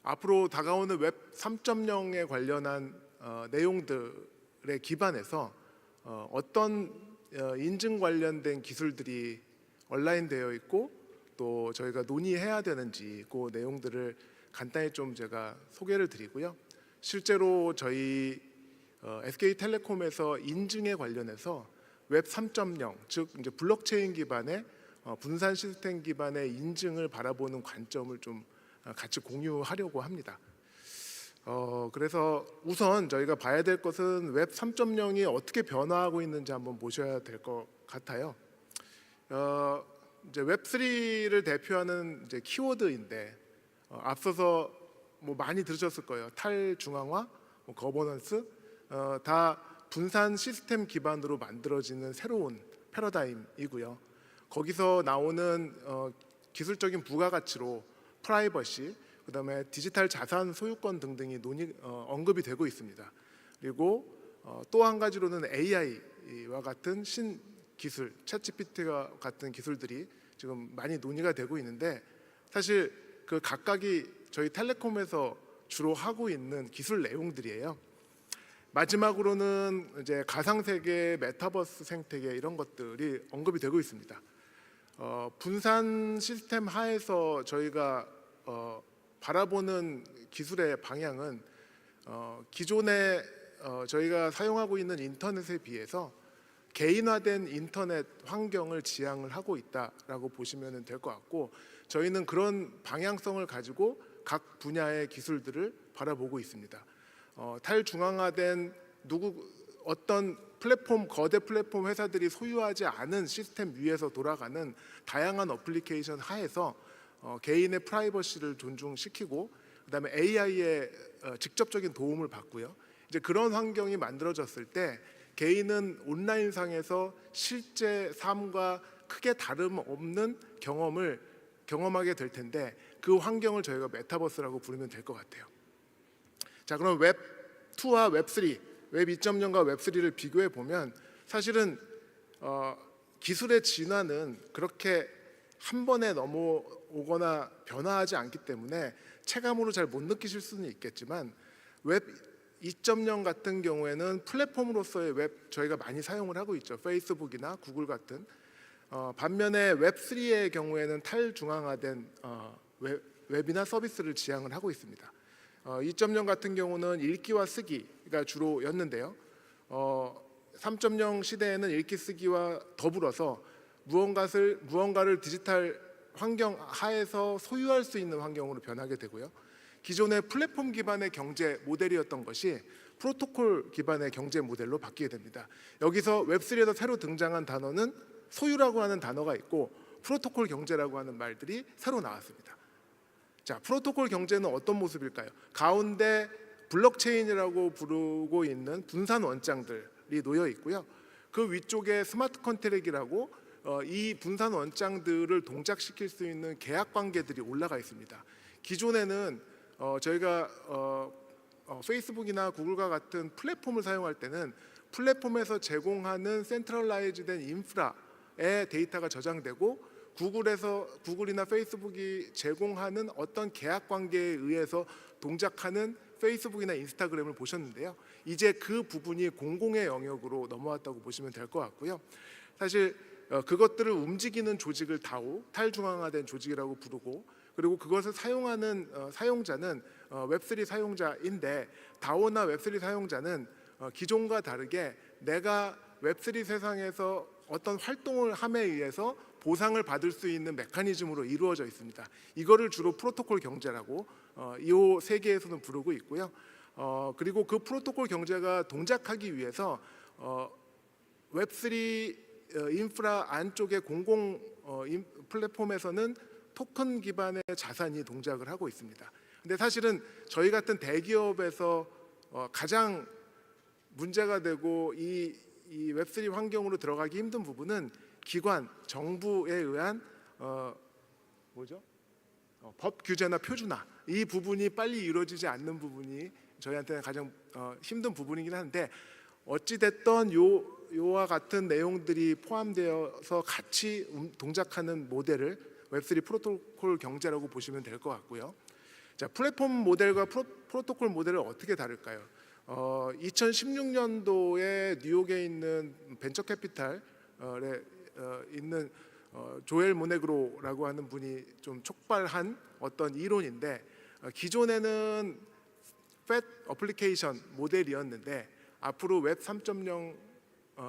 앞으로 다가오는 웹 3.0에 관련한 내용들에 기반해서 어떤 인증 관련된 기술들이 온라인되어 있고 또 저희가 논의해야 되는지 그 내용들을 간단히 좀 제가 소개를 드리고요. 실제로 저희 SK텔레콤에서 인증에 관련해서 웹 3.0 즉 이제 블록체인 기반의 분산 시스템 기반의 인증을 바라보는 관점을 좀 같이 공유하려고 합니다. 그래서 우선 저희가 봐야 될 것은 웹 3.0이 어떻게 변화하고 있는지 한번 보셔야 될 것 같아요. 이제 웹 3를 대표하는 이제 키워드인데 앞서서 뭐 많이 들으셨을 거예요. 탈중앙화, 거버넌스 다 분산 시스템 기반으로 만들어지는 새로운 패러다임이고요. 거기서 나오는 기술적인 부가가치로 프라이버시, 그다음에 디지털 자산 소유권 등등이 언급이 되고 있습니다. 그리고 또 한 가지로는 AI와 같은 신 기술, 챗GPT와 같은 기술들이 지금 많이 논의가 되고 있는데 사실 그 각각이 저희 텔레콤에서 주로 하고 있는 기술 내용들이에요. 마지막으로는 이제 가상세계, 메타버스 생태계 이런 것들이 언급이 되고 있습니다. 분산 시스템 하에서 저희가 바라보는 기술의 방향은 기존에 저희가 사용하고 있는 인터넷에 비해서 개인화된 인터넷 환경을 지향을 하고 있다라고 보시면 될 것 같고 저희는 그런 방향성을 가지고 각 분야의 기술들을 바라보고 있습니다. 탈중앙화된 어떤 플랫폼, 거대 플랫폼 회사들이 소유하지 않은 시스템 위에서 돌아가는 다양한 어플리케이션 하에서 개인의 프라이버시를 존중시키고 그다음에 AI의 직접적인 도움을 받고요. 이제 그런 환경이 만들어졌을 때 개인은 온라인상에서 실제 삶과 크게 다름없는 경험을 경험하게 될 텐데 그 환경을 저희가 메타버스라고 부르면 될 것 같아요. 자, 그럼 웹 2와 웹 3, 웹 2.0과 웹 3를 비교해 보면 사실은 기술의 진화는 그렇게 한 번에 넘어오거나 변화하지 않기 때문에 체감으로 잘 못 느끼실 수는 있겠지만 웹 2.0 같은 경우에는 플랫폼으로서의 웹 저희가 많이 사용을 하고 있죠. 페이스북이나 구글 같은. 반면에 웹 3의 경우에는 탈중앙화된 웹이나 서비스를 지향을 하고 있습니다. 2.0 같은 경우는 읽기와 쓰기가 주로였는데요. 3.0 시대에는 읽기 쓰기와 더불어서 무언가를 디지털 환경 하에서 소유할 수 있는 환경으로 변하게 되고요. 기존의 플랫폼 기반의 경제 모델이었던 것이 프로토콜 기반의 경제 모델로 바뀌게 됩니다. 여기서 웹3에서 새로 등장한 단어는 소유라고 하는 단어가 있고 프로토콜 경제라고 하는 말들이 새로 나왔습니다. 자, 프로토콜 경제는 어떤 모습일까요? 가운데 블록체인이라고 부르고 있는 분산 원장들이 놓여 있고요. 그 위쪽에 스마트 컨트랙이라고 이 분산 원장들을 동작시킬 수 있는 계약 관계들이 올라가 있습니다. 기존에는 저희가 페이스북이나 구글과 같은 플랫폼을 사용할 때는 플랫폼에서 제공하는 센트럴라이즈된 인프라에 데이터가 저장되고 구글이나 페이스북이 제공하는 어떤 계약 관계에 의해서 동작하는 페이스북이나 인스타그램을 보셨는데요. 이제 그 부분이 공공의 영역으로 넘어왔다고 보시면 될 것 같고요. 사실 그것들을 움직이는 조직을 DAO, 탈중앙화된 조직이라고 부르고 그리고 그것을 사용하는 사용자는 웹3 사용자인데 DAO나 웹3 사용자는 기존과 다르게 내가 웹3 세상에서 어떤 활동을 함에 의해서 보상을 받을 수 있는 메커니즘으로 이루어져 있습니다. 이거를 주로 프로토콜 경제라고 이 세계에서는 부르고 있고요. 그리고 그 프로토콜 경제가 동작하기 위해서 웹3 인프라 안쪽의 공공 플랫폼에서는 토큰 기반의 자산이 동작을 하고 있습니다. 근데 사실은 저희 같은 대기업에서 가장 문제가 되고 이 웹3 환경으로 들어가기 힘든 부분은 기관, 정부에 의한 법 규제나 표준화 이 부분이 빨리 이루어지지 않는 부분이 저희한테는 가장 힘든 부분이긴 한데 어찌 됐던 요와 같은 내용들이 포함되어서 같이 동작하는 모델을 웹3 프로토콜 경제라고 보시면 될 것 같고요. 자, 플랫폼 모델과 프로토콜 모델을 어떻게 다를까요? 2016년도에 뉴욕에 있는 벤처 캐피탈에 있는 조엘 모네그로라고 하는 분이 좀 촉발한 어떤 이론인데, 기존에는 팻 어플리케이션 모델이었는데 앞으로 웹 3.0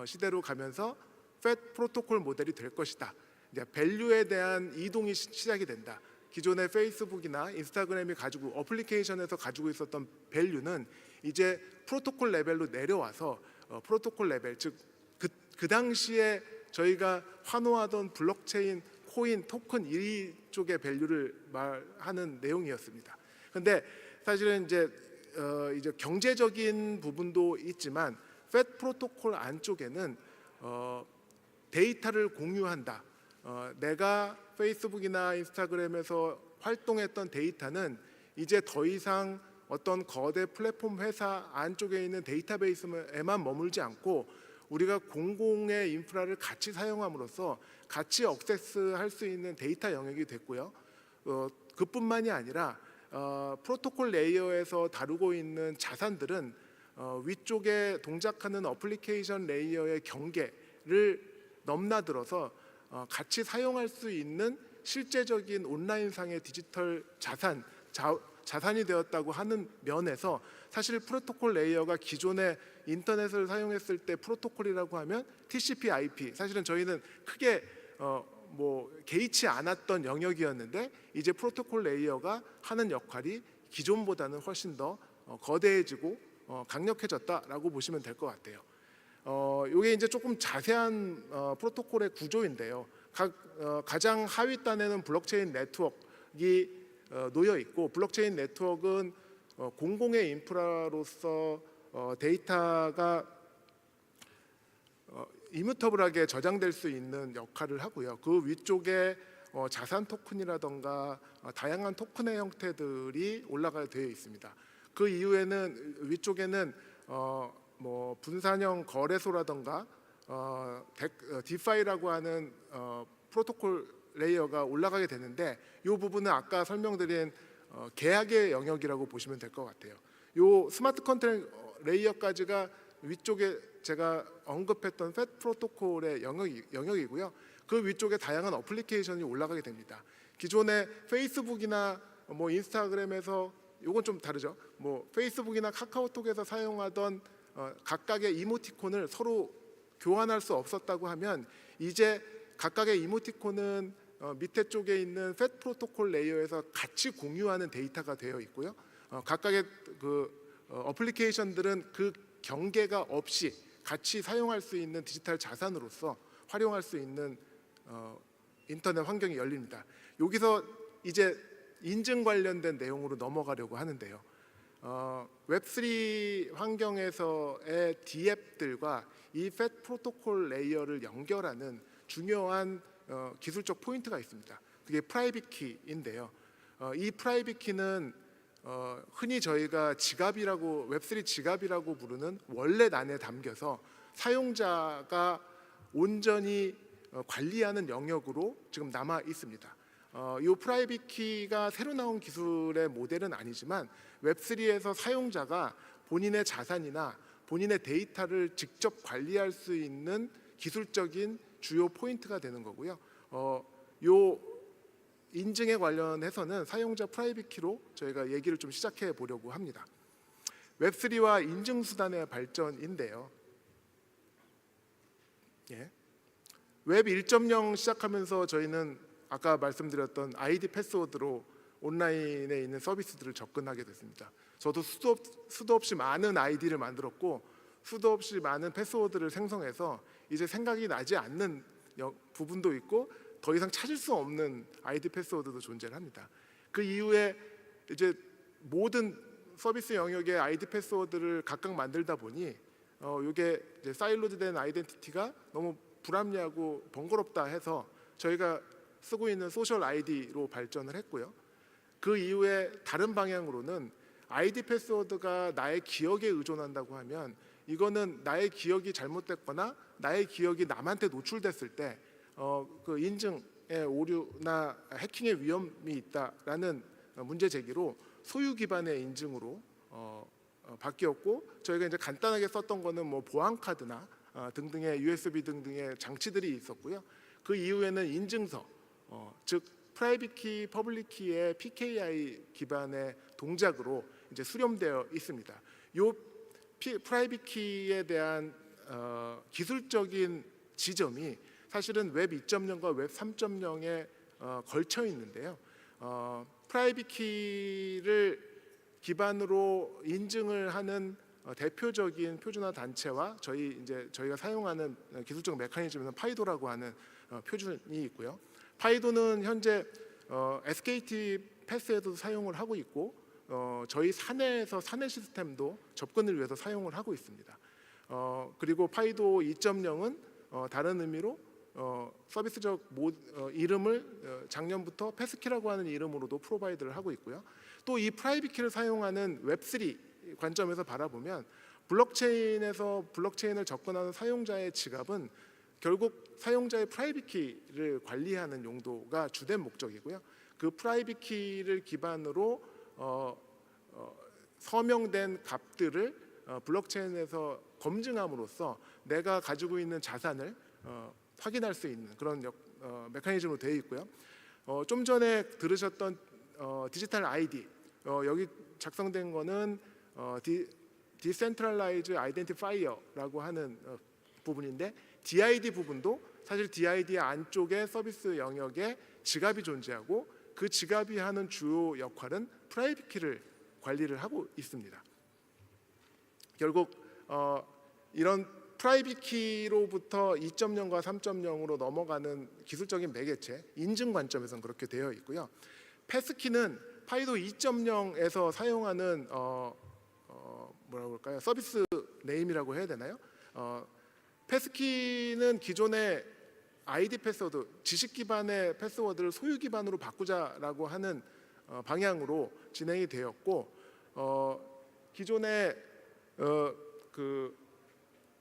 시대로 가면서 팻 프로토콜 모델이 될 것이다. 이제 밸류에 대한 이동이 시작이 된다. 기존의 페이스북이나 인스타그램이 가지고 어플리케이션에서 가지고 있었던 밸류는 이제 프로토콜 레벨로 내려와서 프로토콜 레벨, 즉 그 당시에 저희가 환호하던 블록체인, 코인, 토큰 이쪽의 밸류를 말하는 내용이었습니다. 그런데 사실은 이제 경제적인 부분도 있지만 팻 프로토콜 안쪽에는 데이터를 공유한다. 내가 페이스북이나 인스타그램에서 활동했던 데이터는 이제 더 이상 어떤 거대 플랫폼 회사 안쪽에 있는 데이터베이스에만 머물지 않고 우리가 공공의 인프라를 같이 사용함으로써 같이 액세스할 수 있는 데이터 영역이 됐고요. 그뿐만이 아니라 프로토콜 레이어에서 다루고 있는 자산들은 위쪽에 동작하는 어플리케이션 레이어의 경계를 넘나들어서 같이 사용할 수 있는 실제적인 온라인상의 디지털 자산이 되었다고 하는 면에서 사실 프로토콜 레이어가 기존에 인터넷을 사용했을 때 프로토콜이라고 하면 TCP/IP, 사실은 저희는 크게 개의치 않았던 영역이었는데 이제 프로토콜 레이어가 하는 역할이 기존보다는 훨씬 더 거대해지고 강력해졌다라고 보시면 될 것 같아요. 이게 이제 조금 자세한 프로토콜의 구조인데요. 가장 하위 단에는 블록체인 네트워크가 놓여 있고, 블록체인 네트워크는 공공의 인프라로서 데이터가 이뮤터블하게 저장될 수 있는 역할을 하고요. 그 위쪽에 자산 토큰이라던가 다양한 토큰의 형태들이 올라가 되어 있습니다. 그 이후에는 위쪽에는 분산형 거래소라던가 디파이라고 하는 프로토콜 레이어가 올라가게 되는데, 이 부분은 아까 설명드린 계약의 영역이라고 보시면 될 것 같아요. 이 스마트 컨트롤 레이어까지가 위쪽에 제가 언급했던 팻 프로토콜의 영역이고요. 그 위쪽에 다양한 어플리케이션이 올라가게 됩니다. 기존에 페이스북이나 인스타그램에서, 이건 좀 다르죠. 페이스북이나 카카오톡에서 사용하던 각각의 이모티콘을 서로 교환할 수 없었다고 하면, 이제 각각의 이모티콘은 밑에 쪽에 있는 팻 프로토콜 레이어에서 같이 공유하는 데이터가 되어 있고요. 각각의 어플리케이션들은 그 경계가 없이 같이 사용할 수 있는 디지털 자산으로서 활용할 수 있는 인터넷 환경이 열립니다. 여기서 이제 인증 관련된 내용으로 넘어가려고 하는데요. 웹3 환경에서의 D앱들과 이 팻 프로토콜 레이어를 연결하는 중요한 기술적 포인트가 있습니다. 그게 프라이빗 키인데요. 이 프라이빗 키는 흔히 저희가 지갑이라고, 웹3 지갑이라고 부르는 원렛 안에 담겨서 사용자가 온전히 관리하는 영역으로 지금 남아 있습니다. 이 프라이빗 키가 새로 나온 기술의 모델은 아니지만 웹3에서 사용자가 본인의 자산이나 본인의 데이터를 직접 관리할 수 있는 기술적인 주요 포인트가 되는 거고요. 요 인증에 관련해서는 사용자 프라이빗 키로 저희가 얘기를 좀 시작해 보려고 합니다. 웹3와 인증 수단의 발전인데요. 웹 1.0 시작하면서 저희는 아까 말씀드렸던 아이디 패스워드로 온라인에 있는 서비스들을 접근하게 됐습니다. 저도 수도 없이 많은 아이디를 만들었고 수도 없이 많은 패스워드를 생성해서 이제 생각이 나지 않는 부분도 있고 더 이상 찾을 수 없는 아이디 패스워드도 존재를 합니다. 그 이후에 이제 모든 서비스 영역의 아이디 패스워드를 각각 만들다 보니 이게 이제 사일로드된 아이덴티티가 너무 불합리하고 번거롭다 해서 저희가 쓰고 있는 소셜 아이디로 발전을 했고요. 그 이후에 다른 방향으로는 아이디 패스워드가 나의 기억에 의존한다고 하면 이거는 나의 기억이 잘못됐거나 나의 기억이 남한테 노출됐을 때 그 인증의 오류나 해킹의 위험이 있다라는 문제 제기로 소유 기반의 인증으로 바뀌었고, 저희가 이제 간단하게 썼던 거는 뭐 보안 카드나 등등의 USB 등등의 장치들이 있었고요. 그 이후에는 인증서, 즉 프라이빗 키, 퍼블릭 키의 PKI 기반의 동작으로 이제 수렴되어 있습니다. 요 프라이빗 키에 대한 기술적인 지점이 사실은 웹 2.0과 웹 3.0에 걸쳐 있는데요. 프라이빗 키를 기반으로 인증을 하는 대표적인 표준화 단체와 저희가 사용하는 기술적 메커니즘은 파이도라고 하는 표준이 있고요. 파이도는 현재 SKT 패스에도 사용을 하고 있고, 저희 사내에서 사내 시스템도 접근을 위해서 사용을 하고 있습니다. 그리고 파이도 2.0은 다른 의미로 서비스적 이름을 작년부터 패스키라고 하는 이름으로도 프로바이드를 하고 있고요. 또 이 프라이빗 키를 사용하는 웹3 관점에서 바라보면 블록체인에서 블록체인을 접근하는 사용자의 지갑은 결국 사용자의 프라이빗 키를 관리하는 용도가 주된 목적이고요. 그 프라이빗 키를 기반으로 서명된 값들을 블록체인에서 검증함으로써 내가 가지고 있는 자산을 확인할 수 있는 그런 메커니즘으로 되어 있고요. 좀 전에 들으셨던 디지털 아이디, 여기 작성된 거는 디센트럴라이즈 아이덴티파이어라고 하는 부분인데, DID 부분도 사실 DID 안쪽에 서비스 영역에 지갑이 존재하고, 그 지갑이 하는 주요 역할은 프라이빗 키를 관리를 하고 있습니다. 결국 이런 프라이빗 키로부터 2.0과 3.0으로 넘어가는 기술적인 매개체, 인증 관점에서는 그렇게 되어 있고요. 패스키는 파이도 2.0에서 사용하는 뭐라고 할까요? 서비스 네임이라고 해야 되나요? 패스키는 기존의 아이디 패스워드, 지식 기반의 패스워드를 소유 기반으로 바꾸자라고 하는 방향으로 진행이 되었고, 기존의 그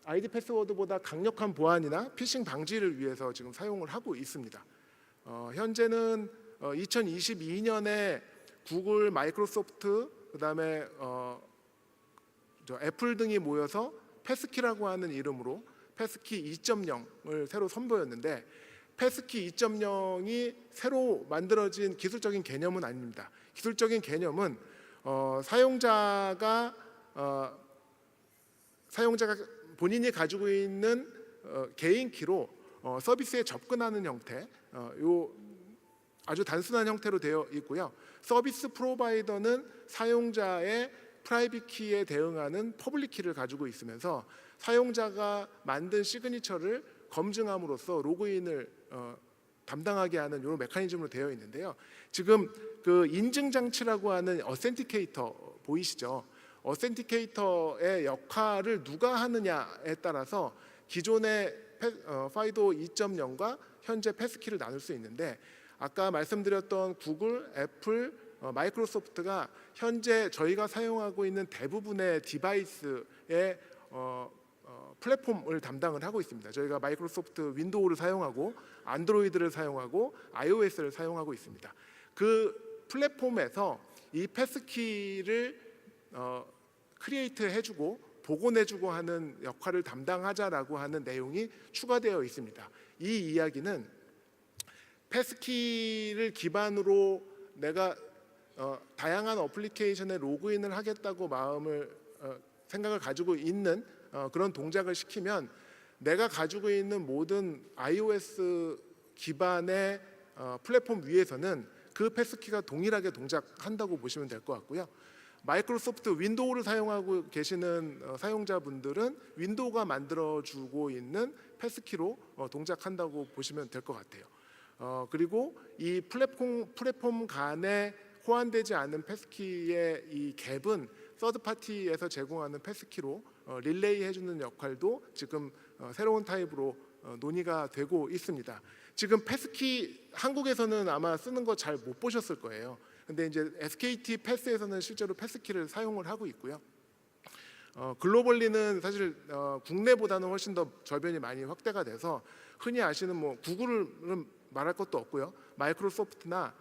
아이디 패스워드보다 강력한 보안이나 피싱 방지를 위해서 지금 사용을 하고 있습니다. 현재는 2022년에 구글, 마이크로소프트, 그다음에 애플 등이 모여서 패스키라고 하는 이름으로 패스키 2.0을 새로 선보였는데, 패스키 2.0이 새로 만들어진 기술적인 개념은 아닙니다. 기술적인 개념은 사용자가 본인이 가지고 있는 개인 키로 서비스에 접근하는 형태, 아주 단순한 형태로 되어 있고요. 서비스 프로바이더는 사용자의 프라이빗 키에 대응하는 퍼블릭 키를 가지고 있으면서 사용자가 만든 시그니처를 검증함으로써 로그인을 담당하게 하는 이런 메커니즘으로 되어 있는데요. 지금 그 인증 장치라고 하는 어센티케이터 보이시죠? 어센티케이터의 역할을 누가 하느냐에 따라서 기존의 파이도 2.0과 현재 패스키를 나눌 수 있는데, 아까 말씀드렸던 구글, 애플, 마이크로소프트가 현재 저희가 사용하고 있는 대부분의 디바이스의 플랫폼을 담당을 하고 있습니다. 저희가 마이크로소프트 윈도우를 사용하고 안드로이드를 사용하고 iOS를 사용하고 있습니다. 그 플랫폼에서 이 패스키를 크리에이트 해주고 복원해주고 하는 역할을 담당하자라고 하는 내용이 추가되어 있습니다. 이 이야기는 패스키를 기반으로 내가 다양한 어플리케이션에 로그인을 하겠다고 생각을 가지고 있는 그런 동작을 시키면 내가 가지고 있는 모든 iOS 기반의 플랫폼 위에서는 그 패스키가 동일하게 동작한다고 보시면 될 것 같고요. 마이크로소프트 윈도우를 사용하고 계시는 사용자분들은 윈도우가 만들어주고 있는 패스키로 동작한다고 보시면 될 것 같아요. 그리고 이 플랫폼 간에 호환되지 않은 패스키의 이 갭은 서드파티에서 제공하는 패스키로 릴레이 해주는 역할도 지금 새로운 타입으로 논의가 되고 있습니다. 지금 패스키 한국에서는 아마 쓰는 거 잘 못 보셨을 거예요. 근데 이제 SKT 패스에서는 실제로 패스키를 사용을 하고 있고요. 글로벌리는 사실 국내보다는 훨씬 더 저변이 많이 확대가 돼서 흔히 아시는 뭐 구글은 말할 것도 없고요. 마이크로소프트나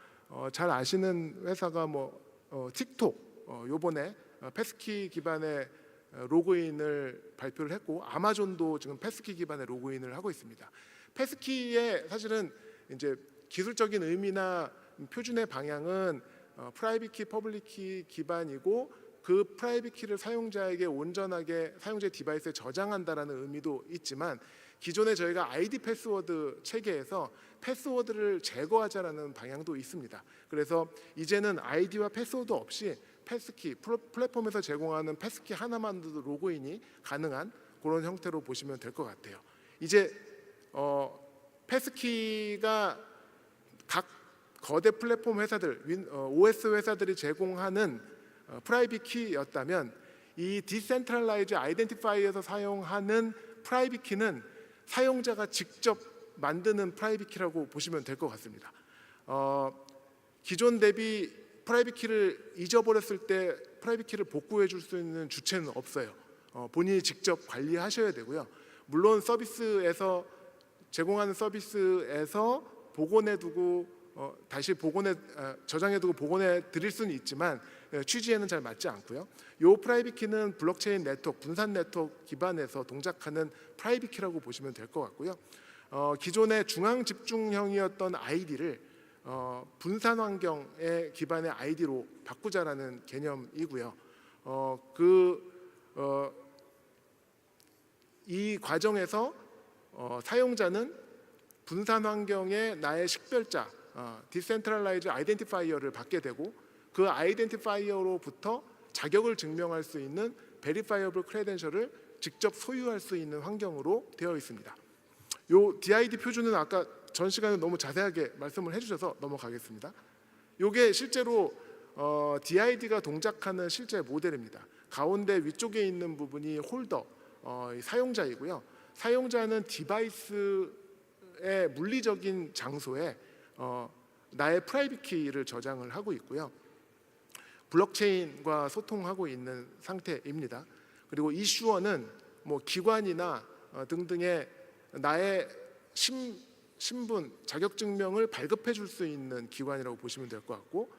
잘 아시는 회사가 뭐 틱톡 요번에 패스키 기반의 로그인을 발표를 했고 아마존도 지금 패스키 기반의 로그인을 하고 있습니다. 패스키의 사실은 이제 기술적인 의미나 표준의 방향은 프라이빗 키, 퍼블릭 키 기반이고 그 프라이빗 키를 사용자에게 온전하게 사용자의 디바이스에 저장한다라는 의미도 있지만 기존에 저희가 아이디 패스워드 체계에서 패스워드를 제거하자라는 방향도 있습니다. 그래서 이제는 아이디와 패스워드 없이 패스키 플랫폼에서 제공하는 패스키 하나만으로도 로그인이 가능한 그런 형태로 보시면 될 것 같아요. 이제 패스키가 각 거대 플랫폼 회사들, OS 회사들이 제공하는 프라이빗 키였다면 이 디센트럴라이즈 아이덴티파이어에서 사용하는 프라이빗 키는 사용자가 직접 만드는 프라이빗 키라고 보시면 될 것 같습니다. 기존 대비 프라이빗 키를 잊어버렸을 때 프라이빗 키를 복구해 줄 수 있는 주체는 없어요. 본인이 직접 관리하셔야 되고요. 물론 서비스에서 제공하는 서비스에서 복원해두고 다시 저장해두고 복원해 드릴 수는 있지만 취지에는 잘 맞지 않고요. 이 프라이빗 키는 블록체인 네트워크, 분산 네트워크 기반에서 동작하는 프라이빗 키라고 보시면 될 것 같고요. 기존의 중앙 집중형이었던 아이디를 분산 환경의 기반의 아이디로 바꾸자라는 개념이고요. 이 과정에서 사용자는 분산 환경에 나의 식별자, 디센트럴라이즈 아이덴티파이어를 받게 되고 그 아이덴티파이어로부터 자격을 증명할 수 있는 베리파이어블 크레덴셜을 직접 소유할 수 있는 환경으로 되어 있습니다. 요 DID 표준은 아까 전 시간에 너무 자세하게 말씀을 해주셔서 넘어가겠습니다. 이게 실제로 DID가 동작하는 실제 모델입니다. 가운데 위쪽에 있는 부분이 홀더, 사용자이고요. 사용자는 디바이스의 물리적인 장소에 나의 프라이빗 키를 저장을 하고 있고요. 블록체인과 소통하고 있는 상태입니다. 그리고 이슈어는 뭐 기관이나 등등의 나의 신분, 자격증명을 발급해 줄 수 있는 기관이라고 보시면 될 것 같고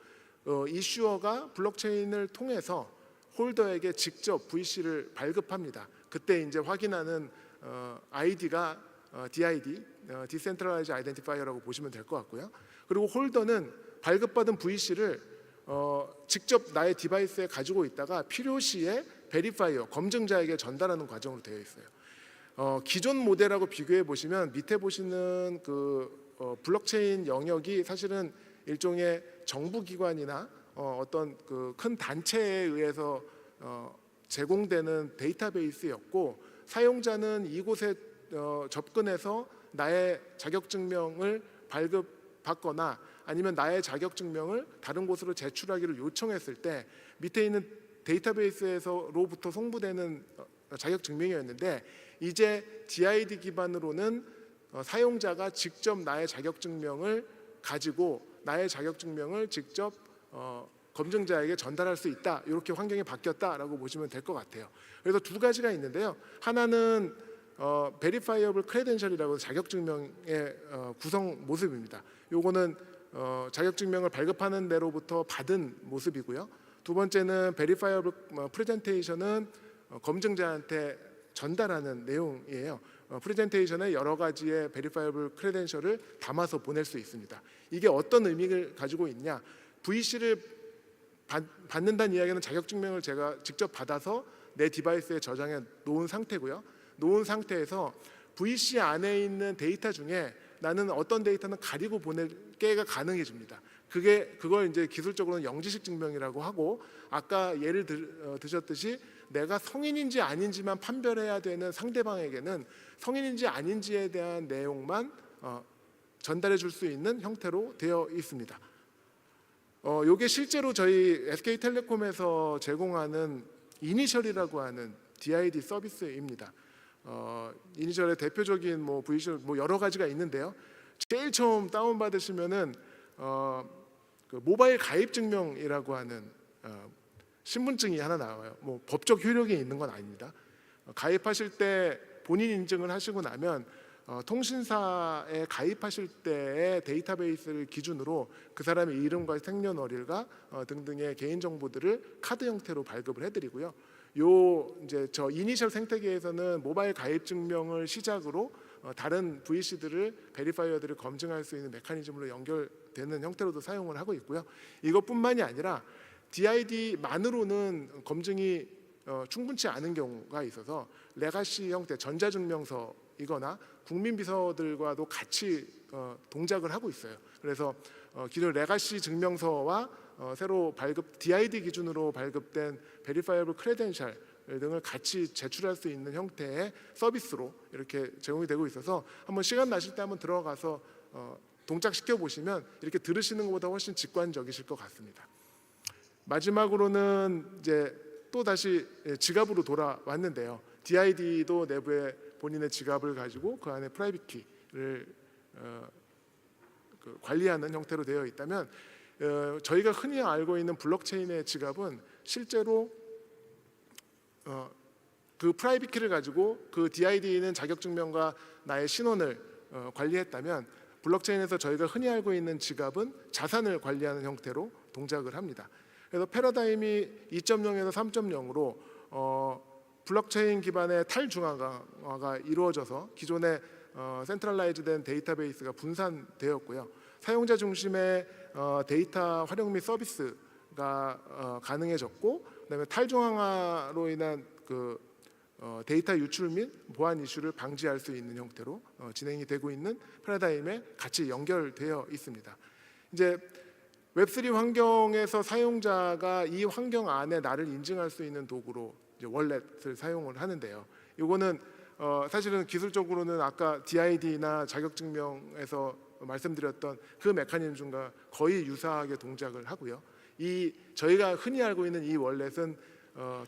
이슈어가 블록체인을 통해서 홀더에게 직접 VC를 발급합니다. 그때 이제 확인하는 아이디가 DID, 디센트럴라이즈 아이덴티파이어라고 보시면 될 것 같고요. 그리고 홀더는 발급받은 VC를 직접 나의 디바이스에 가지고 있다가 필요시에 베리파이어, 검증자에게 전달하는 과정으로 되어 있어요. 기존 모델하고 비교해 보시면 밑에 보시는 그 블록체인 영역이 사실은 일종의 정부기관이나 어떤 그 큰 단체에 의해서 제공되는 데이터베이스였고 사용자는 이곳에 접근해서 나의 자격증명을 발급받거나 아니면 나의 자격증명을 다른 곳으로 제출하기를 요청했을 때 밑에 있는 데이터베이스에서로부터 송부되는 자격증명이었는데 이제 DID 기반으로는 사용자가 직접 나의 자격증명을 가지고 나의 자격증명을 직접 검증자에게 전달할 수 있다. 이렇게 환경이 바뀌었다라고 보시면 될 것 같아요. 그래서 두 가지가 있는데요. 하나는 베리파이어블 크레덴셜이라고 자격증명의 구성 모습입니다. 요거는 자격증명을 발급하는 데로부터 받은 모습이고요. 두 번째는 베리파이어블 프레젠테이션은 검증자한테 전달하는 내용이에요. 프레젠테이션에 여러 가지의 베리파이어블 크레덴셜을 담아서 보낼 수 있습니다. 이게 어떤 의미를 가지고 있냐? VC를 받는다는 이야기는 자격증명을 제가 직접 받아서 내 디바이스에 저장해 놓은 상태고요. 놓은 상태에서 VC 안에 있는 데이터 중에 나는 어떤 데이터는 가리고 보내기가 가능해집니다. 그걸 이제 기술적으로는 영지식 증명이라고 하고 아까 예를 드셨듯이 내가 성인인지 아닌지만 판별해야 되는 상대방에게는 성인인지 아닌지에 대한 내용만 전달해 줄 수 있는 형태로 되어 있습니다. 이게 실제로 저희 SK텔레콤에서 제공하는 이니셜이라고 하는 DID 서비스입니다. 이니셜의 대표적인 VC 여러 가지가 있는데요. 제일 처음 다운 받으시면은 그 모바일 가입 증명이라고 하는 신분증이 하나 나와요. 뭐 법적 효력이 있는 건 아닙니다. 가입하실 때 본인 인증을 하시고 나면 통신사에 가입하실 때의 데이터베이스를 기준으로 그 사람의 이름과 생년월일과 등등의 개인 정보들을 카드 형태로 발급을 해드리고요. 이제 저 이니셜 생태계에서는 모바일 가입 증명을 시작으로 다른 VC들을 베리파이어들을 검증할 수 있는 메커니즘으로 연결되는 형태로도 사용을 하고 있고요. 이것뿐만이 아니라 DID만으로는 검증이 충분치 않은 경우가 있어서 레가시 형태 전자증명서이거나 국민비서들과도 같이 동작을 하고 있어요. 그래서 기존 레가시 증명서와 새로 발급 DID 기준으로 발급된 베리파이어블 크레덴셜 등을 같이 제출할 수 있는 형태의 서비스로 이렇게 제공이 되고 있어서 한번 시간 나실 때 한번 들어가서 동작시켜 보시면 이렇게 들으시는 것보다 훨씬 직관적이실 것 같습니다. 마지막으로는 이제 또 다시 지갑으로 돌아왔는데요. DID도 내부에 본인의 지갑을 가지고 그 안에 프라이빗 키를 관리하는 형태로 되어 있다면 저희가 흔히 알고 있는 블록체인의 지갑은 실제로 그 프라이빗 키를 가지고 그 DID는 자격증명과 나의 신원을 관리했다면 블록체인에서 저희가 흔히 알고 있는 지갑은 자산을 관리하는 형태로 동작을 합니다. 그래서 패러다임이 2.0에서 3.0으로 블록체인 기반의 탈중앙화가 이루어져서 기존의 센트럴라이즈된 데이터베이스가 분산되었고요. 사용자 중심의 데이터 활용 및 서비스가 가능해졌고, 그다음에 탈중앙화로 인한 그 데이터 유출 및 보안 이슈를 방지할 수 있는 형태로 진행이 되고 있는 패러다임에 같이 연결되어 있습니다. 이제 웹3 환경에서 사용자가 이 환경 안에 나를 인증할 수 있는 도구로 이제 월렛을 사용을 하는데요. 이거는 사실은 기술적으로는 아까 DID나 자격증명에서 말씀드렸던 그 메커니즘과 거의 유사하게 동작을 하고요. 저희가 흔히 알고 있는 이 월렛은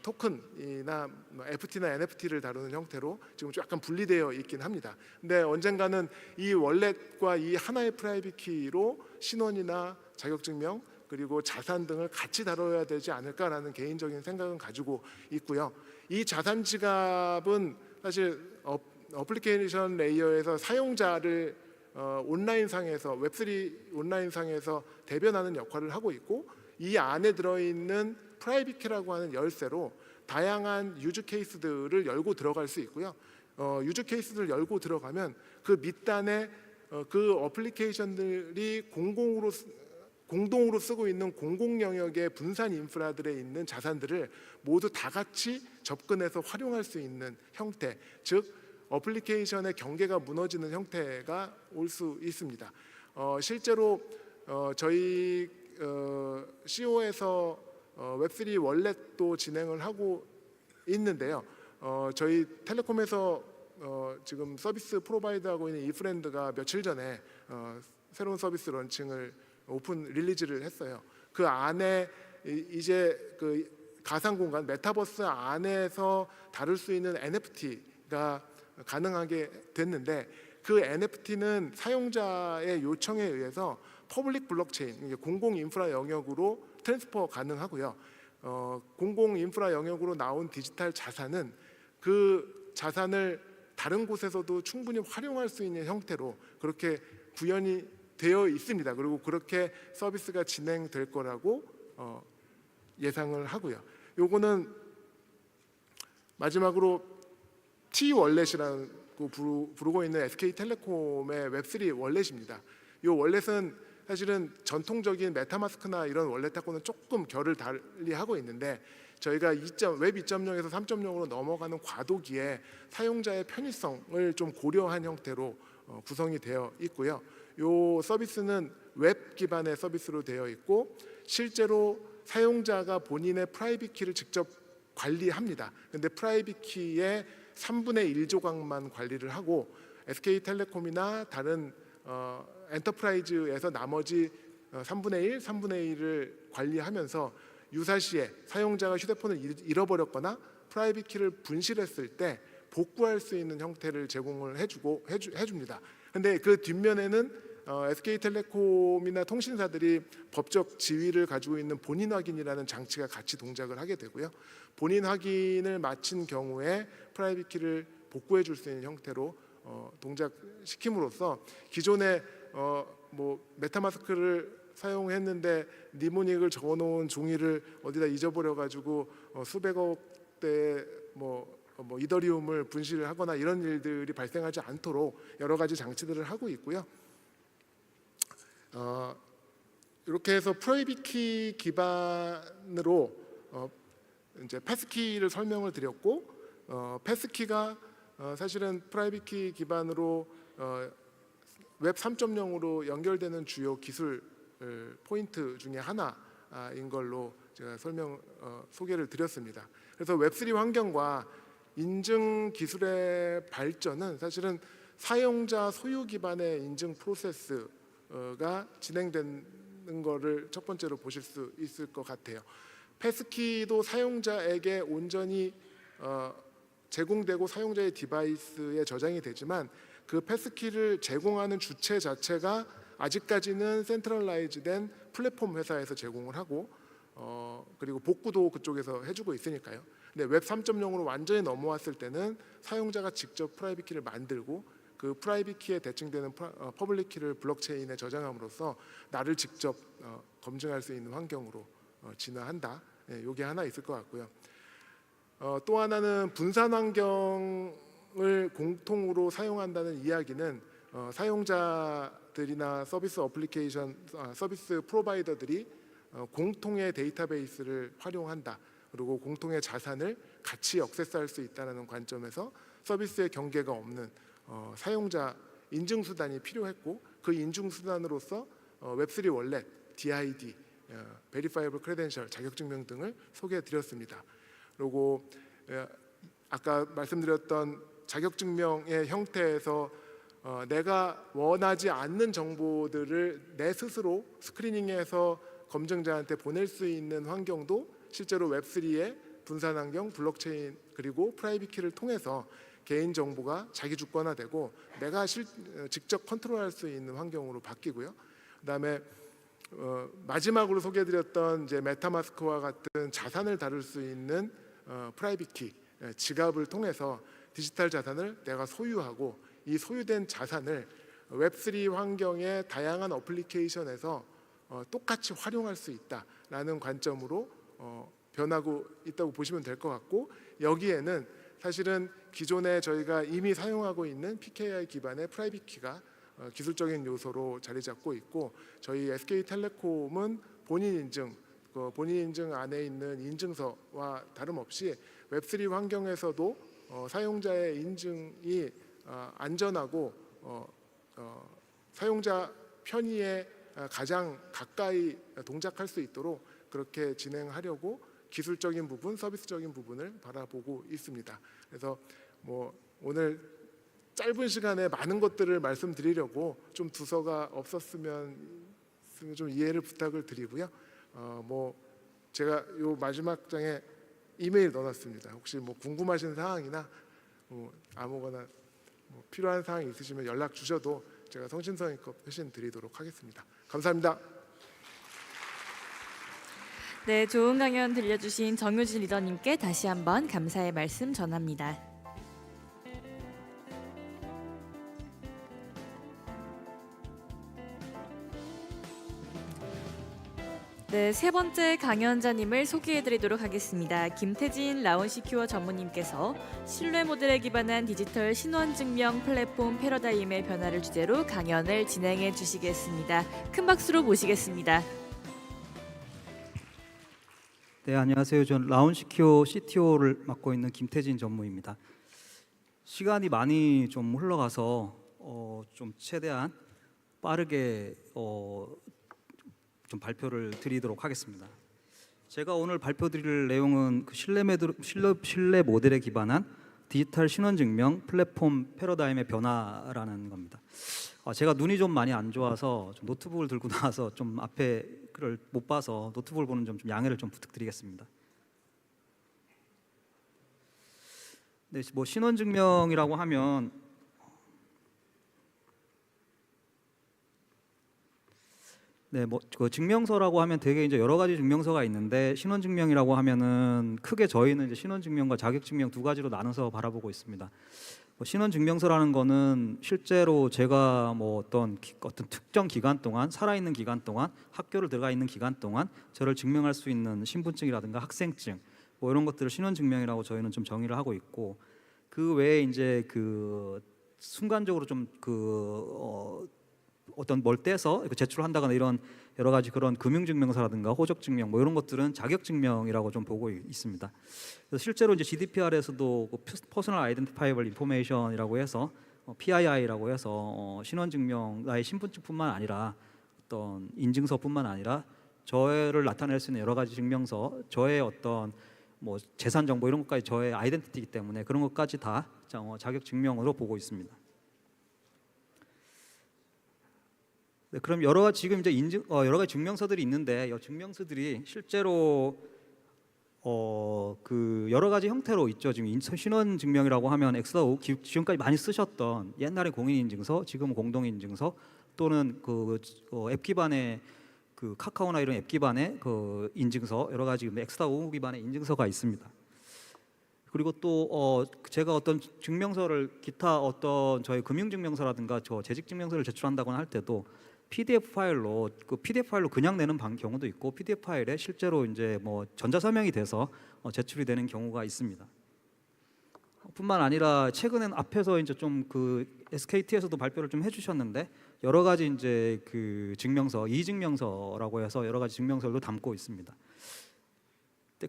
토큰이나 FT나 NFT를 다루는 형태로 지금 약간 분리되어 있긴 합니다. 근데 언젠가는 이 월렛과 이 하나의 프라이빗 키로 신원이나 자격증명 그리고 자산 등을 같이 다뤄야 되지 않을까라는 개인적인 생각은 가지고 있고요. 이 자산 지갑은 사실 어플리케이션 레이어에서 사용자를 온라인상에서 웹3 온라인상에서 대변하는 역할을 하고 있고, 이 안에 들어있는 프라이빗 키라고 하는 열쇠로 다양한 유즈 케이스들을 열고 들어갈 수 있고요. 유즈 케이스를 열고 들어가면 그 밑단에 그 어플리케이션들이 공동으로 쓰고 있는 공공 영역의 분산 인프라들에 있는 자산들을 모두 다 같이 접근해서 활용할 수 있는 형태, 즉 어플리케이션의 경계가 무너지는 형태가 올 수 있습니다. 실제로 저희 CO에서 웹3 월렛도 진행을 하고 있는데요. 저희 텔레콤에서 지금 서비스 프로바이드하고 있는 이프렌드가 며칠 전에 새로운 서비스 런칭을 오픈 릴리즈를 했어요. 그 안에 이제 그 가상 공간 메타버스 안에서 다룰 수 있는 NFT가 가능하게 됐는데, 그 NFT는 사용자의 요청에 의해서 퍼블릭 블록체인, 공공 인프라 영역으로 트랜스퍼 가능하고요. 공공 인프라 영역으로 나온 디지털 자산은 그 자산을 다른 곳에서도 충분히 활용할 수 있는 형태로 그렇게 구현이 되어 있습니다. 그리고 그렇게 서비스가 진행될 거라고 예상을 하고요. 요거는 마지막으로 T 월렛이라고 부르고 있는 SK텔레콤의 웹3 월렛입니다. 이 월렛은 사실은 전통적인 메타마스크나 이런 월렛하고는 조금 결을 달리하고 있는데, 저희가 웹 2.0에서 3.0으로 넘어가는 과도기에 사용자의 편의성을 좀 고려한 형태로 구성이 되어 있고요. 이 서비스는 웹 기반의 서비스로 되어 있고, 실제로 사용자가 본인의 프라이빗 키를 직접 관리합니다. 그런데 프라이빗 키의 3분의 1조각만 관리를 하고, SK텔레콤이나 다른 엔터프라이즈에서 나머지 3분의 1, 3분의 1을 관리하면서 유사시에 사용자가 휴대폰을 잃어버렸거나 프라이빗 키를 분실했을 때 복구할 수 있는 형태를 제공을 해줍니다. 근데 그 뒷면에는 SK텔레콤이나 통신사들이 법적 지위를 가지고 있는 본인 확인이라는 장치가 같이 동작을 하게 되고요. 본인 확인을 마친 경우에 프라이빗 키를 복구해 줄 수 있는 형태로 동작시킴으로써 기존에 뭐 메타마스크를 사용했는데 니모닉을 적어놓은 종이를 어디다 잊어버려 가지고 수백억 대의 뭐 이더리움을 분실을 하거나 이런 일들이 발생하지 않도록 여러 가지 장치들을 하고 있고요. 이렇게 해서 프라이빗 키 기반으로 이제 패스키를 설명을 드렸고, 패스키가 사실은 프라이빗 키 기반으로 웹 3.0으로 연결되는 주요 기술 포인트 중에 하나인 걸로 제가 소개를 드렸습니다. 그래서 웹3 환경과 인증 기술의 발전은 사실은 사용자 소유 기반의 인증 프로세스가 진행되는 것을 첫 번째로 보실 수 있을 것 같아요. 패스키도 사용자에게 온전히 제공되고 사용자의 디바이스에 저장이 되지만 그 패스키를 제공하는 주체 자체가 아직까지는 센트럴라이즈된 플랫폼 회사에서 제공을 하고 그리고 복구도 그쪽에서 해주고 있으니까요. 근데 웹 3.0으로 완전히 넘어왔을 때는 사용자가 직접 프라이빗 키를 만들고 그 프라이빗 키에 대칭되는 퍼블릭 키를 블록체인에 저장함으로써 나를 직접 검증할 수 있는 환경으로 진화한다. 이게 하나 있을 것 같고요. 또 하나는 분산 환경을 공통으로 사용한다는 이야기는 사용자들이나 서비스 어플리케이션 서비스 프로바이더들이 공통의 데이터베이스를 활용한다. 그리고 공통의 자산을 같이 액세스할 수 있다는 관점에서 서비스의 경계가 없는 사용자 인증 수단이 필요했고, 그 인증 수단으로서 웹3 월렛, DID, Verifiable Credential, 자격증명 등을 소개해드렸습니다. 그리고 아까 말씀드렸던 자격증명의 형태에서 내가 원하지 않는 정보들을 내 스스로 스크리닝해서 검증자한테 보낼 수 있는 환경도 실제로 웹3의 분산 환경, 블록체인 그리고 프라이빗 키를 통해서 개인 정보가 자기 주권화되고 내가 직접 컨트롤할 수 있는 환경으로 바뀌고요. 그다음에 마지막으로 소개해드렸던 이제 메타마스크와 같은 자산을 다룰 수 있는 프라이빗 키, 지갑을 통해서 디지털 자산을 내가 소유하고 이 소유된 자산을 웹3 환경의 다양한 어플리케이션에서 똑같이 활용할 수 있다라는 관점으로 변하고 있다고 보시면 될 것 같고, 여기에는 사실은 기존에 저희가 이미 사용하고 있는 PKI 기반의 프라이빗 키가 기술적인 요소로 자리 잡고 있고, 저희 SK텔레콤은 본인 인증 안에 있는 인증서와 다름없이 웹3 환경에서도 사용자의 인증이 안전하고 사용자 편의에 가장 가까이 동작할 수 있도록 그렇게 진행하려고 기술적인 부분, 서비스적인 부분을 바라보고 있습니다. 그래서 뭐 오늘 짧은 시간에 많은 것들을 말씀드리려고 좀 두서가 없었으면 좀 이해를 부탁을 드리고요. 뭐 제가 요 마지막 장에 이메일 넣어놨습니다. 혹시 뭐 궁금하신 사항이나 아무거나 뭐 필요한 사항이 있으시면 연락 주셔도 제가 성심성의껏 회신 드리도록 하겠습니다. 감사합니다. 네, 좋은 강연 들려주신 정효진 리더님께 다시 한번 감사의 말씀 전합니다. 네, 세 번째 강연자님을 소개해드리도록 하겠습니다. 김태진 라운시큐어 전무님께서 신뢰 모델에 기반한 디지털 신원증명 플랫폼 패러다임의 변화를 주제로 강연을 진행해 주시겠습니다. 큰 박수로 모시겠습니다. 네, 안녕하세요. 전 라운시큐어 CTO를 맡고 있는 김태진 전무입니다. 시간이 많이 좀 흘러가서 좀 최대한 빠르게 좀 발표를 드리도록 하겠습니다. 제가 오늘 발표드릴 내용은 그 신뢰 모델에 기반한 디지털 신원증명 플랫폼 패러다임의 변화라는 겁니다. 제가 눈이 좀 많이 안 좋아서 좀 노트북을 들고 나와서 좀 앞에 글을 못 봐서 노트북을 보는 점 좀 양해를 좀 부탁드리겠습니다. 네, 뭐 신원증명이라고 하면 네, 뭐 그 증명서라고 하면 되게 이제 여러 가지 증명서가 있는데 신원증명이라고 하면은 크게 저희는 이제 신원증명과 자격증명 두 가지로 나눠서 바라보고 있습니다. 뭐 신원증명서라는 거는 실제로 제가 뭐 어떤 특정 기간 동안 살아있는 기간 동안 학교를 들어가 있는 기간 동안 저를 증명할 수 있는 신분증이라든가 학생증 뭐 이런 것들을 신원증명이라고 저희는 좀 정의를 하고 있고 그 외에 이제 그 순간적으로 좀 어떤 뭘 떼서 제출한다거나 이런 여러 가지 그런 금융증명서라든가 호적증명 뭐 이런 것들은 자격증명이라고 좀 보고 있습니다. 그래서 실제로 이제 GDPR에서도 Personal Identifiable Information이라고 해서 PII라고 해서 신원증명 나의 신분증뿐만 아니라 어떤 인증서뿐만 아니라 저를 나타낼 수 있는 여러 가지 증명서, 저의 어떤 뭐 재산 정보 이런 것까지 저의 아이덴티티이기 때문에 그런 것까지 다 자격증명으로 보고 있습니다. 네, 그럼 여러 가지 지금 이제 여러 가지 증명서들이 있는데 이 증명서들이 실제로 그 여러 가지 형태로 있죠. 지금 인천 신원 증명이라고 하면 엑스다오 지금까지 많이 쓰셨던 옛날에 공인인증서, 지금 공동인증서 또는 그 앱 기반의 그 카카오나 이런 앱 기반의 그 인증서 여러 가지 엑스다오 기반의 인증서가 있습니다. 그리고 또 제가 어떤 증명서를 기타 어떤 저희 금융증명서라든가 저 재직증명서를 제출한다거나 할 때도 PDF 파일로 그냥 내는 경우도 있고 PDF 파일에 실제로 이제 뭐 전자서명이 돼서 제출이 되는 경우가 있습니다. 뿐만 아니라 최근엔 앞에서 이제 좀 그 SKT에서도 발표를 좀 해주셨는데 여러 가지 이제 그 증명서 이증명서라고 해서 여러 가지 증명서도 담고 있습니다.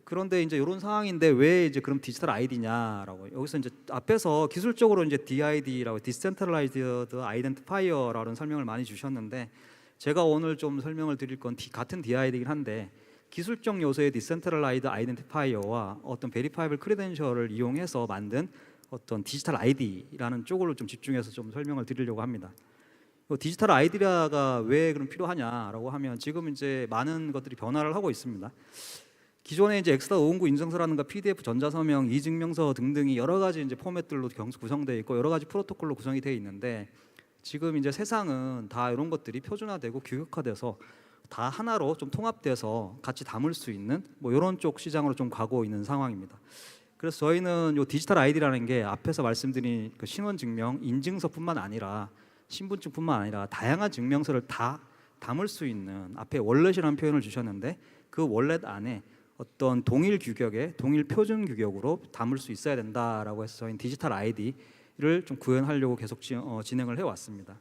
그런데 이제 이런 상황인데 왜 이제 그럼 디지털 아이디냐라고 여기서 이제 앞에서 기술적으로 이제 DID라고 Decentralized Identifier라는 설명을 많이 주셨는데 제가 오늘 좀 설명을 드릴 건 같은 DID이긴 한데 기술적 요소의 Decentralized Identifier와 어떤 Verifiable Credential을 이용해서 만든 어떤 디지털 아이디라는 쪽으로 좀 집중해서 좀 설명을 드리려고 합니다. 디지털 아이디가 왜 그럼 필요하냐라고 하면 지금 이제 많은 것들이 변화를 하고 있습니다. 기존에 이제 엑스다 509 인증서라든가 PDF 전자서명, 이증명서 등등이 여러 가지 이제 포맷들로 구성되어 있고 여러 가지 프로토콜로 구성이 되어 있는데 지금 이제 세상은 다 이런 것들이 표준화되고 규격화돼서 다 하나로 좀 통합돼서 같이 담을 수 있는 뭐 이런 쪽 시장으로 좀 가고 있는 상황입니다. 그래서 저희는 요 디지털 아이디라는 게 앞에서 말씀드린 그 신원증명, 인증서뿐만 아니라 신분증뿐만 아니라 다양한 증명서를 다 담을 수 있는 앞에 월렛이라는 표현을 주셨는데 그 월렛 안에 어떤 동일 규격의 동일 표준 규격으로 담을 수 있어야 된다라고 해서 저희는 디지털 아이디를 좀 구현하려고 계속 진행을 해왔습니다.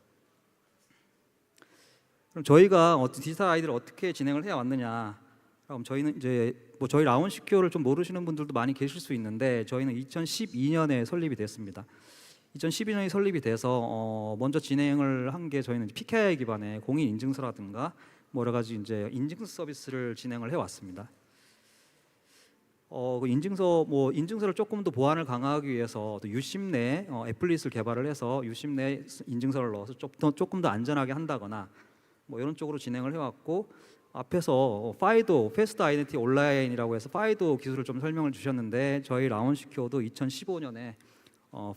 그럼 저희가 디지털 아이디를 어떻게 진행을 해왔느냐? 그럼 저희는 이제 뭐 저희 라운시큐어를 좀 모르시는 분들도 많이 계실 수 있는데 저희는 2012년에 설립이 됐습니다. 2012년에 설립이 돼서 먼저 진행을 한 게 저희는 PKI 기반의 공인 인증서라든가 뭐 여러 가지 이제 인증 서비스를 진행을 해왔습니다. 그 인증서를 조금 더 보안을 강화하기 위해서 또 유심 내 애플릿을 개발을 해서 유심 내 인증서를 넣어서 조금 더 안전하게 한다거나 뭐 이런 쪽으로 진행을 해왔고 앞에서 파이도 패스트 아이덴티티 온라인이라고 해서 파이도 기술을 좀 설명을 주셨는데 저희 라운시큐어도 2015년에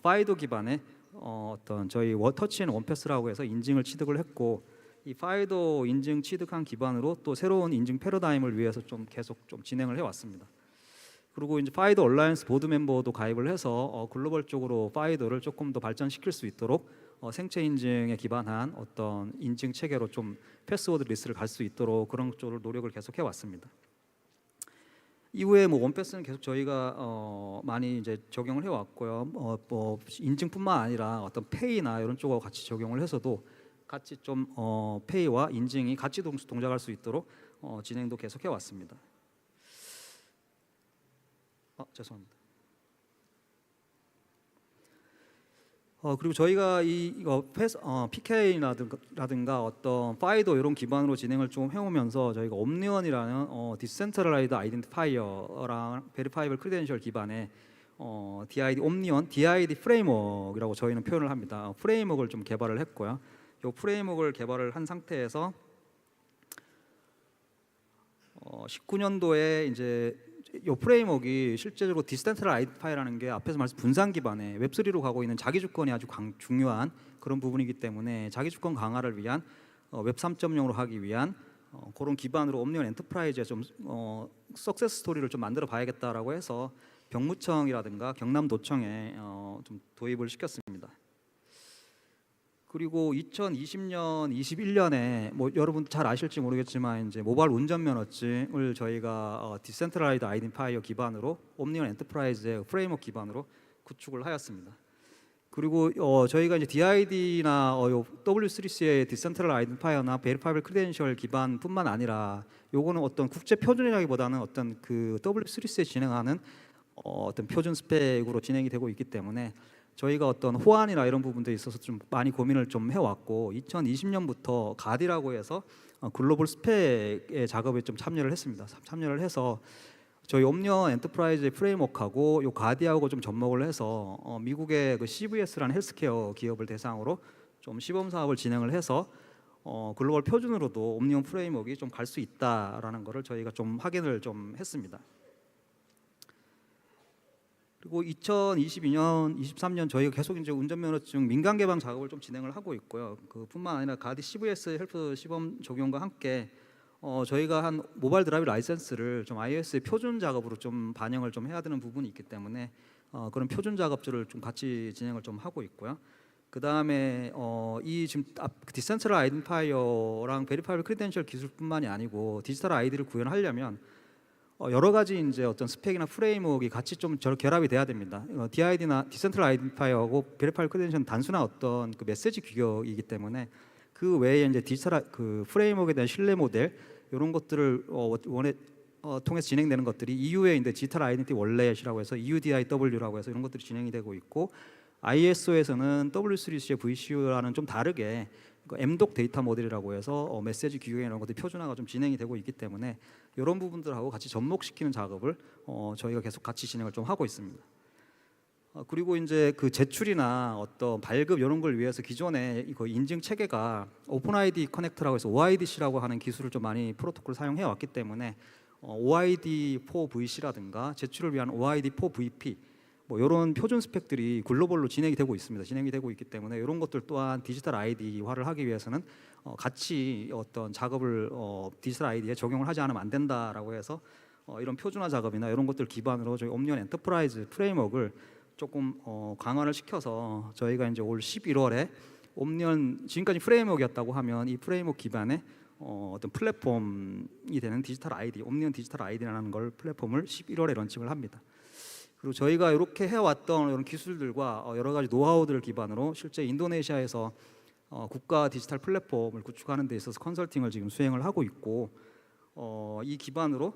파이도 기반의 어떤 저희 터치 앤 원패스라고 해서 인증을 취득을 했고 이 파이도 인증 취득한 기반으로 또 새로운 인증 패러다임을 위해서 좀 계속 좀 진행을 해왔습니다. 그리고 이제 파이도 얼라이언스 보드 멤버도 가입을 해서 글로벌 쪽으로 파이도를 조금 더 발전시킬 수 있도록 생체 인증에 기반한 어떤 인증 체계로 좀 패스워드 리스트를 갈 수 있도록 그런 쪽으로 노력을 계속 해왔습니다. 이후에 뭐 원패스는 계속 저희가 많이 이제 적용을 해왔고요. 뭐 인증뿐만 아니라 어떤 페이나 이런 쪽하고 같이 적용을 해서도 같이 좀 페이와 인증이 같이 동작할 수 있도록 진행도 계속 해왔습니다. 죄송합니다. 그리고 저희가 이거 PK라든가 어떤 파이도 이런 기반으로 진행을 좀 해오면서 저희가 옴니언이라는 디센트럴라이드 아이덴티파이어랑 베리파이블 크리덴셜 기반의 DID 옴니언 DID 프레임워크라고 저희는 표현을 합니다. 프레임워크를 좀 개발을 했고요. 이 프레임워크를 개발을 한 상태에서 19년도에 이제 이 프레임워크가 실제적으로 디센트럴 아이덴티파이라는 게 앞에서 말씀 분산 기반의 웹3로 가고 있는 자기 주권이 아주 중요한 그런 부분이기 때문에 자기 주권 강화를 위한 웹 3.0으로 하기 위한 그런 기반으로 옴니언 엔터프라이즈에 좀 석세스 스토리를 좀 만들어 봐야겠다라고 해서 병무청이라든가 경남도청에 좀 도입을 시켰습니다. 그리고 2020년, 21년에 뭐 여러분 잘 아실지 모르겠지만 이제 모바일 운전면허증을 저희가 디센트럴라이드 아이덴티파이어 기반으로 옴니언 엔터프라이즈의 프레임워크 기반으로 구축을 하였습니다. 그리고 저희가 이제 DID나 W3C의 디센트럴 아이덴티파이어나 베리파이블 크레덴셜 기반뿐만 아니라 요거는 어떤 국제 표준이라기보다는 어떤 그 W3C에 진행하는 어떤 표준 스펙으로 진행이 되고 있기 때문에 저희가 어떤 호환이나 이런 부분들에 있어서 좀 많이 고민을 좀 해왔고 2020년부터 가디라고 해서 글로벌 스펙의 작업에 좀 참여를 했습니다. 참여를 해서 저희 옴니언 엔터프라이즈 프레임워크하고 요 가디하고 좀 접목을 해서 미국의 그 CVS라는 헬스케어 기업을 대상으로 좀 시범 사업을 진행을 해서 글로벌 표준으로도 옴니언 프레임워크가 좀 갈 수 있다라는 거를 저희가 좀 확인을 좀 했습니다. 그리고 2022년, 23년 저희가 계속 이제 운전면허증 민간 개방 작업을 좀 진행을 하고 있고요. 그뿐만 아니라 가디 CVS 헬프 시범 적용과 함께 저희가 한 모바일 드라이브 라이센스를 좀 iOS의 표준 작업으로 좀 반영을 좀 해야 되는 부분이 있기 때문에 그런 표준 작업들을 좀 같이 진행을 좀 하고 있고요. 그 다음에 이 지금 디센트럴 아이덴티파이어랑 베리파이블 크리덴셜 기술뿐만이 아니고 디지털 아이디를 구현하려면 여러 가지 이제 어떤 스펙이나 프레임워크가 같이 좀 결합이 돼야 됩니다. DID나 디센트럴 아이덴티파이어하고 베리파이블 크리덴셜은 단순한 어떤 그 메시지 규격이기 때문에 그 외에 이제 디지털 그 프레임워크에 대한 신뢰 모델 이런 것들을 통해서 진행되는 것들이 EU의 이제 디지털 아이덴티티 월렛이라고 해서 EUDIW라고 해서 이런 것들이 진행이 되고 있고 ISO에서는 W3C의 VCU라는 좀 다르게 M독 데이터 모델이라고 해서 메시지 규격이나 이런 것들이 표준화가 좀 진행이 되고 있기 때문에 이런 부분들하고 같이 접목시키는 작업을 저희가 계속 같이 진행을 좀 하고 있습니다. 그리고 이제 그 제출이나 어떤 발급 이런 걸 위해서 기존에 그 인증 체계가 오픈 아이디 커넥트라고 해서 OIDC라고 하는 기술을 좀 많이 프로토콜 사용해 왔기 때문에 OID4VC라든가 제출을 위한 OID4VP 뭐 이런 표준 스펙들이 글로벌로 진행이 되고 있습니다. 진행이 되고 있기 때문에 이런 것들 또한 디지털 아이디화를 하기 위해서는 같이 어떤 작업을 디지털 아이디에 적용을 하지 않으면 안 된다라고 해서 이런 표준화 작업이나 이런 것들 기반으로 저희 옴니언 엔터프라이즈 프레임워크를 조금 강화를 시켜서 저희가 이제 올 11월에 옴니언 지금까지 프레임워크였다고 하면 이 프레임워크 기반의 어떤 플랫폼이 되는 디지털 아이디, 옴니언 디지털 아이디라는 걸 플랫폼을 11월에 런칭을 합니다. 그리고 저희가 이렇게 해왔던 이런 기술들과 여러 가지 노하우들을 기반으로 실제 인도네시아에서 국가 디지털 플랫폼을 구축하는 데 있어서 컨설팅을 지금 수행을 하고 있고 이 기반으로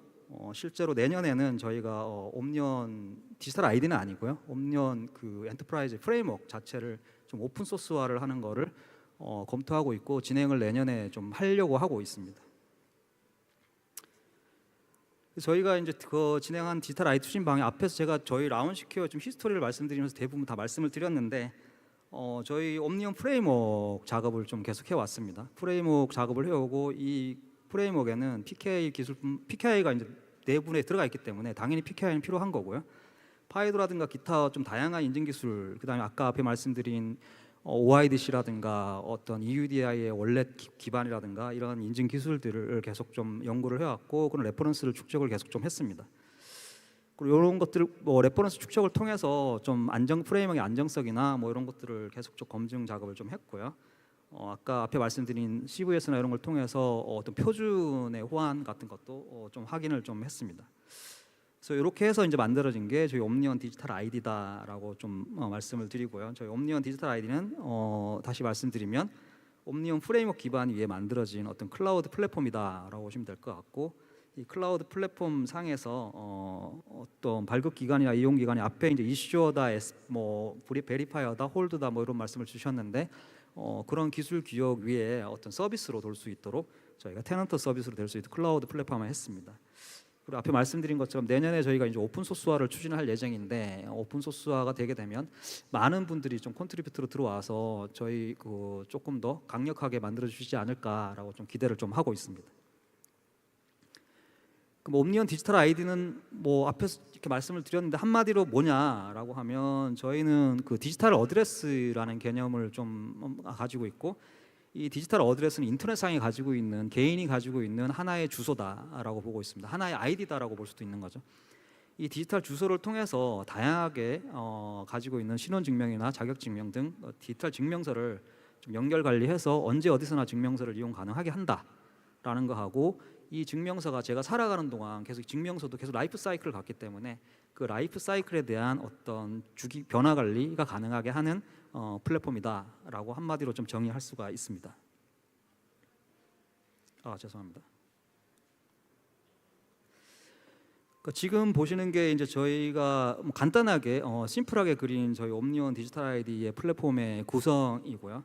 실제로 내년에는 저희가 옴니언 디지털 아이디는 아니고요. 옴니언 그 엔터프라이즈 프레임워크 자체를 좀 오픈 소스화를 하는 거를 검토하고 있고 진행을 내년에 좀 하려고 하고 있습니다. 저희가 이제 그 진행한 디지털 아이디 추진 방향 앞에서 제가 저희 라운시큐어 좀 히스토리를 말씀드리면서 대부분 다 말씀을 드렸는데 저희 옴니언 프레임워크 작업을 좀 계속해 왔습니다. 프레임워크 작업을 해오고 이 프레임워크에는 PKI 기술, PKI가 이제 내부에 들어가 있기 때문에 당연히 PKI는 필요한 거고요. 파이도라든가 기타 좀 다양한 인증 기술, 그다음에 아까 앞에 말씀드린 OIDC라든가 어떤 EUDI의 원래 기반이라든가 이런 인증 기술들을 계속 좀 연구를 해왔고 그런 레퍼런스를 축적을 계속 좀 했습니다. 그리고 이런 것들 레퍼런스 축적을 통해서 좀 프레임워크의 안정성이나 이런 것들을 계속 좀 검증 작업을 좀 했고요. 아까 앞에 말씀드린 CVS나 이런 걸 통해서 어떤 표준의 호환 같은 것도 좀 확인을 좀 했습니다. 그래서 이렇게 해서 이제 만들어진 게 저희 옴니언 디지털 아이디다라고 좀 말씀을 드리고요. 저희 옴니언 디지털 아이디는 다시 말씀드리면 옴니언 프레임워크 기반 위에 만들어진 어떤 클라우드 플랫폼이다라고 보시면 될 것 같고 이 클라우드 플랫폼 상에서 어떤 발급 기간이나 이용 기간이 앞에 이제 이슈어다, 베리파이어다, 홀드다 이런 말씀을 주셨는데 그런 기술 규격 위에 어떤 서비스로 돌 수 있도록 저희가 테넌트 서비스로 될 수 있도록 클라우드 플랫폼을 했습니다. 그리고 앞에 말씀드린 것처럼 내년에 저희가 이제 오픈 소스화를 추진할 예정인데 오픈 소스화가 되게 되면 많은 분들이 좀 컨트리뷰트로 들어와서 저희 조금 더 강력하게 만들어 주시지 않을까라고 좀 기대를 좀 하고 있습니다. 그럼 옴니언 디지털 아이디는 앞에서 이렇게 말씀을 드렸는데 한마디로 뭐냐라고 하면 저희는 그 디지털 어드레스라는 개념을 좀 가지고 있고 이 디지털 어드레스는 인터넷상에 가지고 있는 개인이 가지고 있는 하나의 주소다라고 보고 있습니다. 하나의 아이디다라고 볼 수도 있는 거죠. 이 디지털 주소를 통해서 다양하게 가지고 있는 신원증명이나 자격증명 등 디지털 증명서를 좀 연결 관리해서 언제 어디서나 증명서를 이용 가능하게 한다라는 거하고, 이 증명서가 제가 살아가는 동안 계속 증명서도 계속 라이프 사이클을 갖기 때문에 그 라이프 사이클에 대한 어떤 주기 변화 관리가 가능하게 하는 플랫폼이다라고 한마디로 좀 정의할 수가 있습니다. 죄송합니다. 지금 보시는 게 이제 저희가 간단하게 심플하게 그린 저희 옴니온 디지털 아이디의 플랫폼의 구성이고요.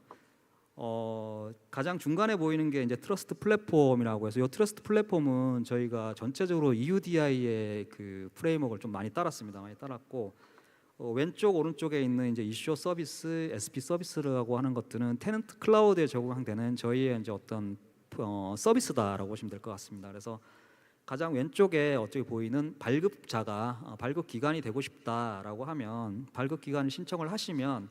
가장 중간에 보이는 게 이제 트러스트 플랫폼이라고 해서 이 트러스트 플랫폼은 저희가 전체적으로 EUDI의 그 프레임워크를 좀 많이 따랐습니다. 많이 따랐고, 왼쪽 오른쪽에 있는 이제 이슈어 서비스, SP 서비스라고 하는 것들은 테넌트 클라우드에 적용되는 저희의 이제 어떤 서비스다라고 보시면 될 것 같습니다. 그래서 가장 왼쪽에 어떻게 보이는 발급자가 발급 기관이 되고 싶다라고 하면 발급 기관을 신청을 하시면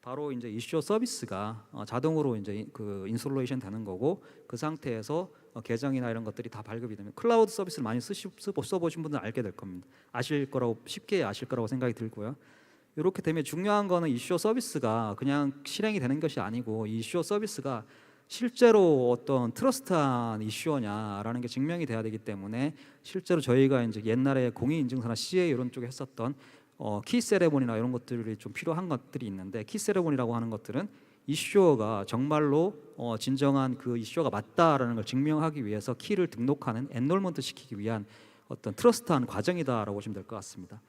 바로 이제 이슈어 서비스가 자동으로 이제 그 인솔레이션 되는 거고, 그 상태에서 계정이나 이런 것들이 다 발급이 되면 클라우드 서비스를 많이 써보신 분들은 알게 될 겁니다. 쉽게 아실 거라고 생각이 들고요. 이렇게 되면 중요한 거는 이슈어 서비스가 그냥 실행이 되는 것이 아니고, 이 이슈어 서비스가 실제로 어떤 트러스트한 이슈어냐라는 게 증명이 돼야 되기 때문에, 실제로 저희가 이제 옛날에 공인인증서나 CA 이런 쪽에 했었던 키 세레모니나 이런 것들이 좀 필요한 것들이 있는데, 키 세레모니라고 하는 것들은 이슈어가 정말로 진정한 그 이슈어가 맞다라는 걸 증명하기 위해서 키를 등록하는 엔롤먼트 시키기 위한 어떤 트러스트한 과정이다라고 보시면 될 것 같습니다.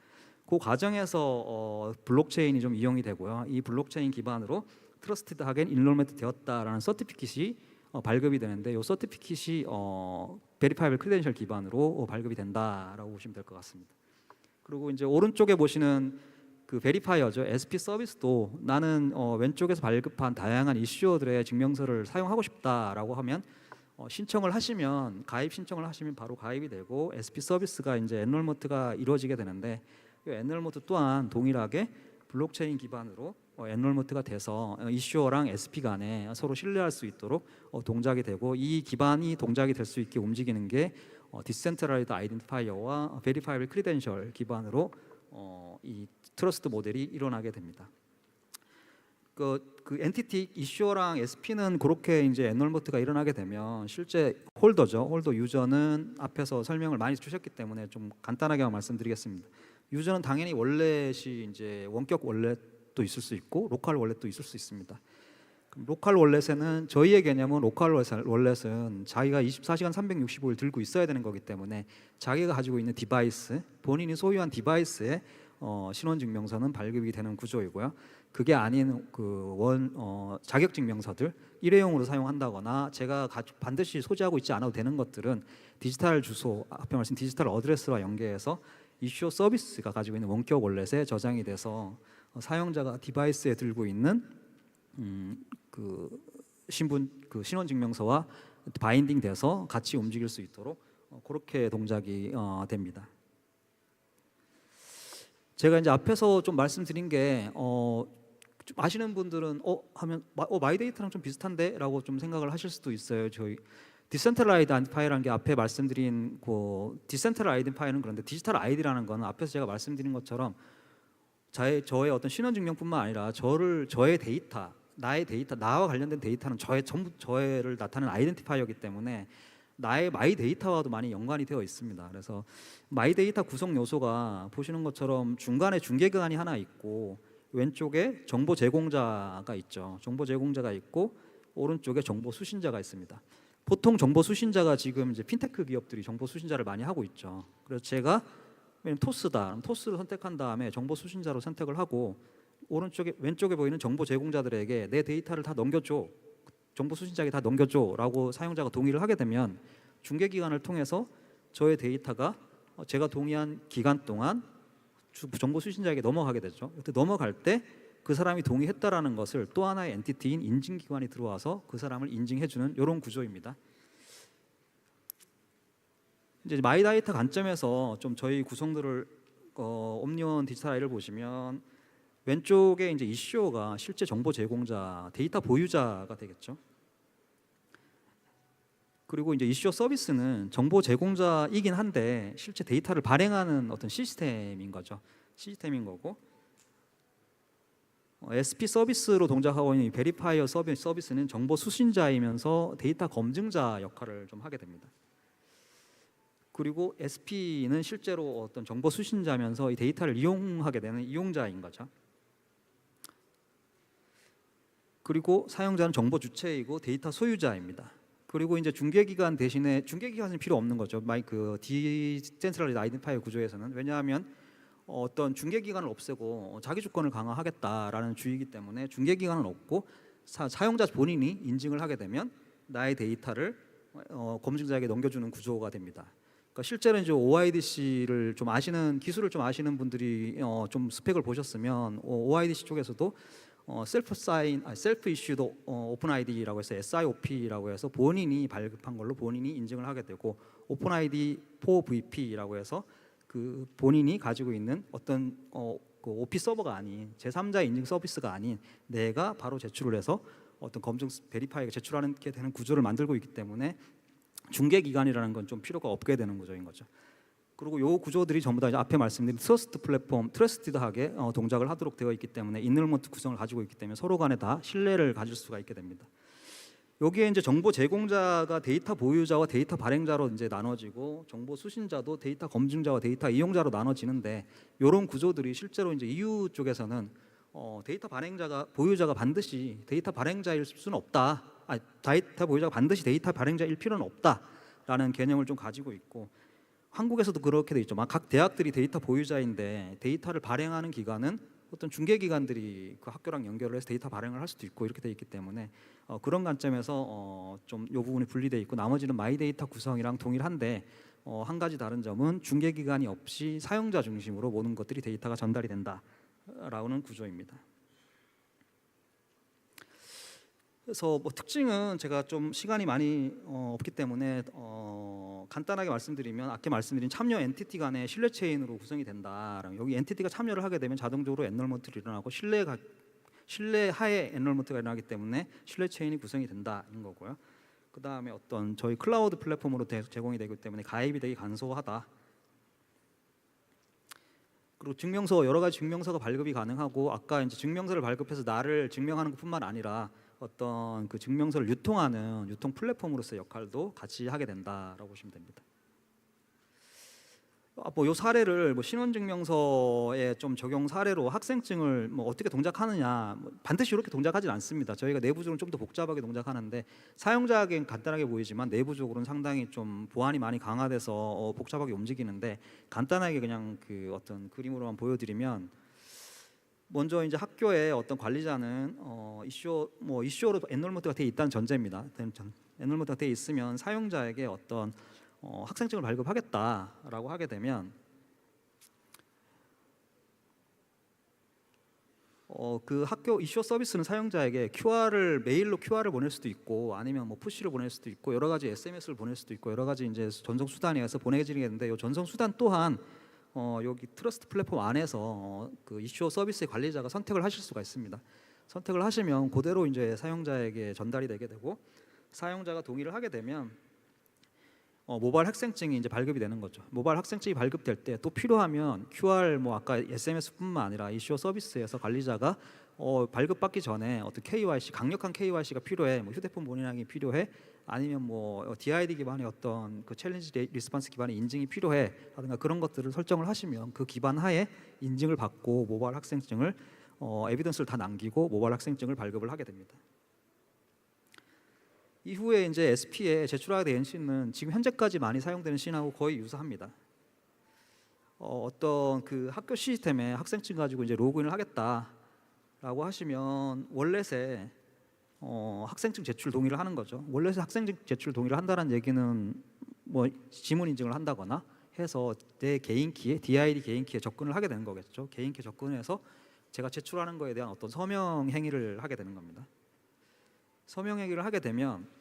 그 과정에서 블록체인이 좀 이용이 되고요. 이 블록체인 기반으로 트러스티드하게 인롤먼트 되었다라는 서티피킷이 발급이 되는데, 이 서티피킷이 베리파이블 크레덴셜 기반으로 발급이 된다라고 보시면 될 것 같습니다. 그리고 이제 오른쪽에 보시는 그 베리파이어죠. SP 서비스도 나는 왼쪽에서 발급한 다양한 이슈어들의 증명서를 사용하고 싶다라고 하면 신청을 하시면, 가입 신청을 하시면 바로 가입이 되고 SP 서비스가 이제 엔롤먼트가 이루어지게 되는데, 이 엔롤먼트 또한 동일하게 블록체인 기반으로 엔롤먼트가 돼서 이슈어랑 SP 간에 서로 신뢰할 수 있도록 동작이 되고, 이 기반이 동작이 될 수 있게 움직이는 게 디센트럴라이즈드 아이덴티파이어와 베리파이블 크리덴셜 기반으로 이 트러스트 모델이 일어나게 됩니다. 그 엔티티 이슈어랑 SP는 그렇게 이제 엔롤먼트가 일어나게 되면 실제 홀더 유저는 앞에서 설명을 많이 주셨기 때문에 좀 간단하게만 말씀드리겠습니다. 유저는 당연히 월렛이 이제 원격 월렛도 있을 수 있고 로컬 월렛도 있을 수 있습니다. 그럼 로컬 월렛에는 저희의 개념은 로컬 월렛은 자기가 24시간 365일 들고 있어야 되는 거기 때문에 자기가 가지고 있는 디바이스, 본인이 소유한 디바이스에 신원증명서는 발급이 되는 구조이고요. 그게 아닌 자격증명서들 일회용으로 사용한다거나 제가 반드시 소지하고 있지 않아도 되는 것들은 디지털 주소, 앞에 말씀 디지털 어드레스와 연계해서 이슈어 서비스가 가지고 있는 원격 월렛에 저장이 돼서 사용자가 디바이스에 들고 있는 신원증명서와 바인딩 돼서 같이 움직일 수 있도록 그렇게 동작이 됩니다. 제가 이제 앞에서 좀 말씀드린 게 좀 아시는 분들은 하면 마이데이터랑 좀 비슷한데라고 좀 생각을 하실 수도 있어요. 저희 디센트럴라이드 아이덴티파이라는 게 앞에 말씀드린 디센트럴 아이덴티파이는 그런데 디지털 아이디라는 거는 앞에서 제가 말씀드린 것처럼 저의 어떤 신원증명뿐만 아니라 저의 데이터, 나의 데이터, 나와 관련된 데이터는 전부 저를 나타내는 아이덴티파이어이기 때문에 나의 마이 데이터와도 많이 연관이 되어 있습니다. 그래서 마이 데이터 구성 요소가 보시는 것처럼 중간에 중개기관이 하나 있고 왼쪽에 정보 제공자가 있죠. 정보 제공자가 있고 오른쪽에 정보 수신자가 있습니다. 보통 정보 수신자가 지금 이제 핀테크 기업들이 정보 수신자를 많이 하고 있죠. 그래서 제가 토스다, 토스를 선택한 다음에 정보 수신자로 선택을 하고 왼쪽에 보이는 정보 제공자들에게 내 데이터를 다 넘겨줘, 정보 수신자에게 다 넘겨줘라고 사용자가 동의를 하게 되면 중개기관을 통해서 저의 데이터가 제가 동의한 기간 동안 정보 수신자에게 넘어가게 되죠. 그때 넘어갈 때 그 사람이 동의했다라는 것을 또 하나의 엔티티인 인증기관이 들어와서 그 사람을 인증해주는 이런 구조입니다. 이제 마이데이터 관점에서 좀 저희 구성들을 옴니온 디지털 아이를 보시면 왼쪽에 이제 이슈어가 실제 정보 제공자, 데이터 보유자가 되겠죠. 그리고 이제 이슈어 서비스는 정보 제공자이긴 한데 실제 데이터를 발행하는 어떤 시스템인 거죠. 시스템인 거고, SP 서비스로 동작하고 있는 이 베리파이어 서비스는 정보 수신자이면서 데이터 검증자 역할을 좀 하게 됩니다. 그리고 SP는 실제로 어떤 정보 수신자면서 이 데이터를 이용하게 되는 이용자인 거죠. 그리고 사용자는 정보 주체이고 데이터 소유자입니다. 그리고 이제 중개기관 대신에 중개기관은 필요 없는 거죠. 그 디센트럴리즈 아이덴티파이어 구조에서는. 왜냐하면 어떤 중개기관을 없애고 자기 주권을 강화하겠다라는 주의이기 때문에 중개기관은 없고 사용자 본인이 인증을 하게 되면 나의 데이터를 검증자에게 넘겨주는 구조가 됩니다. 그러니까 실제로 이제 OIDC를 좀 아시는, 기술을 좀 아시는 분들이 좀 스펙을 보셨으면 OIDC 쪽에서도 셀프 이슈도 오픈 아이디라고 해서 SIOP라고 해서 본인이 발급한 걸로 본인이 인증을 하게 되고, 오픈 아이디 4VP라고 해서 그 본인이 가지고 있는 어떤 그 OP 서버가 아닌 제3자 인증 서비스가 아닌 내가 바로 제출을 해서 어떤 검증 베리파이가 제출하는 게 되는 구조를 만들고 있기 때문에 중개 기관이라는 건 좀 필요가 없게 되는 구조인 거죠. 그리고 요 구조들이 전부 다 이제 앞에 말씀드린 트러스트 플랫폼, 트러스티드하게 동작을 하도록 되어 있기 때문에 인널먼트 구성을 가지고 있기 때문에 서로 간에 다 신뢰를 가질 수가 있게 됩니다. 여기에 이제 정보 제공자가 데이터 보유자와 데이터 발행자로 이제 나눠지고, 정보 수신자도 데이터 검증자와 데이터 이용자로 나눠지는데, 이런 구조들이 실제로 이제 EU 쪽에서는 데이터 보유자가 반드시 데이터 발행자일 수는 없다. 데이터 보유자가 반드시 데이터 발행자일 필요는 없다라는 개념을 좀 가지고 있고, 한국에서도 그렇게 돼 있죠. 각 대학들이 데이터 보유자인데 데이터를 발행하는 기관은 어떤 중개기관들이 그 학교랑 연결을 해서 데이터 발행을 할 수도 있고 이렇게 돼 있기 때문에 그런 관점에서 좀 이 부분이 분리돼 있고, 나머지는 마이데이터 구성이랑 동일한데 한 가지 다른 점은 중개기관이 없이 사용자 중심으로 모든 것들이 데이터가 전달이 된다라는 구조입니다. 그래서 뭐 특징은 제가 좀 시간이 많이 없기 때문에 간단하게 말씀드리면, 아까 말씀드린 참여 엔티티 간의 신뢰 체인으로 구성이 된다. 여기 엔티티가 참여를 하게 되면 자동적으로 엔롤먼트가 일어나고 신뢰 하에 엔롤먼트가 일어나기 때문에 신뢰 체인이 구성이 된다인 거고요. 그 다음에 어떤 저희 클라우드 플랫폼으로 제공이 되기 때문에 가입이 되게 간소하다. 그리고 증명서, 여러 가지 증명서가 발급이 가능하고, 아까 이제 증명서를 발급해서 나를 증명하는 것뿐만 아니라 어떤 그 증명서를 유통하는 유통 플랫폼으로서의 역할도 같이 하게 된다라고 보시면 됩니다. 뭐 요 사례를 뭐 신원증명서에 좀 적용 사례로 학생증을 뭐 어떻게 동작하느냐, 반드시 이렇게 동작하진 않습니다. 저희가 내부적으로는 좀 더 복잡하게 동작하는데, 사용자에겐 간단하게 보이지만 내부적으로는 상당히 좀 보안이 많이 강화돼서 복잡하게 움직이는데, 간단하게 그냥 그 어떤 그림으로만 보여드리면, 먼저 이제 학교의 어떤 관리자는 이슈어로 엔롤먼트가 되어 있다는 전제입니다. 엔롤먼트가 되어 있으면 사용자에게 어떤 학생증을 발급하겠다라고 하게 되면 그 학교 이슈어 서비스는 사용자에게 메일로 QR을 보낼 수도 있고, 아니면 뭐 푸시를 보낼 수도 있고, 여러 가지 SMS를 보낼 수도 있고, 여러 가지 이제 전송 수단에 의해서 보내지겠는데, 이 전송 수단 또한 여기 트러스트 플랫폼 안에서 그 이슈어 서비스의 관리자가 선택을 하실 수가 있습니다. 선택을 하시면 그대로 이제 사용자에게 전달이 되게 되고, 사용자가 동의를 하게 되면 모바일 학생증이 이제 발급이 되는 거죠. 모바일 학생증이 발급될 때 또 필요하면 QR 뭐 아까 SMS뿐만 아니라 이슈어 서비스에서 관리자가 발급받기 전에 어떤 KYC, 강력한 KYC가 필요해, 뭐 휴대폰 본인하기 필요해, 아니면 뭐 DID 기반의 어떤 그 챌린지 리스폰스 기반의 인증이 필요해 라든가 그런 것들을 설정을 하시면 그 기반 하에 인증을 받고 모바일 학생증을 에비던스를 다 남기고 모바일 학생증을 발급을 하게 됩니다. 이후에 이제 SP에 제출하게 된 C는 지금 현재까지 많이 사용되는 C하고 거의 유사합니다. 어떤 그 학교 시스템에 학생증 가지고 이제 로그인을 하겠다라고 하시면 월렛에 학생증 제출 동의를 하는 거죠. 월렛에 학생증 제출 동의를 한다는 얘기는 뭐 지문 인증을 한다거나 해서 내 개인 키에 DID 개인 키에 접근을 하게 되는 거겠죠. 개인 키에 접근해서 제가 제출하는 거에 대한 어떤 서명 행위를 하게 되는 겁니다. 서명 행위를 하게 되면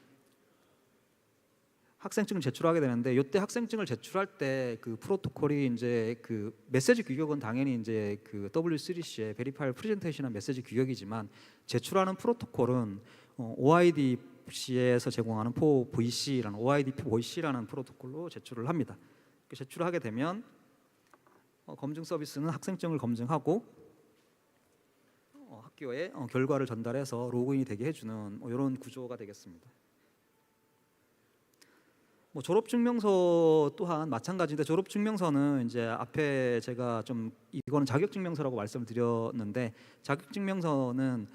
학생증을 제출하게 되는데, 이때 학생증을 제출할 때 그 프로토콜이 이제 그 메시지 규격은 당연히 이제 그 W3C의 베리파이어 프레젠테이션한 메시지 규격이지만, 제출하는 프로토콜은 OID 시에서 제공하는 포 VC라는 OIDP VC라는 프로토콜로 제출을 합니다. 제출을 하게 되면 검증 서비스는 학생증을 검증하고 학교에 결과를 전달해서 로그인이 되게 해주는 이런 구조가 되겠습니다. 졸업증명서 또한 마찬가지인데 졸업증명서는 이제 앞에 제가 좀 이거는 자격증명서라고 말씀을 드렸는데 자격증명서는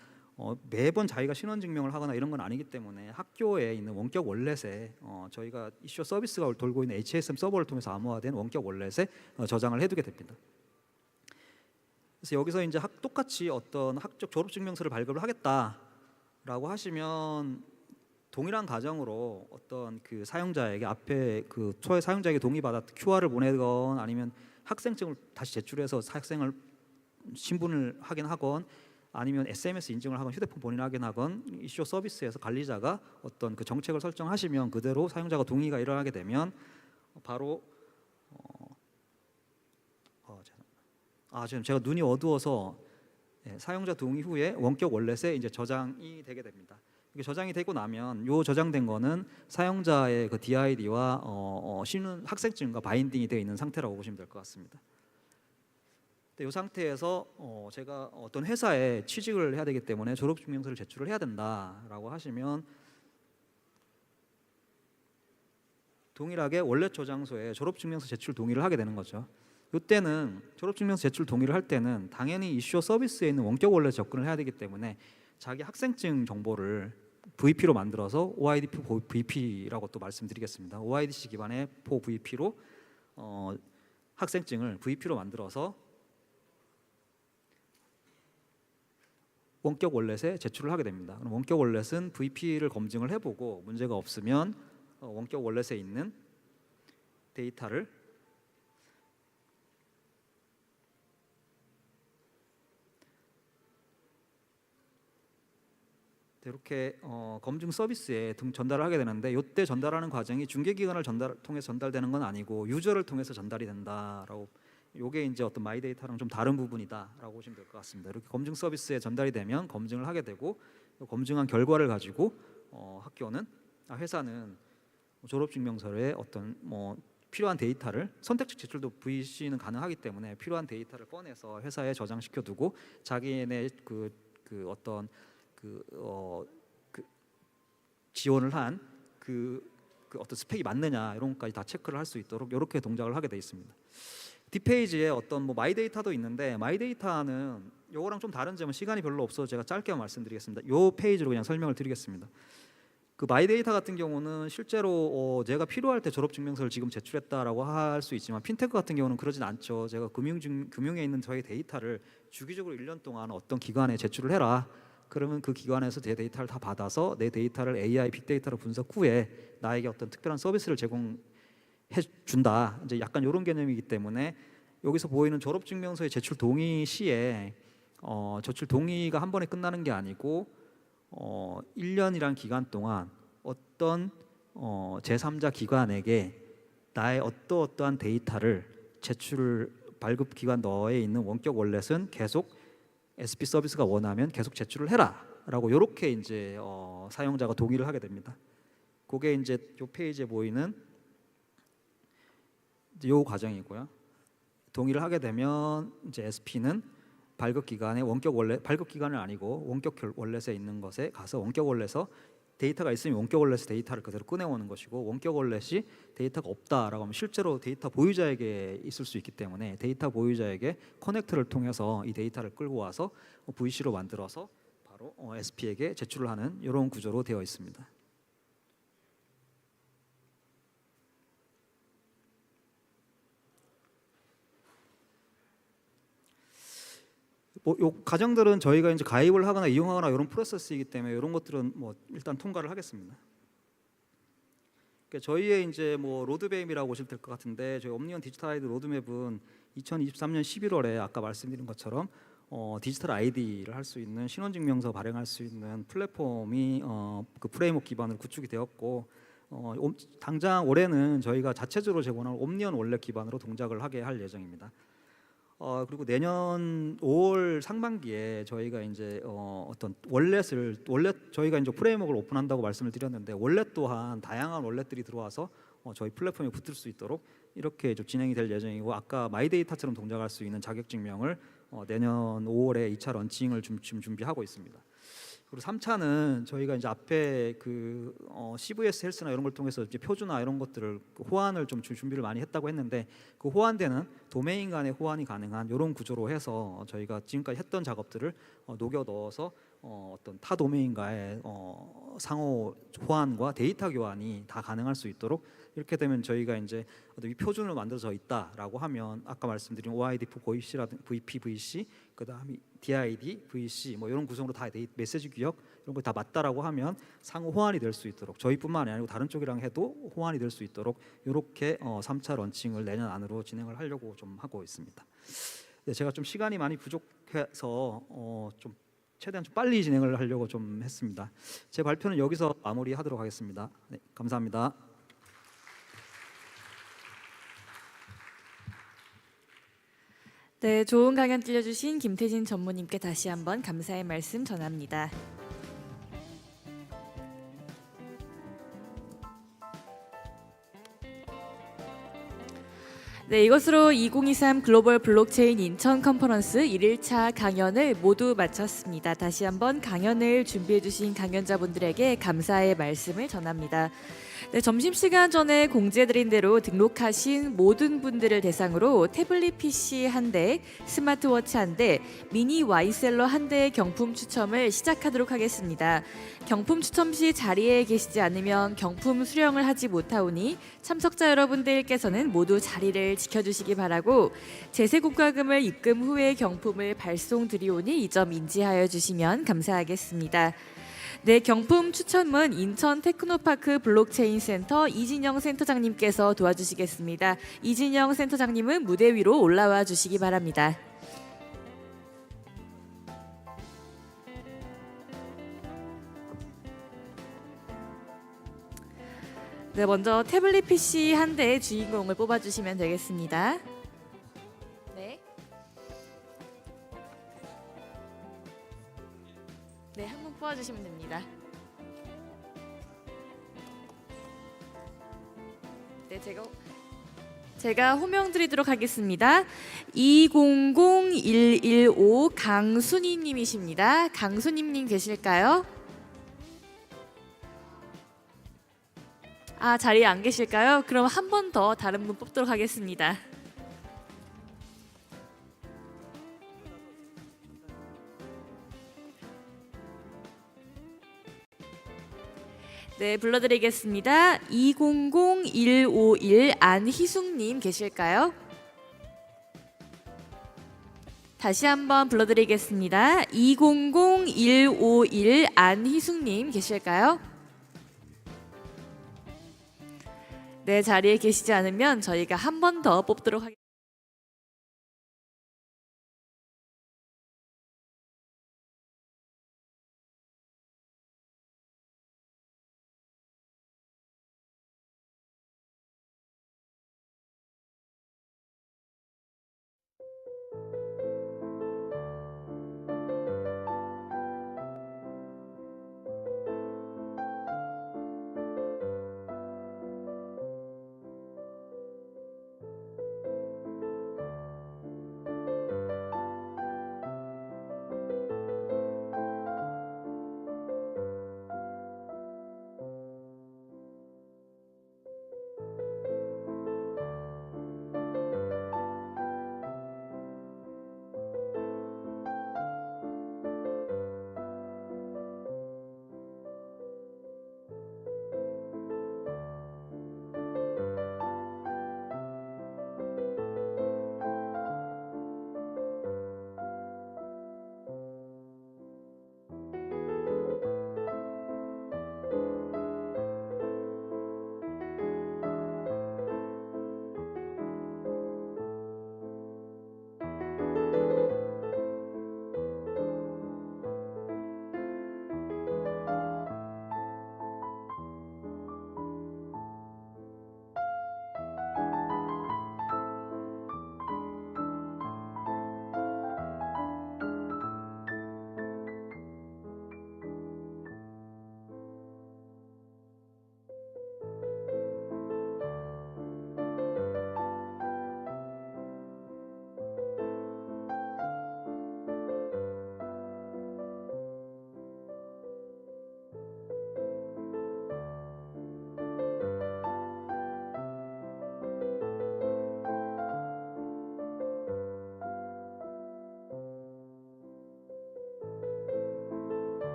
매번 자기가 신원증명을 하거나 이런 건 아니기 때문에 학교에 있는 원격 월렛에 저희가 이슈 서비스가 돌고 있는 HSM 서버를 통해서 암호화된 원격 월렛에 저장을 해두게 됩니다. 그래서 여기서 이제 똑같이 어떤 학적 졸업증명서를 발급을 하겠다라고 하시면 동일한 과정으로 어떤 그 사용자에게 앞에 그 초에 사용자에게 동의받아 QR을 보내건 아니면 학생증을 다시 제출해서 학생을 신분을 확인하건 아니면 SMS 인증을 하건 휴대폰 본인 확인하건 이슈 서비스에서 관리자가 어떤 그 정책을 설정하시면 그대로 사용자가 동의가 일어나게 되면 바로 지금 제가 눈이 어두워서 사용자 동의 후에 원격 월렛에 이제 저장이 되게 됩니다. 이게 저장이 되고 나면 요 저장된 거는 사용자의 그 DID와 신원 학생증과 바인딩이 되어 있는 상태라고 보시면 될 것 같습니다. 이 상태에서 제가 어떤 회사에 취직을 해야 되기 때문에 졸업증명서를 제출을 해야 된다라고 하시면 동일하게 월렛 저장소에 졸업증명서 제출 동의를 하게 되는 거죠. 이때는 졸업증명서 제출 동의를 할 때는 당연히 이슈어 서비스에 있는 원격 월렛 접근을 해야 되기 때문에 자기 학생증 정보를 VP로 만들어서 OIDP VP라고 또 말씀드리겠습니다. OIDC 기반의 포 VP로 학생증을 VP로 만들어서 원격 월렛에 제출을 하게 됩니다. 그럼 원격 월렛은 VP를 검증을 해보고 문제가 없으면 원격 월렛에 있는 데이터를 이렇게 검증 서비스에 전달을 하게 되는데 이때 전달하는 과정이 중개기관을 통해서 전달되는 건 아니고 유저를 통해서 전달이 된다라고 요게 이제 어떤 마이 데이터랑 좀 다른 부분이다라고 보시면 될 것 같습니다. 이렇게 검증 서비스에 전달이 되면 검증을 하게 되고 검증한 결과를 가지고 회사는 졸업증명서에 어떤 필요한 데이터를 선택적 제출도 VC는 가능하기 때문에 필요한 데이터를 꺼내서 회사에 저장시켜 두고 자기네 어떤 지원을 한 어떤 스펙이 맞느냐 이런 것까지 다 체크를 할 수 있도록 이렇게 동작을 하게 돼 있습니다. 뒷페이지에 어떤 마이 데이터도 있는데 마이 데이터는 요거랑 좀 다른 점은 시간이 별로 없어서 제가 짧게 말씀드리겠습니다. 요 페이지로 그냥 설명을 드리겠습니다. 그 마이 데이터 같은 경우는 실제로 제가 필요할 때 졸업증명서를 지금 제출했다라고 할 수 있지만 핀테크 같은 경우는 그러진 않죠. 제가 금융에 있는 저희 데이터를 주기적으로 1년 동안 어떤 기관에 제출을 해라. 그러면 그 기관에서 제 데이터를 다 받아서 내 데이터를 AI 빅데이터로 분석 후에 나에게 어떤 특별한 서비스를 제공해 준다. 이제 약간 이런 개념이기 때문에 여기서 보이는 졸업증명서의 제출 동의 시에 제출 동의가 한 번에 끝나는 게 아니고 1년이란 기간 동안 어떤 제3자 기관에게 나의 어떠한 데이터를 발급 기간 너에 있는 원격 월렛은 계속 SP 서비스가 원하면 계속 제출을 해라라고 이렇게 이제 사용자가 동의를 하게 됩니다. 그게 이제 이 페이지에 보이는 이 과정이고요. 동의를 하게 되면 이제 SP는 발급 기간에 원격 월렛 발급 기간은 아니고 원격 월렛에 있는 것에 가서 원격 월렛에서 데이터가 있으면 원격 월렛에서 데이터를 그대로 꺼내오는 것이고 원격 월렛이 데이터가 없다라고 하면 실제로 데이터 보유자에게 있을 수 있기 때문에 데이터 보유자에게 커넥트를 통해서 이 데이터를 끌고 와서 VC로 만들어서 바로 SP에게 제출을 하는 이런 구조로 되어 있습니다. 요 과정들은 저희가 이제 가입을 하거나 이용하거나 이런 프로세스이기 때문에 이런 것들은 일단 통과를 하겠습니다. 그러니까 저희의 이제 로드맵이라고 보시면 될 것 같은데 저희 옴니언 디지털 아이디 로드맵은 2023년 11월에 아까 말씀드린 것처럼 디지털 아이디를 할 수 있는 신원증명서 발행할 수 있는 플랫폼이 그 프레임워크 기반으로 구축이 되었고 당장 올해는 저희가 자체적으로 제공하는 옴니언 월렛 기반으로 동작을 하게 할 예정입니다. 그리고 내년 5월 상반기에 저희가 이제 어떤 월렛 저희가 이제 프레임워크를 오픈한다고 말씀을 드렸는데 월렛 또한 다양한 월렛들이 들어와서 저희 플랫폼에 붙을 수 있도록 이렇게 좀 진행이 될 예정이고 아까 마이데이터처럼 동작할 수 있는 자격 증명을 내년 5월에 2차 런칭을 지금 준비하고 있습니다. 그리고 3차는 저희가 이제 앞에 그 CVS 헬스나 이런 걸 통해서 이제 표준화 이런 것들을 호환을 좀 준비를 많이 했다고 했는데 그 호환되는 도메인 간의 호환이 가능한 이런 구조로 해서 저희가 지금까지 했던 작업들을 녹여 넣어서 어떤 타 도메인과의 상호 호환과 데이터 교환이 다 가능할 수 있도록 이렇게 되면 저희가 이제 이 표준을 만들어져 있다라고 하면 아까 말씀드린 OID VC라든지 VP, VC 그다음에 DID, VC 뭐 이런 구성으로 다 메시지 규격 이런 거 다 맞다라고 하면 상호 호환이 될 수 있도록 저희뿐만이 아니고 다른 쪽이랑 해도 호환이 될 수 있도록 이렇게 3차 런칭을 내년 안으로 진행을 하려고 좀 하고 있습니다. 네, 제가 좀 시간이 많이 부족해서 좀 최대한 좀 빨리 진행을 하려고 좀 했습니다. 제 발표는 여기서 마무리하도록 하겠습니다. 네, 감사합니다. 네, 좋은 강연 들려주신 김태진 전무님께 다시 한번 감사의 말씀 전합니다. 네, 이것으로 2023 글로벌 블록체인 인천 컨퍼런스 1일차 강연을 모두 마쳤습니다. 다시 한번 강연을 준비해 주신 강연자분들에게 감사의 말씀을 전합니다. 네, 점심시간 전에 공지해드린 대로 등록하신 모든 분들을 대상으로 태블릿 PC 1대, 스마트워치 1대, 미니 와이셀러 1대의 경품 추첨을 시작하도록 하겠습니다. 경품 추첨 시 자리에 계시지 않으면 경품 수령을 하지 못하오니 참석자 여러분들께서는 모두 자리를 지켜주시기 바라고 제세국가금을 입금 후에 경품을 발송드리오니 이 점 인지하여 주시면 감사하겠습니다. 네, 경품 추첨은 인천 테크노파크 블록체인 센터 이진영 센터장님께서 도와주시겠습니다. 이진영 센터장님은 무대 위로 올라와 주시기 바랍니다. 네, 먼저 태블릿 PC 1대의 주인공을 뽑아주시면 되겠습니다. 네. 네, 한 분 뽑아주시면 됩니다. 네, 제가 호명드리도록 하겠습니다. 200115 강순희님이십니다. 강순희님 계실까요? 아, 자리에 안 계실까요? 그럼 한 번 더 다른 분 뽑도록 하겠습니다. 네, 불러드리겠습니다. 200151 안희숙님 계실까요? 다시 한번 불러드리겠습니다. 200151 안희숙님 계실까요? 네, 자리에 계시지 않으면 저희가 한 번 더 뽑도록 하겠습니다.